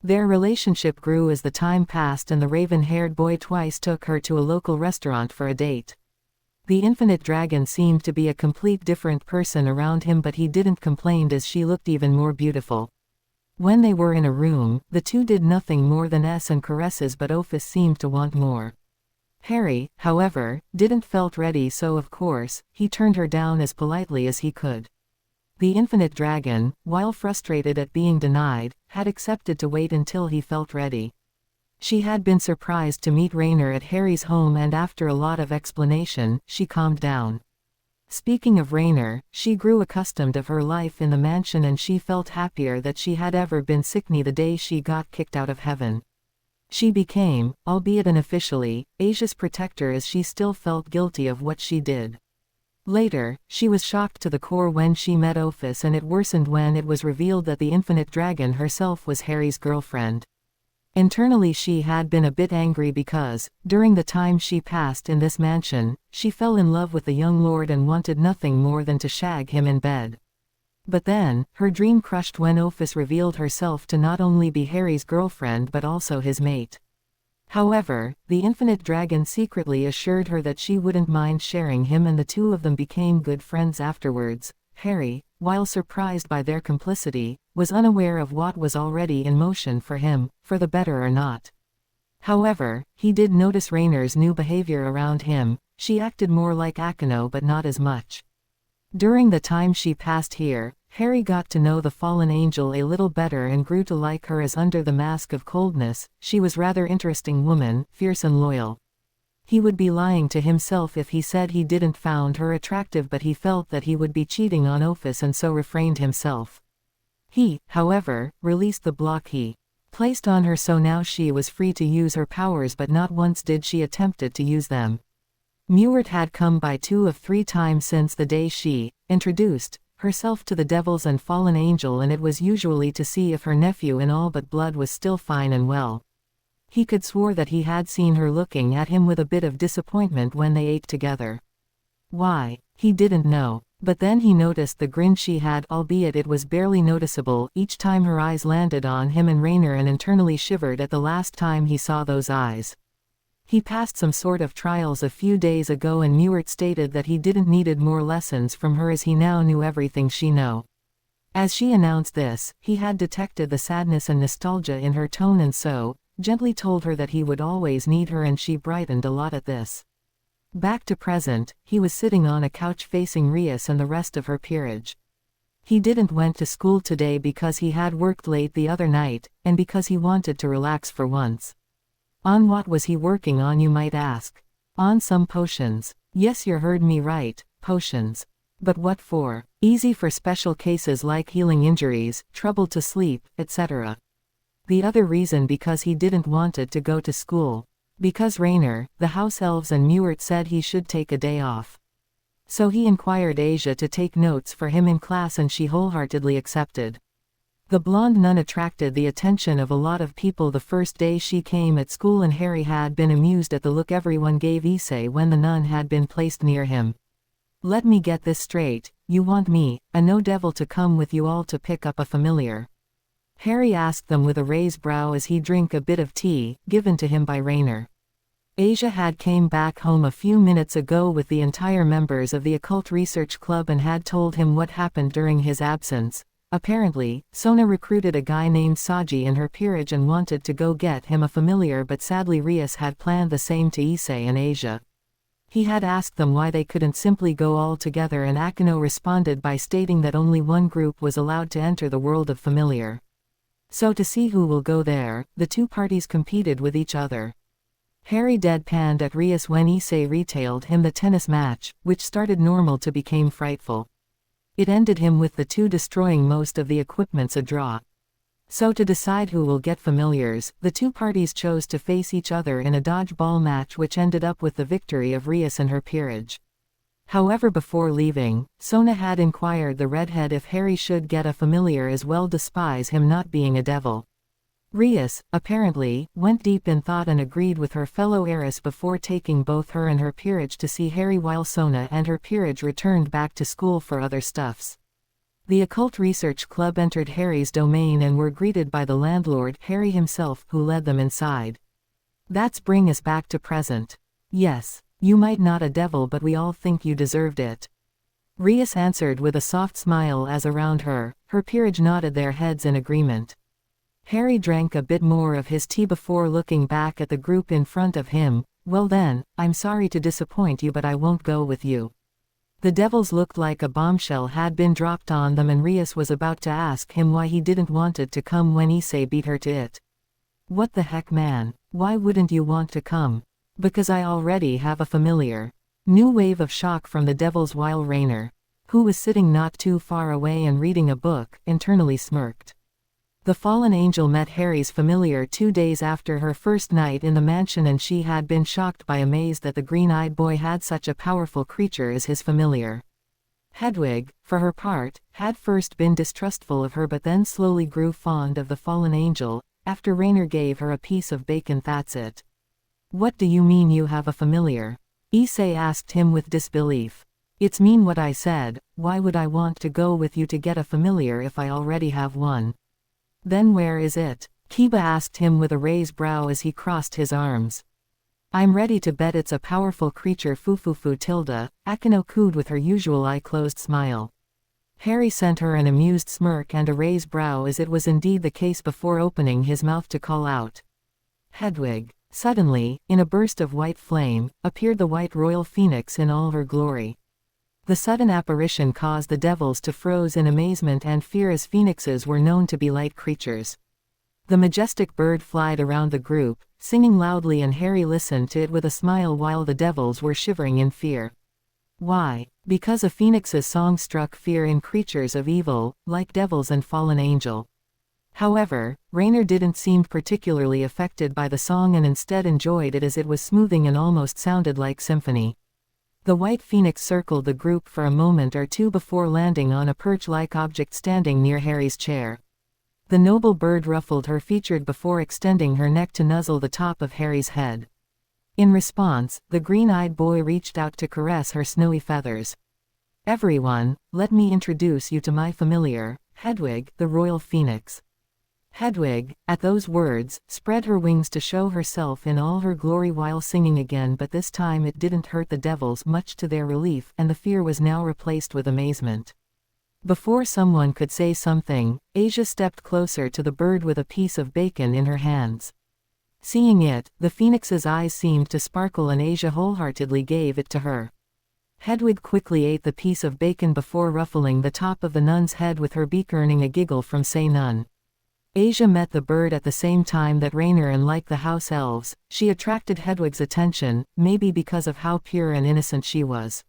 Their relationship grew as the time passed, and the raven-haired boy twice took her to a local restaurant for a date. The infinite dragon seemed to be a complete different person around him, but he didn't complain as she looked even more beautiful. When they were in a room, the two did nothing more than and caresses, but Ophis seemed to want more. Harry, however, didn't felt ready, so of course, he turned her down as politely as he could. The infinite dragon, while frustrated at being denied, had accepted to wait until he felt ready. She had been surprised to meet Rainer at Harry's home, and after a lot of explanation, she calmed down. Speaking of Rainer, she grew accustomed of her life in the mansion, and she felt happier that she had ever been sickly the day she got kicked out of heaven. She became, albeit unofficially, Asia's protector, as she still felt guilty of what she did. Later, she was shocked to the core when she met Ophis, and it worsened when it was revealed that the infinite dragon herself was Harry's girlfriend. Internally she had been a bit angry because, during the time she passed in this mansion, she fell in love with the young lord and wanted nothing more than to shag him in bed. But then, her dream crushed when Ophis revealed herself to not only be Harry's girlfriend but also his mate. However, the infinite dragon secretly assured her that she wouldn't mind sharing him, and the two of them became good friends afterwards, Harry, while surprised by their complicity, was unaware of what was already in motion for him, for the better or not. However, he did notice Rainer's new behavior around him. She acted more like Akino but not as much. During the time she passed here, Harry got to know the fallen angel a little better and grew to like her as under the mask of coldness, she was rather interesting woman, fierce and loyal. He would be lying to himself if he said he didn't found her attractive, but he felt that he would be cheating on Ophis and so refrained himself. He, however, released the block he placed on her, so now she was free to use her powers, but not once did she attempted to use them. Mewert had come by 2 of 3 times since the day she introduced herself to the devils and fallen angel, and it was usually to see if her nephew in all but blood was still fine and well. He could swore that he had seen her looking at him with a bit of disappointment when they ate together. Why, he didn't know, but then he noticed the grin she had, albeit it was barely noticeable, each time her eyes landed on him and Rainer, and internally shivered at the last time he saw those eyes. He passed some sort of trials a few days ago, and Mewert stated that he didn't needed more lessons from her as he now knew everything she know. As she announced this, he had detected the sadness and nostalgia in her tone and so, gently told her that he would always need her, and she brightened a lot at this. Back to present, he was sitting on a couch facing Rias and the rest of her peerage. He didn't went to school today because he had worked late the other night, and because he wanted to relax for once. On what was he working on, you might ask? On some potions. Yes, you heard me right, potions. But what for? Easy for special cases like healing injuries, trouble to sleep, etc. The other reason because he didn't wanted to go to school. Because Rainer, the house elves and Mewert said he should take a day off. So he inquired Asia to take notes for him in class, and she wholeheartedly accepted. The blonde nun attracted the attention of a lot of people the first day she came at school, and Harry had been amused at the look everyone gave Issei when the nun had been placed near him. Let me get this straight, you want me, a no-devil, to come with you all to pick up a familiar? Harry asked them with a raised brow as he drank a bit of tea, given to him by Rainer. Asia had came back home a few minutes ago with the entire members of the Occult Research Club and had told him what happened during his absence. Apparently, Sona recruited a guy named Saji in her peerage and wanted to go get him a familiar, but sadly Rias had planned the same to Issei and Asia. He had asked them why they couldn't simply go all together, and Akino responded by stating that only one group was allowed to enter the world of familiar. So to see who will go there, the 2 parties competed with each other. Harry deadpanned at Rias when Issei retailed him the tennis match, which started normal to became frightful. It ended him with the 2 destroying most of the equipments a draw. So to decide who will get familiars, the 2 parties chose to face each other in a dodgeball match, which ended up with the victory of Rias and her peerage. However, before leaving, Sona had inquired the redhead if Harry should get a familiar as well, despite him not being a devil. Rias, apparently, went deep in thought and agreed with her fellow heiress before taking both her and her peerage to see Harry, while Sona and her peerage returned back to school for other stuffs. The Occult Research Club entered Harry's domain and were greeted by the landlord, Harry himself, who led them inside. That's bring us back to present. Yes, you might not a devil, but we all think you deserved it. Rias answered with a soft smile as around her peerage nodded their heads in agreement. Harry drank a bit more of his tea before looking back at the group in front of him. Well then, I'm sorry to disappoint you, but I won't go with you. The devils looked like a bombshell had been dropped on them, and Rias was about to ask him why he didn't wanted to come when Issei beat her to it. What the heck, man, why wouldn't you want to come? Because I already have a familiar. New wave of shock from the devils, while Rainer, who was sitting not too far away and reading a book, internally smirked. The fallen angel met Harry's familiar 2 days after her first night in the mansion, and she had been shocked by amazed that the green-eyed boy had such a powerful creature as his familiar. Hedwig, for her part, had first been distrustful of her, but then slowly grew fond of the fallen angel, after Rainer gave her a piece of bacon. That's it. What do you mean you have a familiar? Issei asked him with disbelief. It's mean what I said. Why would I want to go with you to get a familiar if I already have one? Then where is it? Kiba asked him with a raised brow as he crossed his arms. I'm ready to bet it's a powerful creature, Fufufu tilde, Akino cooed with her usual eye-closed smile. Harry sent her an amused smirk and a raised brow, as it was indeed the case, before opening his mouth to call out, "Hedwig." Suddenly, in a burst of white flame, appeared the white royal phoenix in all her glory. The sudden apparition caused the devils to froze in amazement and fear, as phoenixes were known to be light creatures. The majestic bird flied around the group, singing loudly, and Harry listened to it with a smile while the devils were shivering in fear. Why? Because a phoenix's song struck fear in creatures of evil, like devils and fallen angel. However, Rainer didn't seem particularly affected by the song and instead enjoyed it, as it was smoothing and almost sounded like symphony. The white phoenix circled the group for a moment or two before landing on a perch-like object standing near Harry's chair. The noble bird ruffled her features before extending her neck to nuzzle the top of Harry's head. In response, the green-eyed boy reached out to caress her snowy feathers. "Everyone, let me introduce you to my familiar, Hedwig, the royal phoenix." Hedwig, at those words, spread her wings to show herself in all her glory while singing again, but this time it didn't hurt the devils, much to their relief, and the fear was now replaced with amazement. Before someone could say something, Asia stepped closer to the bird with a piece of bacon in her hands. Seeing it, the phoenix's eyes seemed to sparkle, and Asia wholeheartedly gave it to her. Hedwig quickly ate the piece of bacon before ruffling the top of the nun's head with her beak, earning a giggle from Say Nun. Asia met the bird at the same time that Rainer, and like the house elves, she attracted Hedwig's attention, maybe because of how pure and innocent she was.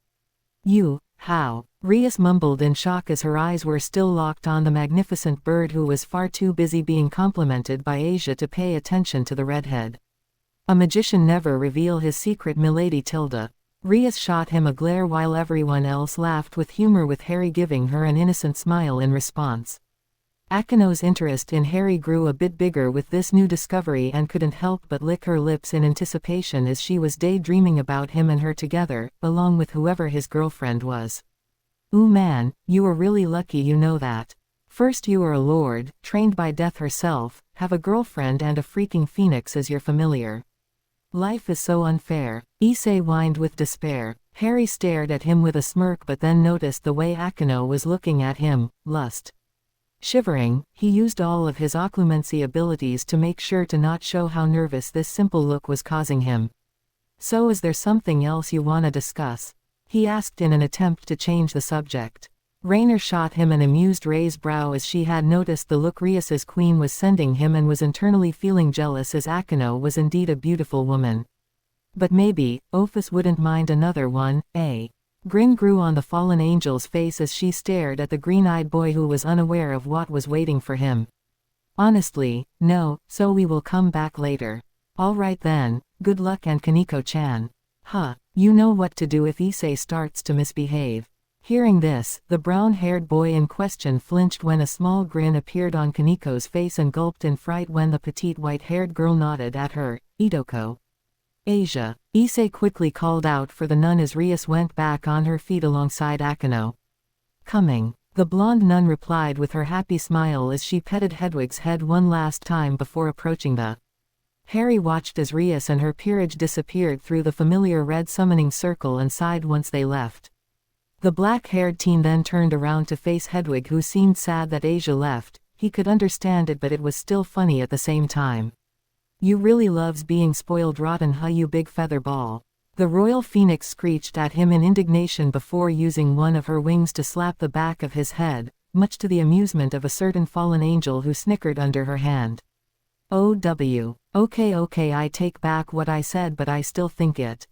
"You, how?" Rias mumbled in shock as her eyes were still locked on the magnificent bird, who was far too busy being complimented by Asia to pay attention to the redhead. "A magician never reveal his secret, milady Tilda." Rias shot him a glare while everyone else laughed with humor, with Harry giving her an innocent smile in response. Akino's interest in Harry grew a bit bigger with this new discovery and couldn't help but lick her lips in anticipation as she was daydreaming about him and her together, along with whoever his girlfriend was. "Ooh man, you are really lucky, you know that. First you are a lord, trained by death herself, have a girlfriend and a freaking phoenix as your familiar. Life is so unfair." Issei whined with despair. Harry stared at him with a smirk, but then noticed the way Akino was looking at him, lust. Shivering, he used all of his occlumency abilities to make sure to not show how nervous this simple look was causing him. "So is there something else you wanna discuss?" he asked in an attempt to change the subject. Rainer shot him an amused raised brow, as she had noticed the look Rias's queen was sending him and was internally feeling jealous, as Akino was indeed a beautiful woman. "But maybe, Ophis wouldn't mind another one, eh?" Grin grew on the fallen angel's face as she stared at the green-eyed boy, who was unaware of what was waiting for him. "Honestly, no, so we will come back later." "All right then, good luck, and Kaneko-chan. Huh, you know what to do if Issei starts to misbehave." Hearing this, the brown-haired boy in question flinched when a small grin appeared on Kaneko's face and gulped in fright when the petite white-haired girl nodded at her. "Idoko." "Asia," Issei quickly called out for the nun as Rias went back on her feet alongside Akino. "Coming," the blonde nun replied with her happy smile as she petted Hedwig's head one last time before approaching the. Harry watched as Rias and her peerage disappeared through the familiar red summoning circle and sighed once they left. The black-haired teen then turned around to face Hedwig, who seemed sad that Asia left. He could understand it, but it was still funny at the same time. "You really loves being spoiled rotten, huh, you big feather ball?" The royal phoenix screeched at him in indignation before using one of her wings to slap the back of his head, much to the amusement of a certain fallen angel who snickered under her hand. "OW. Okay, I take back what I said, but I still think it."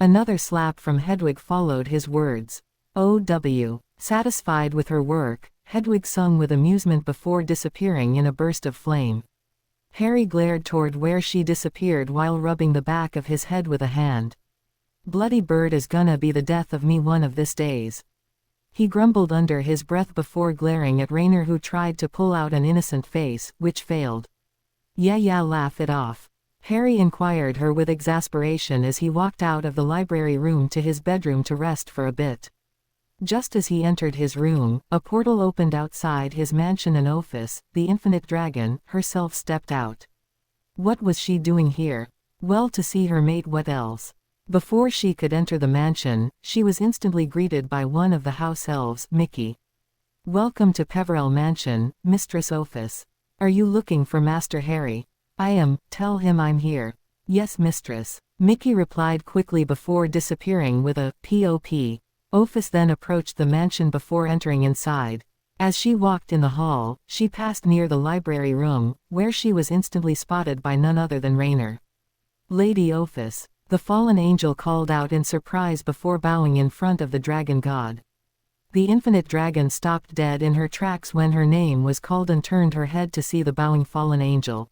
Another slap from Hedwig followed his words. "OW. Satisfied with her work, Hedwig sung with amusement before disappearing in a burst of flame. Harry glared toward where she disappeared while rubbing the back of his head with a hand. "Bloody bird is gonna be the death of me one of these days." He grumbled under his breath before glaring at Rainer, who tried to pull out an innocent face, which failed. Yeah, laugh it off." Harry inquired her with exasperation as he walked out of the library room to his bedroom to rest for a bit. Just as he entered his room, a portal opened outside his mansion and Ophis, the infinite dragon, herself stepped out. What was she doing here? Well, to see her mate, what else? Before she could enter the mansion, she was instantly greeted by one of the house elves, Mickey. Welcome to Peverell Mansion, Mistress Ophis. Are you looking for Master Harry? I am, tell him I'm here. Yes, mistress. Mickey replied quickly before disappearing with a "P.O.P." Ophis then approached the mansion before entering inside. As she walked in the hall, she passed near the library room, where she was instantly spotted by none other than Raynor. Lady Ophis. The fallen angel called out in surprise before bowing in front of the dragon god. The infinite dragon stopped dead in her tracks when her name was called and turned her head to see the bowing fallen angel.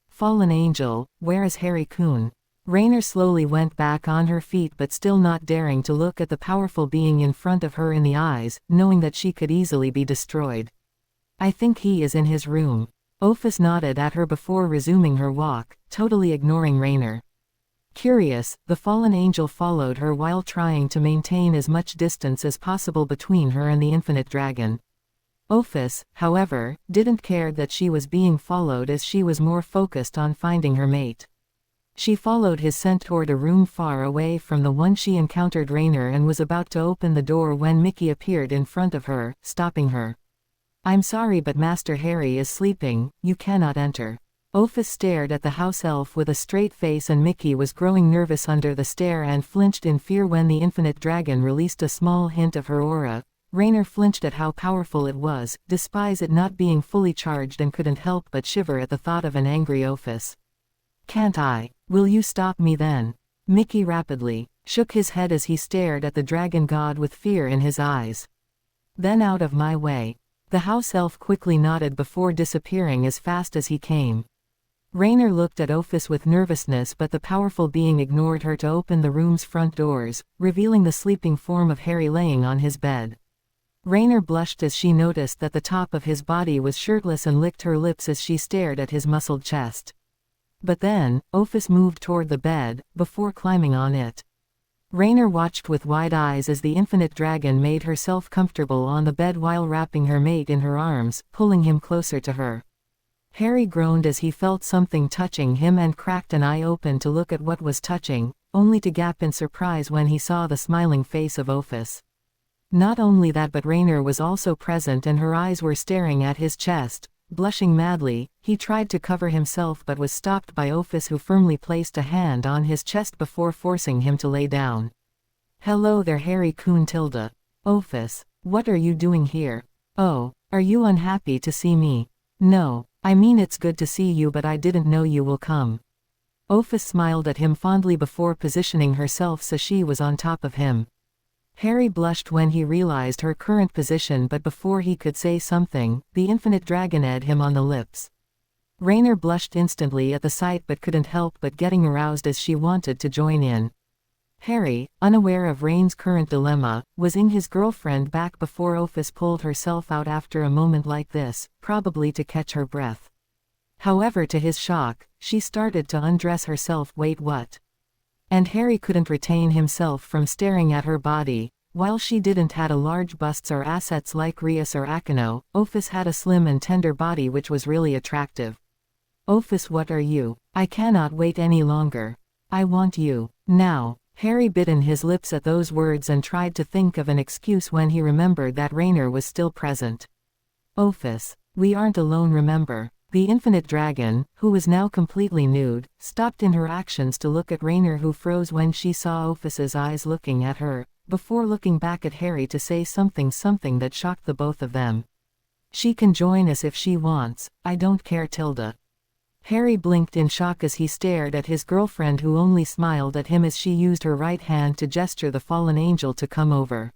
Fallen angel, where is Harry Kuoh? Raynor slowly went back on her feet but still not daring to look at the powerful being in front of her in the eyes, knowing that she could easily be destroyed. I think he is in his room. Ophis nodded at her before resuming her walk, totally ignoring Raynor. Curious, the fallen angel followed her while trying to maintain as much distance as possible between her and the infinite dragon. Ophis, however, didn't care that she was being followed as she was more focused on finding her mate. She followed his scent toward a room far away from the one she encountered Raynor and was about to open the door when Mickey appeared in front of her, stopping her. I'm sorry but Master Harry is sleeping, you cannot enter. Ophis stared at the house elf with a straight face and Mickey was growing nervous under the stare and flinched in fear when the infinite dragon released a small hint of her aura. Raynor flinched at how powerful it was, despite it not being fully charged and couldn't help but shiver at the thought of an angry Ophis. Can't I? Will you stop me then? Mickey rapidly shook his head as he stared at the dragon god with fear in his eyes. Then out of my way. The house elf quickly nodded before disappearing as fast as he came. Raynor looked at Ophis with nervousness but the powerful being ignored her to open the room's front doors, revealing the sleeping form of Harry laying on his bed. Raynor blushed as she noticed that the top of his body was shirtless and licked her lips as she stared at his muscled chest. But then, Ophis moved toward the bed, before climbing on it. Raynor watched with wide eyes as the infinite dragon made herself comfortable on the bed while wrapping her mate in her arms, pulling him closer to her. Harry groaned as he felt something touching him and cracked an eye open to look at what was touching, only to gap in surprise when he saw the smiling face of Ophis. Not only that but Raynor was also present and her eyes were staring at his chest. Blushing madly, he tried to cover himself but was stopped by Ophis who firmly placed a hand on his chest before forcing him to lay down. Hello there Harry Kuoh Tilda. Ophis, what are you doing here? Oh, are you unhappy to see me? No, I mean it's good to see you but I didn't know you will come. Ophis smiled at him fondly before positioning herself so she was on top of him. Harry blushed when he realized her current position but before he could say something, the infinite dragon ed him on the lips. Raynor blushed instantly at the sight but couldn't help but getting aroused as she wanted to join in. Harry, unaware of Rain's current dilemma, was in his girlfriend back before Ophis pulled herself out after a moment like this, probably to catch her breath. However to his shock, she started to undress herself. Wait what? And Harry couldn't retain himself from staring at her body. While she didn't had a large busts or assets like Rias or Akino, Ophis had a slim and tender body which was really attractive. Ophis, what are you? I cannot wait any longer. I want you. Now. Harry bit in his lips at those words and tried to think of an excuse when he remembered that Raynor was still present. Ophis, we aren't alone remember. The infinite dragon, who was now completely nude, stopped in her actions to look at Raynor who froze when she saw Ophis's eyes looking at her, before looking back at Harry to say something that shocked the both of them. She can join us if she wants, I don't care Tilda. Harry blinked in shock as he stared at his girlfriend who only smiled at him as she used her right hand to gesture the fallen angel to come over.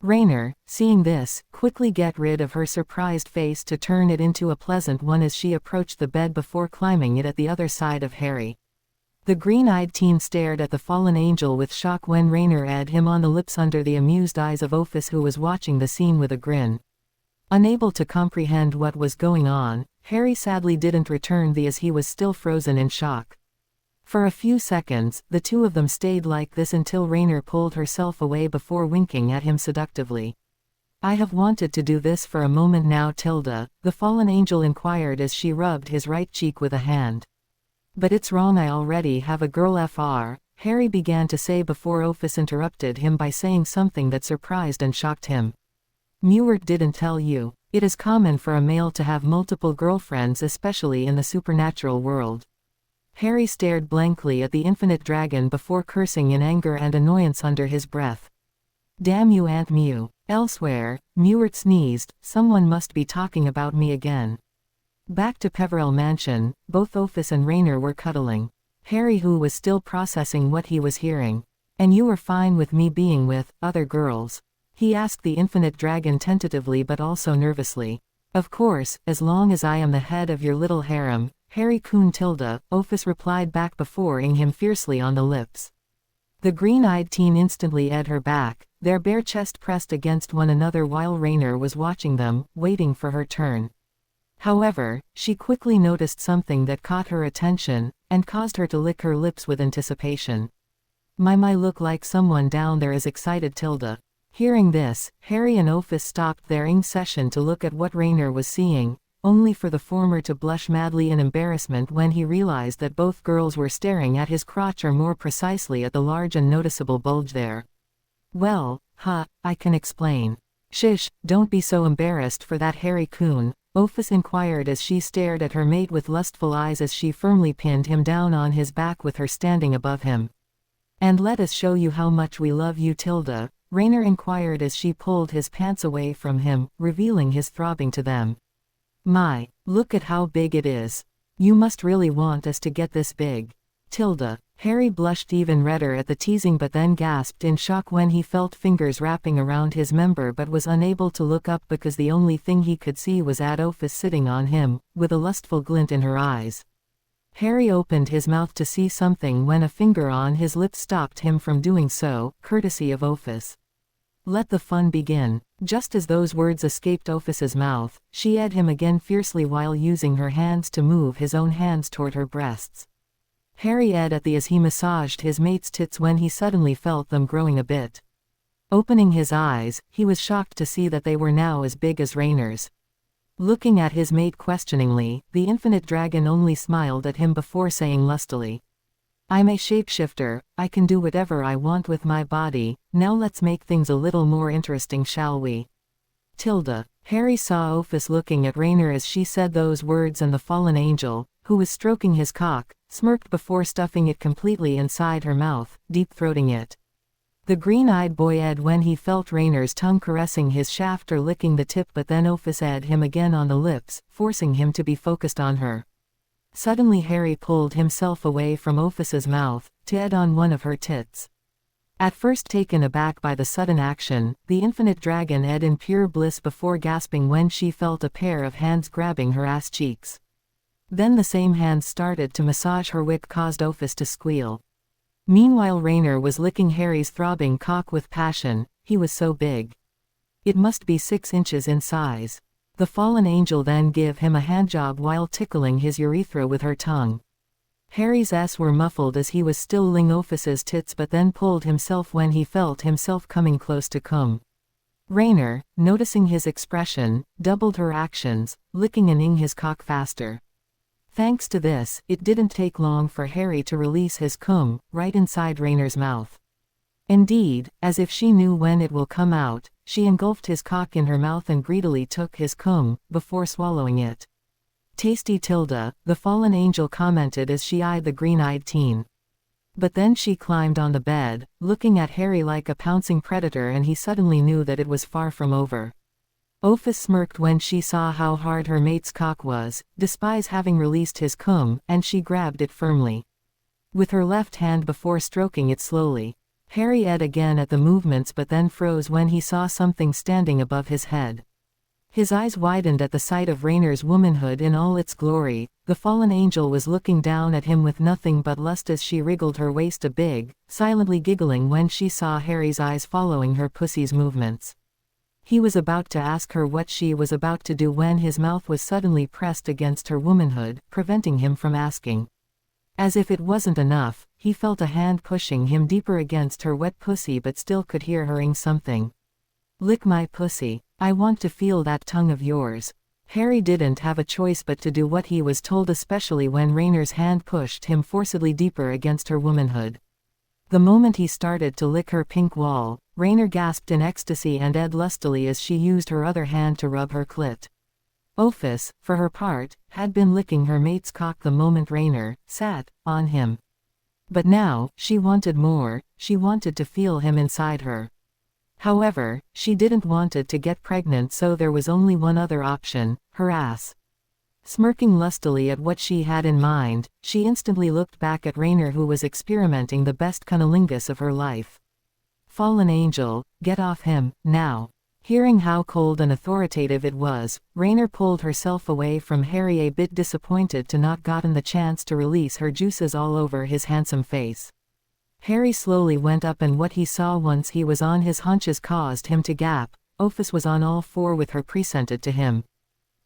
Raynor, seeing this, quickly get rid of her surprised face to turn it into a pleasant one as she approached the bed before climbing it at the other side of Harry. The green-eyed teen stared at the fallen angel with shock when Raynor ed him on the lips under the amused eyes of Ophis who was watching the scene with a grin. Unable to comprehend what was going on, Harry sadly didn't return as he was still frozen in shock. For a few seconds, the two of them stayed like this until Raynor pulled herself away before winking at him seductively. I have wanted to do this for a moment now Tilda, the fallen angel inquired as she rubbed his right cheek with a hand. But it's wrong, I already have a girl Fr, Harry began to say before Ophis interrupted him by saying something that surprised and shocked him. Mewert didn't tell you. It is common for a male to have multiple girlfriends, especially in the supernatural world. Harry stared blankly at the infinite dragon before cursing in anger and annoyance under his breath. Damn you, Aunt Mew. Elsewhere, Mewert sneezed. Someone must be talking about me again. Back to Peverell Mansion, both Ophis and Raynor were cuddling. Harry, who was still processing what he was hearing. And you were fine with me being with other girls? He asked the infinite dragon tentatively but also nervously. Of course, as long as I am the head of your little harem, Harry Coon Tilda, Ophis replied back before eyeing him fiercely on the lips. The green-eyed teen instantly edged her back, their bare chest pressed against one another while Raynor was watching them, waiting for her turn. However, she quickly noticed something that caught her attention, and caused her to lick her lips with anticipation. My look like someone down there is excited Tilda. Hearing this, Harry and Ophis stopped their session to look at what Raynor was seeing, only for the former to blush madly in embarrassment when he realized that both girls were staring at his crotch, or more precisely at the large and noticeable bulge there. Well, I can explain. Shish, don't be so embarrassed for that, Harry Coon, Ophis inquired as she stared at her mate with lustful eyes as she firmly pinned him down on his back with her standing above him. And let us show you how much we love you, Tilda, Raynor inquired as she pulled his pants away from him, revealing his throbbing to them. My, look at how big it is. You must really want us to get this big. Tilda. Harry blushed even redder at the teasing but then gasped in shock when he felt fingers wrapping around his member but was unable to look up because the only thing he could see was Ophis sitting on him, with a lustful glint in her eyes. Harry opened his mouth to see something when a finger on his lips stopped him from doing so, courtesy of Ophis. Let the fun begin. Just as those words escaped Ophis's mouth, she eyed him again fiercely while using her hands to move his own hands toward her breasts. Harry eyed at as he massaged his mate's tits when he suddenly felt them growing a bit. Opening his eyes, he was shocked to see that they were now as big as Raynor's. Looking at his mate questioningly, the infinite dragon only smiled at him before saying lustily, I'm a shapeshifter, I can do whatever I want with my body, now let's make things a little more interesting, shall we? Tilda. Harry saw Ophis looking at Raynor as she said those words, and the fallen angel, who was stroking his cock, smirked before stuffing it completely inside her mouth, deep-throating it. The green-eyed boy eyed when he felt Raynor's tongue caressing his shaft or licking the tip, but then Ophis eyed him again on the lips, forcing him to be focused on her. Suddenly Harry pulled himself away from Ophis's mouth, to eyed on one of her tits. At first taken aback by the sudden action, the infinite dragon eyed in pure bliss before gasping when she felt a pair of hands grabbing her ass cheeks. Then the same hands started to massage her, which caused Ophis to squeal. Meanwhile Raynor was licking Harry's throbbing cock with passion. He was so big. It must be 6 inches in size. The fallen angel then gave him a handjob while tickling his urethra with her tongue. Harry's ass were muffled as he was still licking Ophis's tits, but then pulled himself when he felt himself coming close to cum. Raynor, noticing his expression, doubled her actions, licking and ing his cock faster. Thanks to this, it didn't take long for Harry to release his cum, right inside Raynor's mouth. Indeed, as if she knew when it will come out, she engulfed his cock in her mouth and greedily took his cum, before swallowing it. Tasty, Tilda, the fallen angel commented as she eyed the green-eyed teen. But then she climbed on the bed, looking at Harry like a pouncing predator, and he suddenly knew that it was far from over. Ophis smirked when she saw how hard her mate's cock was, despite having released his cum, and she grabbed it firmly with her left hand before stroking it slowly. Harry eyed again at the movements but then froze when he saw something standing above his head. His eyes widened at the sight of Raynor's womanhood in all its glory. The fallen angel was looking down at him with nothing but lust as she wriggled her waist a big, silently giggling when she saw Harry's eyes following her pussy's movements. He was about to ask her what she was about to do when his mouth was suddenly pressed against her womanhood, preventing him from asking. As if it wasn't enough, he felt a hand pushing him deeper against her wet pussy but still could hear her ing something. Lick my pussy. I want to feel that tongue of yours. Harry didn't have a choice but to do what he was told, especially when Raynor's hand pushed him forcibly deeper against her womanhood. The moment he started to lick her pink wall, Raynor gasped in ecstasy and edged lustily as she used her other hand to rub her clit. Ophis, for her part, had been licking her mate's cock the moment Raynor sat on him. But now, she wanted more, she wanted to feel him inside her. However, she didn't wanted to get pregnant, so there was only one other option, her ass. Smirking lustily at what she had in mind, she instantly looked back at Raynor, who was experimenting the best cunnilingus of her life. Fallen angel, get off him, now. Hearing how cold and authoritative it was, Raynor pulled herself away from Harry, a bit disappointed to not gotten the chance to release her juices all over his handsome face. Harry slowly went up, and what he saw once he was on his haunches caused him to gap. Ophis was on all four with her, presented to him.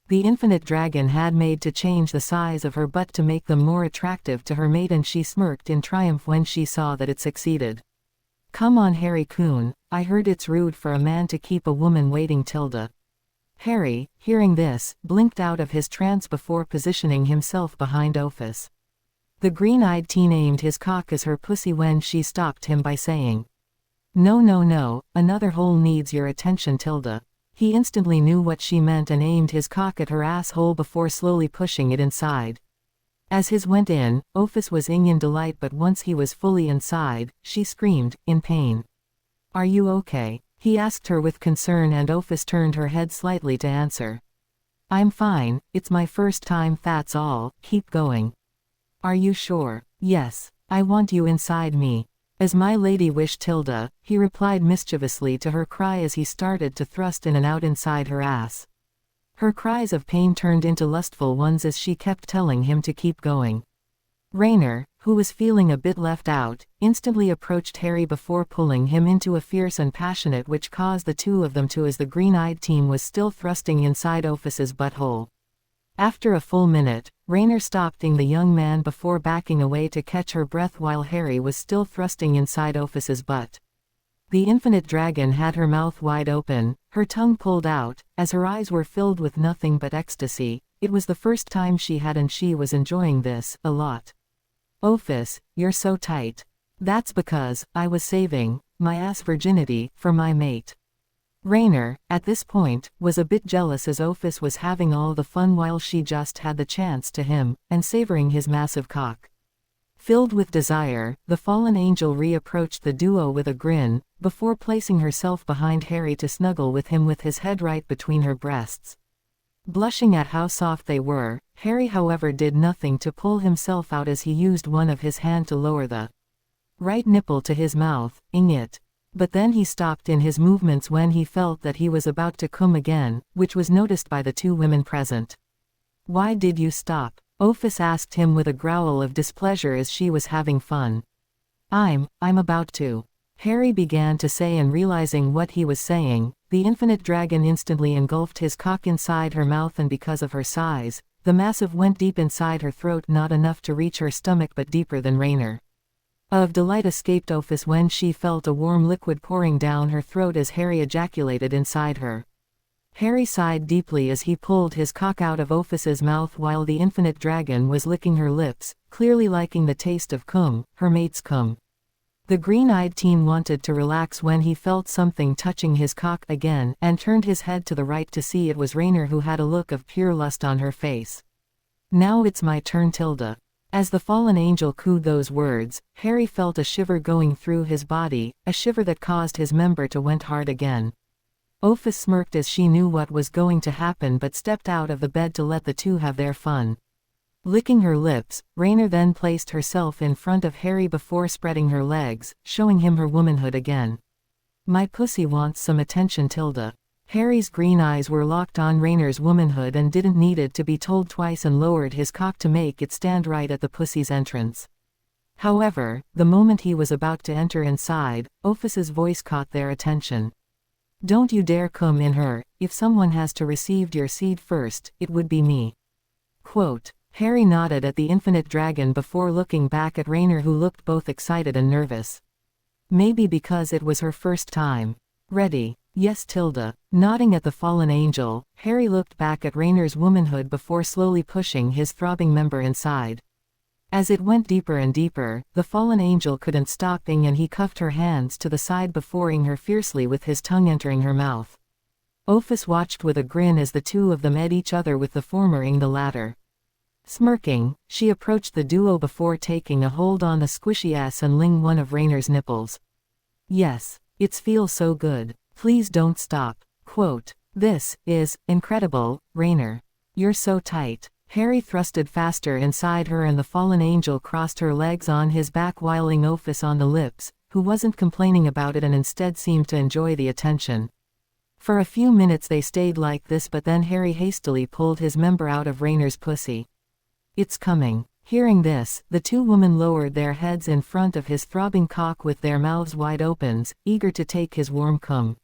The infinite dragon had made to change the size of her butt to make them more attractive to her mate, and she smirked in triumph when she saw that it succeeded. Come on, Harry Coon, I heard it's rude for a man to keep a woman waiting. Harry, hearing this, blinked out of his trance before positioning himself behind Ophis. The green-eyed teen aimed his cock as her pussy when she stopped him by saying, "No, no, no, another hole needs your attention." He instantly knew what she meant and aimed his cock at her asshole before slowly pushing it inside. As his went in, Ophis was in delight, but once he was fully inside, she screamed, in pain. "Are you okay?" he asked her with concern, and Ophis turned her head slightly to answer. "I'm fine, it's my first time, that's all, keep going." "Are you sure?" "Yes, I want you inside me." "As my lady wish." He replied mischievously to her cry as he started to thrust in and out inside her ass. Her cries of pain turned into lustful ones as she kept telling him to keep going. Raynor, who was feeling a bit left out, instantly approached Harry before pulling him into a fierce and passionate which caused the two of them to as the green-eyed teen was still thrusting inside Ophis's butthole. After a full minute, Raynor stopped the young man before backing away to catch her breath while Harry was still thrusting inside Ophis's butt. The infinite dragon had her mouth wide open, her tongue pulled out, as her eyes were filled with nothing but ecstasy. It was the first time she had, and she was enjoying this a lot. "Ophis, you're so tight." "That's because I was saving my ass virginity for my mate." Raynor, at this point, was a bit jealous as Ophis was having all the fun while she just had the chance to him, and savoring his massive cock. Filled with desire, the fallen angel re-approached the duo with a grin, before placing herself behind Harry to snuggle with him with his head right between her breasts. Blushing at how soft they were, Harry however did nothing to pull himself out as he used one of his hand to lower the right nipple to his mouth, ing it. But then he stopped in his movements when he felt that he was about to come again, which was noticed by the two women present. "Why did you stop?" Ophis asked him with a growl of displeasure as she was having fun. I'm about to." Harry began to say, and realizing what he was saying, the infinite dragon instantly engulfed his cock inside her mouth, and because of her size, the massive went deep inside her throat, not enough to reach her stomach but deeper than Raynor. Of delight escaped Ophis when she felt a warm liquid pouring down her throat as Harry ejaculated inside her. Harry sighed deeply as he pulled his cock out of Ophis's mouth while the infinite dragon was licking her lips, clearly liking the taste of cum, her mate's cum. The green-eyed teen wanted to relax when he felt something touching his cock again, and turned his head to the right to see it was Raynor, who had a look of pure lust on her face. "Now it's my turn." As the fallen angel cooed those words, Harry felt a shiver going through his body, a shiver that caused his member to went hard again. Ophis smirked as she knew what was going to happen but stepped out of the bed to let the two have their fun. Licking her lips, Raynor then placed herself in front of Harry before spreading her legs, showing him her womanhood again. "My pussy wants some attention." Harry's green eyes were locked on Raynor's womanhood and didn't needed to be told twice, and lowered his cock to make it stand right at the pussy's entrance. However, the moment he was about to enter inside, Ophis's voice caught their attention. "Don't you dare come in her. If someone has to receive your seed first, it would be me." Quote. Harry nodded at the infinite dragon before looking back at Raynor, who looked both excited and nervous. Maybe because it was her first time. "Ready?" "Yes." Nodding at the fallen angel, Harry looked back at Raynor's womanhood before slowly pushing his throbbing member inside. As it went deeper and deeper, the fallen angel couldn't stop and he cuffed her hands to the side before her fiercely with his tongue entering her mouth. Ophis watched with a grin as the two of them ate each other with the former the latter. Smirking, she approached the duo before taking a hold on the squishy ass and ling one of Rainer's nipples. Yes, it's feels so good. Please don't stop. Quote, "This is incredible, Rainer. You're so tight." Harry thrusted faster inside her and the fallen angel crossed her legs on his back whiling Ophis on the lips, who wasn't complaining about it and instead seemed to enjoy the attention. For a few minutes they stayed like this, but then Harry hastily pulled his member out of Rainer's pussy. "It's coming." Hearing this, the two women lowered their heads in front of his throbbing cock with their mouths wide open, eager to take his warm cum.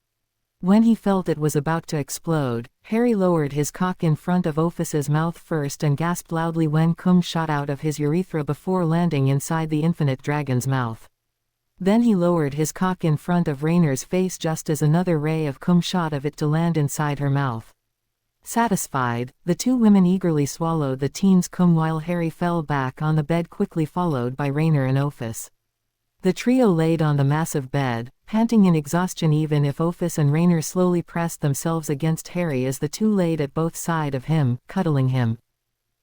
When he felt it was about to explode, Harry lowered his cock in front of Ophis's mouth first and gasped loudly when cum shot out of his urethra before landing inside the infinite dragon's mouth. Then he lowered his cock in front of Rainer's face just as another ray of cum shot of it to land inside her mouth. Satisfied, the two women eagerly swallowed the teen's cum while Harry fell back on the bed, quickly followed by Rainer and Ophis. The trio laid on the massive bed, panting in exhaustion even if Ophis and Rainer slowly pressed themselves against Harry as the two laid at both sides of him, cuddling him.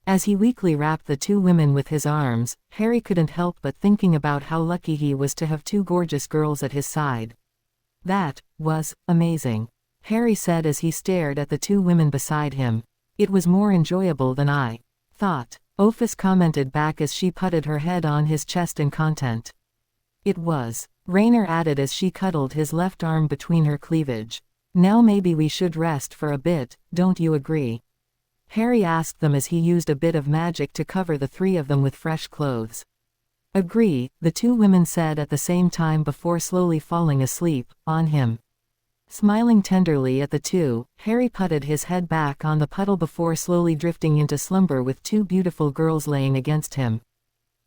As he weakly wrapped the two women with his arms, Harry couldn't help but thinking about how lucky he was to have two gorgeous girls at his side. "That was amazing," Harry said as he stared at the two women beside him. "It was more enjoyable than I thought," Ophis commented back as she putted her head on his chest in content. "It was," Rainer added as she cuddled his left arm between her cleavage. "Now maybe we should rest for a bit, don't you agree?" Harry asked them as he used a bit of magic to cover the three of them with fresh clothes. "Agree," the two women said at the same time before slowly falling asleep on him. Smiling tenderly at the two, Harry putted his head back on the puddle before slowly drifting into slumber with two beautiful girls laying against him.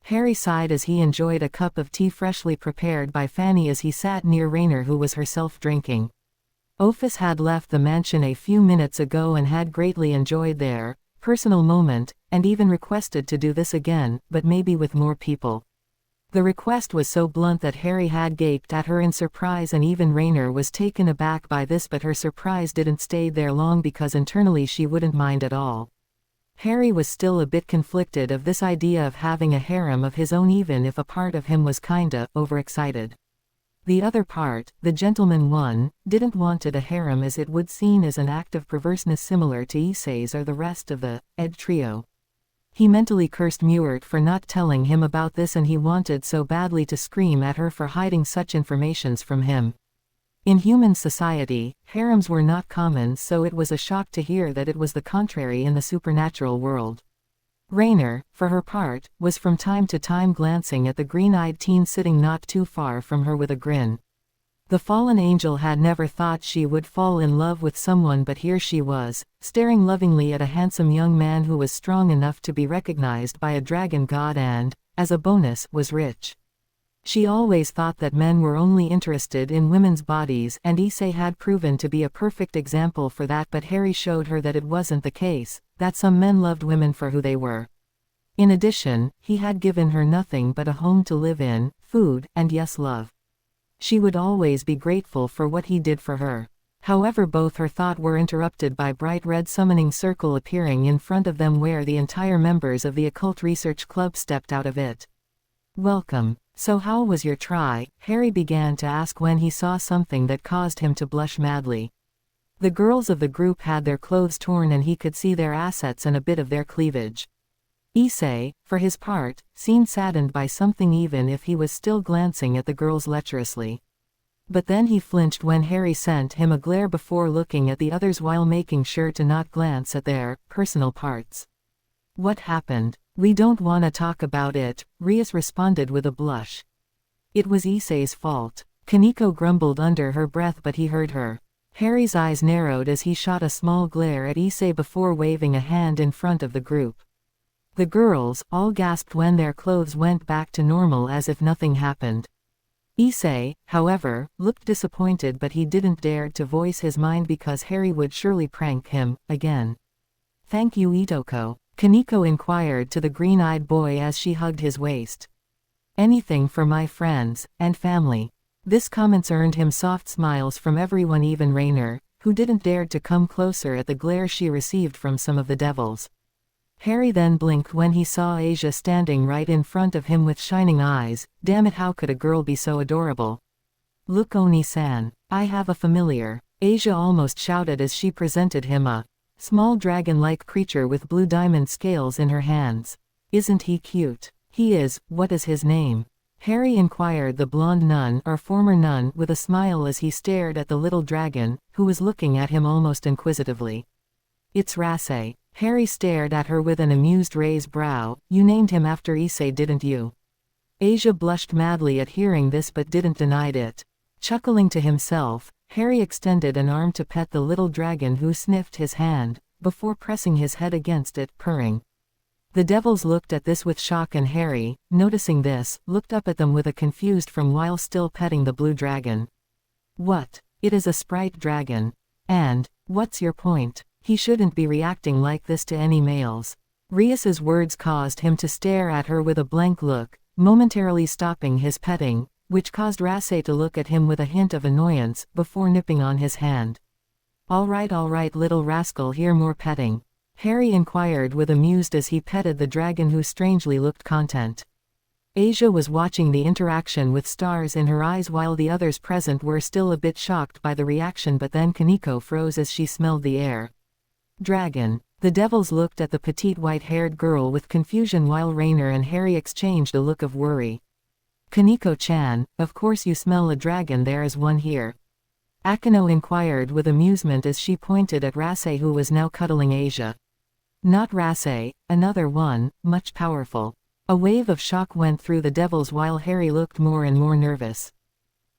Harry sighed as he enjoyed a cup of tea freshly prepared by Fanny as he sat near Rainer, who was herself drinking. Ophis had left the mansion a few minutes ago and had greatly enjoyed their personal moment, and even requested to do this again, but maybe with more people. The request was so blunt that Harry had gaped at her in surprise, and even Rainer was taken aback by this, but her surprise didn't stay there long because internally she wouldn't mind at all. Harry was still a bit conflicted of this idea of having a harem of his own, even if a part of him was kinda overexcited. The other part, the gentleman one, didn't want it a harem as it would seem as an act of perverseness similar to Issei's or the rest of the Ed trio. He mentally cursed Muirt for not telling him about this, and he wanted so badly to scream at her for hiding such informations from him. In human society, harems were not common, so it was a shock to hear that it was the contrary in the supernatural world. Rainer, for her part, was from time to time glancing at the green-eyed teen sitting not too far from her with a grin. The fallen angel had never thought she would fall in love with someone, but here she was, staring lovingly at a handsome young man who was strong enough to be recognized by a dragon god and, as a bonus, was rich. She always thought that men were only interested in women's bodies, and Issei had proven to be a perfect example for that, but Harry showed her that it wasn't the case, that some men loved women for who they were. In addition, he had given her nothing but a home to live in, food, and yes, love. She would always be grateful for what he did for her. However, both her thoughts were interrupted by bright red summoning circle appearing in front of them, where the entire members of the Occult Research Club stepped out of it. "Welcome. So how was your try?" Harry began to ask when he saw something that caused him to blush madly. The girls of the group had their clothes torn and he could see their assets and a bit of their cleavage. Issei, for his part, seemed saddened by something even if he was still glancing at the girls lecherously. But then he flinched when Harry sent him a glare before looking at the others while making sure to not glance at their personal parts. "What happened? We don't wanna talk about it," Rias responded with a blush. "It was Issei's fault." Kaneko grumbled under her breath, but he heard her. Harry's eyes narrowed as he shot a small glare at Issei before waving a hand in front of the group. The girls all gasped when their clothes went back to normal as if nothing happened. Issei, however, looked disappointed, but he didn't dare to voice his mind because Harry would surely prank him again. "Thank you, Itoko." Kaneko inquired to the green-eyed boy as she hugged his waist. Anything for my friends and family. This comments earned him soft smiles from everyone, even Rainer, who didn't dare to come closer at the glare she received from some of the devils. Harry then blinked when he saw Asia standing right in front of him with shining eyes. Damn it, how could a girl be so adorable? Look, Oni-san, I have a familiar. Asia almost shouted as she presented him a small dragon-like creature with blue diamond scales in her hands. Isn't he cute? He is. What is his name? Harry inquired the blonde nun, or former nun, with a smile as he stared at the little dragon, who was looking at him almost inquisitively. It's Rise. Harry stared at her with an amused raised brow. You named him after Issei, didn't you? Asia blushed madly at hearing this but didn't deny it. Chuckling to himself, Harry extended an arm to pet the little dragon, who sniffed his hand, before pressing his head against it, purring. The devils looked at this with shock, and Harry, noticing this, looked up at them with a confused frown while still petting the blue dragon. What? It is a sprite dragon. And, what's your point? He shouldn't be reacting like this to any males. Rias's words caused him to stare at her with a blank look, momentarily stopping his petting, which caused Rise to look at him with a hint of annoyance, before nipping on his hand. All right, little rascal, here more petting. Harry inquired with amused as he petted the dragon, who strangely looked content. Asia was watching the interaction with stars in her eyes, while the others present were still a bit shocked by the reaction, but then Kaneko froze as she smelled the air. Dragon. The devils looked at the petite white-haired girl with confusion, while Rainer and Harry exchanged a look of worry. Kaneko-chan, of course you smell a dragon, there is one here. Akino inquired with amusement as she pointed at Rise, who was now cuddling Asia. Not Rise, another one, much powerful. A wave of shock went through the devils while Harry looked more and more nervous.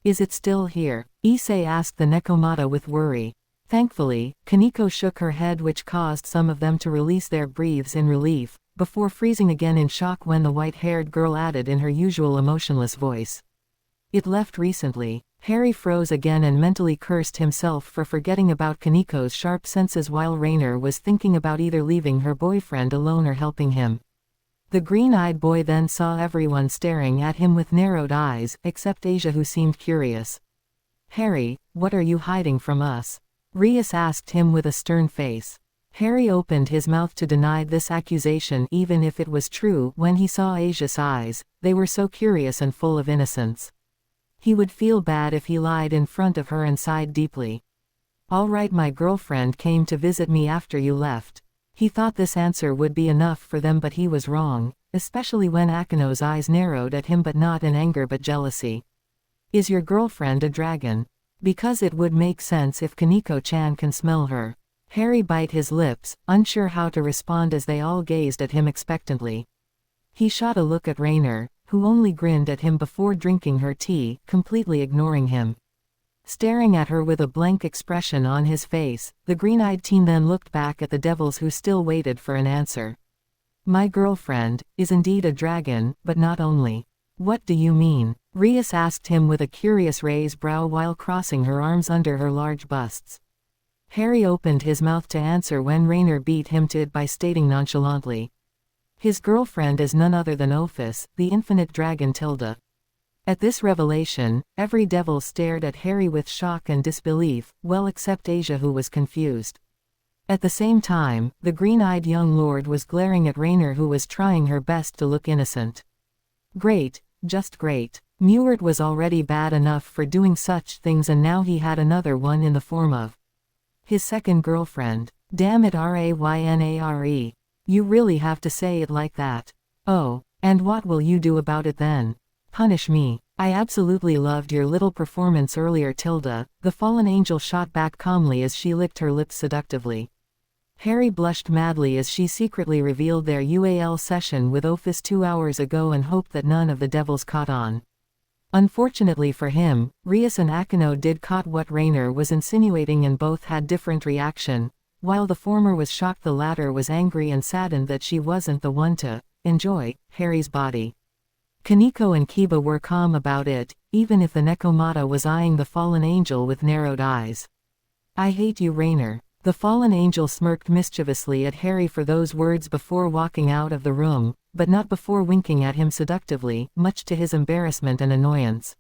Is it still here? Issei asked the Nekomata with worry. Thankfully, Kaneko shook her head, which caused some of them to release their breaths in relief, before freezing again in shock when the white-haired girl added in her usual emotionless voice. It left recently. Harry froze again and mentally cursed himself for forgetting about Kaneko's sharp senses, while Rainer was thinking about either leaving her boyfriend alone or helping him. The green-eyed boy then saw everyone staring at him with narrowed eyes, except Asia, who seemed curious. Harry, what are you hiding from us? Rias asked him with a stern face. Harry opened his mouth to deny this accusation, even if it was true. When he saw Asia's eyes, they were so curious and full of innocence. He would feel bad if he lied in front of her and sighed deeply. All right, my girlfriend came to visit me after you left. He thought this answer would be enough for them, but he was wrong, especially when Akino's eyes narrowed at him, but not in anger but jealousy. Is your girlfriend a dragon? Because it would make sense if Kaneko-chan can smell her. Harry bit his lips, unsure how to respond as they all gazed at him expectantly. He shot a look at Rainer, who only grinned at him before drinking her tea, completely ignoring him. Staring at her with a blank expression on his face, the green-eyed teen then looked back at the devils, who still waited for an answer. My girlfriend is indeed a dragon, but not only. What do you mean? Rias asked him with a curious raised brow while crossing her arms under her large busts. Harry opened his mouth to answer when Rainer beat him to it by stating nonchalantly. His girlfriend is none other than Ophis, the infinite dragon Tilda. At this revelation, every devil stared at Harry with shock and disbelief, well except Asia, who was confused. At the same time, the green-eyed young lord was glaring at Rainer, who was trying her best to look innocent. Great, just great. Mewert was already bad enough for doing such things, and now he had another one in the form of his second girlfriend. Damn it, Raynare. You really have to say it like that. Oh, and what will you do about it then? Punish me. I absolutely loved your little performance earlier, Tilda, the fallen angel shot back calmly as she licked her lips seductively. Harry blushed madly as she secretly revealed their UAL session with Ophis 2 hours ago and hoped that none of the devils caught on. Unfortunately for him, Rias and Akino did caught what Rainer was insinuating, and both had different reaction. While the former was shocked, the latter was angry and saddened that she wasn't the one to enjoy Harry's body. Kaneko and Kiba were calm about it, even if the Nekomata was eyeing the fallen angel with narrowed eyes. I hate you, Rainer. The fallen angel smirked mischievously at Harry for those words before walking out of the room, but not before winking at him seductively, much to his embarrassment and annoyance.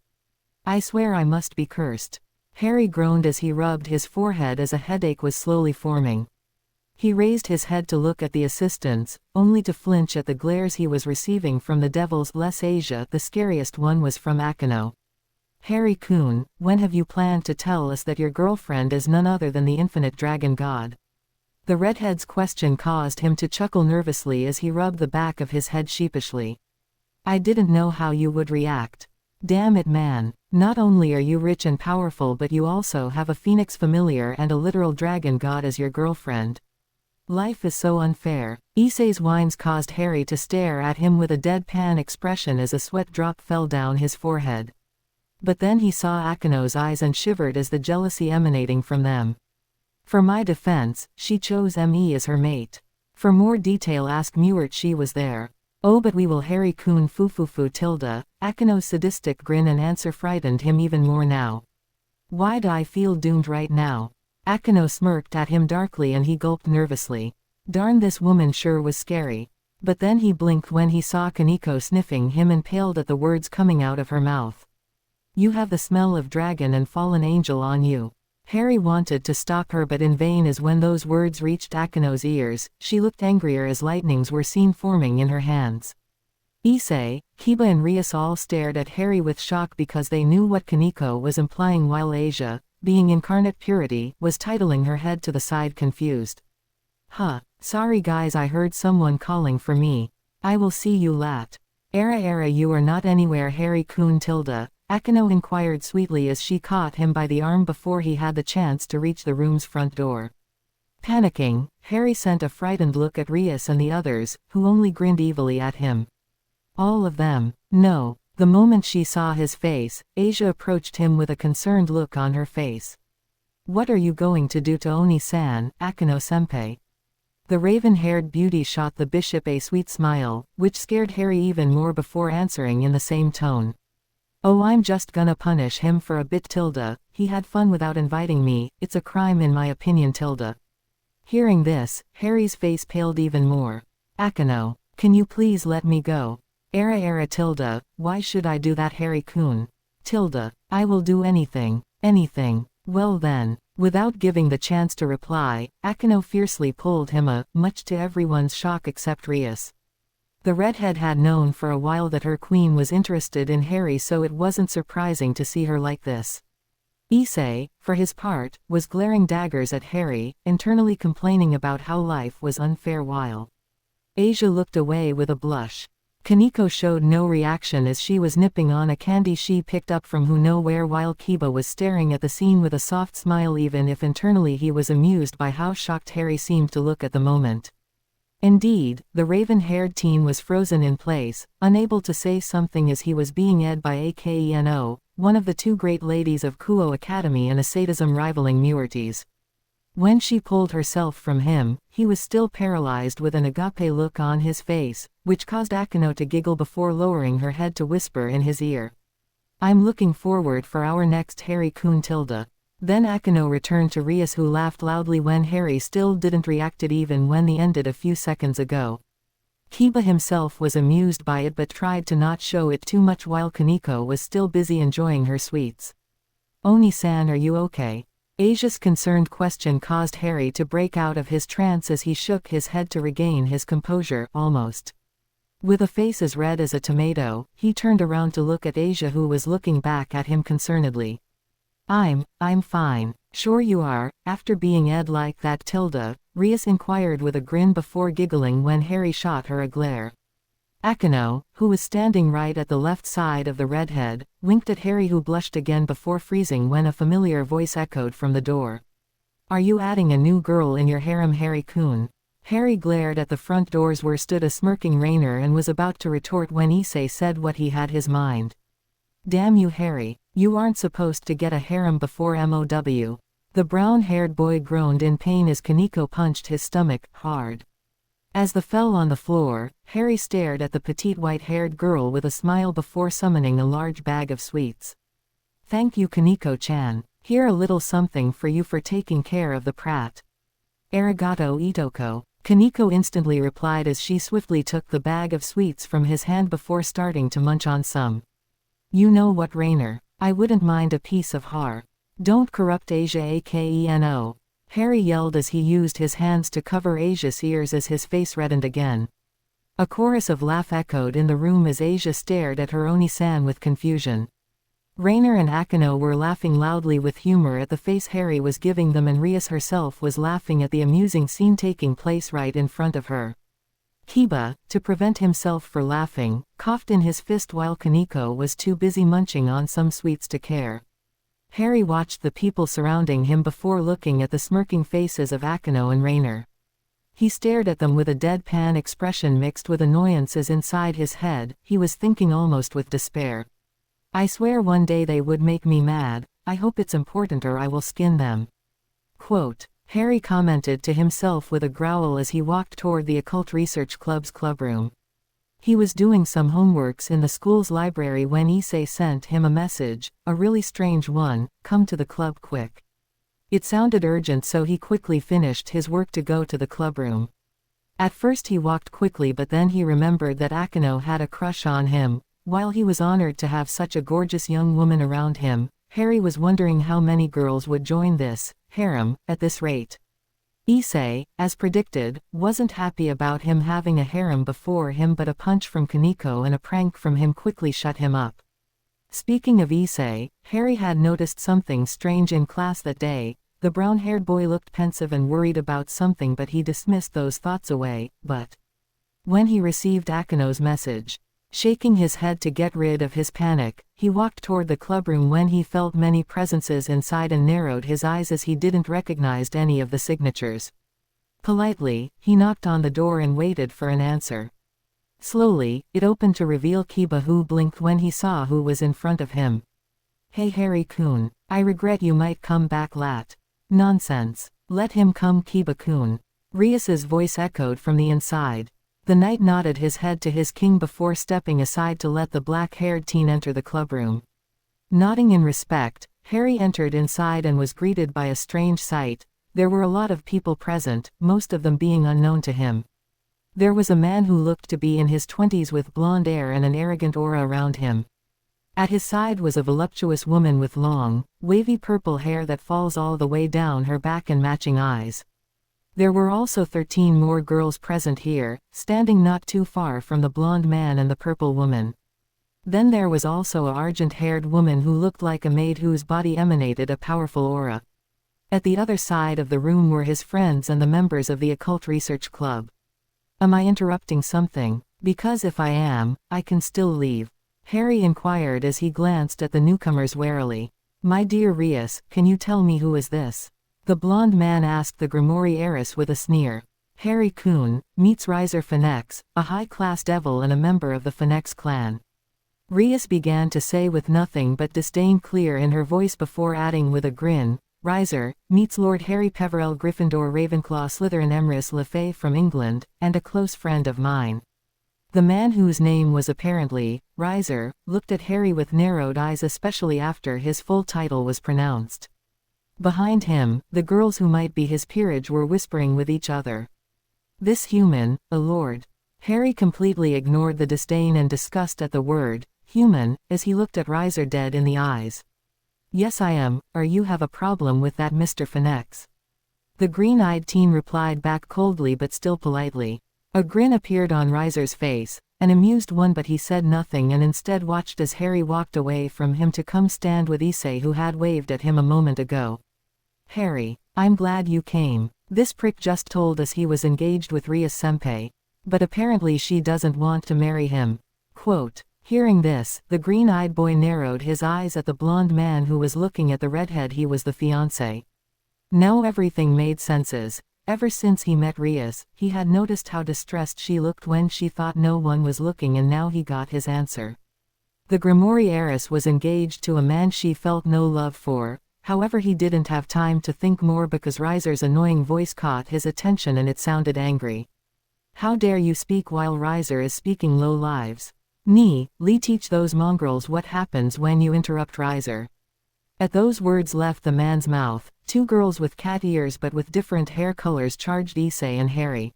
I swear I must be cursed. Harry groaned as he rubbed his forehead as a headache was slowly forming. He raised his head to look at the assistants, only to flinch at the glares he was receiving from the devils. Asia, the scariest one was from Akino. Harry Kuhn, when have you planned to tell us that your girlfriend is none other than the infinite dragon god? The redhead's question caused him to chuckle nervously as he rubbed the back of his head sheepishly. I didn't know how you would react. Damn it, man. Not only are you rich and powerful, but you also have a phoenix familiar and a literal dragon god as your girlfriend. Life is so unfair. Issei's whines caused Harry to stare at him with a deadpan expression as a sweat drop fell down his forehead. But then he saw Akino's eyes and shivered as the jealousy emanating from them. For my defense, she chose me as her mate. For more detail ask Mewert. She was there. Oh, but we will. Harry Kuhn fufufu tilde. Akino's sadistic grin and answer frightened him even more now. Why do I feel doomed right now? Akino smirked at him darkly and he gulped nervously. Darn, this woman sure was scary. But then he blinked when he saw Kaneko sniffing him and paled at the words coming out of her mouth. You have the smell of dragon and fallen angel on you. Harry wanted to stop her, but in vain, as when those words reached Akino's ears, she looked angrier as lightnings were seen forming in her hands. Issei, Kiba and Rias all stared at Harry with shock because they knew what Kaneko was implying, while Asia, being incarnate purity, was titling her head to the side confused. Huh, sorry guys, I heard someone calling for me. I will see you lat. Era, you are not anywhere. Harry Kuhn tilde. Akino inquired sweetly as she caught him by the arm before he had the chance to reach the room's front door. Panicking, Harry sent a frightened look at Rias and the others, who only grinned evilly at him. All of them. No. The moment she saw his face, Asia approached him with a concerned look on her face. What are you going to do to Oni-san, Akino-senpai? The raven-haired beauty shot the bishop a sweet smile, which scared Harry even more before answering in the same tone. Oh, I'm just gonna punish him for a bit tilde. He had fun without inviting me. It's a crime in my opinion tilde. Hearing this, Harry's face paled even more. Akino, can you please let me go? Era tilde, why should I do that? Harry Kuhn. Tilde, I will do anything. Anything. Well then. Without giving the chance to reply, Akino fiercely pulled him much to everyone's shock except Rias. The redhead had known for a while that her queen was interested in Harry, so it wasn't surprising to see her like this. Issei, for his part, was glaring daggers at Harry, internally complaining about how life was unfair while Asia looked away with a blush. Kaneko showed no reaction as she was nipping on a candy she picked up from who know where, while Kiba was staring at the scene with a soft smile, even if internally he was amused by how shocked Harry seemed to look at the moment. Indeed, the raven-haired teen was frozen in place, unable to say something as he was being ed by Akeno, one of the two great ladies of Kuoh Academy and a sadism rivaling Muertes. When she pulled herself from him, he was still paralyzed with an agape look on his face, which caused Akino to giggle before lowering her head to whisper in his ear. I'm looking forward for our next Harry Kuhn tilde. Then Akino returned to Rias, who laughed loudly when Harry still didn't react it even when the ended a few seconds ago. Kiba himself was amused by it but tried to not show it too much while Kaneko was still busy enjoying her sweets. Oni-san, are you okay? Asia's concerned question caused Harry to break out of his trance as he shook his head to regain his composure, almost. With a face as red as a tomato, he turned around to look at Asia, who was looking back at him concernedly. I'm fine. Sure you are, after being ed like that tilde, Rias inquired with a grin before giggling when Harry shot her a glare. Akino, who was standing right at the left side of the redhead, winked at Harry, who blushed again before freezing when a familiar voice echoed from the door. Are you adding a new girl in your harem, Harry Kuhn? Harry glared at the front doors where stood a smirking Rainer and was about to retort when Issei said what he had his mind. Damn you, Harry. You aren't supposed to get a harem before MOW. The brown-haired boy groaned in pain as Kaneko punched his stomach hard. As they fell on the floor, Harry stared at the petite white-haired girl with a smile before summoning a large bag of sweets. Thank you, Kaneko-chan. Here, a little something for you for taking care of the prat. Arigato Itoko. Kaneko instantly replied as she swiftly took the bag of sweets from his hand before starting to munch on some. You know what, Rainer? I wouldn't mind a piece of har. Don't corrupt Asia Akeno. Harry yelled as he used his hands to cover Asia's ears as his face reddened again. A chorus of laugh echoed in the room as Asia stared at her Oni-san with confusion. Rainer and Akeno were laughing loudly with humor at the face Harry was giving them, and Rias herself was laughing at the amusing scene taking place right in front of her. Kiba, to prevent himself from laughing, coughed in his fist while Kaneko was too busy munching on some sweets to care. Harry watched the people surrounding him before looking at the smirking faces of Akeno and Rainer. He stared at them with a deadpan expression mixed with annoyance as inside his head, he was thinking almost with despair. I swear one day they would make me mad, I hope it's important or I will skin them. Quote, Harry commented to himself with a growl as he walked toward the Occult Research Club's clubroom. He was doing some homeworks in the school's library when Issei sent him a message, a really strange one, come to the club quick. It sounded urgent, so he quickly finished his work to go to the clubroom. At first he walked quickly, but then he remembered that Akeno had a crush on him. While he was honored to have such a gorgeous young woman around him, Harry was wondering how many girls would join this harem at this rate. Issei, as predicted, wasn't happy about him having a harem before him, but a punch from Kaneko and a prank from him quickly shut him up. Speaking of Issei, Harry had noticed something strange in class that day. The brown-haired boy looked pensive and worried about something, but he dismissed those thoughts away. But when he received Akeno's message, shaking his head to get rid of his panic, he walked toward the clubroom when he felt many presences inside and narrowed his eyes as he didn't recognize any of the signatures. Politely, he knocked on the door and waited for an answer. Slowly, it opened to reveal Kiba, who blinked when he saw who was in front of him. Hey Harry-kun, I regret you might come back late. Nonsense. Let him come, Kiba-kun. Rias's voice echoed from the inside. The knight nodded his head to his king before stepping aside to let the black-haired teen enter the clubroom. Nodding in respect, Harry entered inside and was greeted by a strange sight. There were a lot of people present, most of them being unknown to him. There was a man who looked to be in his 20s with blonde hair and an arrogant aura around him. At his side was a voluptuous woman with long, wavy purple hair that falls all the way down her back and matching eyes. There were also 13 more girls present here, standing not too far from the blonde man and the purple woman. Then there was also a argent-haired woman who looked like a maid whose body emanated a powerful aura. At the other side of the room were his friends and the members of the Occult Research Club. Am I interrupting something? Because if I am, I can still leave. Harry inquired as he glanced at the newcomers warily. My dear Rias, can you tell me who is this? The blonde man asked the Grimoire heiress with a sneer. Harry-kun, meets Riser Phoenix, a high-class devil and a member of the Phoenix clan. Rias began to say with nothing but disdain clear in her voice before adding with a grin, Riser, meets Lord Harry Peverell Gryffindor Ravenclaw Slytherin Emrys Lefay from England, and a close friend of mine. The man whose name was apparently Riser looked at Harry with narrowed eyes, especially after his full title was pronounced. Behind him, the girls who might be his peerage were whispering with each other. This human, a lord. Harry completely ignored the disdain and disgust at the word human, as he looked at Riser dead in the eyes. Yes, I am, or you have a problem with that, Mr. Phoenix. The green-eyed teen replied back coldly but still politely. A grin appeared on Riser's face, an amused one, but he said nothing and instead watched as Harry walked away from him to come stand with Issei, who had waved at him a moment ago. Harry, I'm glad you came. This prick just told us he was engaged with Rias-senpai. But apparently she doesn't want to marry him. Quote, hearing this, the green-eyed boy narrowed his eyes at the blonde man who was looking at the redhead. He was the fiancé. Now everything made sense. Ever since he met Rias, he had noticed how distressed she looked when she thought no one was looking, and now he got his answer. The Grimoire heiress was engaged to a man she felt no love for. However, he didn't have time to think more because Riser's annoying voice caught his attention and it sounded angry. How dare you speak while Riser is speaking, low lives? Li teach those mongrels what happens when you interrupt Riser. At those words left the man's mouth, two girls with cat ears but with different hair colors charged Issei and Harry.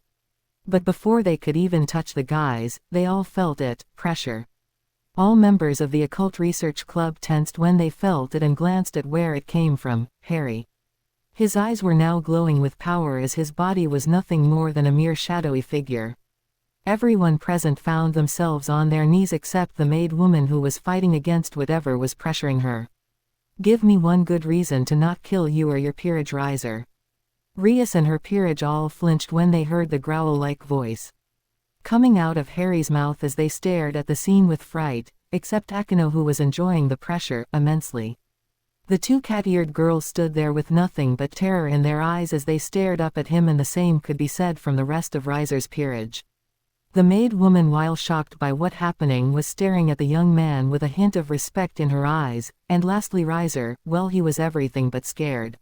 But before they could even touch the guys, they all felt it, pressure. All members of the Occult Research Club tensed when they felt it and glanced at where it came from, Harry. His eyes were now glowing with power as his body was nothing more than a mere shadowy figure. Everyone present found themselves on their knees except the maid woman who was fighting against whatever was pressuring her. Give me one good reason to not kill you or your peerage riser. Rias and her peerage all flinched when they heard the growl-like voice coming out of Harry's mouth as they stared at the scene with fright, except Akino, who was enjoying the pressure immensely. The two cat-eared girls stood there with nothing but terror in their eyes as they stared up at him, and the same could be said from the rest of Riser's peerage. The maid woman, while shocked by what happening, was staring at the young man with a hint of respect in her eyes, and lastly Riser, well, he was everything but scared.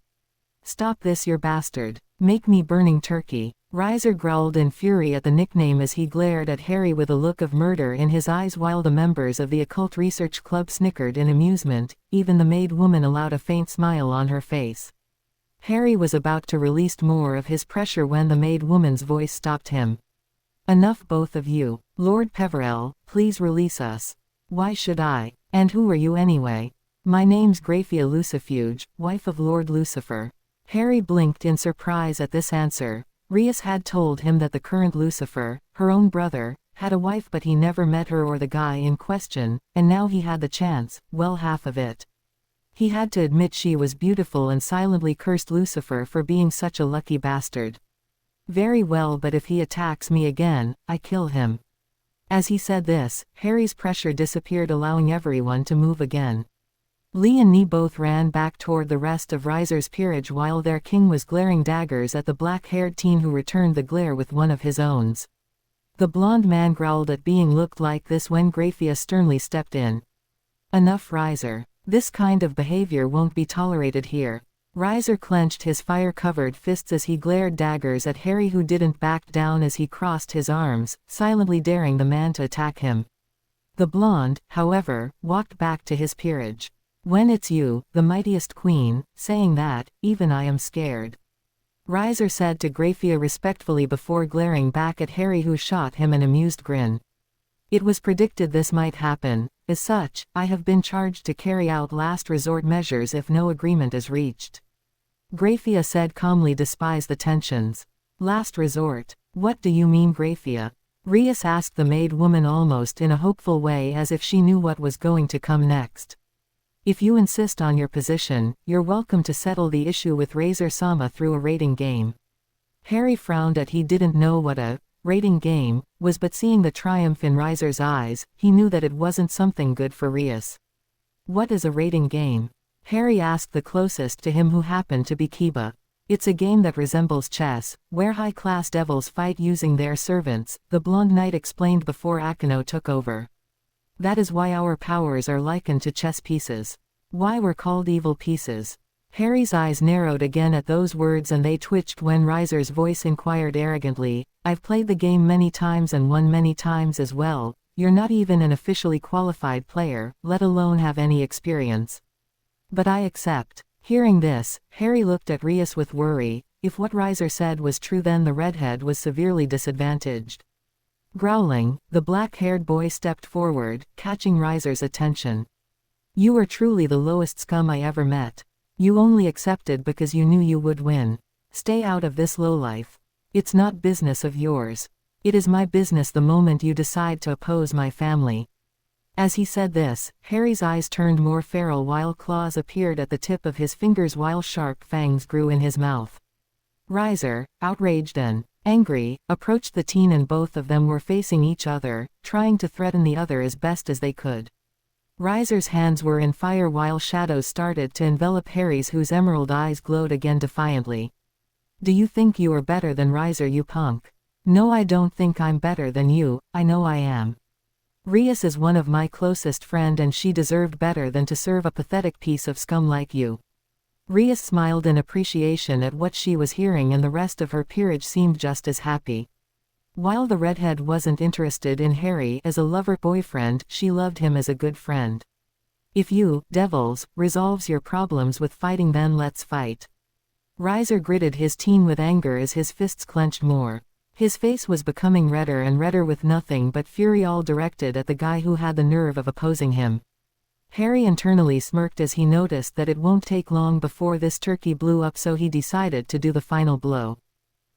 Stop this, you bastard. Make me burning turkey. Riser growled in fury at the nickname as he glared at Harry with a look of murder in his eyes, while the members of the Occult Research Club snickered in amusement. Even the maid woman allowed a faint smile on her face. Harry was about to release more of his pressure when the maid woman's voice stopped him. Enough, both of you. Lord Peverell, please release us. Why should I? And who are you anyway? My name's Graphia Lucifuge, wife of Lord Lucifer. Harry blinked in surprise at this answer. Rias had told him that the current Lucifer, her own brother, had a wife, but he never met her or the guy in question, and now he had the chance, well, half of it. He had to admit she was beautiful and silently cursed Lucifer for being such a lucky bastard. Very well, but if he attacks me again, I kill him. As he said this, Harry's pressure disappeared, allowing everyone to move again. Lee and Nee both ran back toward the rest of Riser's peerage while their king was glaring daggers at the black-haired teen, who returned the glare with one of his own. The blonde man growled at being looked like this when Graphia sternly stepped in. Enough, Riser. This kind of behavior won't be tolerated here. Riser clenched his fire-covered fists as he glared daggers at Harry, who didn't back down as he crossed his arms, silently daring the man to attack him. The blonde, however, walked back to his peerage. When it's you, the mightiest queen, saying that, even I am scared. Riser said to Graphia respectfully before glaring back at Harry, who shot him an amused grin. It was predicted this might happen. As such, I have been charged to carry out last resort measures if no agreement is reached. Graphia said calmly, despise the tensions. Last resort? What do you mean, Graphia? Rias asked the maid woman almost in a hopeful way, as if she knew what was going to come next. If you insist on your position, you're welcome to settle the issue with Razor-sama through a rating game. Harry frowned at he didn't know what a rating game was, but seeing the triumph in Riser's eyes, he knew that it wasn't something good for Rias. What is a rating game? Harry asked the closest to him, who happened to be Kiba. It's a game that resembles chess, where high-class devils fight using their servants, the blonde knight explained before Akino took over. That is why our powers are likened to chess pieces. Why we're called evil pieces. Harry's eyes narrowed again at those words, and they twitched when Riser's voice inquired arrogantly, I've played the game many times and won many times as well. You're not even an officially qualified player, let alone have any experience. But I accept. Hearing this, Harry looked at Rias with worry. If what Riser said was true, then the redhead was severely disadvantaged. Growling, the black-haired boy stepped forward, catching Riser's attention. You are truly the lowest scum I ever met. You only accepted because you knew you would win. Stay out of this lowlife. It's not business of yours. It is my business the moment you decide to oppose my family. As he said this, Harry's eyes turned more feral while claws appeared at the tip of his fingers while sharp fangs grew in his mouth. Riser, outraged and angry, approached the teen, and both of them were facing each other, trying to threaten the other as best as they could. Riser's hands were in fire while shadows started to envelop Harry's, whose emerald eyes glowed again defiantly. Do you think you are better than Riser, you punk? No, I don't think I'm better than you, I know I am. Rias is one of my closest friend, and she deserved better than to serve a pathetic piece of scum like you. Rias smiled in appreciation at what she was hearing, and the rest of her peerage seemed just as happy. While the redhead wasn't interested in Harry as a lover boyfriend, she loved him as a good friend. If you, devils, resolves your problems with fighting, then let's fight. Riser gritted his teeth with anger as his fists clenched more. His face was becoming redder and redder with nothing but fury all directed at the guy who had the nerve of opposing him. Harry internally smirked as he noticed that it won't take long before this turkey blew up, so he decided to do the final blow.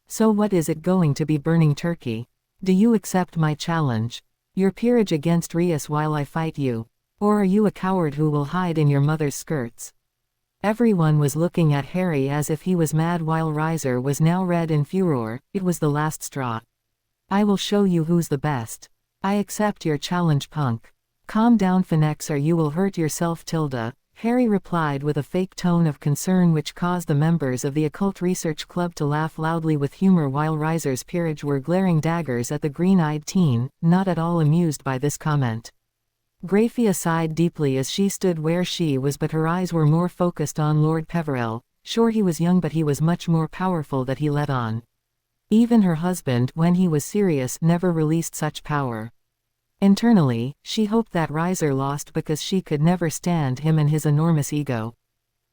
So what is it going to be, burning turkey? Do you accept my challenge? Your peerage against Rias while I fight you? Or are you a coward who will hide in your mother's skirts? Everyone was looking at Harry as if he was mad, while Riser was now red in furor. It was the last straw. I will show you who's the best. I accept your challenge, punk. Calm down, Phoenix, or you will hurt yourself, Tilda, Harry replied with a fake tone of concern which caused the members of the Occult Research Club to laugh loudly with humor, while Riser's peerage were glaring daggers at the green-eyed teen, not at all amused by this comment. Graphia sighed deeply as she stood where she was, but her eyes were more focused on Lord Peverell. Sure, he was young, but he was much more powerful than he let on. Even her husband, when he was serious, never released such power. Internally, she hoped that Riser lost because she could never stand him and his enormous ego.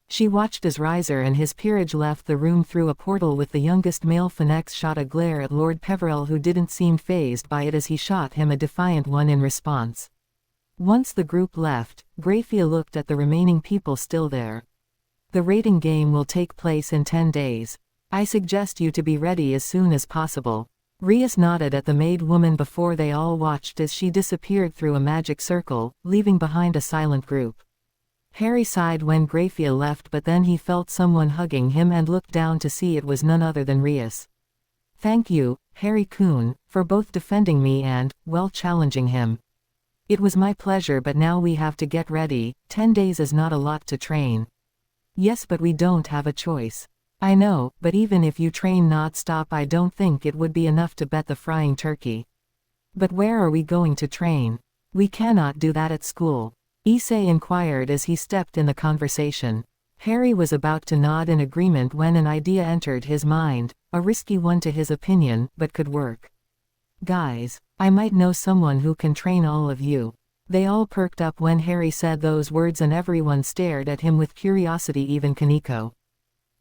She watched as Riser and his peerage left the room through a portal, with the youngest male Phoenix shot a glare at Lord Peverell, who didn't seem fazed by it as he shot him a defiant one in response. Once the group left, Graphia looked at the remaining people still there. The rating game will take place in 10 days. I suggest you to be ready as soon as possible. Rias nodded at the maid woman before they all watched as she disappeared through a magic circle, leaving behind a silent group. Harry sighed when Graphia left, but then he felt someone hugging him and looked down to see it was none other than Rias. Thank you, Harry Kuhn, for both defending me and, well, challenging him. It was my pleasure, but now we have to get ready. 10 days is not a lot to train. Yes, but we don't have a choice. I know, but even if you train non-stop, I don't think it would be enough to bet the frying turkey. But where are we going to train? We cannot do that at school. Issei inquired as he stepped in the conversation. Harry was about to nod in agreement when an idea entered his mind, a risky one to his opinion, but could work. Guys, I might know someone who can train all of you. They all perked up when Harry said those words and everyone stared at him with curiosity, even Kaneko.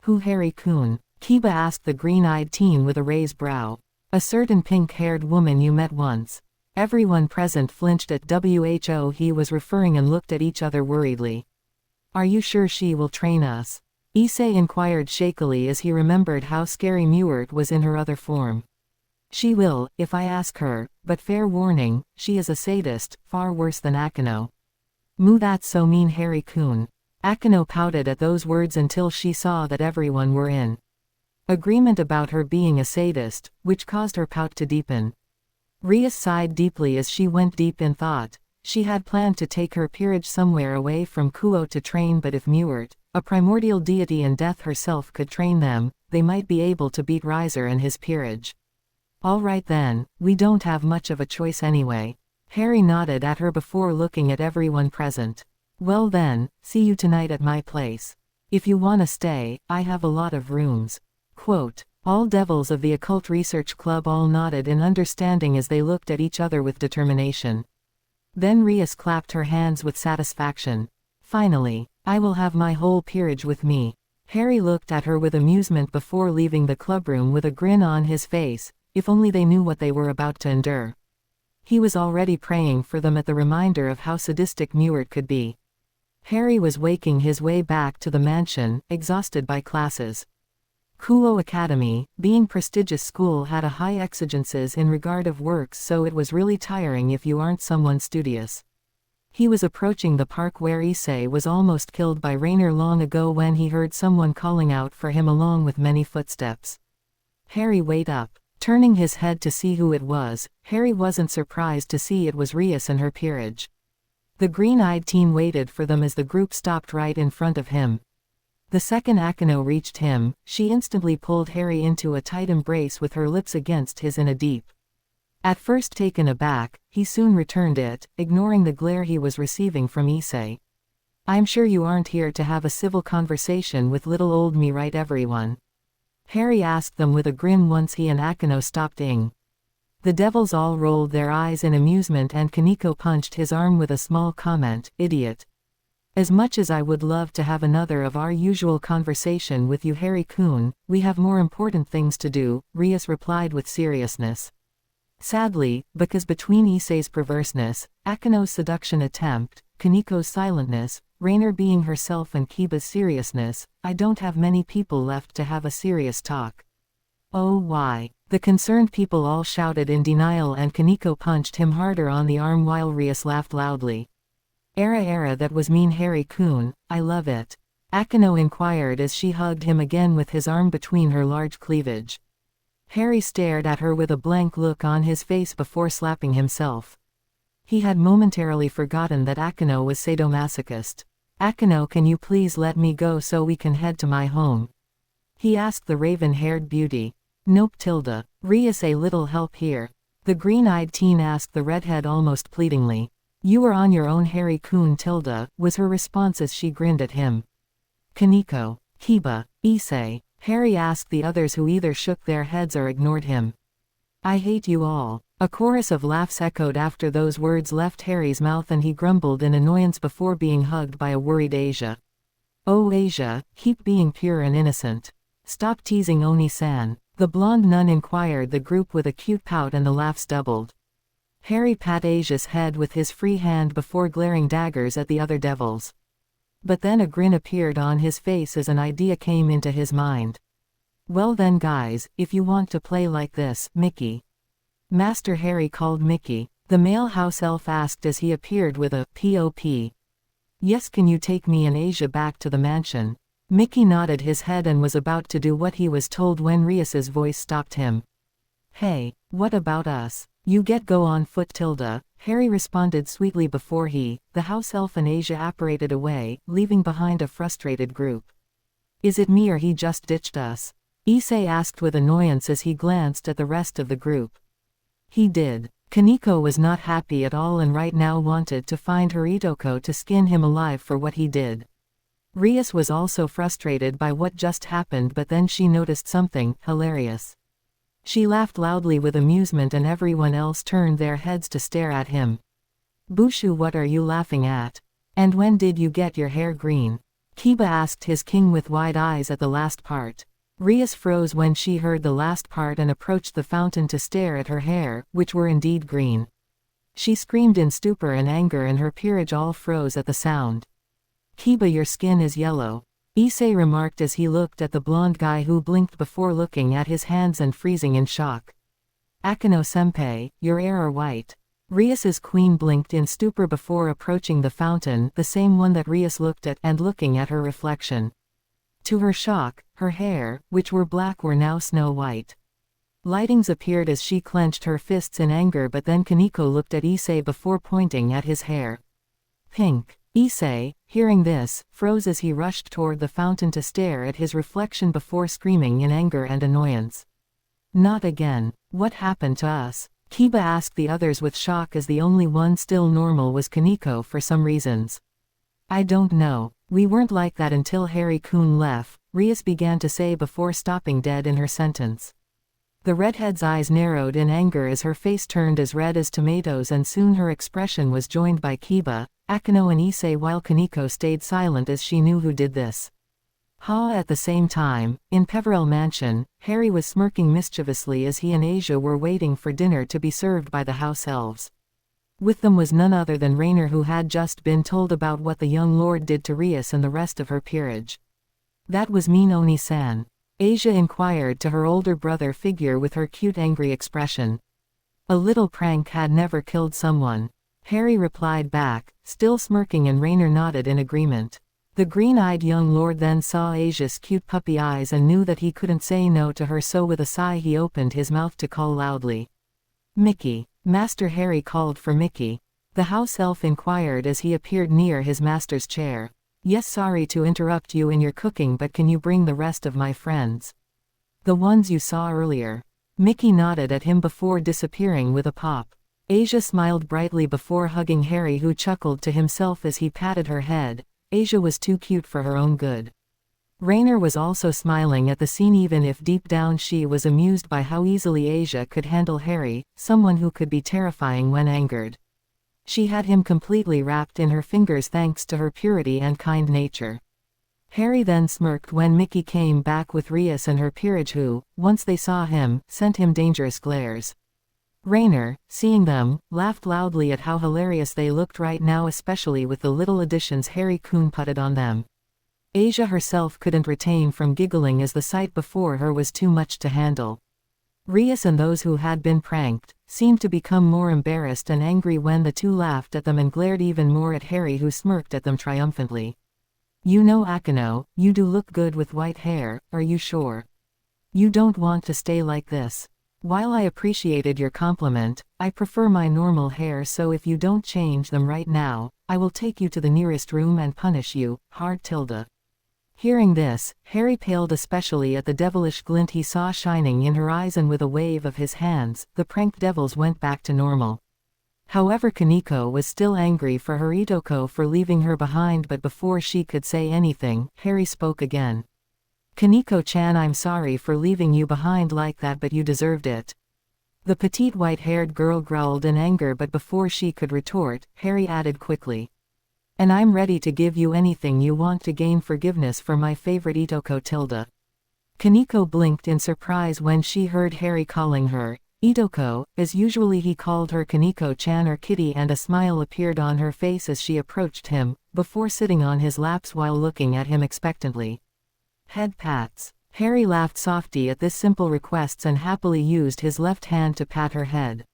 Who, Harry Kuhn? Kiba asked the green-eyed teen with a raised brow. A certain pink-haired woman you met once. Everyone present flinched at who he was referring and looked at each other worriedly. Are you sure she will train us? Issei inquired shakily as he remembered how scary Mewert was in her other form. She will, if I ask her, but fair warning, she is a sadist, far worse than Akino. Moo, that's so mean, Harry Kuhn. Akino pouted at those words until she saw that everyone were in agreement about her being a sadist, which caused her pout to deepen. Rias sighed deeply as she went deep in thought. She had planned to take her peerage somewhere away from Kuoh to train, but if Mewert, a primordial deity and death herself, could train them, they might be able to beat Riser and his peerage. All right then, we don't have much of a choice anyway. Harry nodded at her before looking at everyone present. Well then, see you tonight at my place. If you wanna stay, I have a lot of rooms. Quote, all devils of the Occult Research Club all nodded in understanding as they looked at each other with determination. Then Rias clapped her hands with satisfaction. Finally, I will have my whole peerage with me. Harry looked at her with amusement before leaving the clubroom with a grin on his face. If only they knew what they were about to endure. He was already praying for them at the reminder of how sadistic Mewert could be. Harry was waking his way back to the mansion, exhausted by classes. Kuoh Academy, being prestigious school, had a high exigences in regard of works, so it was really tiring if you aren't someone studious. He was approaching the park where Issei was almost killed by Rainer long ago when he heard someone calling out for him along with many footsteps. Harry, wait up. Turning his head to see who it was, Harry wasn't surprised to see it was Rias and her peerage. The green-eyed teen waited for them as the group stopped right in front of him. The second Akino reached him, she instantly pulled Harry into a tight embrace with her lips against his in a deep. At first taken aback, he soon returned it, ignoring the glare he was receiving from Issei. I'm sure you aren't here to have a civil conversation with little old me, right, everyone? Harry asked them with a grin once he and Akino stopped ing. The devils all rolled their eyes in amusement and Kaneko punched his arm with a small comment, idiot. As much as I would love to have another of our usual conversation with you Harry-kun, we have more important things to do, Rias replied with seriousness. Sadly, because between Issei's perverseness, Akino's seduction attempt, Kaniko's silentness, Rainer being herself and Kiba's seriousness, I don't have many people left to have a serious talk. Oh why? The concerned people all shouted in denial and Kaniko punched him harder on the arm while Rias laughed loudly. Era that was mean Harry-kun, I love it. Akino inquired as she hugged him again with his arm between her large cleavage. Harry stared at her with a blank look on his face before slapping himself. He had momentarily forgotten that Akino was sadomasochist. Akino, can you please let me go so we can head to my home? He asked the raven-haired beauty. Nope Tilda. Rias, a little help here. The green-eyed teen asked the redhead almost pleadingly. You are on your own Harry-kun Tilda, was her response as she grinned at him. Kaniko, Kiba, Issei, Harry asked the others who either shook their heads or ignored him. I hate you all. A chorus of laughs echoed after those words left Harry's mouth and he grumbled in annoyance before being hugged by a worried Asia. Oh Asia, keep being pure and innocent. Stop teasing Oni-san. The blonde nun inquired the group with a cute pout and the laughs doubled. Harry pat Asia's head with his free hand before glaring daggers at the other devils. But then a grin appeared on his face as an idea came into his mind. Well then guys, if you want to play like this, Mickey. Master Harry called Mickey. The male house elf asked as he appeared with a pop. Yes, can you take me and Asia back to the mansion? Mickey nodded his head and was about to do what he was told when Rias's voice stopped him. Hey, what about us? You go on foot Tilda, Harry responded sweetly before he, the house elf and Asia apparated away, leaving behind a frustrated group. Is it me or he just ditched us? Issei asked with annoyance as he glanced at the rest of the group. He did. Kaniko was not happy at all and right now wanted to find her Itoko to skin him alive for what he did. Rias was also frustrated by what just happened, but then she noticed something hilarious. She laughed loudly with amusement and everyone else turned their heads to stare at him. Bushu, what are you laughing at? And when did you get your hair green? Kiba asked his king with wide eyes at the last part. Rias froze when she heard the last part and approached the fountain to stare at her hair, which were indeed green. She screamed in stupor and anger and her peerage all froze at the sound. Kiba, your skin is yellow. Issei remarked as he looked at the blonde guy who blinked before looking at his hands and freezing in shock. Akino-senpai, your hair are white. Rias's queen blinked in stupor before approaching the fountain, the same one that Rias looked at, and looking at her reflection. To her shock, her hair, which were black, were now snow white. Lightings appeared as she clenched her fists in anger, but then Kaniko looked at Issei before pointing at his hair. Pink. Issei, hearing this, froze as he rushed toward the fountain to stare at his reflection before screaming in anger and annoyance. Not again. What happened to us? Kiba asked the others with shock as the only one still normal was Kaniko for some reasons. I don't know. We weren't like that until Harry-kun left, Rias began to say before stopping dead in her sentence. The redhead's eyes narrowed in anger as her face turned as red as tomatoes and soon her expression was joined by Kiba, Akino and Issei while Kaniko stayed silent as she knew who did this. At the same time, in Peverell Mansion, Harry was smirking mischievously as he and Asia were waiting for dinner to be served by the house elves. With them was none other than Rainer, who had just been told about what the young lord did to Rias and the rest of her peerage. That was mean Oni-san? Asia inquired to her older brother figure with her cute angry expression. A little prank had never killed someone. Harry replied back, still smirking, and Rainer nodded in agreement. The green-eyed young lord then saw Asia's cute puppy eyes and knew that he couldn't say no to her, so with a sigh he opened his mouth to call loudly. Mickey. Master Harry called for Mickey. The house elf inquired as he appeared near his master's chair. Yes, sorry to interrupt you in your cooking, but can you bring the rest of my friends? The ones you saw earlier. Mickey nodded at him before disappearing with a pop. Asia smiled brightly before hugging Harry, who chuckled to himself as he patted her head. Asia was too cute for her own good. Rainer was also smiling at the scene, even if deep down she was amused by how easily Asia could handle Harry, someone who could be terrifying when angered. She had him completely wrapped in her fingers thanks to her purity and kind nature. Harry then smirked when Mickey came back with Rias and her peerage who, once they saw him, sent him dangerous glares. Rainer, seeing them, laughed loudly at how hilarious they looked right now, especially with the little additions Harry Coon putted on them. Asia herself couldn't refrain from giggling as the sight before her was too much to handle. Rias and those who had been pranked, seemed to become more embarrassed and angry when the two laughed at them and glared even more at Harry, who smirked at them triumphantly. "You know, Akino, you do look good with white hair, are you sure? You don't want to stay like this? While I appreciated your compliment, I prefer my normal hair, so if you don't change them right now, I will take you to the nearest room and punish you, hard tilde." Hearing this, Harry paled, especially at the devilish glint he saw shining in her eyes, and with a wave of his hands, the pranked devils went back to normal. However, Kaneko was still angry for her Itoko for leaving her behind, but before she could say anything, Harry spoke again. "Kaneko-chan, I'm sorry for leaving you behind like that, but you deserved it." The petite white-haired girl growled in anger, but before she could retort, Harry added quickly, "And I'm ready to give you anything you want to gain forgiveness for my favorite Itoko tilde." Kaneko blinked in surprise when she heard Harry calling her Itoko, as usually he called her Kaneko-chan or Kitty, and a smile appeared on her face as she approached him, before sitting on his laps while looking at him expectantly. Head pats. Harry laughed softly at this simple request and happily used his left hand to pat her head.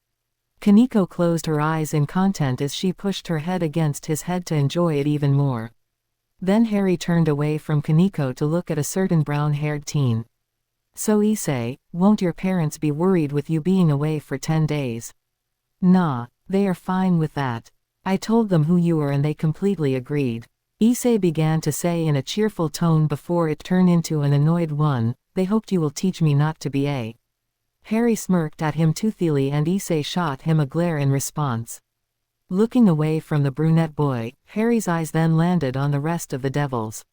Kaneko closed her eyes in content as she pushed her head against his head to enjoy it even more. Then Harry turned away from Kaneko to look at a certain brown-haired teen. "So Issei, won't your parents be worried with you being away for 10 days? "Nah, they are fine with that. I told them who you were and they completely agreed." Issei began to say in a cheerful tone before it turned into an annoyed one, "They hoped you will teach me not to be a." Harry smirked at him toothily and Issei shot him a glare in response. Looking away from the brunette boy, Harry's eyes then landed on the rest of the devils.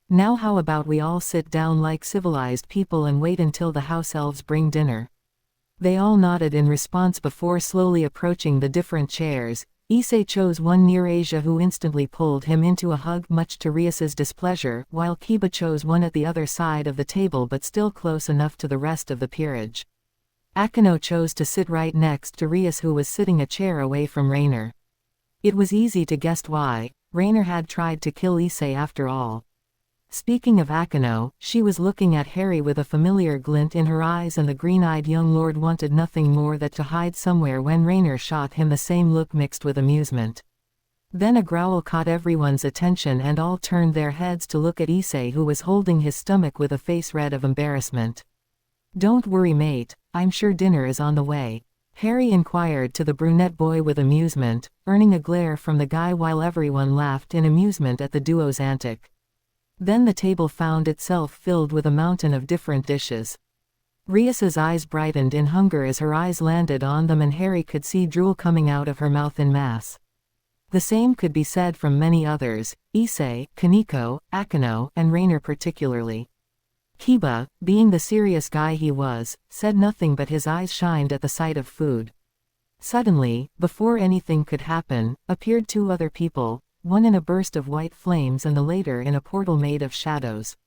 "Now how about we all sit down like civilized people and wait until the house elves bring dinner?" They all nodded in response before slowly approaching the different chairs. Issei chose one near Asia, who instantly pulled him into a hug much to Rias's displeasure, while Kiba chose one at the other side of the table but still close enough to the rest of the peerage. Akino chose to sit right next to Rias, who was sitting a chair away from Rainer. It was easy to guess why. Rainer had tried to kill Issei after all. Speaking of Akino, she was looking at Harry with a familiar glint in her eyes, and the green-eyed young lord wanted nothing more than to hide somewhere when Rainer shot him the same look mixed with amusement. Then a growl caught everyone's attention and all turned their heads to look at Issei, who was holding his stomach with a face red of embarrassment. "Don't worry, mate, I'm sure dinner is on the way," Harry inquired to the brunette boy with amusement, earning a glare from the guy while everyone laughed in amusement at the duo's antic. Then the table found itself filled with a mountain of different dishes. Rias's eyes brightened in hunger as her eyes landed on them, and Harry could see drool coming out of her mouth in mass. The same could be said from many others: Issei, Kaneko, Akino, and Rainer particularly. Kiba, being the serious guy he was, said nothing, but his eyes shined at the sight of food. Suddenly, before anything could happen, appeared two other people, one in a burst of white flames and the later in a portal made of shadows.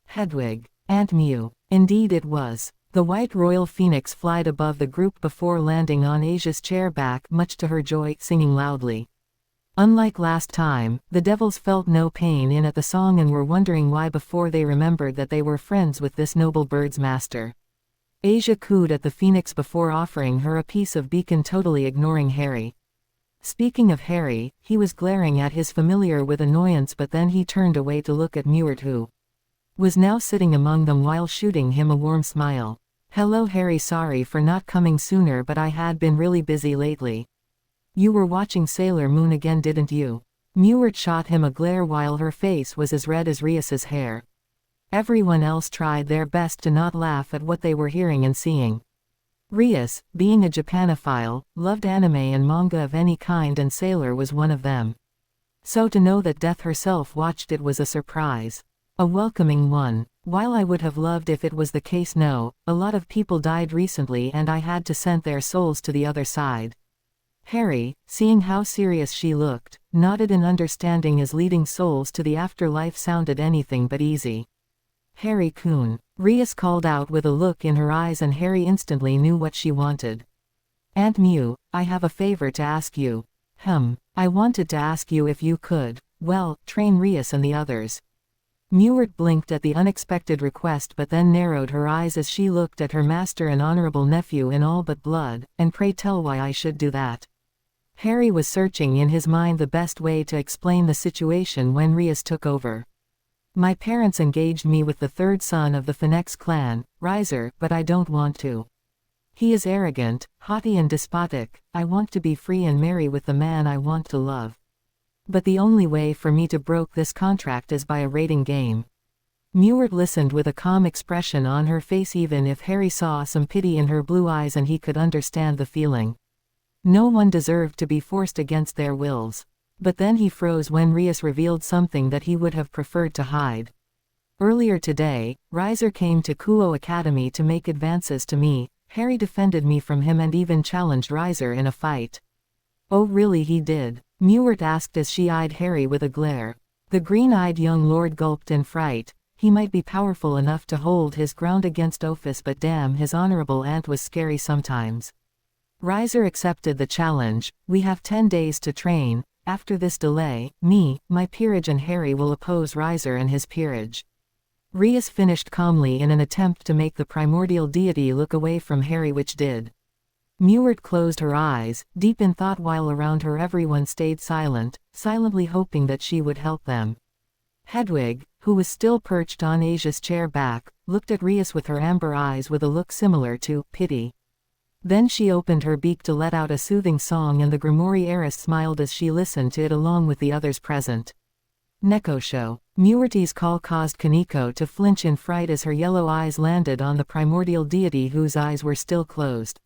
Hedwig. Aunt Mew. Indeed it was. The white royal phoenix flied above the group before landing on Asia's chair back, much to her joy, singing loudly. Unlike last time, the devils felt no pain in at the song and were wondering why before they remembered that they were friends with this noble bird's master. Asia cooed at the phoenix before offering her a piece of beacon, totally ignoring Harry. Speaking of Harry, he was glaring at his familiar with annoyance, but then he turned away to look at Mewert, who was now sitting among them while shooting him a warm smile. "Hello Harry, sorry for not coming sooner, but I had been really busy lately." "You were watching Sailor Moon again, didn't you?" Mewert shot him a glare while her face was as red as Rias's hair. Everyone else tried their best to not laugh at what they were hearing and seeing. Rias, being a Japanophile, loved anime and manga of any kind, and Sailor was one of them. So to know that Death herself watched it was a surprise. A welcoming one. While I would have loved if it was the case, no, a lot of people died recently and I had to send their souls to the other side. Harry, seeing how serious she looked, nodded in understanding as leading souls to the afterlife sounded anything but easy. Harry-kun, Rias called out with a look in her eyes, and Harry instantly knew what she wanted. Aunt Mew, I have a favor to ask you. I wanted to ask you if you could, well, train Rias and the others. Mewert blinked at the unexpected request but then narrowed her eyes as she looked at her master and honorable nephew in all but blood, and pray tell why I should do that. Harry was searching in his mind the best way to explain the situation when Rias took over. My parents engaged me with the third son of the Phoenix clan, Riser, but I don't want to. He is arrogant, haughty and despotic. I want to be free and marry with the man I want to love. But the only way for me to broke this contract is by a rating game. Mewert listened with a calm expression on her face, even if Harry saw some pity in her blue eyes and he could understand the feeling. No one deserved to be forced against their wills. But then he froze when Rias revealed something that he would have preferred to hide. Earlier today, Riser came to Kuoh Academy to make advances to me. Harry defended me from him and even challenged Riser in a fight. Oh really, he did? Mewert asked as she eyed Harry with a glare. The green-eyed young lord gulped in fright. He might be powerful enough to hold his ground against Ophis, but damn, his honorable aunt was scary sometimes. Riser accepted the challenge. We have 10 days to train. After this delay, me, my peerage and Harry will oppose Riser and his peerage. Rias finished calmly in an attempt to make the primordial deity look away from Harry, which did. Mewert closed her eyes, deep in thought, while around her everyone stayed silent, silently hoping that she would help them. Hedwig, who was still perched on Asia's chair back, looked at Rias with her amber eyes with a look similar to pity. Then she opened her beak to let out a soothing song, and the Grimoire heiress smiled as she listened to it along with the others present. Nekosho. Mewert's call caused Kaneko to flinch in fright as her yellow eyes landed on the primordial deity, whose eyes were still closed.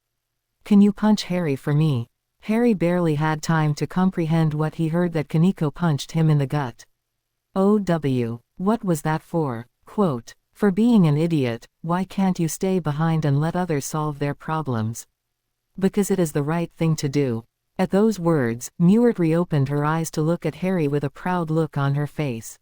Can you punch Harry for me? Harry barely had time to comprehend what he heard that Kaneko punched him in the gut. OW. What was that for? Quote, for being an idiot. Why can't you stay behind and let others solve their problems? Because it is the right thing to do. At those words, Mewert reopened her eyes to look at Harry with a proud look on her face.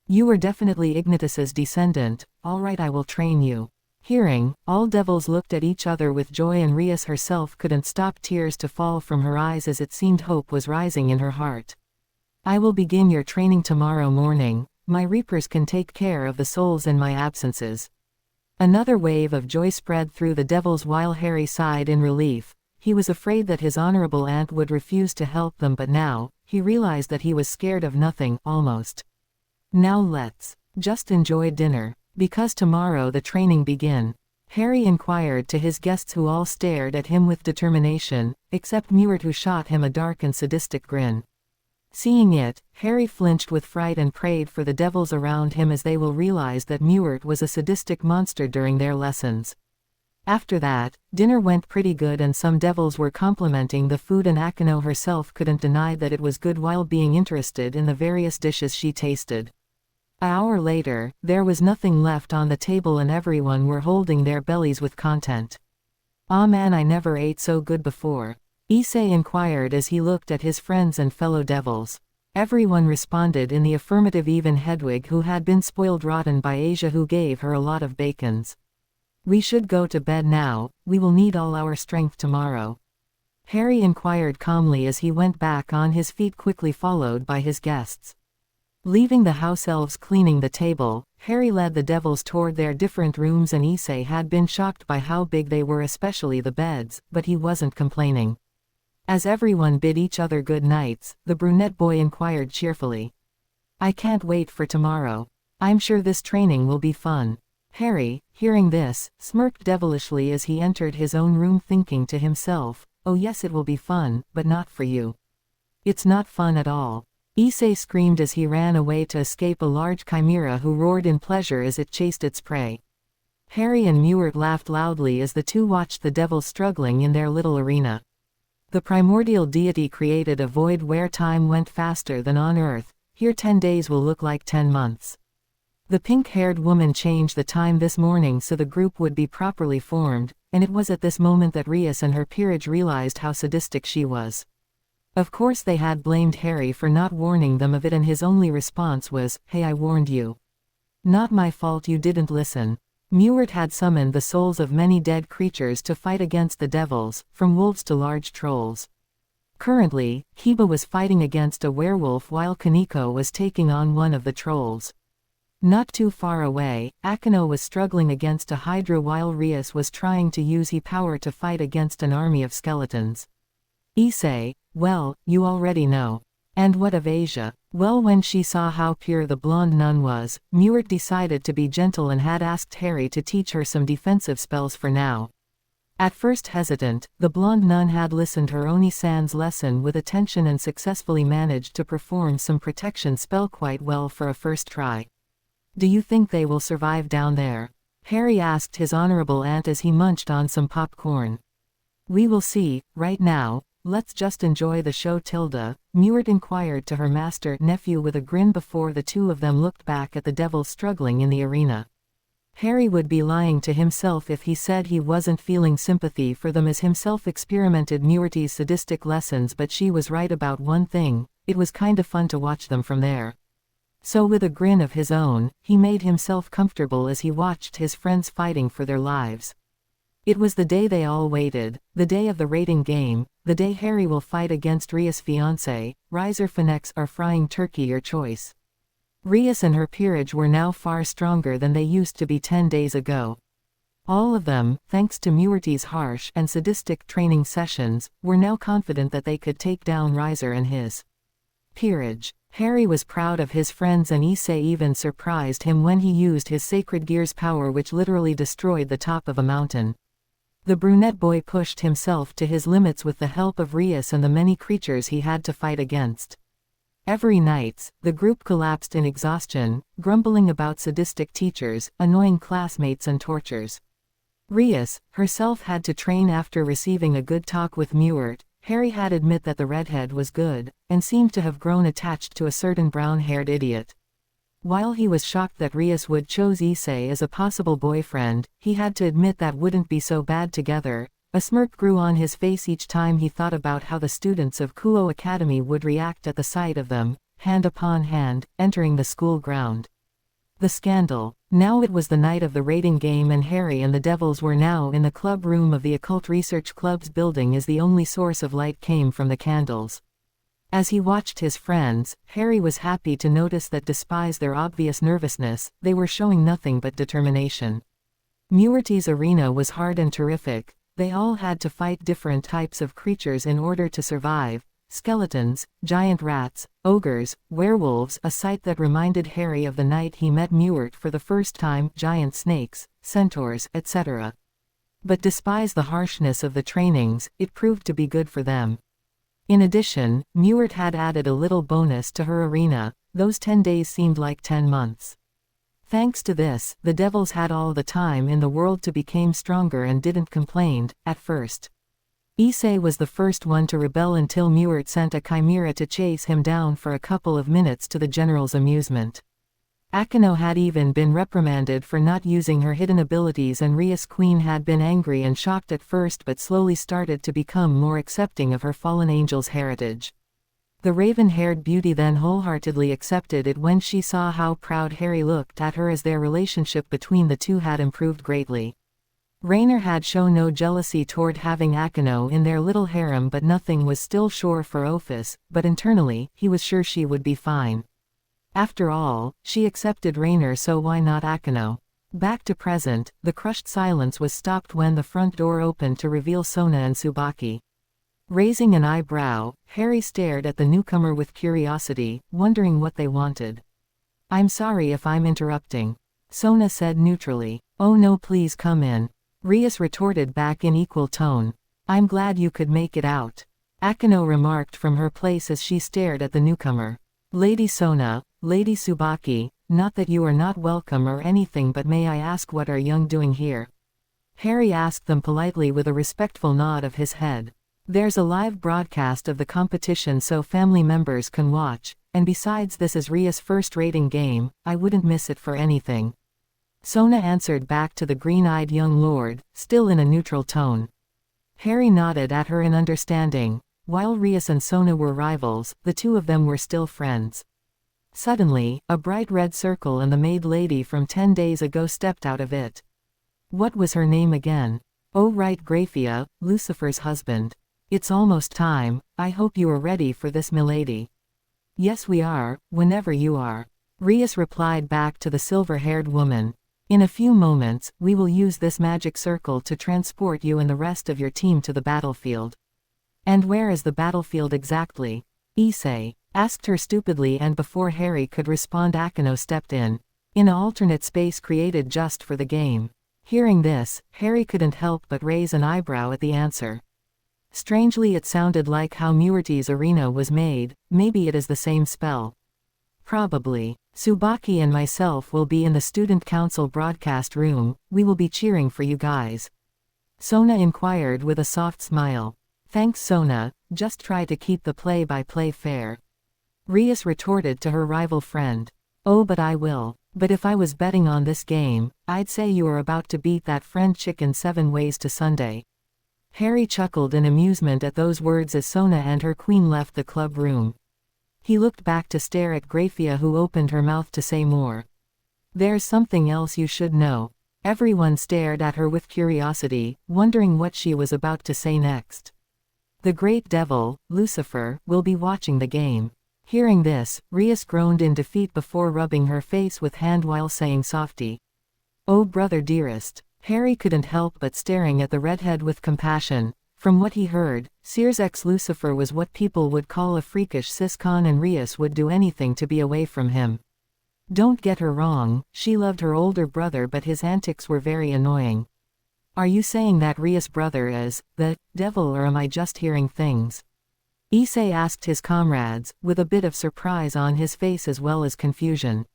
You are definitely Ignitus's descendant. All right, I will train you. Hearing, all devils looked at each other with joy, and Rias herself couldn't stop tears to fall from her eyes as it seemed hope was rising in her heart. I will begin your training tomorrow morning. My reapers can take care of the souls in my absences. Another wave of joy spread through the devils while Harry sighed in relief. He was afraid that his honorable aunt would refuse to help them, but now, he realized that he was scared of nothing, almost. Now let's just enjoy dinner, because tomorrow the training begin. Harry inquired to his guests, who all stared at him with determination, except Mewert, who shot him a dark and sadistic grin. Seeing it, Harry flinched with fright and prayed for the devils around him, as they will realize that Mewert was a sadistic monster during their lessons. After that, dinner went pretty good, and some devils were complimenting the food, and Akano herself couldn't deny that it was good while being interested in the various dishes she tasted. An hour later, there was nothing left on the table and everyone were holding their bellies with content. "Ah man, I never ate so good before," Issei inquired as he looked at his friends and fellow devils. Everyone responded in the affirmative, even Hedwig, who had been spoiled rotten by Asia, who gave her a lot of bacons. "We should go to bed now. We will need all our strength tomorrow," Harry inquired calmly as he went back on his feet, quickly followed by his guests. Leaving the house elves cleaning the table, Harry led the devils toward their different rooms, and Issei had been shocked by how big they were, especially the beds, but he wasn't complaining. As everyone bid each other good nights, the brunette boy inquired cheerfully, "I can't wait for tomorrow. I'm sure this training will be fun." Harry, hearing this, smirked devilishly as he entered his own room, thinking to himself, "Oh yes, it will be fun, but not for you. It's not fun at all." Issei screamed as he ran away to escape a large chimera who roared in pleasure as it chased its prey. Harry and Mewert laughed loudly as the two watched the devils struggling in their little arena. The primordial deity created a void where time went faster than on Earth. Here 10 days will look like 10 months. The pink-haired woman changed the time this morning so the group would be properly formed, and it was at this moment that Rias and her peerage realized how sadistic she was. Of course they had blamed Harry for not warning them of it, and his only response was, "Hey, I warned you. Not my fault you didn't listen." Mewert had summoned the souls of many dead creatures to fight against the devils, from wolves to large trolls. Currently, Kiba was fighting against a werewolf while Kaneko was taking on one of the trolls. Not too far away, Akeno was struggling against a hydra while Rias was trying to use He power to fight against an army of skeletons. Issei, well, you already know. And what of Asia? Well, when she saw how pure the blonde nun was, Mewert decided to be gentle and had asked Harry to teach her some defensive spells for now. At first hesitant, the blonde nun had listened her Oni-san's lesson with attention and successfully managed to perform some protection spell quite well for a first try. "Do you think they will survive down there?" Harry asked his honorable aunt as he munched on some popcorn. "We will see. Right now, let's just enjoy the show, Tilda," Mewert inquired to her master-nephew with a grin before the two of them looked back at the devils struggling in the arena. Harry would be lying to himself if he said he wasn't feeling sympathy for them, as himself experimented Mewert's sadistic lessons, but she was right about one thing: it was kinda fun to watch them from there. So with a grin of his own, he made himself comfortable as he watched his friends fighting for their lives. It was the day they all waited, the day of the rating game, the day Harry will fight against Rias' fiancé. Rice or Phoenix or frying turkey, your choice. Rias and her peerage were now far stronger than they used to be 10 days ago. All of them, thanks to Mewert's harsh and sadistic training sessions, were now confident that they could take down Riser and his peerage. Harry was proud of his friends, and Issei even surprised him when he used his Sacred Gear's power, which literally destroyed the top of a mountain. The brunette boy pushed himself to his limits with the help of Rias and the many creatures he had to fight against. Every night, the group collapsed in exhaustion, grumbling about sadistic teachers, annoying classmates and tortures. Rias, herself, had to train after receiving a good talk with Mewert. Harry had admit that the redhead was good, and seemed to have grown attached to a certain brown-haired idiot. While he was shocked that Rias would chose Issei as a possible boyfriend, he had to admit that wouldn't be so bad together. A smirk grew on his face each time he thought about how the students of Kuoh Academy would react at the sight of them, hand upon hand, entering the school ground. The scandal. Now it was the night of the rating game, and Harry and the devils were now in the club room of the Occult Research Club's building, as the only source of light came from the candles. As he watched his friends, Harry was happy to notice that despite their obvious nervousness, they were showing nothing but determination. Mewert's arena was hard and terrific. They all had to fight different types of creatures in order to survive: skeletons, giant rats, ogres, werewolves, a sight that reminded Harry of the night he met Mewert for the first time, giant snakes, centaurs, etc. But despite the harshness of the trainings, it proved to be good for them. In addition, Mewert had added a little bonus to her arena. Those 10 days seemed like 10 months. Thanks to this, the devils had all the time in the world to become stronger and didn't complain at first. Issei was the first one to rebel until Mewert sent a chimera to chase him down for a couple of minutes to the general's amusement. Akeno had even been reprimanded for not using her hidden abilities, and Rias Queen had been angry and shocked at first, but slowly started to become more accepting of her fallen angel's heritage. The raven-haired beauty then wholeheartedly accepted it when she saw how proud Harry looked at her, as their relationship between the two had improved greatly. Rainer had shown no jealousy toward having Akeno in their little harem, but nothing was still sure for Ophis, but internally, he was sure she would be fine. After all, she accepted Rainer, so why not Akeno? Back to present, the crushed silence was stopped when the front door opened to reveal Sona and Tsubaki. Raising an eyebrow, Harry stared at the newcomer with curiosity, wondering what they wanted. "I'm sorry if I'm interrupting," Sona said neutrally. "Oh no, please come in," Rias retorted back in equal tone. "I'm glad you could make it out," Akeno remarked from her place as she stared at the newcomer. "Lady Sona, Lady Tsubaki, not that you are not welcome or anything, but may I ask what are young doing here?" Harry asked them politely with a respectful nod of his head. "There's a live broadcast of the competition so family members can watch, and besides, this is Ria's first rating game. I wouldn't miss it for anything," Sona answered back to the green-eyed young lord, still in a neutral tone. Harry nodded at her in understanding. while Rias and Sona were rivals, the two of them were still friends. Suddenly, a bright red circle and the maid lady from 10 days ago stepped out of it. What was her name again? Oh right, Graphia, Lucifer's husband. It's almost time. I hope you are ready for this, milady. Yes, we are, whenever you are. Rias replied back to the silver-haired woman. In a few moments, we will use this magic circle to transport you and the rest of your team to the battlefield. And where is the battlefield exactly? Issei asked her stupidly, and before Harry could respond, Akino stepped in an alternate space created just for the game. Hearing this, Harry couldn't help but raise an eyebrow at the answer. Strangely, it sounded like how Muerte's arena was made. Maybe it is the same spell. Probably. Tsubaki and myself will be in the student council broadcast room. We will be cheering for you guys. Sona inquired with a soft smile. Thanks, Sona, just try to keep the play-by-play fair. Rias retorted to her rival friend. Oh, but I will. But if I was betting on this game, I'd say you are about to beat that friend chicken 7 ways to Sunday. Harry chuckled in amusement at those words as Sona and her queen left the club room. He looked back to stare at Graphia, who opened her mouth to say more. There's something else you should know. Everyone stared at her with curiosity, wondering what she was about to say next. The great devil, Lucifer, will be watching the game. Hearing this, Rias groaned in defeat before rubbing her face with hand while saying softly, "Oh brother dearest." Harry couldn't help but staring at the redhead with compassion. From what he heard, Seer's ex-Lucifer was what people would call a freakish cis-con, and Rias would do anything to be away from him. Don't get her wrong, she loved her older brother, but his antics were very annoying. Are you saying that Rias' brother is the devil, or am I just hearing things? Issei asked his comrades, with a bit of surprise on his face as well as confusion.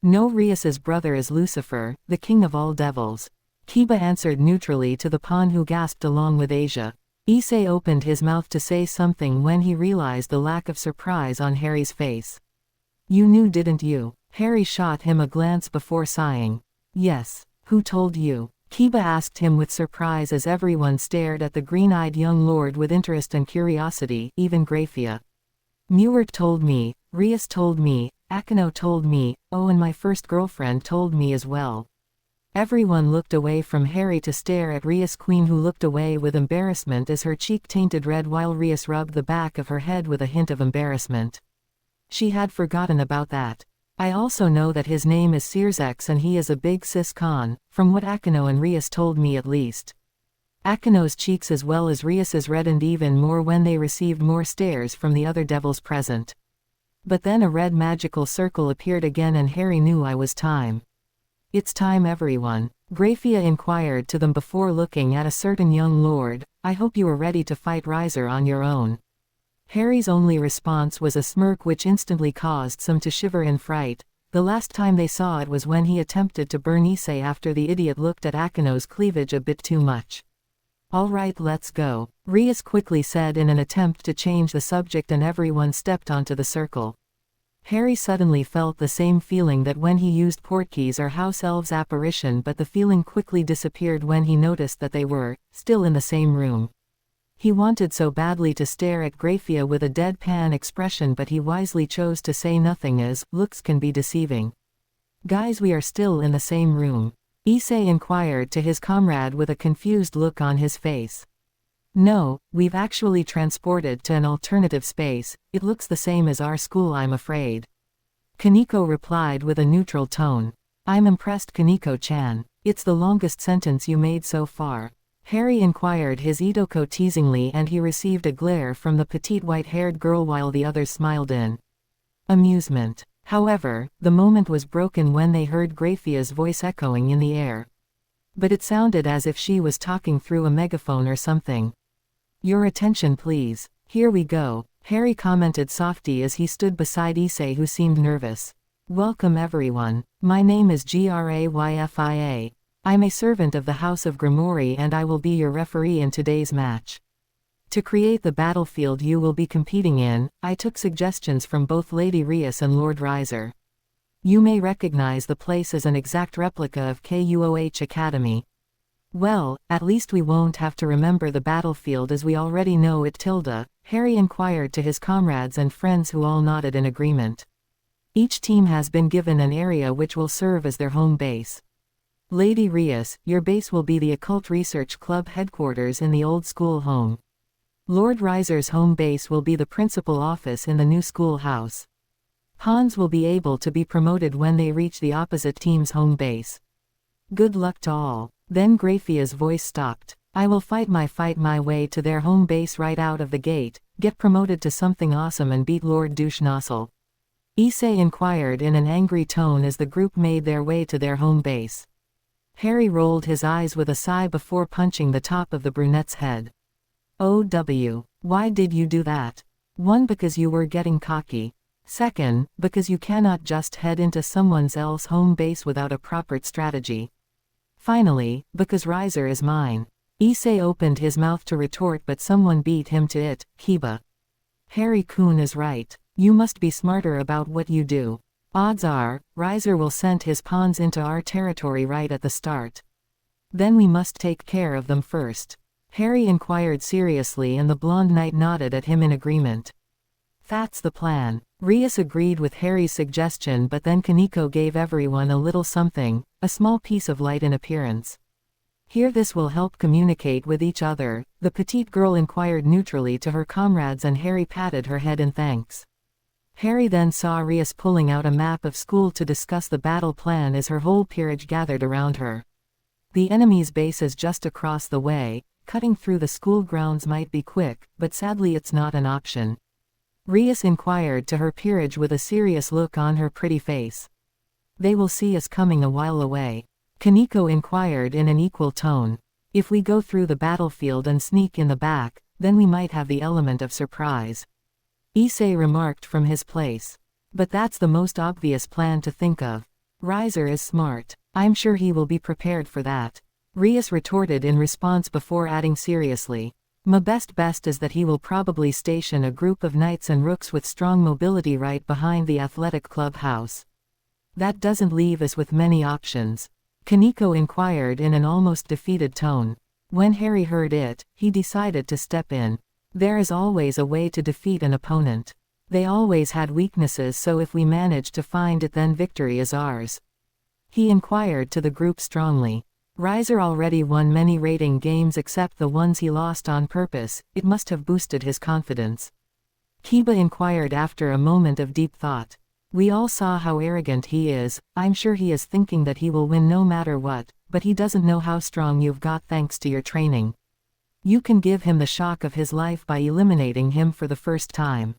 No, Rias's brother is Lucifer, the king of all devils. Kiba answered neutrally to the pawn, who gasped along with Asia. Issei opened his mouth to say something when he realized the lack of surprise on Harry's face. You knew, didn't you? Harry shot him a glance before sighing. Yes. Who told you? Kiba asked him with surprise as everyone stared at the green-eyed young lord with interest and curiosity, even Graphia. Muert told me, Rias told me, Akino told me, oh, and my first girlfriend told me as well. Everyone looked away from Harry to stare at Rias' queen, who looked away with embarrassment as her cheek tainted red while Rias rubbed the back of her head with a hint of embarrassment. She had forgotten about that. I also know that his name is Seerzex and he is a big cis-con, from what Akino and Rias told me at least. Akino's cheeks as well as Rias's reddened even more when they received more stares from the other devils present. But then a red magical circle appeared again and Harry knew it was time. It's time, everyone. Graphia inquired to them before looking at a certain young lord. I hope you are ready to fight Riser on your own. Harry's only response was a smirk which instantly caused some to shiver in fright. The last time they saw it was when he attempted to burn Issei after the idiot looked at Akino's cleavage a bit too much. Alright, let's go, Rias quickly said in an attempt to change the subject, and everyone stepped onto the circle. Harry suddenly felt the same feeling that when he used Portkeys or House Elves apparition, but the feeling quickly disappeared when he noticed that they were still in the same room. He wanted so badly to stare at Graphia with a deadpan expression, but he wisely chose to say nothing, as looks can be deceiving. Guys, we are still in the same room? Issei inquired to his comrade with a confused look on his face. No, we've actually transported to an alternative space. It looks the same as our school, I'm afraid. Kaneko replied with a neutral tone. I'm impressed, Kaneko-chan. It's the longest sentence you made so far. Harry inquired his Itoko teasingly, and he received a glare from the petite white-haired girl while the others smiled in amusement. However, the moment was broken when they heard Graphia's voice echoing in the air. But it sounded as if she was talking through a megaphone or something. Your attention please. Here we go, Harry commented softly as he stood beside Issei, who seemed nervous. Welcome everyone. My name is Grayfia. I'm a servant of the House of Grimoire and I will be your referee in today's match. To create the battlefield you will be competing in, I took suggestions from both Lady Rias and Lord Riser. You may recognize the place as an exact replica of Kuoh Academy. Well, at least we won't have to remember the battlefield as we already know it. Harry inquired to his comrades and friends who all nodded in agreement. Each team has been given an area which will serve as their home base. Lady Rias, your base will be the Occult Research Club headquarters in the old school home. Lord Reiser's home base will be the principal office in the new schoolhouse. Pawns will be able to be promoted when they reach the opposite team's home base. Good luck to all. Then Graphia's voice stopped. I will fight my way to their home base right out of the gate, get promoted to something awesome and beat Lord Douche-Nozzle. Issei inquired in an angry tone as the group made their way to their home base. Harry rolled his eyes with a sigh before punching the top of the brunette's head. OW, why did you do that? 1. Because you were getting cocky. 2. Because you cannot just head into someone else's home base without a proper strategy. Finally, because Reiser is mine. Issei opened his mouth to retort but someone beat him to it. Kiba. Harry-kun is right. You must be smarter about what you do. Odds are, Reiser will send his pawns into our territory right at the start. Then we must take care of them first. Harry inquired seriously and the blonde knight nodded at him in agreement. That's the plan. Rias agreed with Harry's suggestion but then Kaneko gave everyone a little something, a small piece of light in appearance. Here, this will help communicate with each other, the petite girl inquired neutrally to her comrades and Harry patted her head in thanks. Harry then saw Rias pulling out a map of school to discuss the battle plan as her whole peerage gathered around her. The enemy's base is just across the way, cutting through the school grounds might be quick, but sadly it's not an option. Rias inquired to her peerage with a serious look on her pretty face. They will see us coming a while away. Kaneko inquired in an equal tone. If we go through the battlefield and sneak in the back, then we might have the element of surprise. Issei remarked from his place. But that's the most obvious plan to think of. Reiser is smart. I'm sure he will be prepared for that. Rias retorted in response before adding seriously. My best is that he will probably station a group of knights and rooks with strong mobility right behind the athletic club house. That doesn't leave us with many options. Kaneko inquired in an almost defeated tone. When Harry heard it, he decided to step in. There is always a way to defeat an opponent. They always had weaknesses, so if we manage to find it then victory is ours. He inquired to the group strongly. Reiser already won many rating games except the ones he lost on purpose, it must have boosted his confidence. Kiba inquired after a moment of deep thought. We all saw how arrogant he is, I'm sure he is thinking that he will win no matter what, but he doesn't know how strong you've got thanks to your training. You can give him the shock of his life by eliminating him for the first time.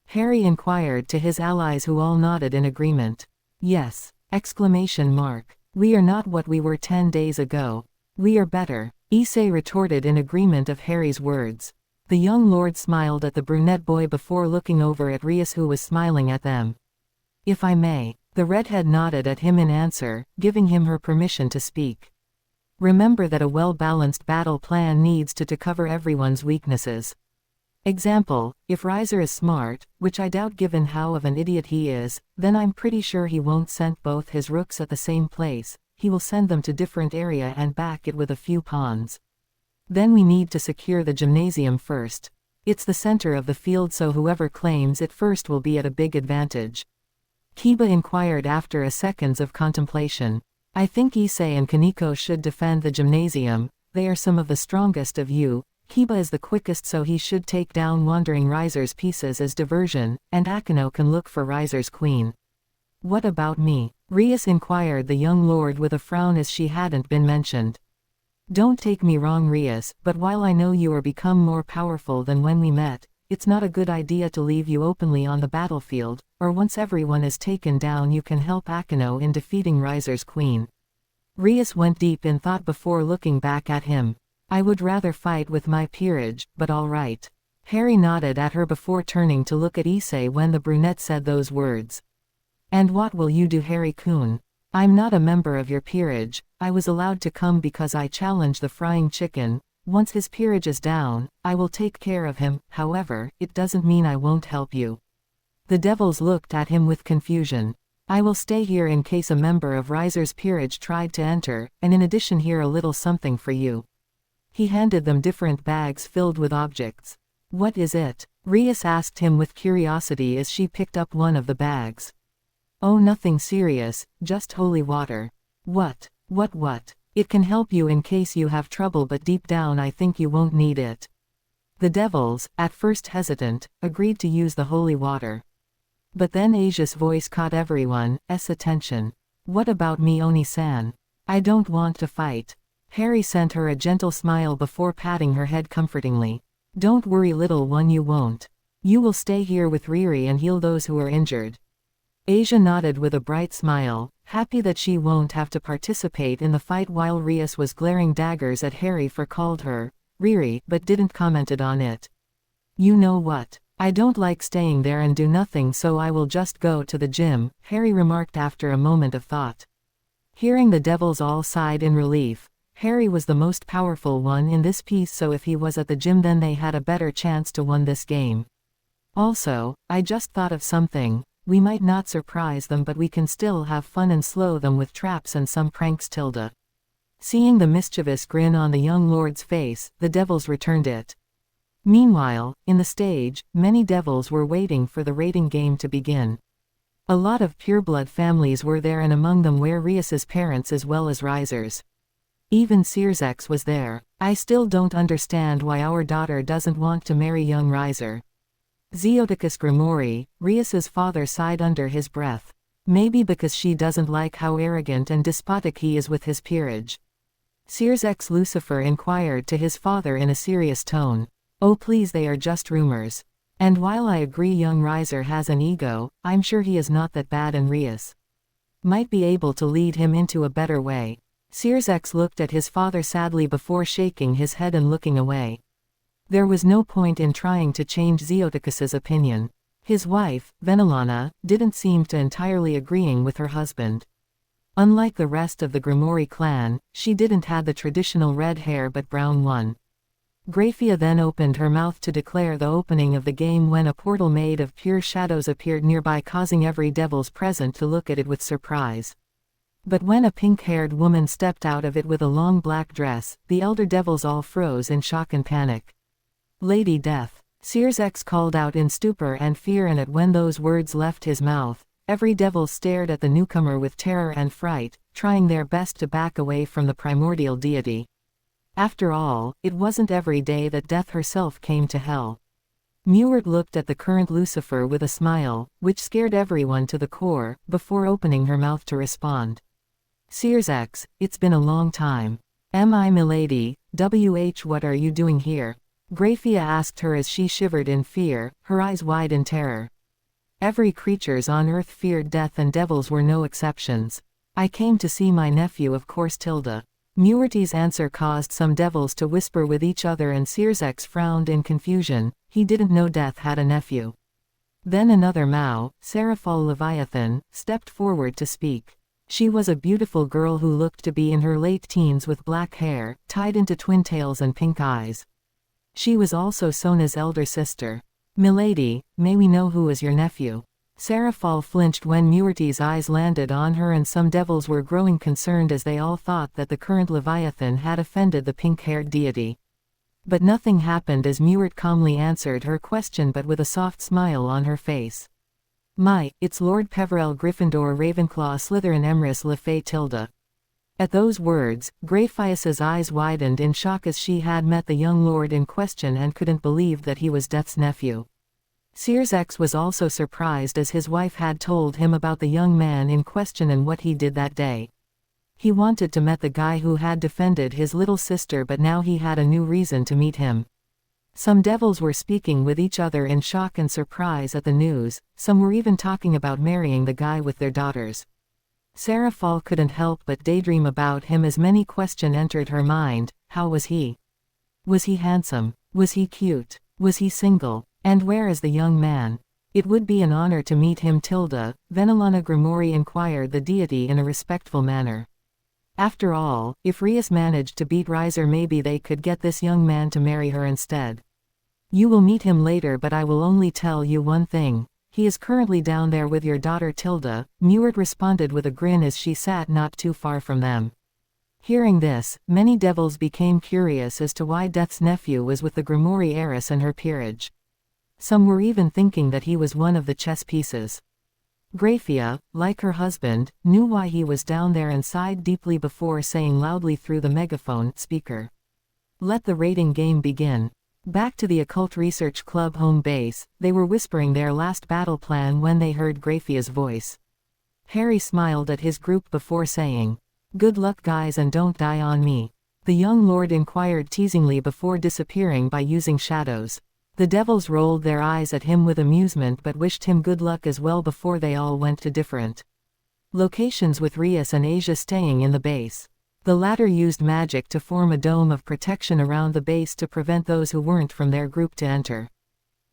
Harry inquired to his allies who all nodded in agreement. Yes! Exclamation mark. We are not what we were 10 days ago. We are better. Issei retorted in agreement of Harry's words. The young lord smiled at the brunette boy before looking over at Rias who was smiling at them. If I may. The redhead nodded at him in answer, giving him her permission to speak. Remember that a well-balanced battle plan needs to cover everyone's weaknesses. Example, if Reiser is smart, which I doubt given how of an idiot he is, then I'm pretty sure he won't send both his rooks at the same place, he will send them to different area and back it with a few pawns. Then we need to secure the gymnasium first. It's the center of the field, so whoever claims it first will be at a big advantage. Kiba inquired after a seconds of contemplation. I think Issei and Kaneko should defend the gymnasium, they are some of the strongest of you. Kiba is the quickest, so he should take down wandering Reiser's pieces as diversion, and Akino can look for Reiser's queen. What about me? Rias inquired the young lord with a frown as she hadn't been mentioned. Don't take me wrong, Rias, but while I know you are become more powerful than when we met, it's not a good idea to leave you openly on the battlefield, or once everyone is taken down you can help Akino in defeating Reiser's queen. Rias went deep in thought before looking back at him. I would rather fight with my peerage, but all right. Harry nodded at her before turning to look at Issei when the brunette said those words. And what will you do, Harry-kun? I'm not a member of your peerage, I was allowed to come because I challenged the frying chicken. Once his peerage is down, I will take care of him, however, it doesn't mean I won't help you. The devils looked at him with confusion. I will stay here in case a member of Riser's peerage tried to enter, and in addition here a little something for you. He handed them different bags filled with objects. What is it? Rias asked him with curiosity as she picked up one of the bags. Oh, nothing serious, just holy water. What? What? It can help you in case you have trouble, but deep down I think you won't need it. The devils, at first hesitant, agreed to use the holy water. But then Asia's voice caught everyone's attention. What about me, Oni-san? I don't want to fight. Harry sent her a gentle smile before patting her head comfortingly. Don't worry, little one, you won't. You will stay here with Riri and heal those who are injured. Asia nodded with a bright smile, happy that she won't have to participate in the fight, while Rias was glaring daggers at Harry for called her Riri, but didn't commented on it. You know what? I don't like staying there and do nothing, so I will just go to the gym, Harry remarked after a moment of thought. Hearing the devils all sighed in relief. Harry was the most powerful one in this piece, so if he was at the gym then they had a better chance to win this game. Also, I just thought of something. We might not surprise them, but we can still have fun and slow them with traps and some pranks. Tilda. Seeing the mischievous grin on the young lord's face, the devils returned it. Meanwhile, in the stage, many devils were waiting for the raiding game to begin. A lot of pureblood families were there, and among them were Rias's parents as well as Riser's. Even Searsex was there. I still don't understand why our daughter doesn't want to marry young Riser. Zeoticus Grimori, Rias's father, sighed under his breath. Maybe because she doesn't like how arrogant and despotic he is with his peerage. Searsex Lucifer inquired to his father in a serious tone. Oh please, they are just rumors. And while I agree young Riser has an ego, I'm sure he is not that bad, and Rias might be able to lead him into a better way. Searsex looked at his father sadly before shaking his head and looking away. There was no point in trying to change Zeoticus's opinion. His wife, Venelana, didn't seem to entirely agreeing with her husband. Unlike the rest of the Grimori clan, she didn't have the traditional red hair but brown one. Graphia then opened her mouth to declare the opening of the game when a portal made of pure shadows appeared nearby, causing every devils present to look at it with surprise. But when a pink-haired woman stepped out of it with a long black dress, the elder devils all froze in shock and panic. Lady Death. Searsex called out in stupor and fear, and when those words left his mouth, every devil stared at the newcomer with terror and fright, trying their best to back away from the primordial deity. After all, it wasn't every day that Death herself came to hell. Mewert looked at the current Lucifer with a smile, which scared everyone to the core, before opening her mouth to respond. Searsex, it's been a long time. Am I, milady? What are you doing here? Graphia asked her as she shivered in fear, her eyes wide in terror. Every creatures on earth feared death, and devils were no exceptions. I came to see my nephew, of course. Tilda. Mewert's answer caused some devils to whisper with each other, and Searsex frowned in confusion. He didn't know Death had a nephew. Then another Mao, Seraphal Leviathan, stepped forward to speak. She was a beautiful girl who looked to be in her late teens with black hair, tied into twin tails and pink eyes. She was also Sona's elder sister. Milady, may we know who is your nephew? Seraphal flinched when Mewert's eyes landed on her, and some devils were growing concerned as they all thought that the current Leviathan had offended the pink-haired deity. But nothing happened as Mewert calmly answered her question, but with a soft smile on her face. It's Lord Peverell Gryffindor Ravenclaw Slytherin Emrys Lefay. Tilda. At those words, Graphias's eyes widened in shock as she had met the young lord in question and couldn't believe that he was Death's nephew. Searsex was also surprised as his wife had told him about the young man in question and what he did that day. He wanted to meet the guy who had defended his little sister, but now he had a new reason to meet him. Some devils were speaking with each other in shock and surprise at the news, some were even talking about marrying the guy with their daughters. Seraphal couldn't help but daydream about him as many questions entered her mind. How was he? Was he handsome? Was he cute? Was he single? And where is the young man? It would be an honor to meet him. Tilda. Venelana Grimori inquired the deity in a respectful manner. After all, if Rias managed to beat Riser, maybe they could get this young man to marry her instead. You will meet him later, but I will only tell you one thing. he is currently down there with your daughter Tilda, Mewart responded with a grin as she sat not too far from them. Hearing this, many devils became curious as to why Death's nephew was with the Grimoire heiress and her peerage. Some were even thinking that he was one of the chess pieces. Graphia, like her husband, knew why he was down there and sighed deeply before saying loudly through the megaphone speaker, "Let the rating game begin." Back to the Occult Research Club home base, they were whispering their last battle plan when they heard Graphia's voice. Harry smiled at his group before saying, "Good luck guys and don't die on me." The young lord inquired teasingly before disappearing by using shadows. The devils rolled their eyes at him with amusement but wished him good luck as well before they all went to different locations, with Rias and Asia staying in the base. The latter used magic to form a dome of protection around the base to prevent those who weren't from their group to enter.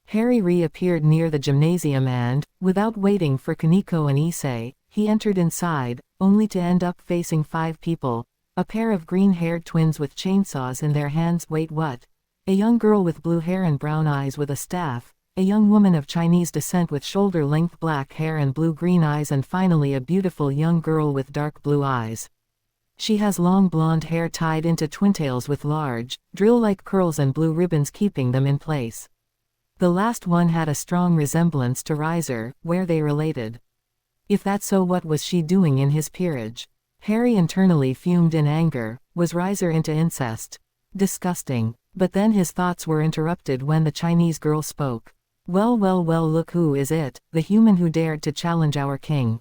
Harry reappeared near the gymnasium and, without waiting for Kaneko and Issei, he entered inside, only to end up facing 5 people, a pair of green-haired twins with chainsaws in their hands. Wait, what? A young girl with blue hair and brown eyes with a staff, a young woman of Chinese descent with shoulder-length black hair and blue-green eyes, and finally a beautiful young girl with dark blue eyes. She has long blonde hair tied into twintails with large, drill-like curls and blue ribbons keeping them in place. The last one had a strong resemblance to Riser, where they related. If that's so, what was she doing in his peerage? Harry internally fumed in anger. Was Riser into incest? Disgusting. But then his thoughts were interrupted when the Chinese girl spoke. Well, look who is it, the human who dared to challenge our king."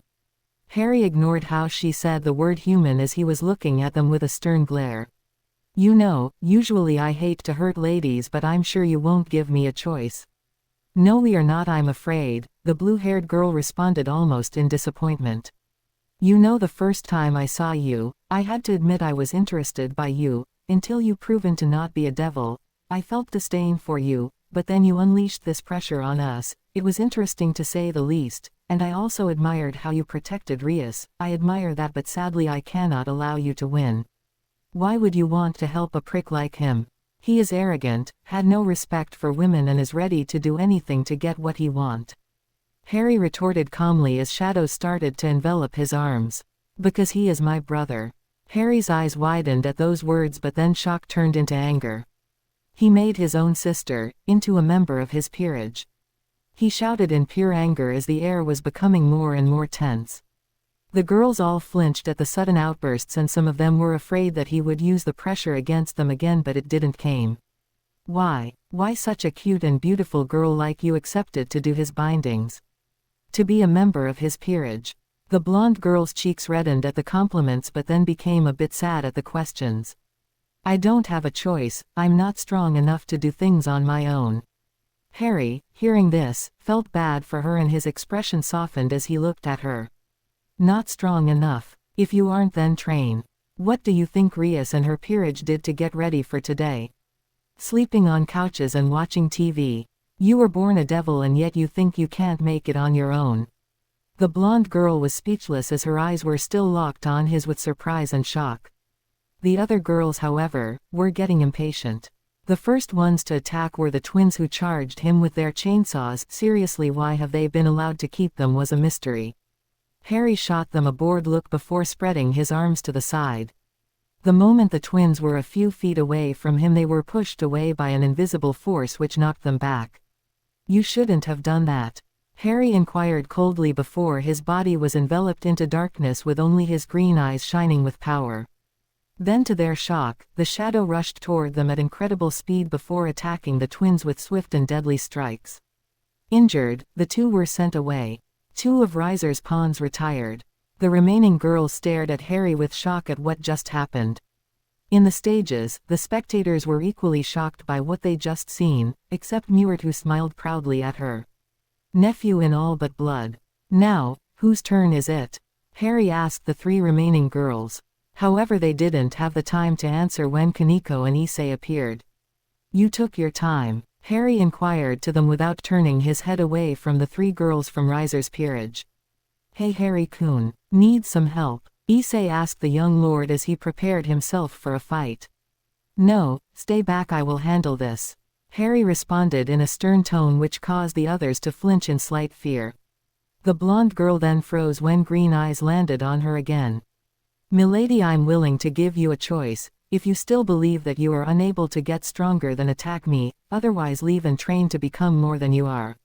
Harry ignored how she said the word human as he was looking at them with a stern glare. "You know, usually I hate to hurt ladies, but I'm sure you won't give me a choice." "No, we are not, I'm afraid," the blue-haired girl responded almost in disappointment. "You know, the first time I saw you, I had to admit I was interested by you. Until you proven to not be a devil, I felt disdain for you, but then you unleashed this pressure on us. It was interesting to say the least, and I also admired how you protected Rias. I admire that, but sadly I cannot allow you to win. Why would you want to help a prick like him? He is arrogant, had no respect for women, and is ready to do anything to get what he wants." Harry retorted calmly as shadows started to envelop his arms. "Because he is my brother." Harry's eyes widened at those words, but then shock turned into anger. He made his own sister into a member of his peerage. He shouted in pure anger as the air was becoming more and more tense. The girls all flinched at the sudden outbursts, and some of them were afraid that he would use the pressure against them again, but it didn't came. Why such a cute and beautiful girl like you accepted to do his bindings? To be a member of his peerage? The blonde girl's cheeks reddened at the compliments but then became a bit sad at the questions. "I don't have a choice, I'm not strong enough to do things on my own." Harry, hearing this, felt bad for her and his expression softened as he looked at her. "Not strong enough? If you aren't, then train. What do you think Rias and her peerage did to get ready for today? Sleeping on couches and watching TV. You were born a devil and yet you think you can't make it on your own." The blonde girl was speechless as her eyes were still locked on his with surprise and shock. The other girls, however, were getting impatient. The first ones to attack were the twins who charged him with their chainsaws. Seriously, why have they been allowed to keep them was a mystery. Harry shot them a bored look before spreading his arms to the side. The moment the twins were a few feet away from him, they were pushed away by an invisible force which knocked them back. "You shouldn't have done that," Harry inquired coldly before his body was enveloped into darkness with only his green eyes shining with power. Then, to their shock, the shadow rushed toward them at incredible speed before attacking the twins with swift and deadly strikes. Injured, the two were sent away. 2 of Riser's pawns retired. The remaining girls stared at Harry with shock at what just happened. In the stages, the spectators were equally shocked by what they just seen, except Mewart, who smiled proudly at her nephew in all but blood. "Now, whose turn is it?" Harry asked the 3 remaining girls. However, they didn't have the time to answer when Kaneko and Issei appeared. "You took your time?" Harry inquired to them without turning his head away from the 3 girls from Riser's peerage. "Hey Harry-kun, need some help?" Issei asked the young lord as he prepared himself for a fight. "No, stay back, I will handle this." Harry responded in a stern tone which caused the others to flinch in slight fear. The blonde girl then froze when green eyes landed on her again. "Milady, I'm willing to give you a choice. If you still believe that you are unable to get stronger, then attack me, otherwise leave and train to become more than you are."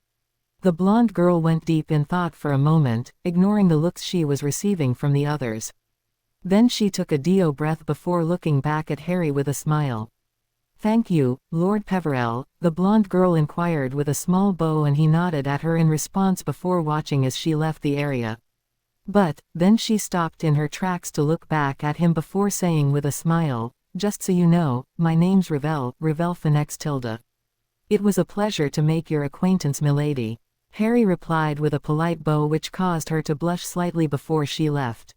The blonde girl went deep in thought for a moment, ignoring the looks she was receiving from the others. Then she took a deep breath before looking back at Harry with a smile. "Thank you, Lord Peverell," the blonde girl inquired with a small bow, and he nodded at her in response before watching as she left the area. But, then she stopped in her tracks to look back at him before saying with a smile, "Just so you know, my name's Revel Phoenix Tilda. It was a pleasure to make your acquaintance, milady." Harry replied with a polite bow which caused her to blush slightly before she left.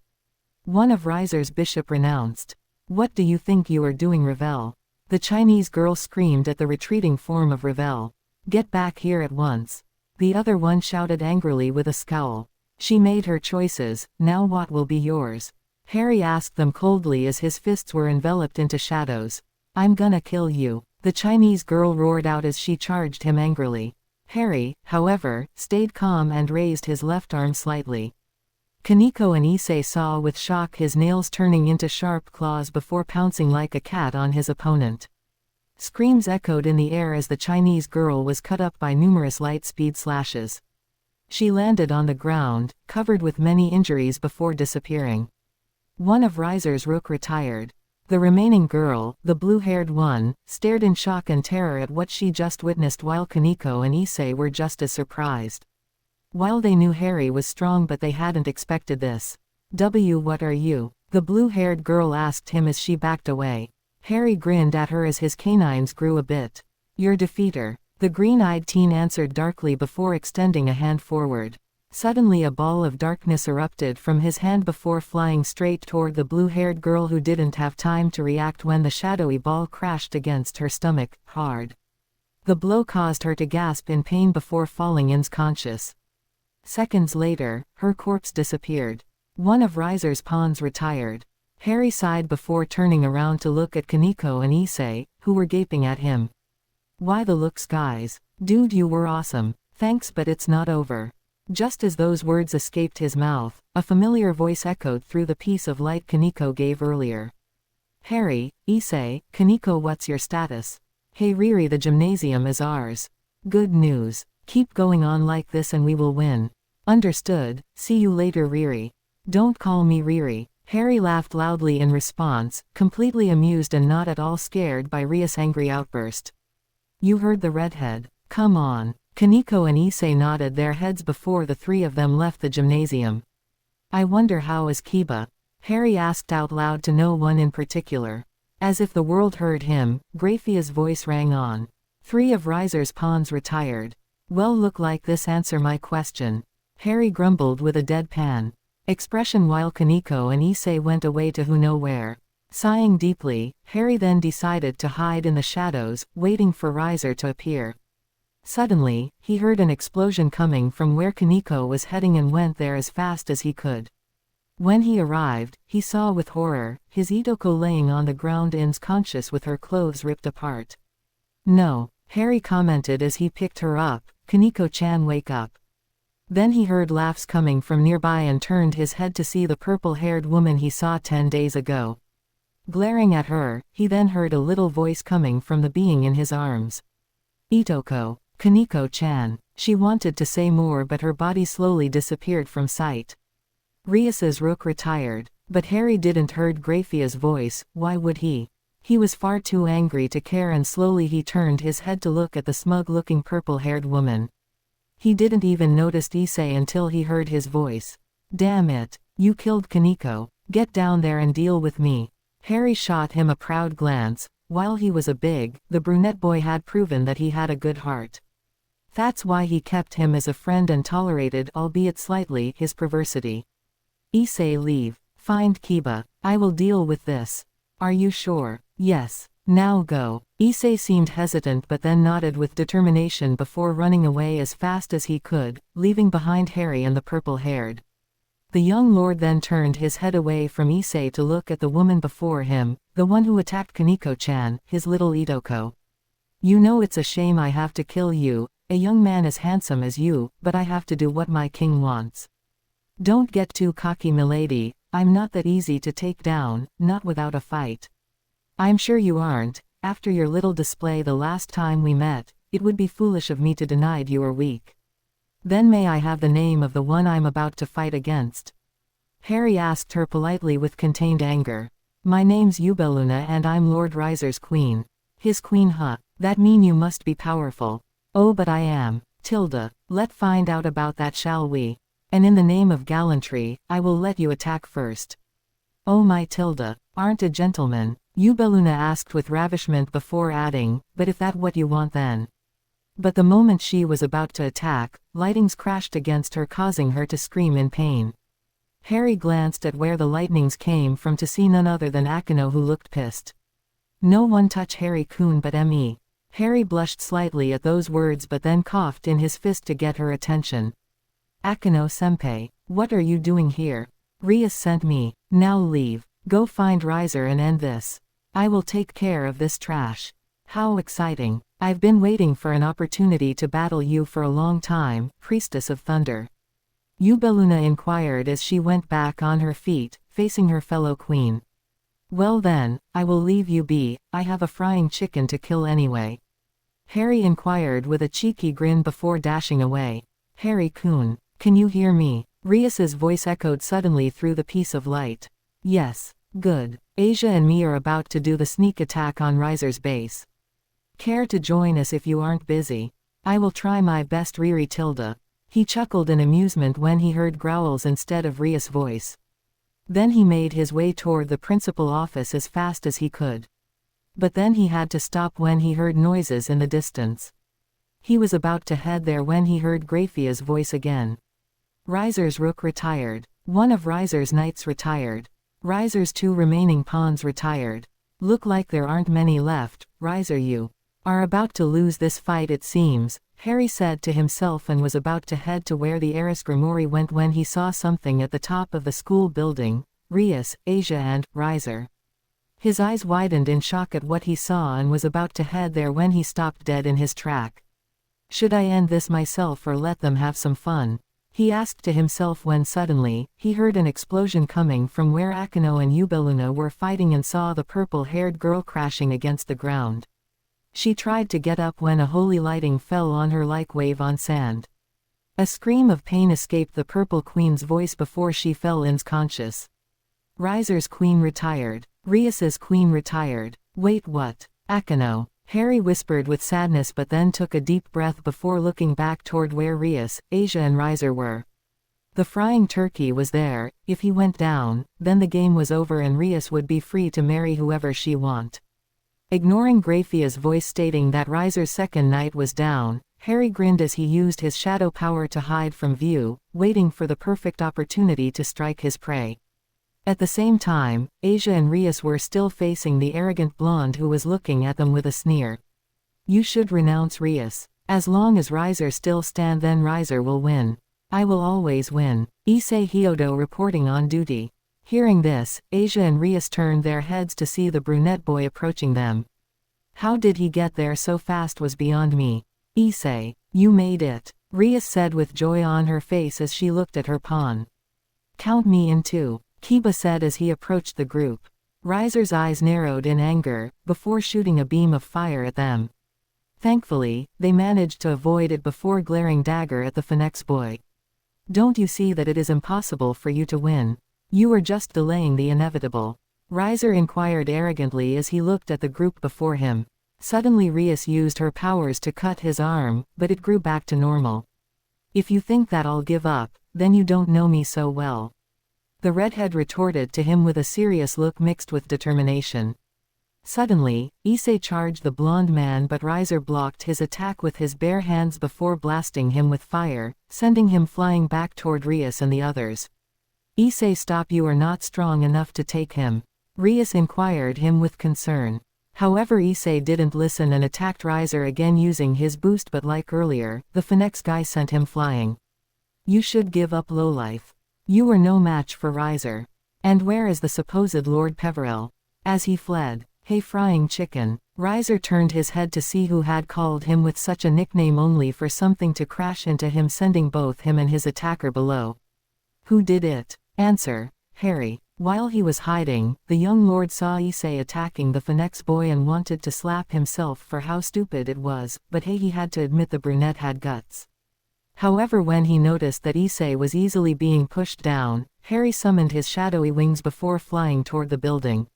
One of Riser's bishop renounced. "What do you think you are doing, Revel?" The Chinese girl screamed at the retreating form of Revel. "Get back here at once." The other one shouted angrily with a scowl. "She made her choices, now what will be yours?" Harry asked them coldly as his fists were enveloped into shadows. "I'm gonna kill you," the Chinese girl roared out as she charged him angrily. Harry, however, stayed calm and raised his left arm slightly. Kaneko and Issei saw with shock his nails turning into sharp claws before pouncing like a cat on his opponent. Screams echoed in the air as the Chinese girl was cut up by numerous light-speed slashes. She landed on the ground, covered with many injuries before disappearing. One of Riser's rook retired. The remaining girl, the blue-haired one, stared in shock and terror at what she just witnessed, while Kaneko and Issei were just as surprised. While they knew Harry was strong, but they hadn't expected this. What are you?" the blue-haired girl asked him as she backed away. Harry grinned at her as his canines grew a bit. "Your defeater," the green-eyed teen answered darkly before extending a hand forward. Suddenly a ball of darkness erupted from his hand before flying straight toward the blue-haired girl, who didn't have time to react when the shadowy ball crashed against her stomach, hard. The blow caused her to gasp in pain before falling unconscious. Seconds later, her corpse disappeared. One of Riser's pawns retired. Harry sighed before turning around to look at Kaneko and Issei, who were gaping at him. "Why the looks, guys? Dude, you were awesome. Thanks, but it's not over." Just as those words escaped his mouth, a familiar voice echoed through the piece of light Kaneko gave earlier. "Harry, Issei, Kaneko, what's your status?" "Hey Riri, the gymnasium is ours." "Good news. Keep going on like this and we will win." "Understood, see you later, Riri." "Don't call me Riri." Harry laughed loudly in response, completely amused and not at all scared by Ria's angry outburst. "You heard the redhead. Come on." Kaneko and Issei nodded their heads before the three of them left the gymnasium. "I wonder how is Kiba?" Harry asked out loud to no one in particular. As if the world heard him, Graphia's voice rang on. "Three of Riser's pawns retired." "Well, look like this answer my question." Harry grumbled with a deadpan expression while Kaneko and Issei went away to who know where. Sighing deeply, Harry then decided to hide in the shadows, waiting for Riser to appear. Suddenly, he heard an explosion coming from where Kaneko was heading and went there as fast as he could. When he arrived, he saw with horror his Itoko laying on the ground unconscious with her clothes ripped apart. "No," Harry commented as he picked her up. "Kaneko-chan, wake up." Then he heard laughs coming from nearby and turned his head to see the purple-haired woman he saw 10 days ago. Glaring at her, he then heard a little voice coming from the being in his arms. "Itoko, Kaneko-chan." She wanted to say more, but her body slowly disappeared from sight. Rias's rook retired, but Harry didn't heard Graphia's voice. Why would he? He was far too angry to care, and slowly he turned his head to look at the smug-looking purple-haired woman. He didn't even notice Issei until he heard his voice. "Damn it, you killed Kaneko. Get down there and deal with me." Harry shot him a proud glance. While he was a big, the brunette boy had proven that he had a good heart. That's why he kept him as a friend and tolerated, albeit slightly, his perversity. "Issei, leave. Find Kiba. I will deal with this." "Are you sure?" "Yes. Now go." Issei seemed hesitant but then nodded with determination before running away as fast as he could, leaving behind Harry and the purple-haired. The young lord then turned his head away from Issei to look at the woman before him, the one who attacked Kaneko-chan, his little Itoko. You know it's a shame I have to kill you, a young man as handsome as you, but I have to do what my king wants. Don't get too cocky, milady, I'm not that easy to take down, not without a fight. I'm sure you aren't, after your little display the last time we met, it would be foolish of me to deny you are weak. Then may I have the name of the one I'm about to fight against? Harry asked her politely with contained anger. My name's Ubeluna and I'm Lord Riser's queen. His queen, huh? That mean you must be powerful. Oh, but I am. Tilda, let's find out about that, shall we? And in the name of gallantry, I will let you attack first. Oh my Tilda, aren't a gentleman? Ubeluna asked with ravishment before adding, but if that what you want then. But the moment she was about to attack, lightnings crashed against her, causing her to scream in pain. Harry glanced at where the lightnings came from to see none other than Akino, who looked pissed. No one touch Harry-kun but me. Harry blushed slightly at those words but then coughed in his fist to get her attention. Akino-senpai, what are you doing here? Rias sent me. Now leave. Go find Riser and end this. I will take care of this trash. How exciting. I've been waiting for an opportunity to battle you for a long time, Priestess of Thunder. Ubeluna inquired as she went back on her feet, facing her fellow queen. Well then, I will leave you be, I have a frying chicken to kill anyway. Harry inquired with a cheeky grin before dashing away. Harry-kun, can you hear me? Rias's voice echoed suddenly through the piece of light. Yes. Good. Asia and me are about to do the sneak attack on Riser's base. Care to join us if you aren't busy? I will try my best, Riri Tilda. He chuckled in amusement when he heard growls instead of Ria's voice. Then he made his way toward the principal office as fast as he could. But then he had to stop when he heard noises in the distance. He was about to head there when he heard Graphia's voice again. Riser's rook retired. One of Riser's knights retired. Riser's 2 remaining pawns retired. Look like there aren't many left. Riser, you are about to lose this fight, it seems, Harry said to himself, and was about to head to where the heiress Grimoire went when he saw something at the top of the school building. Rias, Asia and Riser. His eyes widened in shock at what he saw and was about to head there when he stopped dead in his track. Should I end this myself or let them have some fun? He asked to himself when suddenly, he heard an explosion coming from where Akino and Ubeluna were fighting and saw the purple-haired girl crashing against the ground. She tried to get up when a holy lighting fell on her like wave on sand. A scream of pain escaped the Purple Queen's voice before she fell unconscious. Riser's queen retired. Rias's queen retired. Wait, what? Akino. Harry whispered with sadness but then took a deep breath before looking back toward where Rias, Asia and Riser were. The frying turkey was there. If he went down, then the game was over and Rias would be free to marry whoever she want. Ignoring Graphia's voice stating that Riser's second knight was down, Harry grinned as he used his shadow power to hide from view, waiting for the perfect opportunity to strike his prey. At the same time, Asia and Rias were still facing the arrogant blonde who was looking at them with a sneer. You should renounce Rias. As long as Riser still stand, then Riser will win. I will always win. Issei Hyodo reporting on duty. Hearing this, Asia and Rias turned their heads to see the brunette boy approaching them. How did he get there so fast was beyond me. Issei, you made it, Rias said with joy on her face as she looked at her pawn. Count me in too, Kiba said as he approached the group. Riser's eyes narrowed in anger, before shooting a beam of fire at them. Thankfully, they managed to avoid it before glaring dagger at the Phoenix boy. Don't you see that it is impossible for you to win? You were just delaying the inevitable. Riser inquired arrogantly as he looked at the group before him. Suddenly Rias used her powers to cut his arm, but it grew back to normal. If you think that I'll give up, then you don't know me so well. The redhead retorted to him with a serious look mixed with determination. Suddenly, Issei charged the blonde man, but Riser blocked his attack with his bare hands before blasting him with fire, sending him flying back toward Rias and the others. Issei, stop, you are not strong enough to take him. Rias inquired him with concern. However, Issei didn't listen and attacked Riser again using his boost, but like earlier, the Phoenix guy sent him flying. You should give up, lowlife. You were no match for Riser. And where is the supposed Lord Peverell? As he fled, "Hey frying chicken." Riser turned his head to see who had called him with such a nickname only for something to crash into him, sending both him and his attacker below. "Who did it?" "Answer, Harry." While he was hiding, the young lord saw Issei attacking the Phoenix boy and wanted to slap himself for how stupid it was, but hey, he had to admit the brunette had guts. However, when he noticed that Issei was easily being pushed down, Harry summoned his shadowy wings before flying toward the building.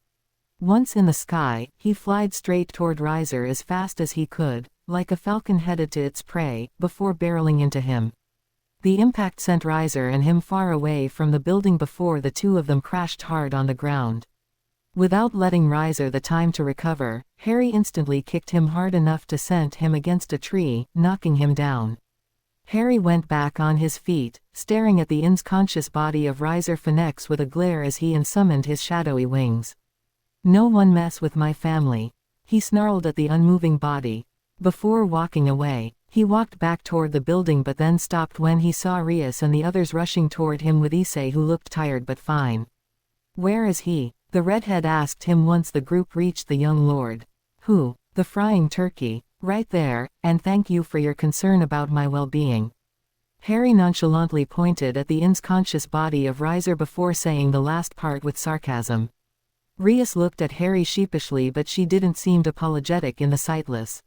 Once in the sky, he flied straight toward Riser as fast as he could, like a falcon headed to its prey, before barreling into him. The impact sent Riser and him far away from the building before the two of them crashed hard on the ground. Without letting Riser the time to recover, Harry instantly kicked him hard enough to send him against a tree, knocking him down. Harry went back on his feet, staring at the unconscious body of Riser Phoenix with a glare as he summoned his shadowy wings. "No one mess with my family," he snarled at the unmoving body. Before walking away, he walked back toward the building but then stopped when he saw Rias and the others rushing toward him with Issei, who looked tired but fine. "Where is he?" the redhead asked him once the group reached the young lord. "Who?" "The frying turkey. Right there, and thank you for your concern about my well-being." Harry nonchalantly pointed at the unconscious body of Riser before saying the last part with sarcasm. Rias looked at Harry sheepishly, but she didn't seem apologetic in the sightless.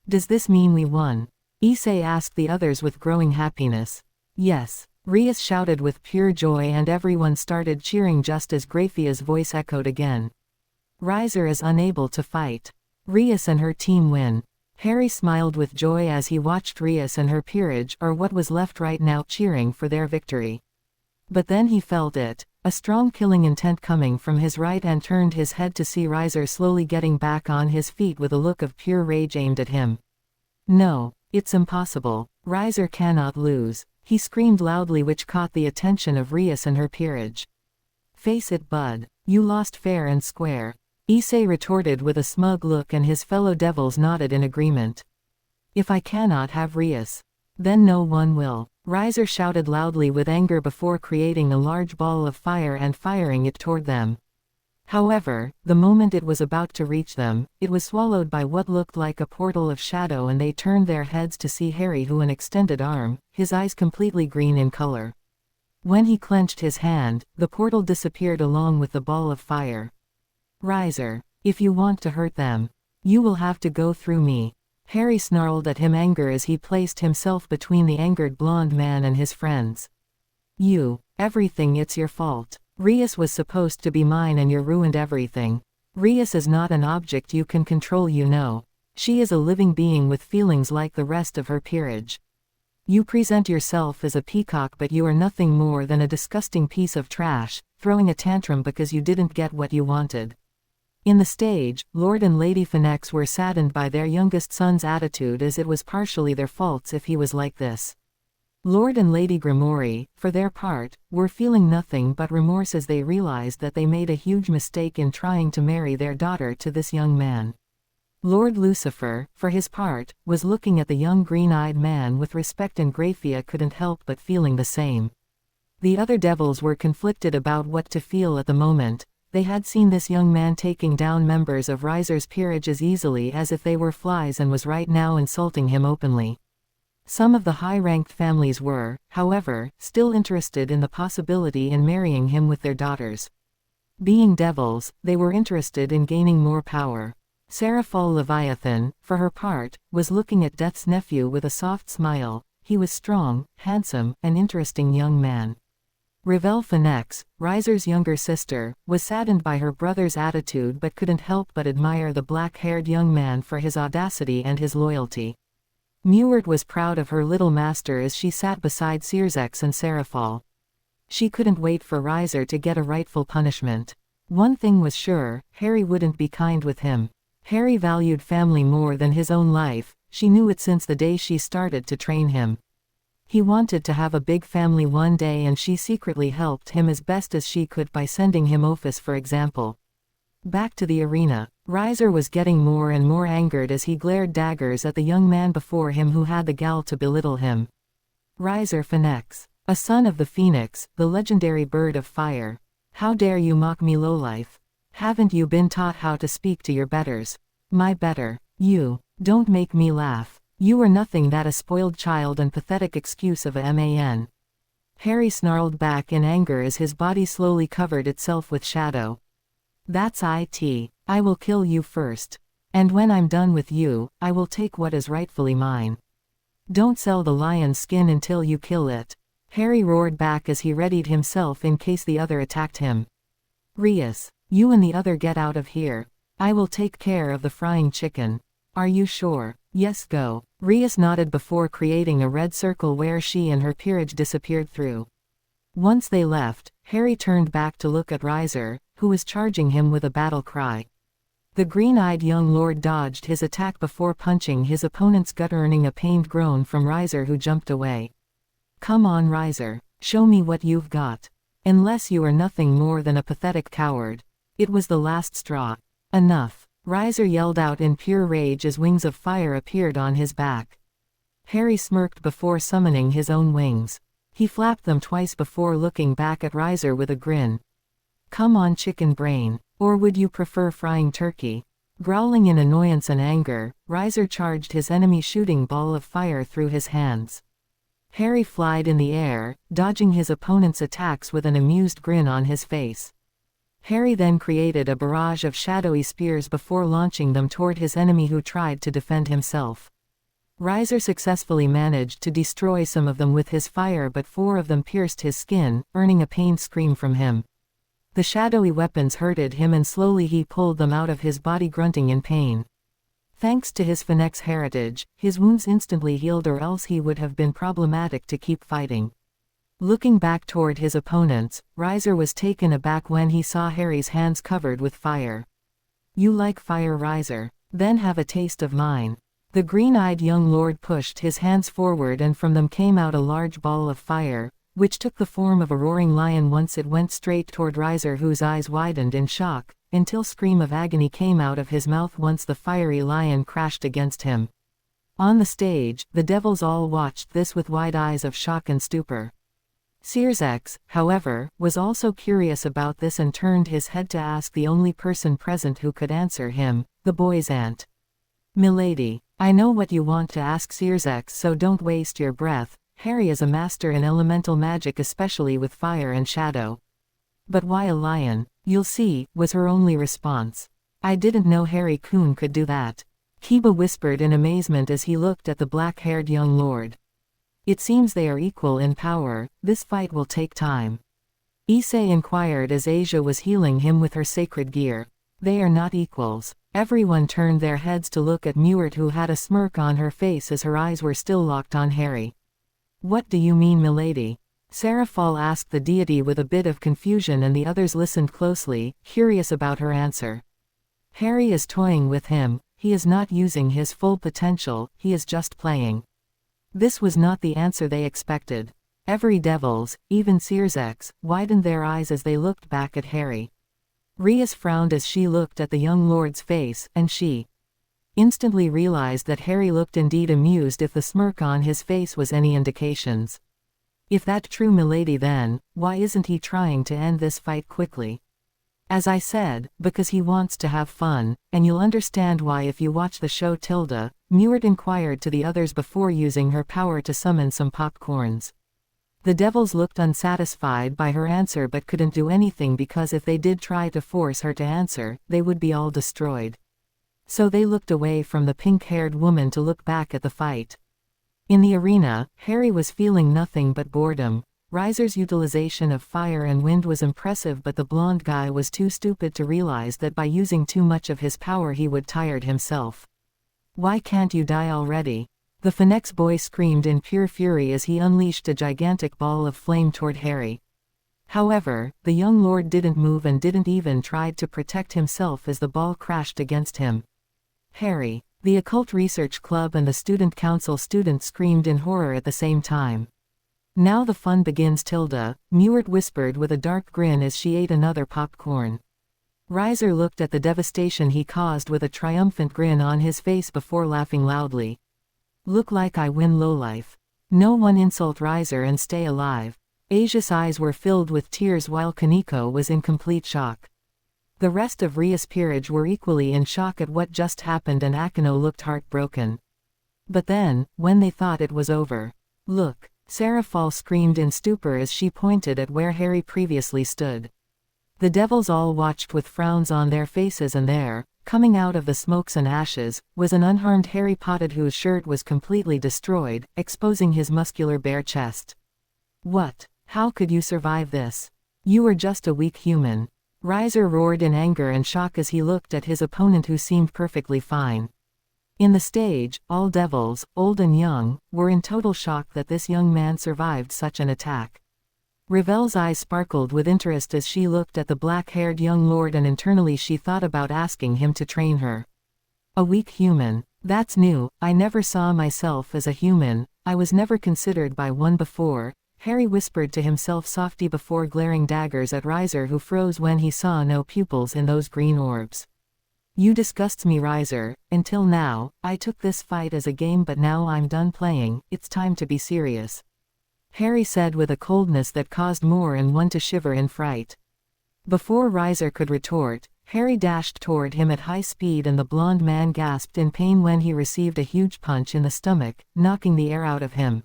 "Does this mean we won?" Issei asked the others with growing happiness. "Yes," Rias shouted with pure joy, and everyone started cheering just as Graphia's voice echoed again. "Riser is unable to fight. Rias and her team win." Harry smiled with joy as he watched Rias and her peerage, or what was left right now, cheering for their victory. But then he felt it, a strong killing intent coming from his right, and turned his head to see Riser slowly getting back on his feet with a look of pure rage aimed at him. "No, it's impossible. Riser cannot lose," he screamed loudly, which caught the attention of Rias and her peerage. "Face it, bud. You lost fair and square," Issei retorted with a smug look, and his fellow devils nodded in agreement. "If I cannot have Rias, then no one will," Riser shouted loudly with anger before creating a large ball of fire and firing it toward them. However, the moment it was about to reach them, it was swallowed by what looked like a portal of shadow, and they turned their heads to see Harry, who an extended arm, his eyes completely green in color. When he clenched his hand, the portal disappeared along with the ball of fire. "Riser, if you want to hurt them, you will have to go through me." Harry snarled at him, anger as he placed himself between the angered blonde man and his friends. Everything, it's your fault. Rias was supposed to be mine and you ruined everything. Rias is not an object you can control, you know. She is a living being with feelings like the rest of her peerage. You present yourself as a peacock, but you are nothing more than a disgusting piece of trash, throwing a tantrum because you didn't get what you wanted. In the stage, Lord and Lady Phoenix were saddened by their youngest son's attitude, as it was partially their faults if he was like this. Lord and Lady Grimoire, for their part, were feeling nothing but remorse as they realized that they made a huge mistake in trying to marry their daughter to this young man. Lord Lucifer, for his part, was looking at the young green-eyed man with respect, and Graphia couldn't help but feeling the same. The other devils were conflicted about what to feel at the moment. They had seen this young man taking down members of Riser's peerage as easily as if they were flies, and was right now insulting him openly. Some of the high-ranked families were, however, still interested in the possibility in marrying him with their daughters. Being devils, they were interested in gaining more power. Seraphal Leviathan, for her part, was looking at Death's nephew with a soft smile. He was strong, handsome, an interesting young man. Revel Phoenix, Riser's younger sister, was saddened by her brother's attitude but couldn't help but admire the black-haired young man for his audacity and his loyalty. Mewert was proud of her little master as she sat beside Circex and Seraphal. She couldn't wait for Riser to get a rightful punishment. One thing was sure, Harry wouldn't be kind with him. Harry valued family more than his own life. She knew it since the day she started to train him. He wanted to have a big family one day, and she secretly helped him as best as she could by sending him Ophis, for example. Back to the arena. Riser was getting more and more angered as he glared daggers at the young man before him who had the gall to belittle him. Riser Phoenix, a son of the Phoenix, the legendary bird of fire. How dare you mock me, lowlife? Haven't you been taught how to speak to your betters? My better. You. Don't make me laugh. You are nothing that a spoiled child and pathetic excuse of a man. Harry snarled back in anger as his body slowly covered itself with shadow. That's it. I will kill you first. And when I'm done with you, I will take what is rightfully mine. Don't sell the lion's skin until you kill it. Harry roared back as he readied himself in case the other attacked him. Rias, you and the other get out of here. I will take care of the frying chicken. Are you sure? Yes, go. Rias nodded before creating a red circle where she and her peerage disappeared through. Once they left, Harry turned back to look at Riser, who was charging him with a battle cry. The green-eyed young lord dodged his attack before punching his opponent's gut, earning a pained groan from Riser, who jumped away. Come on, Riser, show me what you've got. Unless you are nothing more than a pathetic coward. It was the last straw. Enough. Riser yelled out in pure rage as wings of fire appeared on his back. Harry smirked before summoning his own wings. He flapped them twice before looking back at Riser with a grin. Come on, chicken brain. Or would you prefer frying turkey? Growling in annoyance and anger, Riser charged his enemy, shooting ball of fire through his hands. Harry flied in the air, dodging his opponent's attacks with an amused grin on his face. Harry then created a barrage of shadowy spears before launching them toward his enemy, who tried to defend himself. Riser successfully managed to destroy some of them with his fire, but 4 of them pierced his skin, earning a pained scream from him. The shadowy weapons hurted him and slowly he pulled them out of his body, grunting in pain. Thanks to his Phoenix heritage, his wounds instantly healed, or else he would have been problematic to keep fighting. Looking back toward his opponents, Riser was taken aback when he saw Harry's hands covered with fire. You like fire, Riser? Then have a taste of mine. The green-eyed young lord pushed his hands forward and from them came out a large ball of fire, which took the form of a roaring lion. Once it went straight toward Riser, whose eyes widened in shock, until a scream of agony came out of his mouth once the fiery lion crashed against him. On the stage, the devils all watched this with wide eyes of shock and stupor. Searsex, however, was also curious about this and turned his head to ask the only person present who could answer him, the boy's aunt. Milady, I know what you want to ask, Searsex, so don't waste your breath. Harry is a master in elemental magic, especially with fire and shadow. But why a lion? You'll see, was her only response. I didn't know Harry Coon could do that. Kiba whispered in amazement as he looked at the black-haired young lord. It seems they are equal in power. This fight will take time. Issei inquired as Asia was healing him with her sacred gear. They are not equals. Everyone turned their heads to look at Mewert, who had a smirk on her face as her eyes were still locked on Harry. What do you mean, milady? Seraphal asked the deity with a bit of confusion, and the others listened closely, curious about her answer. Harry is toying with him. He is not using his full potential, he is just playing. This was not the answer they expected. Every devils, even Searsex, widened their eyes as they looked back at Harry. Rias frowned as she looked at the young lord's face, and she instantly realized that Harry looked indeed amused, if the smirk on his face was any indications. If that's true, milady, then why isn't he trying to end this fight quickly? As I said, because he wants to have fun, and you'll understand why if you watch the show. Tilda, Mewert inquired to the others before using her power to summon some popcorns. The devils looked unsatisfied by her answer but couldn't do anything, because if they did try to force her to answer, they would be all destroyed. So they looked away from the pink-haired woman to look back at the fight. In the arena, Harry was feeling nothing but boredom. Riser's utilization of fire and wind was impressive, but the blonde guy was too stupid to realize that by using too much of his power he would tire himself. Why can't you die already? The Phoenix boy screamed in pure fury as he unleashed a gigantic ball of flame toward Harry. However, the young lord didn't move and didn't even try to protect himself as the ball crashed against him. Harry, the Occult Research Club and the Student Council students screamed in horror at the same time. Now the fun begins, Tilda, Mewert whispered with a dark grin as she ate another popcorn. Riser looked at the devastation he caused with a triumphant grin on his face before laughing loudly. Look like I win, lowlife. No one insult Riser and stay alive. Asia's eyes were filled with tears while Kaneko was in complete shock. The rest of Ria's peerage were equally in shock at what just happened, and Akino looked heartbroken. But then, when they thought it was over, "Look!" Sarah Fall screamed in stupor as she pointed at where Harry previously stood. The devils all watched with frowns on their faces, and there, coming out of the smokes and ashes, was an unharmed Harry Potter whose shirt was completely destroyed, exposing his muscular bare chest. "What? How could you survive this? You were just a weak human." Riser roared in anger and shock as he looked at his opponent, who seemed perfectly fine. In the stage, all devils, old and young, were in total shock that this young man survived such an attack. Ravel's eyes sparkled with interest as she looked at the black-haired young lord, and internally she thought about asking him to train her. A weak human. That's new. I never saw myself as a human. I was never considered by one before, Harry whispered to himself softly before glaring daggers at Riser, who froze when he saw no pupils in those green orbs. "You disgusts me, Riser. Until now, I took this fight as a game, but now I'm done playing. It's time to be serious," Harry said with a coldness that caused more than one to shiver in fright. Before Riser could retort, Harry dashed toward him at high speed, and the blonde man gasped in pain when he received a huge punch in the stomach, knocking the air out of him.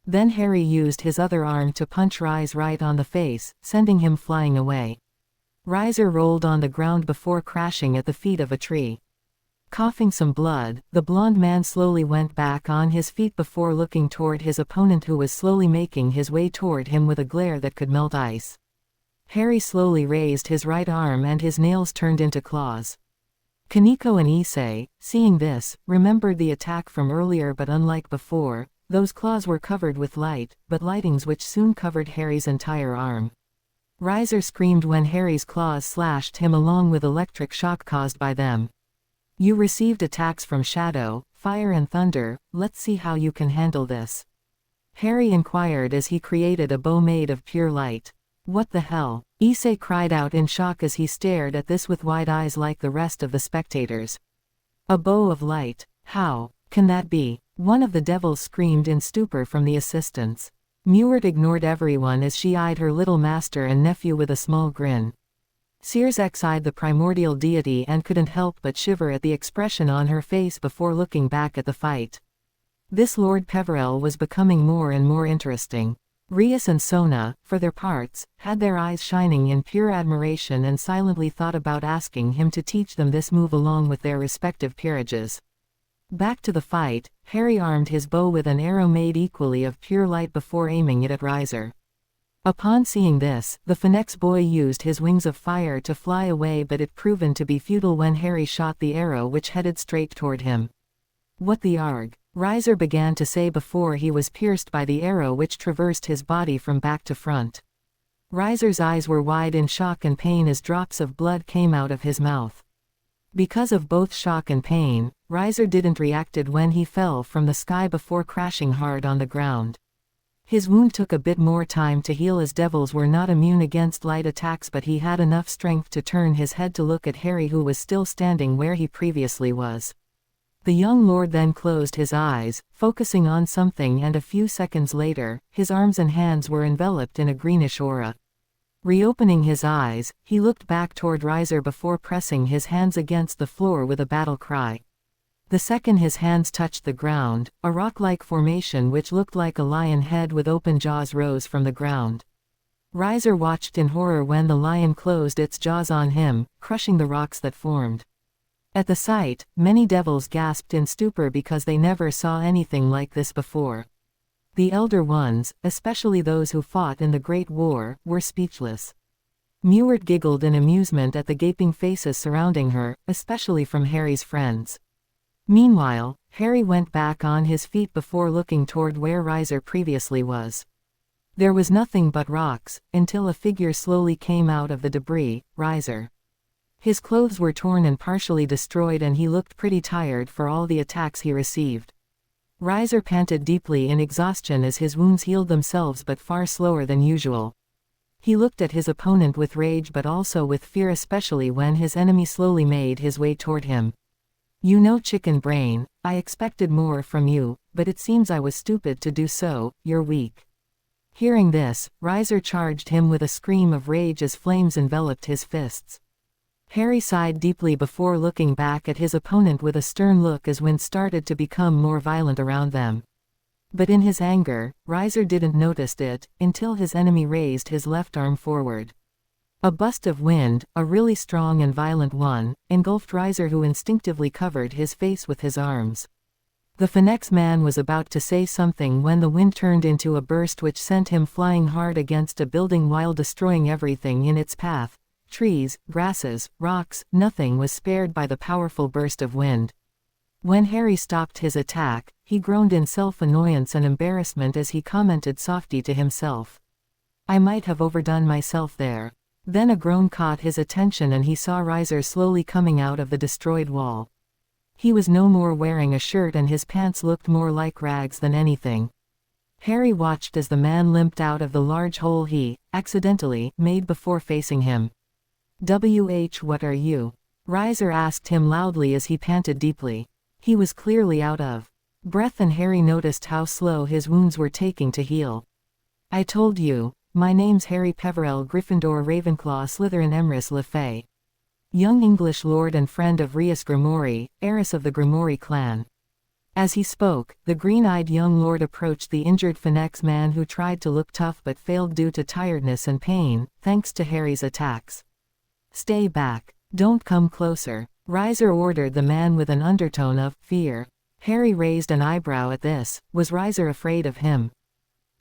Then Harry used his other arm to punch Riser right on the face, sending him flying away. Riser rolled on the ground before crashing at the feet of a tree. Coughing some blood, the blond man slowly went back on his feet before looking toward his opponent, who was slowly making his way toward him with a glare that could melt ice. Harry slowly raised his right arm and his nails turned into claws. Kaneko and Issei, seeing this, remembered the attack from earlier, but unlike before, those claws were covered with light, but lightings which soon covered Harry's entire arm. Riser screamed when Harry's claws slashed him, along with electric shock caused by them. "You received attacks from shadow, fire and thunder. Let's see how you can handle this," Harry inquired as he created a bow made of pure light. "What the hell?" Issei cried out in shock as he stared at this with wide eyes like the rest of the spectators. "A bow of light? How can that be?" One of the devils screamed in stupor from the assistants. Mewert ignored everyone as she eyed her little master and nephew with a small grin. Sears eyed the primordial deity and couldn't help but shiver at the expression on her face before looking back at the fight. This Lord Peverell was becoming more and more interesting. Rias and Sona, for their parts, had their eyes shining in pure admiration and silently thought about asking him to teach them this move along with their respective peerages. Back to the fight, Harry armed his bow with an arrow made equally of pure light before aiming it at Riser. Upon seeing this, the Phoenix boy used his wings of fire to fly away, but it proven to be futile when Harry shot the arrow which headed straight toward him. "What the arg?" Riser began to say before he was pierced by the arrow which traversed his body from back to front. Riser's eyes were wide in shock and pain as drops of blood came out of his mouth. Because of both shock and pain, Riser didn't reacted when he fell from the sky before crashing hard on the ground. His wound took a bit more time to heal as devils were not immune against light attacks, but he had enough strength to turn his head to look at Harry, who was still standing where he previously was. The young lord then closed his eyes, focusing on something, and a few seconds later, his arms and hands were enveloped in a greenish aura. Reopening his eyes, he looked back toward Riser before pressing his hands against the floor with a battle cry. The second his hands touched the ground, a rock-like formation which looked like a lion head with open jaws rose from the ground. Riser watched in horror when the lion closed its jaws on him, crushing the rocks that formed. At the sight, many devils gasped in stupor because they never saw anything like this before. The elder ones, especially those who fought in the Great War, were speechless. Mewert giggled in amusement at the gaping faces surrounding her, especially from Harry's friends. Meanwhile, Harry went back on his feet before looking toward where Riser previously was. There was nothing but rocks, until a figure slowly came out of the debris, Riser. His clothes were torn and partially destroyed, and he looked pretty tired for all the attacks he received. Riser panted deeply in exhaustion as his wounds healed themselves, but far slower than usual. He looked at his opponent with rage but also with fear, especially when his enemy slowly made his way toward him. "You know, chicken brain, I expected more from you, but it seems I was stupid to do so. You're weak." Hearing this, Riser charged him with a scream of rage as flames enveloped his fists. Harry sighed deeply before looking back at his opponent with a stern look as wind started to become more violent around them. But in his anger, Riser didn't notice it, until his enemy raised his left arm forward. A bust of wind, a really strong and violent one, engulfed Riser, who instinctively covered his face with his arms. The Phoenix man was about to say something when the wind turned into a burst which sent him flying hard against a building while destroying everything in its path. Trees, grasses, rocks, nothing was spared by the powerful burst of wind. When Harry stopped his attack, he groaned in self-annoyance and embarrassment as he commented softly to himself. I might have overdone myself there. Then a groan caught his attention and he saw Riser slowly coming out of the destroyed wall. He was no more wearing a shirt and his pants looked more like rags than anything. Harry watched as the man limped out of the large hole he, accidentally, made before facing him. What are you? Riser asked him loudly as he panted deeply. He was clearly out of breath and Harry noticed how slow his wounds were taking to heal. I told you, my name's Harry Peverell, Gryffindor, Ravenclaw, Slytherin, Emrys Lefay. Young English lord and friend of Rhys Grimoire, heiress of the Grimoire clan. As he spoke, the green-eyed young lord approached the injured Phoenix man who tried to look tough but failed due to tiredness and pain, thanks to Harry's attacks. Stay back. Don't come closer. Riser ordered the man with an undertone of fear. Harry raised an eyebrow at this. Was Riser afraid of him?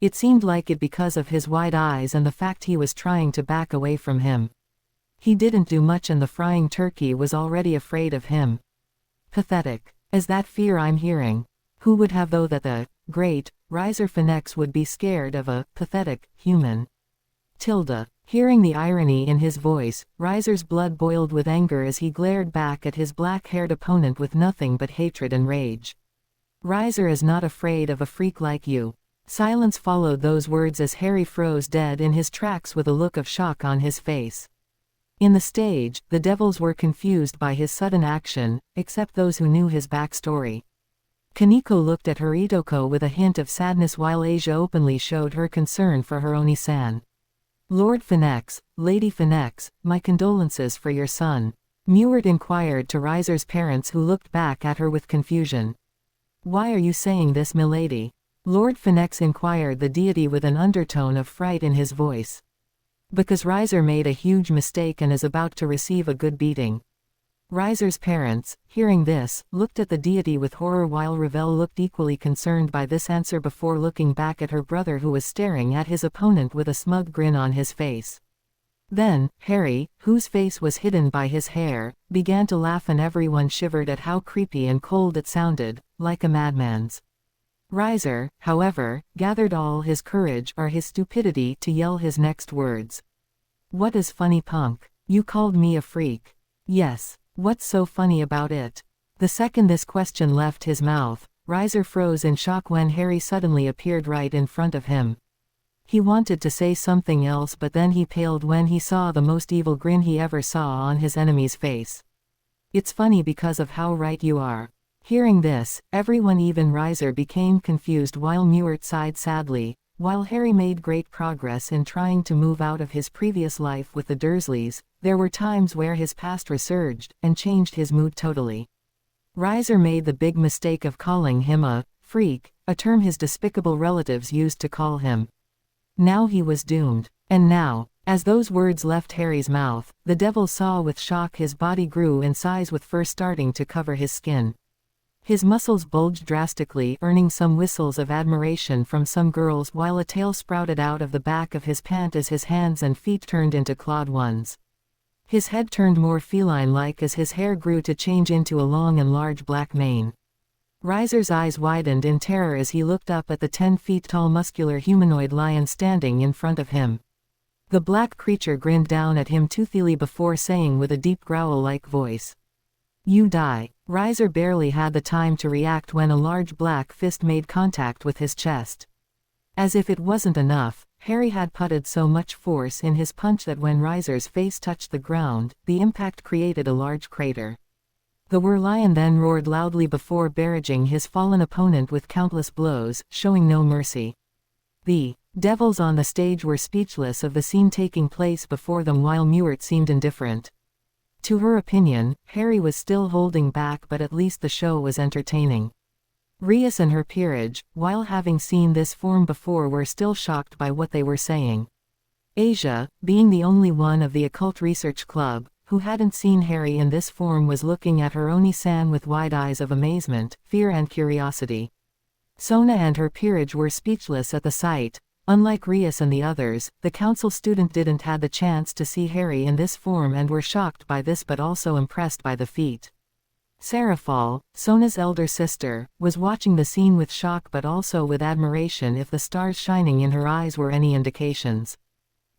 It seemed like it because of his wide eyes and the fact he was trying to back away from him. He didn't do much and the frying turkey was already afraid of him. Pathetic. Is that fear I'm hearing? Who would have thought that the great Riser Phoenix would be scared of a pathetic human? Tilda. Hearing the irony in his voice, Riser's blood boiled with anger as he glared back at his black-haired opponent with nothing but hatred and rage. Riser is not afraid of a freak like you. Silence followed those words as Harry froze dead in his tracks with a look of shock on his face. In the stage, the devils were confused by his sudden action, except those who knew his backstory. Kaneko looked at Hiritoko with a hint of sadness while Asia openly showed her concern for her Oni-san. Lord Phoenix, Lady Phoenix, my condolences for your son. Mewert inquired to Riser's parents who looked back at her with confusion. Why are you saying this, milady? Lord Phoenix inquired the deity with an undertone of fright in his voice. Because Riser made a huge mistake and is about to receive a good beating. Riser's parents, hearing this, looked at the deity with horror while Ravel looked equally concerned by this answer before looking back at her brother who was staring at his opponent with a smug grin on his face. Then, Harry, whose face was hidden by his hair, began to laugh and everyone shivered at how creepy and cold it sounded, like a madman's. Riser, however, gathered all his courage or his stupidity to yell his next words. What is funny, punk? You called me a freak. Yes. What's so funny about it? The second this question left his mouth, Riser froze in shock when Harry suddenly appeared right in front of him. He wanted to say something else but then he paled when he saw the most evil grin he ever saw on his enemy's face. It's funny because of how right you are. Hearing this, everyone even Riser became confused while Mewert sighed sadly. While Harry made great progress in trying to move out of his previous life with the Dursleys, there were times where his past resurged and changed his mood totally. Riser made the big mistake of calling him a freak, a term his despicable relatives used to call him. Now he was doomed. And now, as those words left Harry's mouth, the devil saw with shock his body grew in size with fur starting to cover his skin. His muscles bulged drastically, earning some whistles of admiration from some girls while a tail sprouted out of the back of his pant as his hands and feet turned into clawed ones. His head turned more feline-like as his hair grew to change into a long and large black mane. Riser's eyes widened in terror as he looked up at the 10-feet-tall muscular humanoid lion standing in front of him. The black creature grinned down at him toothily before saying with a deep growl-like voice, "You die." Riser barely had the time to react when a large black fist made contact with his chest. As if it wasn't enough, Harry had putted so much force in his punch that when Riser's face touched the ground, the impact created a large crater. The lion then roared loudly before barraging his fallen opponent with countless blows, showing no mercy. The devils on the stage were speechless of the scene taking place before them while Mewert seemed indifferent. To her opinion, Harry was still holding back, but at least the show was entertaining. Rias and her peerage, while having seen this form before, were still shocked by what they were saying. Asia, being the only one of the Occult Research Club who hadn't seen Harry in this form, was looking at her Oni-san with wide eyes of amazement, fear and curiosity. Sona and her peerage were speechless at the sight. Unlike Rias and the others, the council student didn't had the chance to see Harry in this form and were shocked by this but also impressed by the feat. Sarafal, Sona's elder sister, was watching the scene with shock but also with admiration, if the stars shining in her eyes were any indications.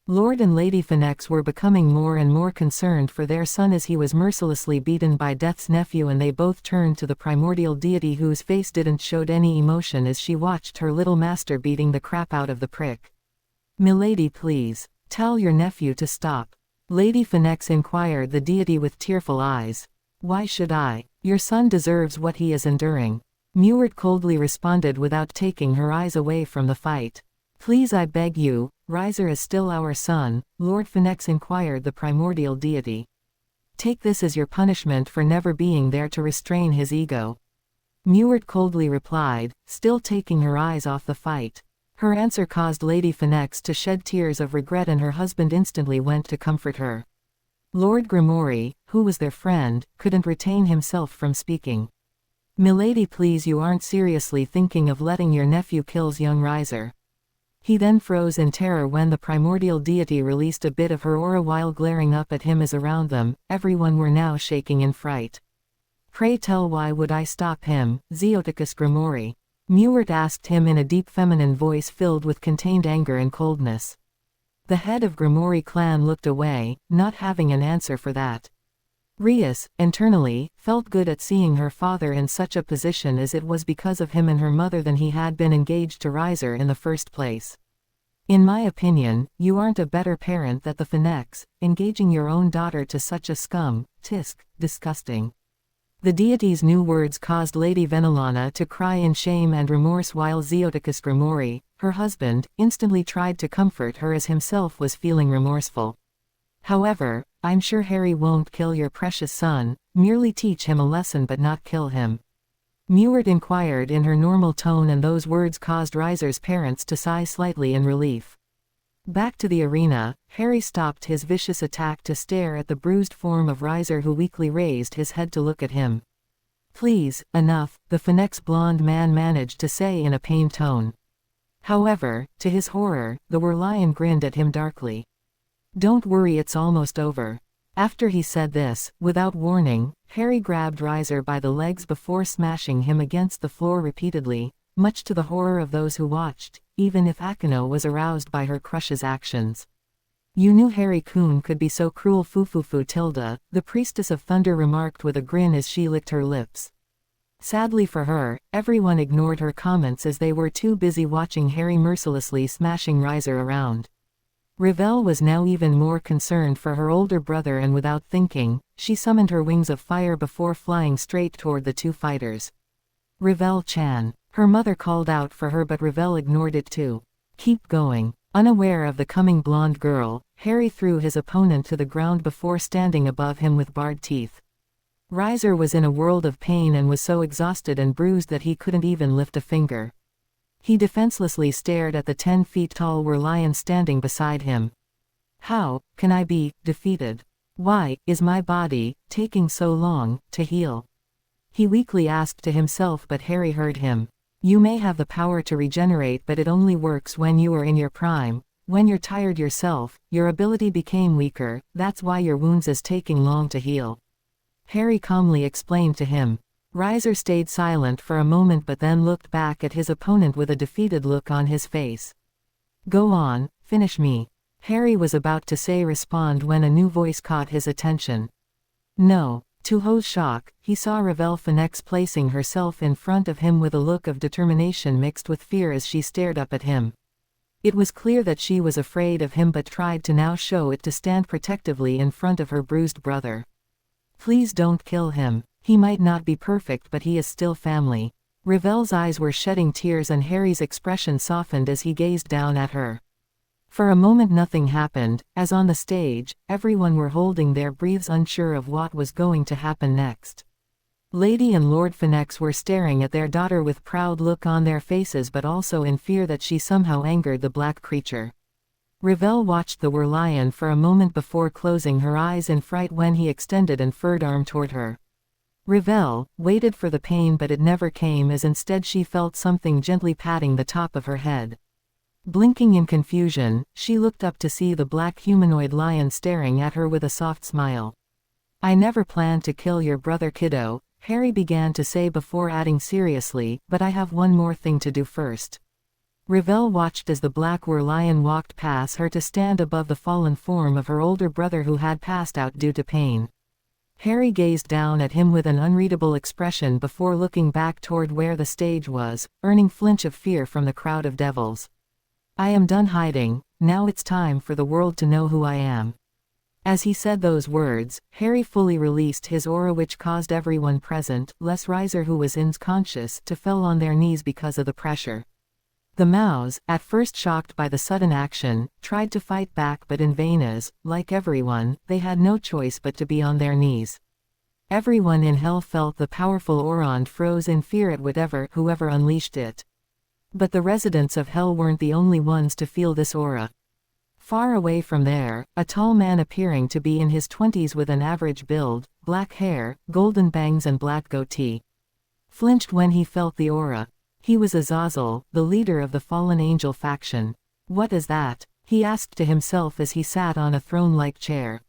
Lord and Lady Phoenix were becoming more and more concerned for their son as he was mercilessly beaten by Death's nephew, and they both turned to the primordial deity whose face didn't showed any emotion as she watched her little master beating the crap out of the prick. "Milady, please, tell your nephew to stop," Lady Phoenix inquired the deity with tearful eyes. "Why should I? Your son deserves what he is enduring," Mewart coldly responded without taking her eyes away from the fight. "Please, I beg you, Riser is still our son," Lord Phoenix inquired the primordial deity. "Take this as your punishment for never being there to restrain his ego," Mewart coldly replied, still taking her eyes off the fight. Her answer caused Lady Phoenix to shed tears of regret, and her husband instantly went to comfort her. Lord Grimoire, who was their friend, couldn't retain himself from speaking. "Milady, please, you aren't seriously thinking of letting your nephew kill young Riser?" He then froze in terror when the primordial deity released a bit of her aura while glaring up at him, as around them, everyone were now shaking in fright. "Pray tell, why would I stop him, Zeoticus Grimoire?" Mewart asked him in a deep feminine voice filled with contained anger and coldness. The head of Grimoire clan looked away, not having an answer for that. Rias, internally, felt good at seeing her father in such a position, as it was because of him and her mother than he had been engaged to Riser in the first place. "In my opinion, you aren't a better parent than the Phoenix, engaging your own daughter to such a scum, tisk, disgusting." The deity's new words caused Lady Venelana to cry in shame and remorse, while Zeoticus Grimoire, her husband, instantly tried to comfort her as himself was feeling remorseful. "However, I'm sure Harry won't kill your precious son, merely teach him a lesson but not kill him," Mewart inquired in her normal tone, and those words caused Riser's parents to sigh slightly in relief. Back to the arena, Harry stopped his vicious attack to stare at the bruised form of Riser, who weakly raised his head to look at him. "Please, enough," the Phoenix blonde man managed to say in a pained tone. However, to his horror, the Werlion grinned at him darkly. "Don't worry, it's almost over." After he said this, without warning, Harry grabbed Riser by the legs before smashing him against the floor repeatedly, much to the horror of those who watched, even if Akino was aroused by her crush's actions. "You knew Harry-kun could be so cruel, Fufufu Tilda," the priestess of thunder remarked with a grin as she licked her lips. Sadly for her, everyone ignored her comments as they were too busy watching Harry mercilessly smashing Riser around. Revell was now even more concerned for her older brother, and without thinking, she summoned her wings of fire before flying straight toward the two fighters. "Revell-chan," her mother called out for her, but Revell ignored it too. "Keep going." Unaware of the coming blonde girl, Harry threw his opponent to the ground before standing above him with bared teeth. Riser was in a world of pain and was so exhausted and bruised that he couldn't even lift a finger. He defenselessly stared at the 10 feet tall Werlion standing beside him. "How can I be defeated? Why is my body taking so long to heal?" he weakly asked to himself, but Harry heard him. "You may have the power to regenerate, but it only works when you are in your prime. When you're tired yourself, your ability became weaker, that's why your wounds is taking long to heal," Harry calmly explained to him. Riser stayed silent for a moment but then looked back at his opponent with a defeated look on his face. "Go on, finish me," Harry was about to say respond when a new voice caught his attention. "No." To Ho's shock, he saw Revell Phoenix placing herself in front of him with a look of determination mixed with fear as she stared up at him. It was clear that she was afraid of him but tried to now show it to stand protectively in front of her bruised brother. "Please don't kill him. He might not be perfect, but he is still family." Revell's eyes were shedding tears and Harry's expression softened as he gazed down at her. For a moment nothing happened, as on the stage, everyone were holding their breaths unsure of what was going to happen next. Lady and Lord Phoenix were staring at their daughter with proud look on their faces but also in fear that she somehow angered the black creature. Revel watched the Lion for a moment before closing her eyes in fright when he extended an furred arm toward her. Revel waited for the pain but it never came as instead she felt something gently patting the top of her head. Blinking in confusion, she looked up to see the black humanoid lion staring at her with a soft smile. "I never planned to kill your brother kiddo," Harry began to say before adding seriously, "but I have one more thing to do first." Revel watched as the black lion walked past her to stand above the fallen form of her older brother who had passed out due to pain. Harry gazed down at him with an unreadable expression before looking back toward where the stage was, earning flinch of fear from the crowd of devils. "I am done hiding, now it's time for the world to know who I am." As he said those words, Harry fully released his aura which caused everyone present, less Riser who was unconscious, to fell on their knees because of the pressure. The Mouse, at first shocked by the sudden action, tried to fight back but in vain as, like everyone, they had no choice but to be on their knees. Everyone in hell felt the powerful aura and froze in fear at whoever unleashed it. But the residents of hell weren't the only ones to feel this aura. Far away from there, a tall man appearing to be in his 20s with an average build, black hair, golden bangs and black goatee, flinched when he felt the aura. He was Azazel, the leader of the fallen angel faction. "What is that?" he asked to himself as he sat on a throne-like chair.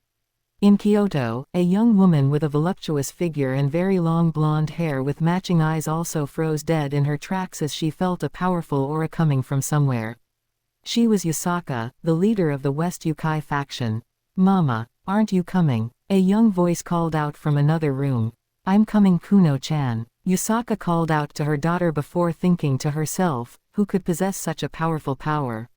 In Kyoto, a young woman with a voluptuous figure and very long blonde hair with matching eyes also froze dead in her tracks as she felt a powerful aura coming from somewhere. She was Yusaka, the leader of the West Yukai faction. "Mama, aren't you coming?" a young voice called out from another room. "I'm coming, Kuno-chan." Yusaka called out to her daughter before thinking to herself, who could possess such a powerful power?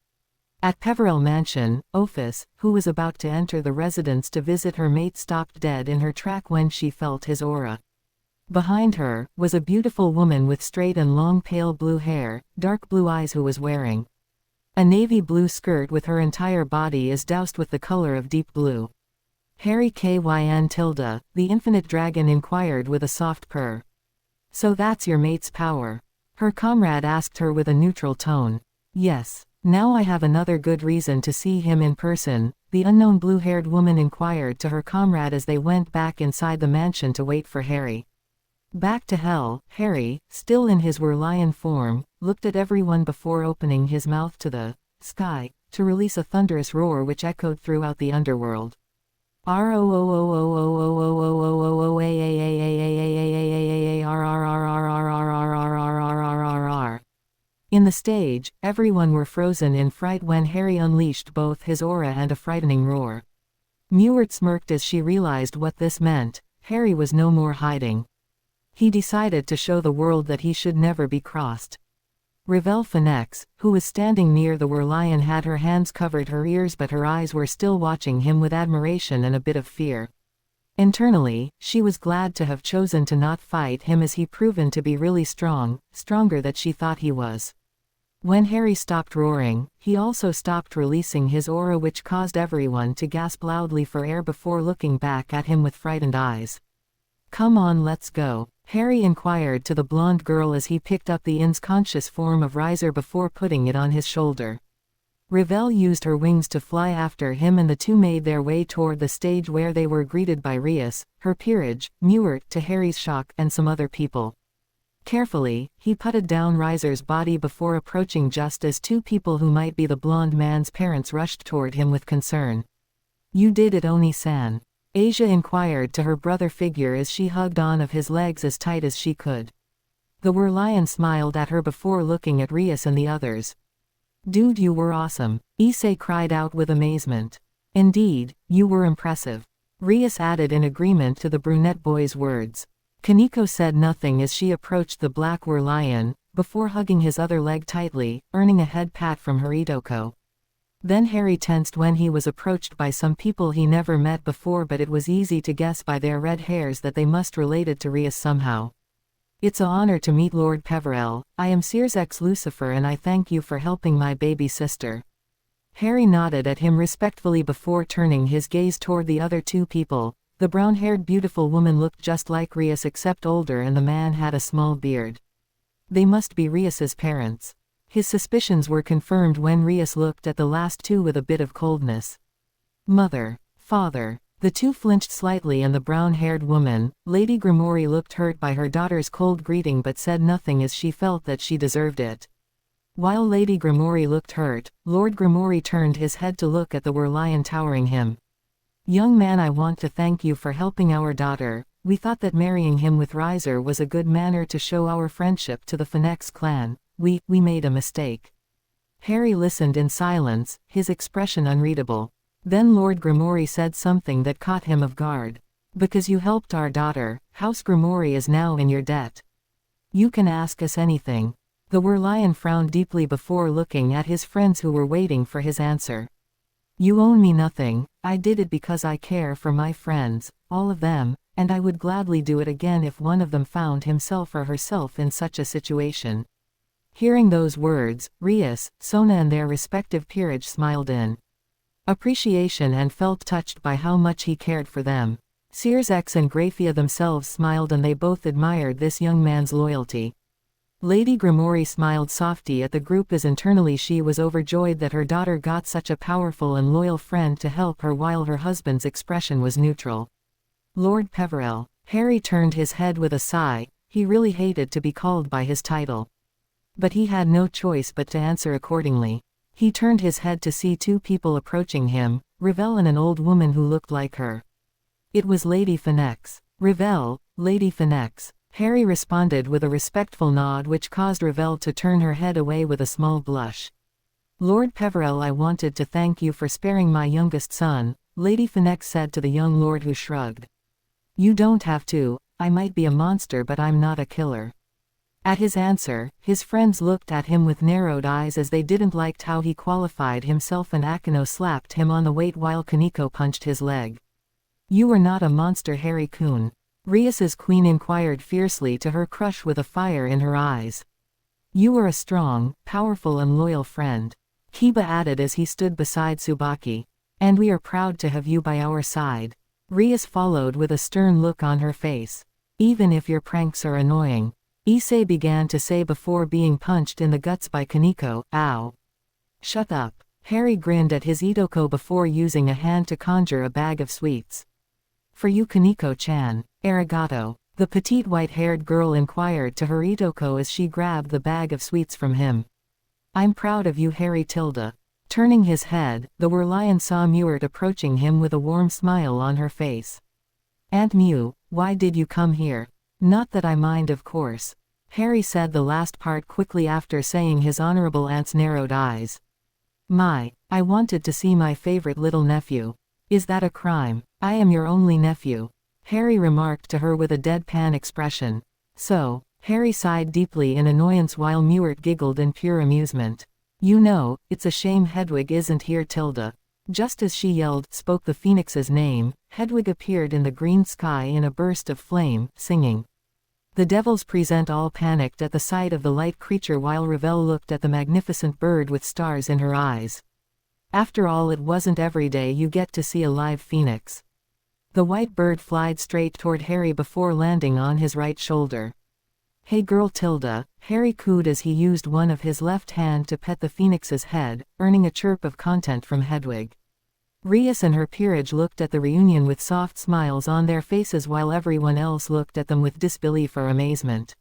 At Peverell Mansion, Ophis, who was about to enter the residence to visit her mate, stopped dead in her track when she felt his aura. Behind her was a beautiful woman with straight and long pale blue hair, dark blue eyes who was wearing a navy blue skirt with her entire body is doused with the color of deep blue. "Harry Kyn Tilda," the infinite dragon inquired with a soft purr. "So that's your mate's power?" her comrade asked her with a neutral tone. "Yes. Now I have another good reason to see him in person," the unknown blue-haired woman inquired to her comrade as they went back inside the mansion to wait for Harry. Back to hell, Harry, still in his lion form, looked at everyone before opening his mouth to the sky, to release a thunderous roar which echoed throughout the underworld. In the stage, everyone were frozen in fright when Harry unleashed both his aura and a frightening roar. Mewert smirked as she realized what this meant. Harry was no more hiding. He decided to show the world that he should never be crossed. Revel Phoenix, who was standing near the lion, had her hands covered her ears but her eyes were still watching him with admiration and a bit of fear. Internally, she was glad to have chosen to not fight him as he proven to be really strong, stronger than she thought he was. When Harry stopped roaring, he also stopped releasing his aura which caused everyone to gasp loudly for air before looking back at him with frightened eyes. "Come on, let's go," Harry inquired to the blonde girl as he picked up the unconscious form of Riser before putting it on his shoulder. Revel used her wings to fly after him and the two made their way toward the stage where they were greeted by Rias, her peerage, Mewert to Harry's shock, and some other people. Carefully, he putted down Riser's body before approaching just as two people who might be the blonde man's parents rushed toward him with concern. "You did it, Oni-san," Asia inquired to her brother figure as she hugged on of his legs as tight as she could. The lion smiled at her before looking at Rias and the others. "Dude, you were awesome," Issei cried out with amazement. "Indeed, you were impressive," Rias added in agreement to the brunette boy's words. Kaneko said nothing as she approached the black lion, before hugging his other leg tightly, earning a head pat from Haritoko. Then Harry tensed when he was approached by some people he never met before, but it was easy to guess by their red hairs that they must related to Rias somehow. "It's an honor to meet Lord Peverell. I am Sears X Lucifer and I thank you for helping my baby sister." Harry nodded at him respectfully before turning his gaze toward the other two people. The brown-haired beautiful woman looked just like Rias except older, and the man had a small beard. They must be Rias's parents. His suspicions were confirmed when Rias looked at the last two with a bit of coldness. Mother. Father. The two flinched slightly, and the brown-haired woman, Lady Grimoire, looked hurt by her daughter's cold greeting but said nothing as she felt that she deserved it. While Lady Grimoire looked hurt, Lord Grimoire turned his head to look at the Werlion towering him. Young man, I want to thank you for helping our daughter. We thought that marrying him with Riser was a good manner to show our friendship to the Phoenix clan. We made a mistake. Harry listened in silence, his expression unreadable. Then Lord Grimoire said something that caught him off guard. Because you helped our daughter, House Grimoire is now in your debt. You can ask us anything. The Werlion frowned deeply before looking at his friends who were waiting for his answer. You owe me nothing. I did it because I care for my friends, all of them, and I would gladly do it again if one of them found himself or herself in such a situation. Hearing those words, Rias, Sona and their respective peerage smiled in appreciation and felt touched by how much he cared for them. Sears X and Grafia themselves smiled, and they both admired this young man's loyalty. Lady Grimoire smiled softly at the group as internally she was overjoyed that her daughter got such a powerful and loyal friend to help her, while her husband's expression was neutral. Lord Peverell. Harry turned his head with a sigh. He really hated to be called by his title. But he had no choice but to answer accordingly. He turned his head to see two people approaching him, Revel and an old woman who looked like her. It was Lady Phoenix. Revel, Lady Phoenix. Harry responded with a respectful nod which caused Revel to turn her head away with a small blush. Lord Peverell, I wanted to thank you for sparing my youngest son, Lady Phoenix said to the young lord, who shrugged. You don't have to. I might be a monster, but I'm not a killer. At his answer, his friends looked at him with narrowed eyes as they didn't like how he qualified himself, and Akino slapped him on the weight while Kaneko punched his leg. You are not a monster, Harry-kun. Rias's queen inquired fiercely to her crush with a fire in her eyes. You are a strong, powerful and loyal friend. Kiba added as he stood beside Tsubaki. And we are proud to have you by our side. Rias followed with a stern look on her face. Even if your pranks are annoying. Issei began to say before being punched in the guts by Kaneko. Ow. Shut up. Harry grinned at his Itoko before using a hand to conjure a bag of sweets. For you, Kaneko-chan. Arigato. The petite white-haired girl inquired to her Itoko as she grabbed the bag of sweets from him. I'm proud of you, Harry tilde. Turning his head, the Werlion saw Mewert approaching him with a warm smile on her face. Aunt Mew, why did you come here? Not that I mind, of course. Harry said the last part quickly after saying his honorable aunt's narrowed eyes. I wanted to see my favorite little nephew. Is that a crime? I am your only nephew. Harry remarked to her with a deadpan expression. So, Harry sighed deeply in annoyance while Mewert giggled in pure amusement. You know, it's a shame Hedwig isn't here tilde. Just as she yelled, spoke the phoenix's name, Hedwig appeared in the green sky in a burst of flame, singing. The devils present all panicked at the sight of the light creature while Revel looked at the magnificent bird with stars in her eyes. After all, it wasn't every day you get to see a live phoenix. The white bird flied straight toward Harry before landing on his right shoulder. Hey girl tilde, Harry cooed as he used one of his left hand to pet the phoenix's head, earning a chirp of content from Hedwig. Rias and her peerage looked at the reunion with soft smiles on their faces while everyone else looked at them with disbelief or amazement.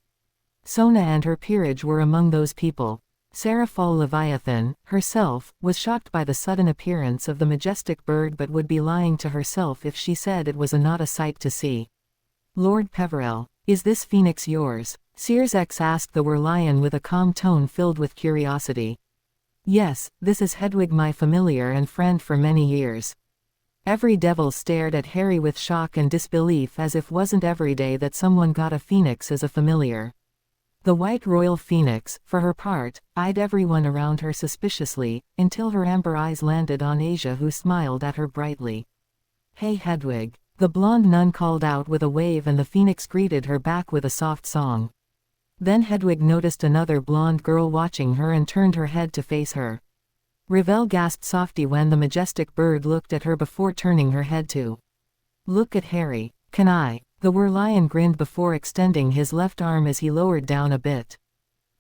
Sona and her peerage were among those people. Sarah Fall Leviathan, herself, was shocked by the sudden appearance of the majestic bird but would be lying to herself if she said it was not a sight to see. Lord Peverell, is this phoenix yours? Sears X asked the Werlion with a calm tone filled with curiosity. Yes, this is Hedwig, my familiar and friend for many years. Every devil stared at Harry with shock and disbelief as if wasn't every day that someone got a phoenix as a familiar. The white royal phoenix, for her part, eyed everyone around her suspiciously, until her amber eyes landed on Asia, who smiled at her brightly. Hey Hedwig, the blonde nun called out with a wave, and the phoenix greeted her back with a soft song. Then Hedwig noticed another blonde girl watching her and turned her head to face her. Revel gasped softly when the majestic bird looked at her before turning her head to look at Harry. Can I? The lion grinned before extending his left arm as he lowered down a bit.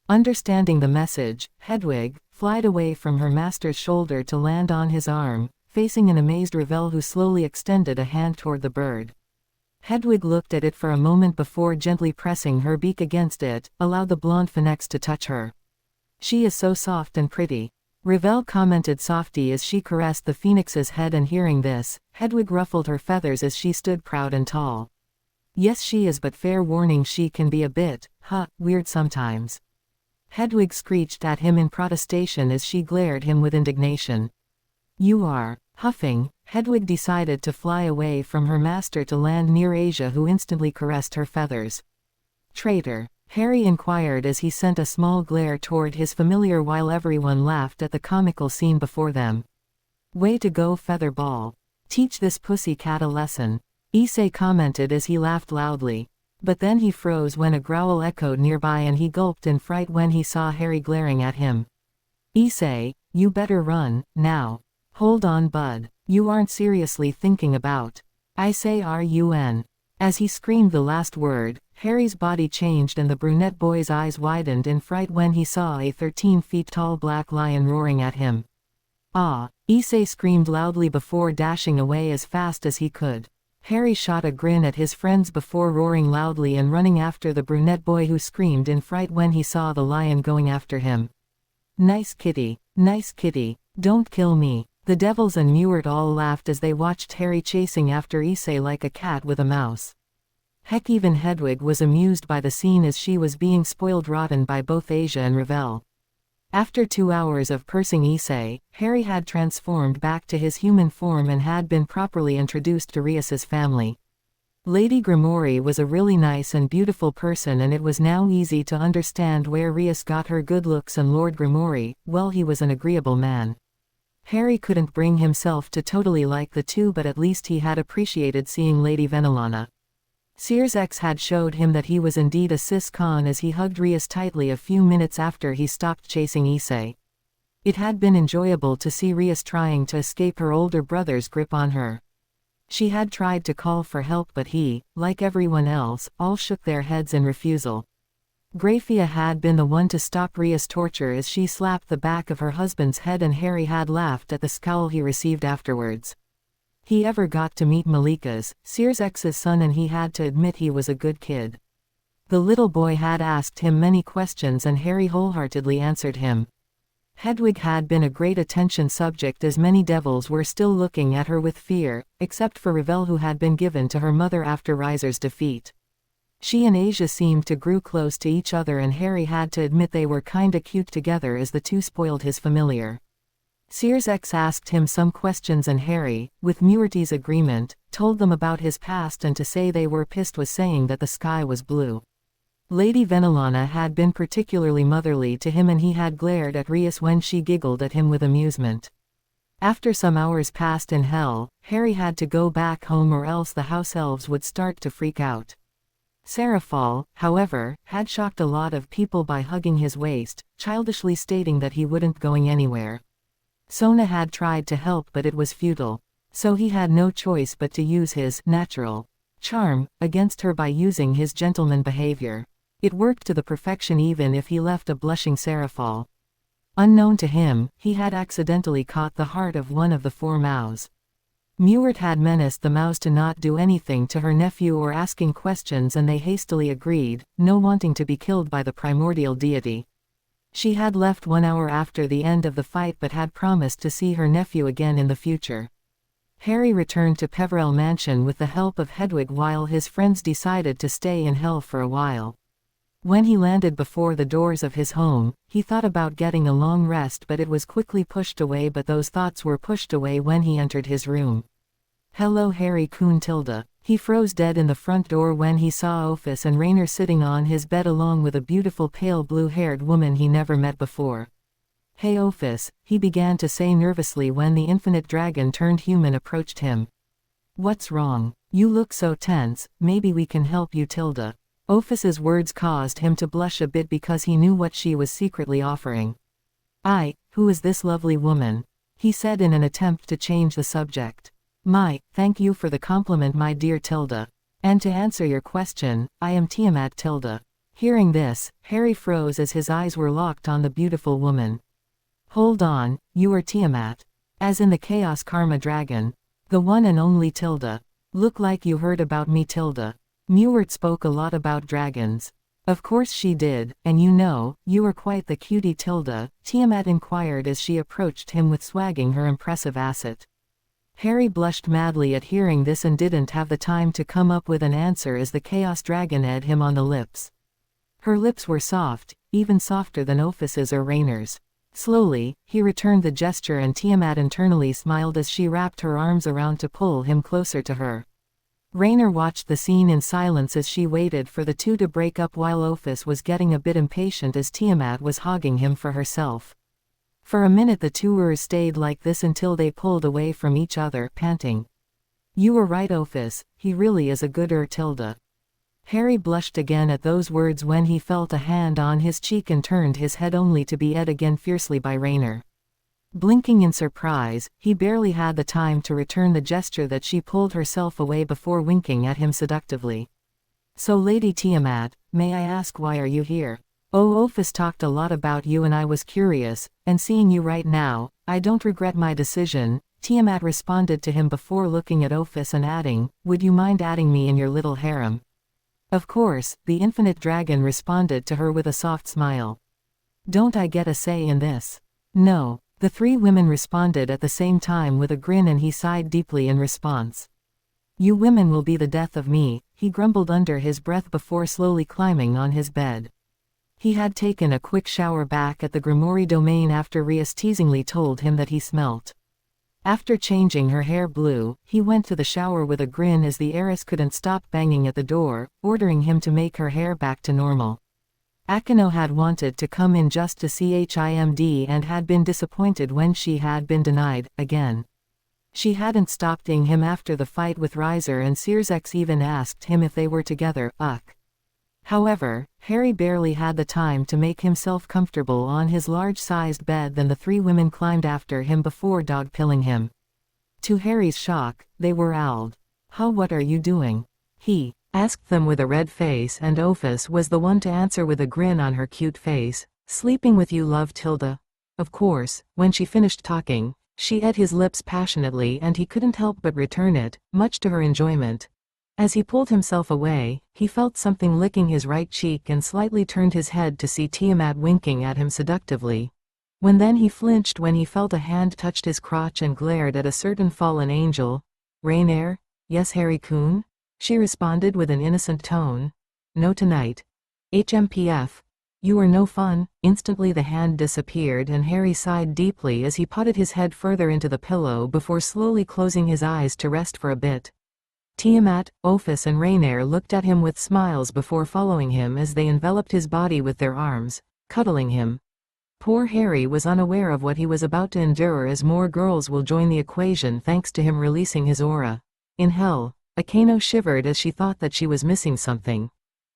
Understanding the message, Hedwig flied away from her master's shoulder to land on his arm, facing an amazed Revel who slowly extended a hand toward the bird. Hedwig looked at it for a moment before gently pressing her beak against it, allowed the blonde phoenix to touch her. She is so soft and pretty. Revel commented softly as she caressed the phoenix's head, and hearing this, Hedwig ruffled her feathers as she stood proud and tall. Yes, she is, but fair warning, she can be a bit, weird sometimes. Hedwig screeched at him in protestation as she glared him with indignation. You are. Huffing, Hedwig decided to fly away from her master to land near Asia, who instantly caressed her feathers. Traitor, Harry inquired as he sent a small glare toward his familiar while everyone laughed at the comical scene before them. Way to go, Featherball. Teach this pussy cat a lesson. Issei commented as he laughed loudly. But then he froze when a growl echoed nearby and he gulped in fright when he saw Harry glaring at him. Issei, you better run, now. Hold on, bud. You aren't seriously thinking about I say run. As he screamed the last word, Harry's body changed and the brunette boy's eyes widened in fright when he saw a 13 feet tall black lion roaring at him. Ah! Issei screamed loudly before dashing away as fast as he could. Harry shot a grin at his friends before roaring loudly and running after the brunette boy, who screamed in fright when he saw the lion going after him. Nice kitty, don't kill me. The devils and Mewert all laughed as they watched Harry chasing after Issei like a cat with a mouse. Heck, even Hedwig was amused by the scene as she was being spoiled rotten by both Asia and Revel. After 2 hours of cursing Issei, Harry had transformed back to his human form and had been properly introduced to Rias's family. Lady Grimori was a really nice and beautiful person, and it was now easy to understand where Rias got her good looks, and Lord Grimori, well, he was an agreeable man. Harry couldn't bring himself to totally like the two, but at least he had appreciated seeing Lady Venelana. Sears X had showed him that he was indeed a cis-con as he hugged Rias tightly a few minutes after he stopped chasing Issei. It had been enjoyable to see Rias trying to escape her older brother's grip on her. She had tried to call for help, but he, like everyone else, all shook their heads in refusal. Grafia had been the one to stop Rias' torture as she slapped the back of her husband's head, and Harry had laughed at the scowl he received afterwards. He ever got to meet Malika's, Sears X's son, and he had to admit he was a good kid. The little boy had asked him many questions and Harry wholeheartedly answered him. Hedwig had been a great attention subject as many devils were still looking at her with fear, except for Revel, who had been given to her mother after Riser's defeat. She and Asia seemed to grow close to each other, and Harry had to admit they were kinda cute together as the two spoiled his familiar. Sears X asked him some questions and Harry, with Muirty's agreement, told them about his past, and to say they were pissed was saying that the sky was blue. Lady Venelana had been particularly motherly to him, and he had glared at Rias when she giggled at him with amusement. After some hours passed in hell, Harry had to go back home or else the house elves would start to freak out. Serafal, however, had shocked a lot of people by hugging his waist, childishly stating that he wouldn't going anywhere. Sona had tried to help, but it was futile. So he had no choice but to use his natural charm against her by using his gentleman behavior. It worked to the perfection, even if he left a blushing Serafal. Unknown to him, he had accidentally caught the heart of one of the 4 mouse. Mewert had menaced the mouse to not do anything to her nephew or asking questions, and they hastily agreed, no wanting to be killed by the primordial deity. She had left 1 hour after the end of the fight but had promised to see her nephew again in the future. Harry returned to Peverell Mansion with the help of Hedwig while his friends decided to stay in hell for a while. When he landed before the doors of his home, he thought about getting a long rest, but it was quickly pushed away. But those thoughts were pushed away when he entered his room. Hello, Harry Coon Tilda. He froze dead in the front door when he saw Ophis and Rainer sitting on his bed along with a beautiful pale blue-haired woman he never met before. Hey Ophis, he began to say nervously when the infinite dragon turned human approached him. What's wrong? You look so tense. Maybe we can help you, Tilda. Ophis's words caused him to blush a bit because he knew what she was secretly offering. who is this lovely woman?" he said in an attempt to change the subject. "My, thank you for the compliment, my dear Tilda. And to answer your question, I am Tiamat Tilda." Hearing this, Harry froze as his eyes were locked on the beautiful woman. "Hold on, you are Tiamat. As in the Chaos Karma Dragon. The one and only Tilda. Look like you heard about me, Tilda. Mewert spoke a lot about dragons." "Of course she did, and you know, you are quite the cutie, Tilda," Tiamat inquired as she approached him with swagging her impressive asset. Harry blushed madly at hearing this and didn't have the time to come up with an answer as the Chaos Dragon ed him on the lips. Her lips were soft, even softer than Ophus's or Rainer's. Slowly, he returned the gesture and Tiamat internally smiled as she wrapped her arms around to pull him closer to her. Rainer watched the scene in silence as she waited for the two to break up while Ophus was getting a bit impatient as Tiamat was hogging him for herself. For a minute the two stayed like this until they pulled away from each other, panting. "You were right, Ophus, he really is a good Tilda." Harry blushed again at those words when he felt a hand on his cheek and turned his head only to be ed again fiercely by Rainer. Blinking in surprise, he barely had the time to return the gesture that she pulled herself away before winking at him seductively. "So Lady Tiamat, may I ask why are you here?" "Oh, Ophus talked a lot about you and I was curious, and seeing you right now, I don't regret my decision," Tiamat responded to him before looking at Ophus and adding, "Would you mind adding me in your little harem?" "Of course," the infinite dragon responded to her with a soft smile. "Don't I get a say in this?" "No." The three women responded at the same time with a grin and he sighed deeply in response. "You women will be the death of me," he grumbled under his breath before slowly climbing on his bed. He had taken a quick shower back at the Grimoire domain after Rias teasingly told him that he smelt. After changing her hair blue, he went to the shower with a grin as the heiress couldn't stop banging at the door, ordering him to make her hair back to normal. Akino had wanted to come in just to see him and had been disappointed when she had been denied, again. She hadn't stopped ing him after the fight with Riser and Searsex even asked him if they were together, However, Harry barely had the time to make himself comfortable on his large-sized bed than the three women climbed after him before dog-pilling him. To Harry's shock, they were owled. What are you doing?" he asked them with a red face, and Ophus was the one to answer with a grin on her cute face. "Sleeping with you, love, Tilda." Of course, when she finished talking, she ate his lips passionately and he couldn't help but return it, much to her enjoyment. As he pulled himself away, he felt something licking his right cheek and slightly turned his head to see Tiamat winking at him seductively. Then he flinched when he felt a hand touched his crotch and glared at a certain fallen angel. "Rainier?" "Yes, Harry-kun?" she responded with an innocent tone. "No tonight." "HMPF. You are no fun." Instantly the hand disappeared and Harry sighed deeply as he putted his head further into the pillow before slowly closing his eyes to rest for a bit. Tiamat, Ophus and Rainier looked at him with smiles before following him as they enveloped his body with their arms, cuddling him. Poor Harry was unaware of what he was about to endure as more girls will join the equation thanks to him releasing his aura. In hell, Akeno shivered as she thought that she was missing something.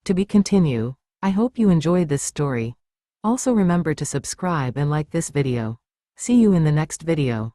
To be continued. I hope you enjoyed this story. Also remember to subscribe and like this video. See you in the next video.